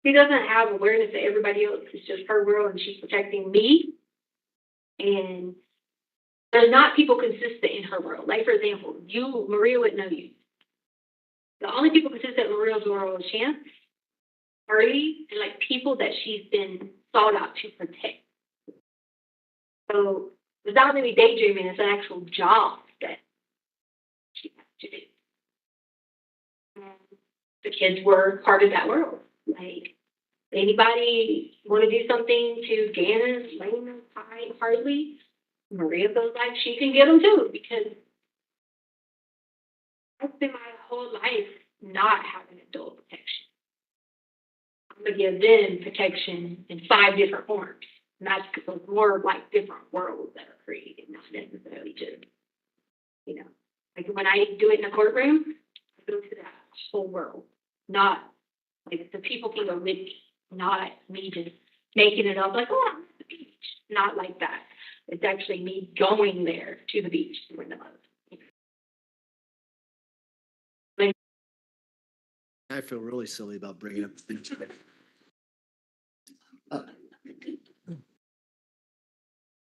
she doesn't have awareness that everybody else is just her world and she's protecting me. And there's not people consistent in her world. Like, for example, Maria would know you. The only people consistent in Maria's world is Chance, Harley, and like people that she's been sought out to protect. So it's not really daydreaming, it's an actual job that she has to do. And the kids were part of that world. Like, anybody want to do something to Gannon, Lena, Harley, Maria feels like she can get them too, because I've spent my whole life not having adult protection. I'm going to give them protection in 5 different forms. And that's because more like different worlds that are created, not necessarily just, you know, like when I do it in a courtroom, I go to that whole world, not like the people can go with me, not me just making it up like, oh, I'm at the beach. Not like that. It's actually me going there to the beach to win the most. I feel really silly about bringing up the beach.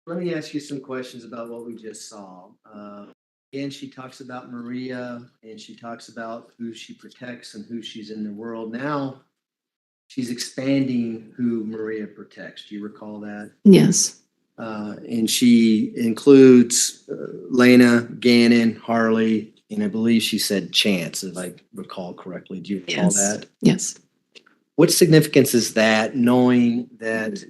Let me ask you some questions about what we just saw. Again, she talks about Maria and she talks about who she protects and who she's in the world. Now she's expanding who Maria protects. Do you recall that? Yes. And she includes Lena, Gannon, Harley, and I believe she said Chance, if I recall correctly. Do you recall that? Yes. What significance is that, knowing that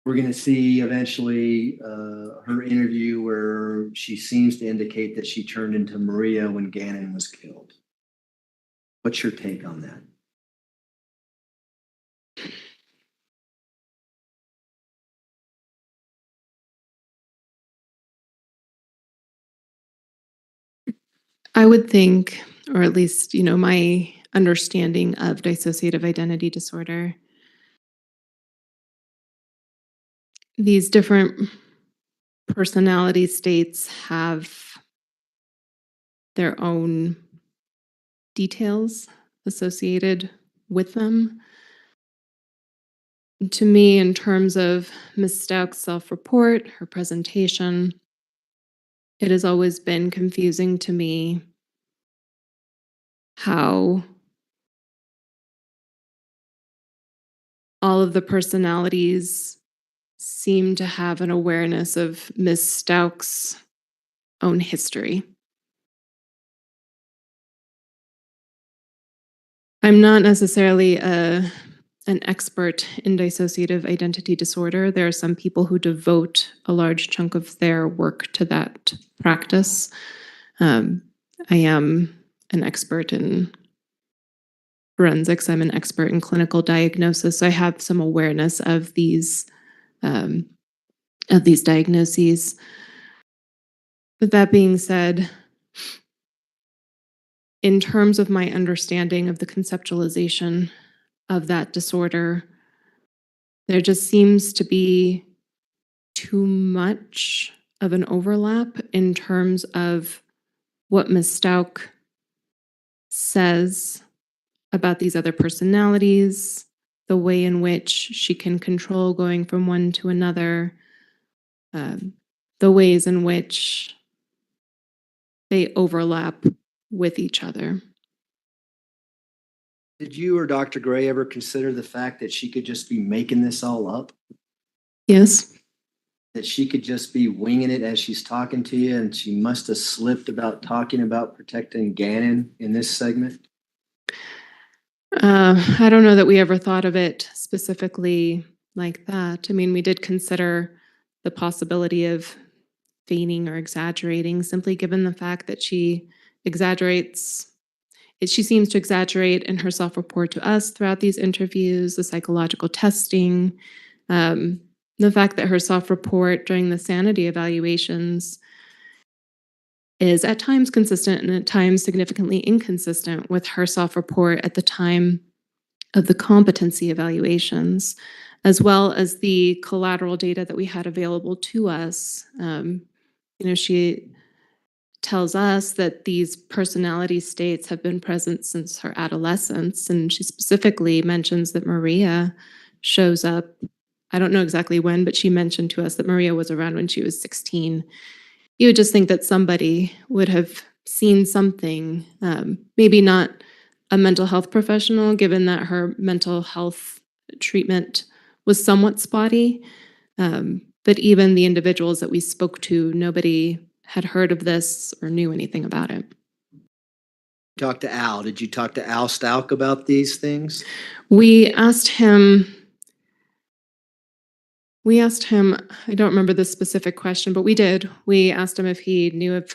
we're going to see eventually her interview where she seems to indicate that she turned into Maria when Gannon was killed? What's your take on that? I would think, or at least, my understanding of dissociative identity disorder, these different personality states have their own details associated with them. To me, in terms of Ms. Stauch's self-report, her presentation, it has always been confusing to me how all of the personalities seem to have an awareness of Ms. Stauch's own history. I'm not necessarily an expert in dissociative identity disorder. There are some people who devote a large chunk of their work to that practice. I am an expert in forensics. I'm an expert in clinical diagnosis. So I have some awareness of these diagnoses. But that being said, in terms of my understanding of the conceptualization of that disorder, there just seems to be too much of an overlap in terms of what Ms. Stauch says about these other personalities, the way in which she can control going from one to another, the ways in which they overlap with each other. Did you or Dr. Gray ever consider the fact that she could just be making this all up? Yes. That she could just be winging it as she's talking to you, and she must have slipped about talking about protecting Gannon in this segment? I don't know that we ever thought of it specifically like that. I mean, we did consider the possibility of feigning or exaggerating, simply given the fact that she exaggerates. She seems to exaggerate in her self-report to us throughout these interviews, the psychological testing, the fact that her self-report during the sanity evaluations is at times consistent and at times significantly inconsistent with her self-report at the time of the competency evaluations, as well as the collateral data that we had available to us. She tells us that these personality states have been present since her adolescence. And she specifically mentions that Maria shows up. I don't know exactly when, but she mentioned to us that Maria was around when she was 16. You would just think that somebody would have seen something, maybe not a mental health professional, given that her mental health treatment was somewhat spotty. But even the individuals that we spoke to, nobody had heard of this or knew anything about it. Talk to Al. Did you talk to Al STAUCH about these things? We asked him, I don't remember the specific question, but we did. We asked him if he knew of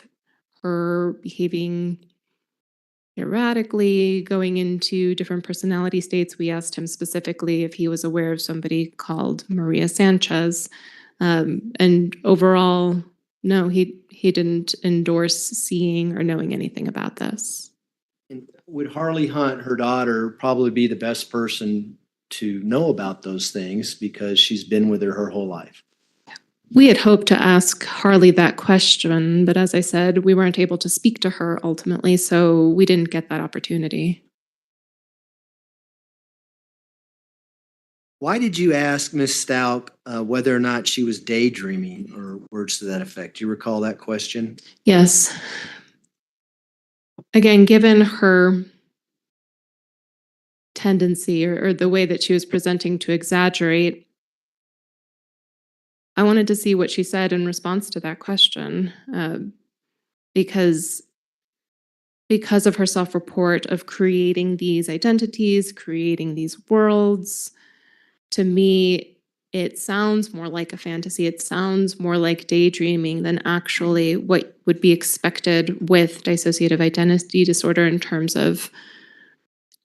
her behaving erratically, going into different personality states. We asked him specifically if he was aware of somebody called Maria Sanchez. And overall, no, he didn't endorse seeing or knowing anything about this. And would Harley Hunt, her daughter, probably be the best person to know about those things because she's been with her whole life? We had hoped to ask Harley that question, but as I said, we weren't able to speak to her ultimately, so we didn't get that opportunity. Why did you ask Miss STAUCH whether or not she was daydreaming or words to that effect? Do you recall that question? Yes. Again, given her tendency or the way that she was presenting to exaggerate, I wanted to see what she said in response to that question, because of her self-report of creating these identities, creating these worlds. To me, it sounds more like a fantasy. It sounds more like daydreaming than actually what would be expected with dissociative identity disorder in terms of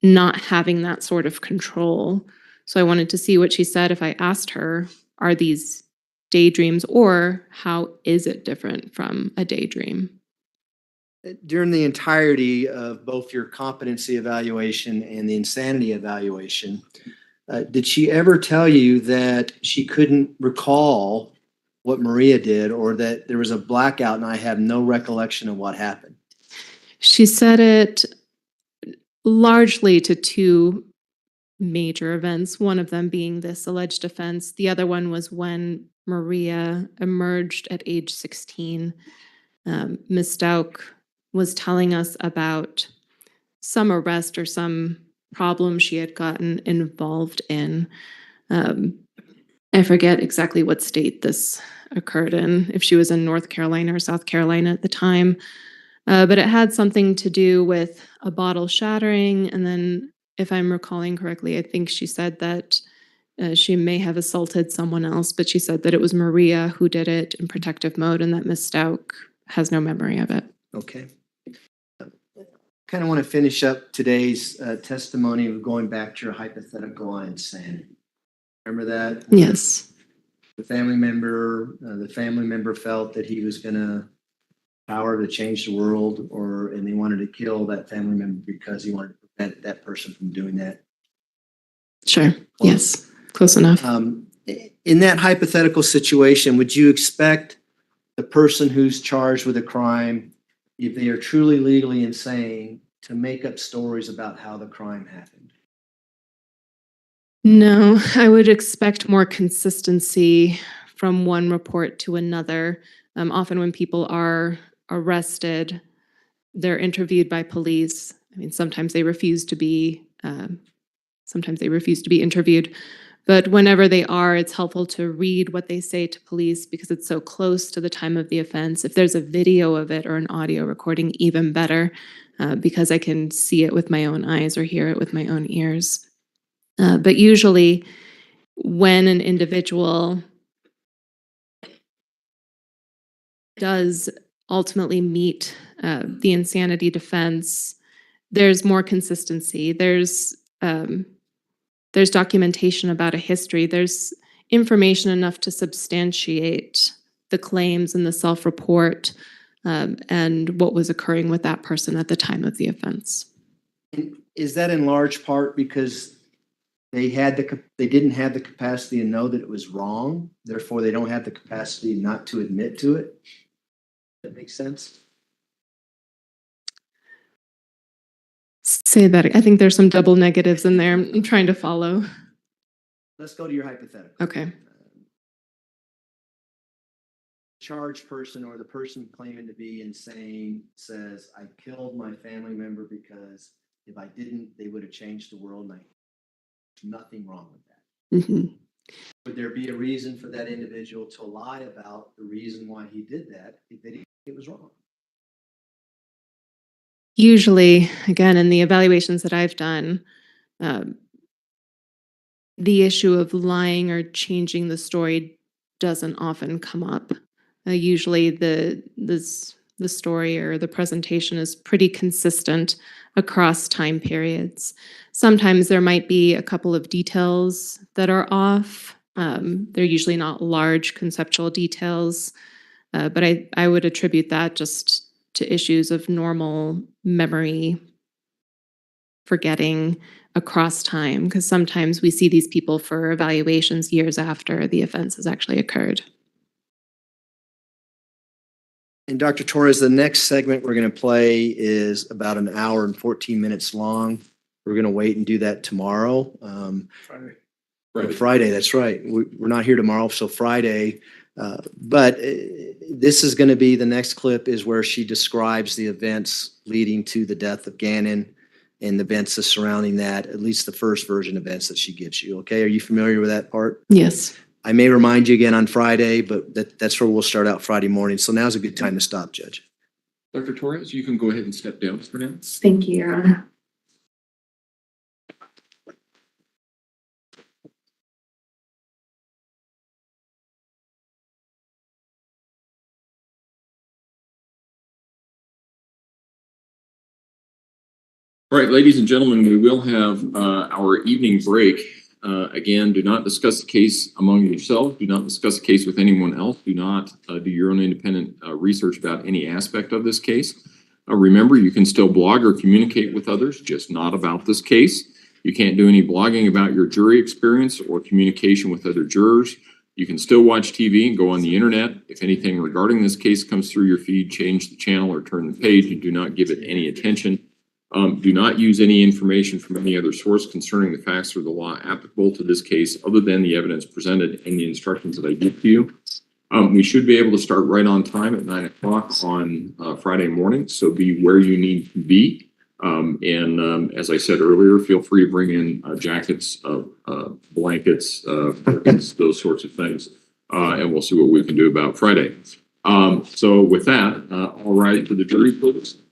not having that sort of control. So I wanted to see what she said if I asked her, are these daydreams, or how is it different from a daydream? During the entirety of both your competency evaluation and the insanity evaluation, did she ever tell you that she couldn't recall what Maria did or that there was a blackout and I have no recollection of what happened? She said it largely to two major events, one of them being this alleged offense. The other one was when Maria emerged at age 16. Ms. STAUCH was telling us about some arrest or some problem she had gotten involved in. I forget exactly what state this occurred in, if she was in North Carolina or South Carolina at the time. But it had something to do with a bottle shattering. And then, if I'm recalling correctly, I think she said that she may have assaulted someone else, but she said that it was Maria who did it in protective mode and that Ms. STAUCH has no memory of it. Okay. Kind of want to finish up today's testimony with going back to your hypothetical on insanity. Remember that? Yes. The family member felt that he was going to power to change the world, and they wanted to kill that family member because he wanted to prevent that person from doing that. Sure. Yes. Close enough. In that hypothetical situation, would you expect the person who's charged with a crime, if they are truly legally insane, to make up stories about how the crime happened? No, I would expect more consistency from one report to another. Often when people are arrested, they're interviewed by police. I mean, sometimes they refuse to be interviewed. But whenever they are, it's helpful to read what they say to police because it's so close to the time of the offense. If there's a video of it or an audio recording, even better, because I can see it with my own eyes or hear it with my own ears. But usually when an individual does ultimately meet the insanity defense, there's more consistency. There's documentation about a history. There's information enough to substantiate the claims and the self-report and what was occurring with that person at the time of the offense. And is that in large part because they didn't have the capacity to know that it was wrong, therefore they don't have the capacity not to admit to it? That makes sense? Say that. I think there's some double negatives in there. I'm trying to follow. Let's go to your hypothetical. Okay. Charged person or the person claiming to be insane says, I killed my family member because if I didn't, they would have changed the world. And nothing wrong with that. Mm-hmm. Would there be a reason for that individual to lie about the reason why he did that if they didn't think it was wrong? Usually, again, in the evaluations that I've done, the issue of lying or changing the story doesn't often come up. Usually the story or the presentation is pretty consistent across time periods. Sometimes there might be a couple of details that are off. They're usually not large conceptual details, but I would attribute that just to issues of normal memory, forgetting across time, because sometimes we see these people for evaluations years after the offense has actually occurred. And Dr. Torres, the next segment we're going to play is about an hour and 14 minutes long. We're going to wait and do that tomorrow. Friday, that's right. We're not here tomorrow, so Friday. But this is going to be, the next clip is where she describes the events leading to the death of Gannon and the events surrounding that, at least the first version events that she gives you. Okay, are you familiar with that part? Yes. I may remind you again on Friday, but that's where we'll start out Friday morning. So now's a good time to stop, Judge. Dr. Torres, you can go ahead and step down for now. Thank you, Your Honor. All right, ladies and gentlemen, we will have our evening break. Again, do not discuss the case among yourselves. Do not discuss the case with anyone else. Do not do your own independent research about any aspect of this case. Remember, you can still blog or communicate with others, just not about this case. You can't do any blogging about your jury experience or communication with other jurors. You can still watch TV and go on the internet. If anything regarding this case comes through your feed, change the channel or turn the page and do not give it any attention. Do not use any information from any other source concerning the facts or the law applicable to this case other than the evidence presented and the instructions that I give to you. We should be able to start right on time at 9 o'clock on Friday morning, so be where you need to be. As I said earlier, feel free to bring in jackets, blankets, those sorts of things, and we'll see what we can do about Friday. So with that, all right, for the jury, please.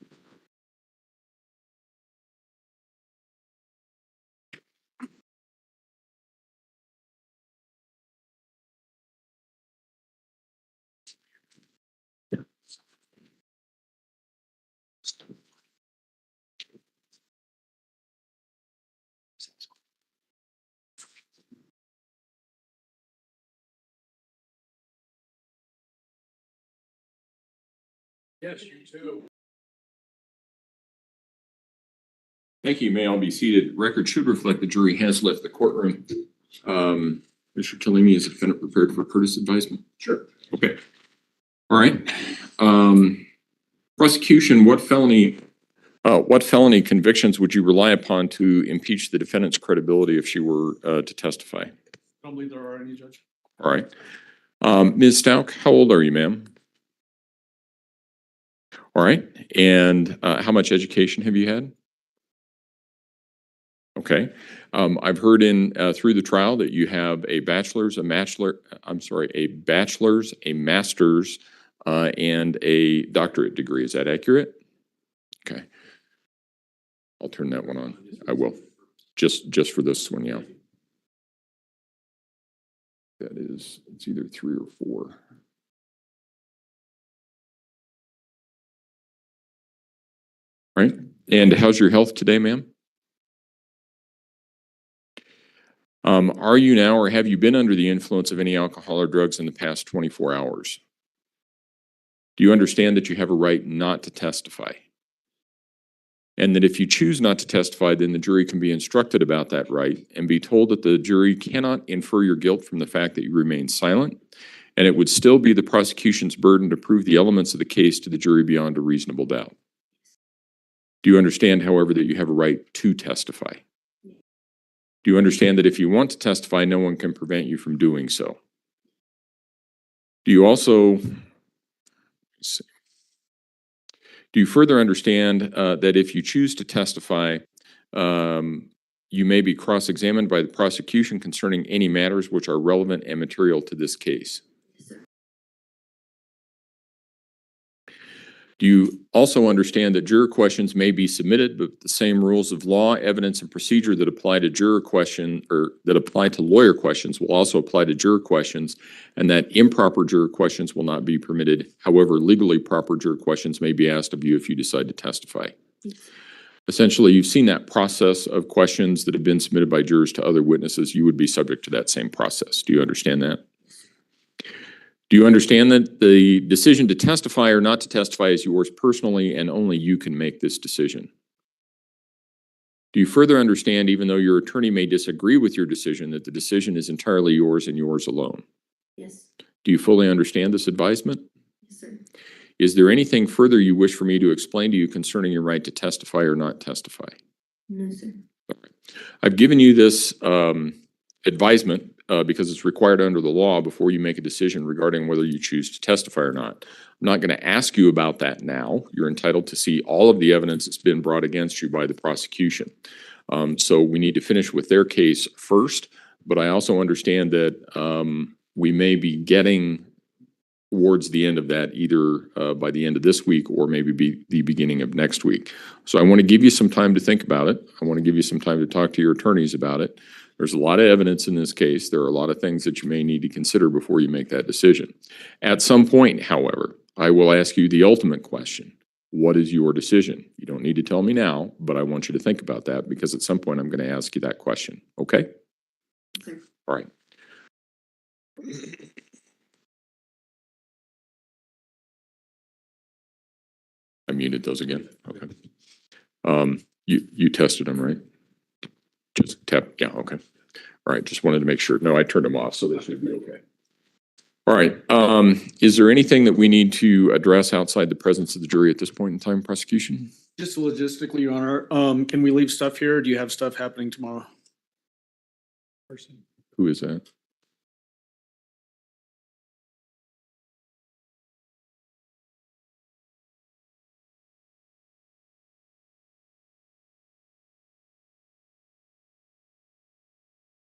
Yes, you too. Thank you. You may all be seated. Record should reflect the jury has left the courtroom. Mr. Killimi, is the defendant prepared for courtesy advisement? Sure. Okay. All right. Prosecution, what felony convictions would you rely upon to impeach the defendant's credibility if she were to testify? I don't believe there are any, Judge. All right. Ms. STAUCH, how old are you, ma'am? All right. And how much education have you had? Okay. I've heard through the trial that you have a bachelor's, a master's, and a doctorate degree. Is that accurate? Okay. I'll turn that one on. I will. Just for this one, yeah. That is, it's either 3 or 4. Right. And how's your health today, ma'am? Are you now or have you been under the influence of any alcohol or drugs in the past 24 hours? Do you understand that you have a right not to testify? And that if you choose not to testify, then the jury can be instructed about that right and be told that the jury cannot infer your guilt from the fact that you remain silent, and it would still be the prosecution's burden to prove the elements of the case to the jury beyond a reasonable doubt. Do you understand, however, that you have a right to testify? Do you understand that if you want to testify, no one can prevent you from doing so? Do you also, do you further understand that if you choose to testify, you may be cross-examined by the prosecution concerning any matters which are relevant and material to this case? Do you also understand that juror questions may be submitted, but the same rules of law, evidence, and procedure that apply to juror question or that apply to lawyer questions will also apply to juror questions, and that improper juror questions will not be permitted. However, legally proper juror questions may be asked of you if you decide to testify. Essentially, you've seen that process of questions that have been submitted by jurors to other witnesses. You would be subject to that same process. Do you understand that? Do you understand that the decision to testify or not to testify is yours personally and only you can make this decision? Do you further understand, even though your attorney may disagree with your decision, that the decision is entirely yours and yours alone? Yes. Do you fully understand this advisement? Yes, sir. Is there anything further you wish for me to explain to you concerning your right to testify or not testify? No, sir. All right. I've given you this advisement because it's required under the law before you make a decision regarding whether you choose to testify or not. I'm not going to ask you about that now. You're entitled to see all of the evidence that's been brought against you by the prosecution. So we need to finish with their case first, but I also understand that we may be getting towards the end of that either by the end of this week or maybe be the beginning of next week. So I want to give you some time to think about it. I want to give you some time to talk to your attorneys about it. There's a lot of evidence in this case. There are a lot of things that you may need to consider before you make that decision. At some point, however, I will ask you the ultimate question. What is your decision? You don't need to tell me now, but I want you to think about that because at some point I'm going to ask you that question. Okay? Sir. All right. I muted those again. Okay. You tested them, right? Just tap, yeah, okay. All right, just wanted to make sure. No, I turned them off, so they should be okay. All right, is there anything that we need to address outside the presence of the jury at this point in time, prosecution? Just logistically, Your Honor, can we leave stuff here? Do you have stuff happening tomorrow? Who is that?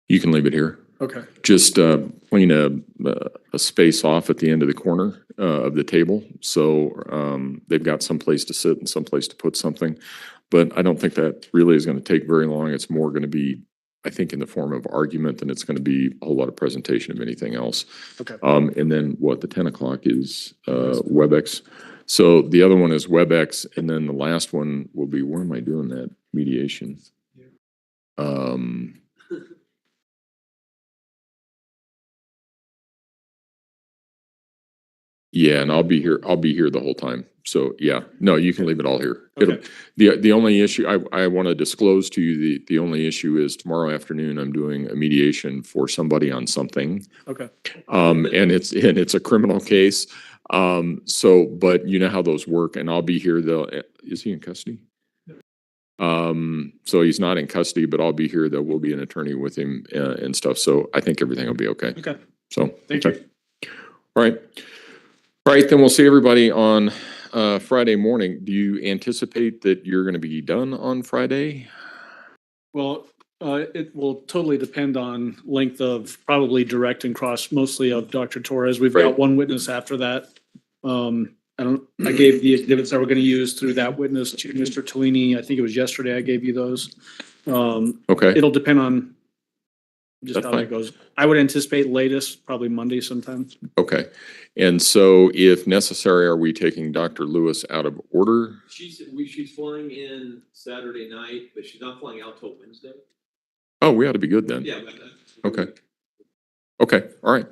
You can leave it here. Okay. Just clean a space off at the end of the corner of the table. So they've got some place to sit and some place to put something. But I don't think that really is going to take very long. It's more going to be, I think, in the form of argument than it's going to be a whole lot of presentation of anything else. Okay. And then what, the 10 o'clock is WebEx. So the other one is WebEx. And then the last one will be, where am I doing that? Mediation. Yeah, and I'll be here the whole time. So yeah, no, you can leave it all here. Okay. The only issue I want to disclose to you, the only issue is tomorrow afternoon I'm doing a mediation for somebody on something. Okay. And it's a criminal case. But you know how those work, and I'll be here is he in custody? So he's not in custody, but I'll be here. There will be an attorney with him and stuff. So I think everything will be okay. Okay. So Thank you. All right. All right, then we'll see everybody on Friday morning. Do you anticipate that you're going to be done on Friday? Well, it will totally depend on length of probably direct and cross, mostly of Dr. Torres. We've Right. got one witness after that. I gave the exhibits that we're going to use through that witness to Mr. Tellini. I think it was yesterday I gave you those. Okay. It'll depend on just That's how fine. that goes. I would anticipate latest, probably Monday sometime. Okay. And so if necessary, are we taking Dr. Lewis out of order? She's flying in Saturday night, but she's not flying out till Wednesday. Oh, we ought to be good then. Yeah. Okay. Okay. All right.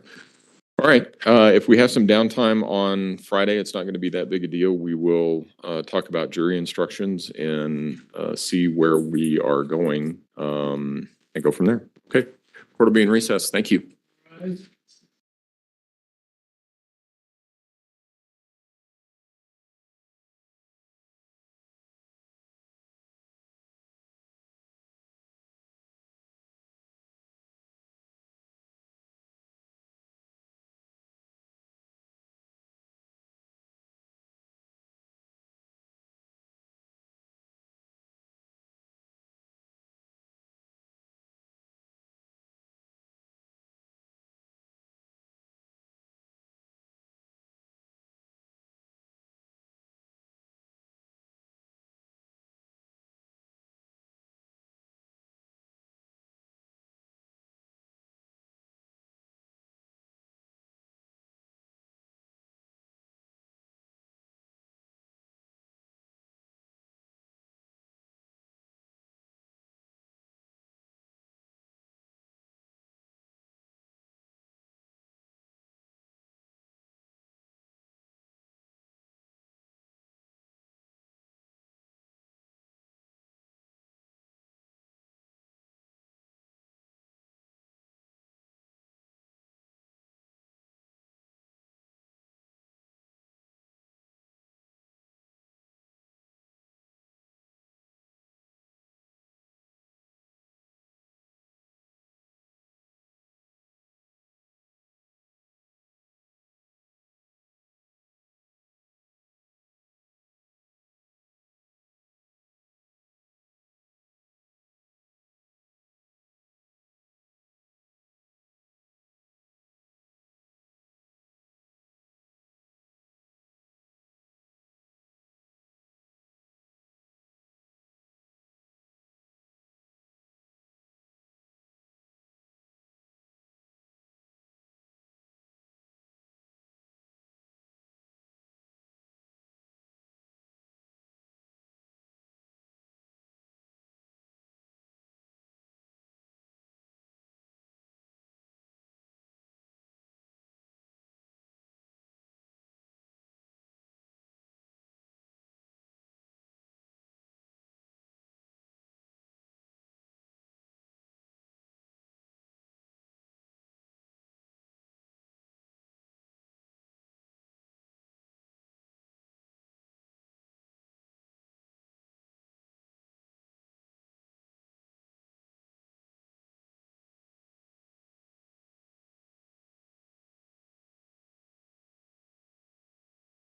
All right. If we have some downtime on Friday, it's not going to be that big a deal. We will talk about jury instructions and see where we are going and go from there. Okay. Court will be in recess. Thank you.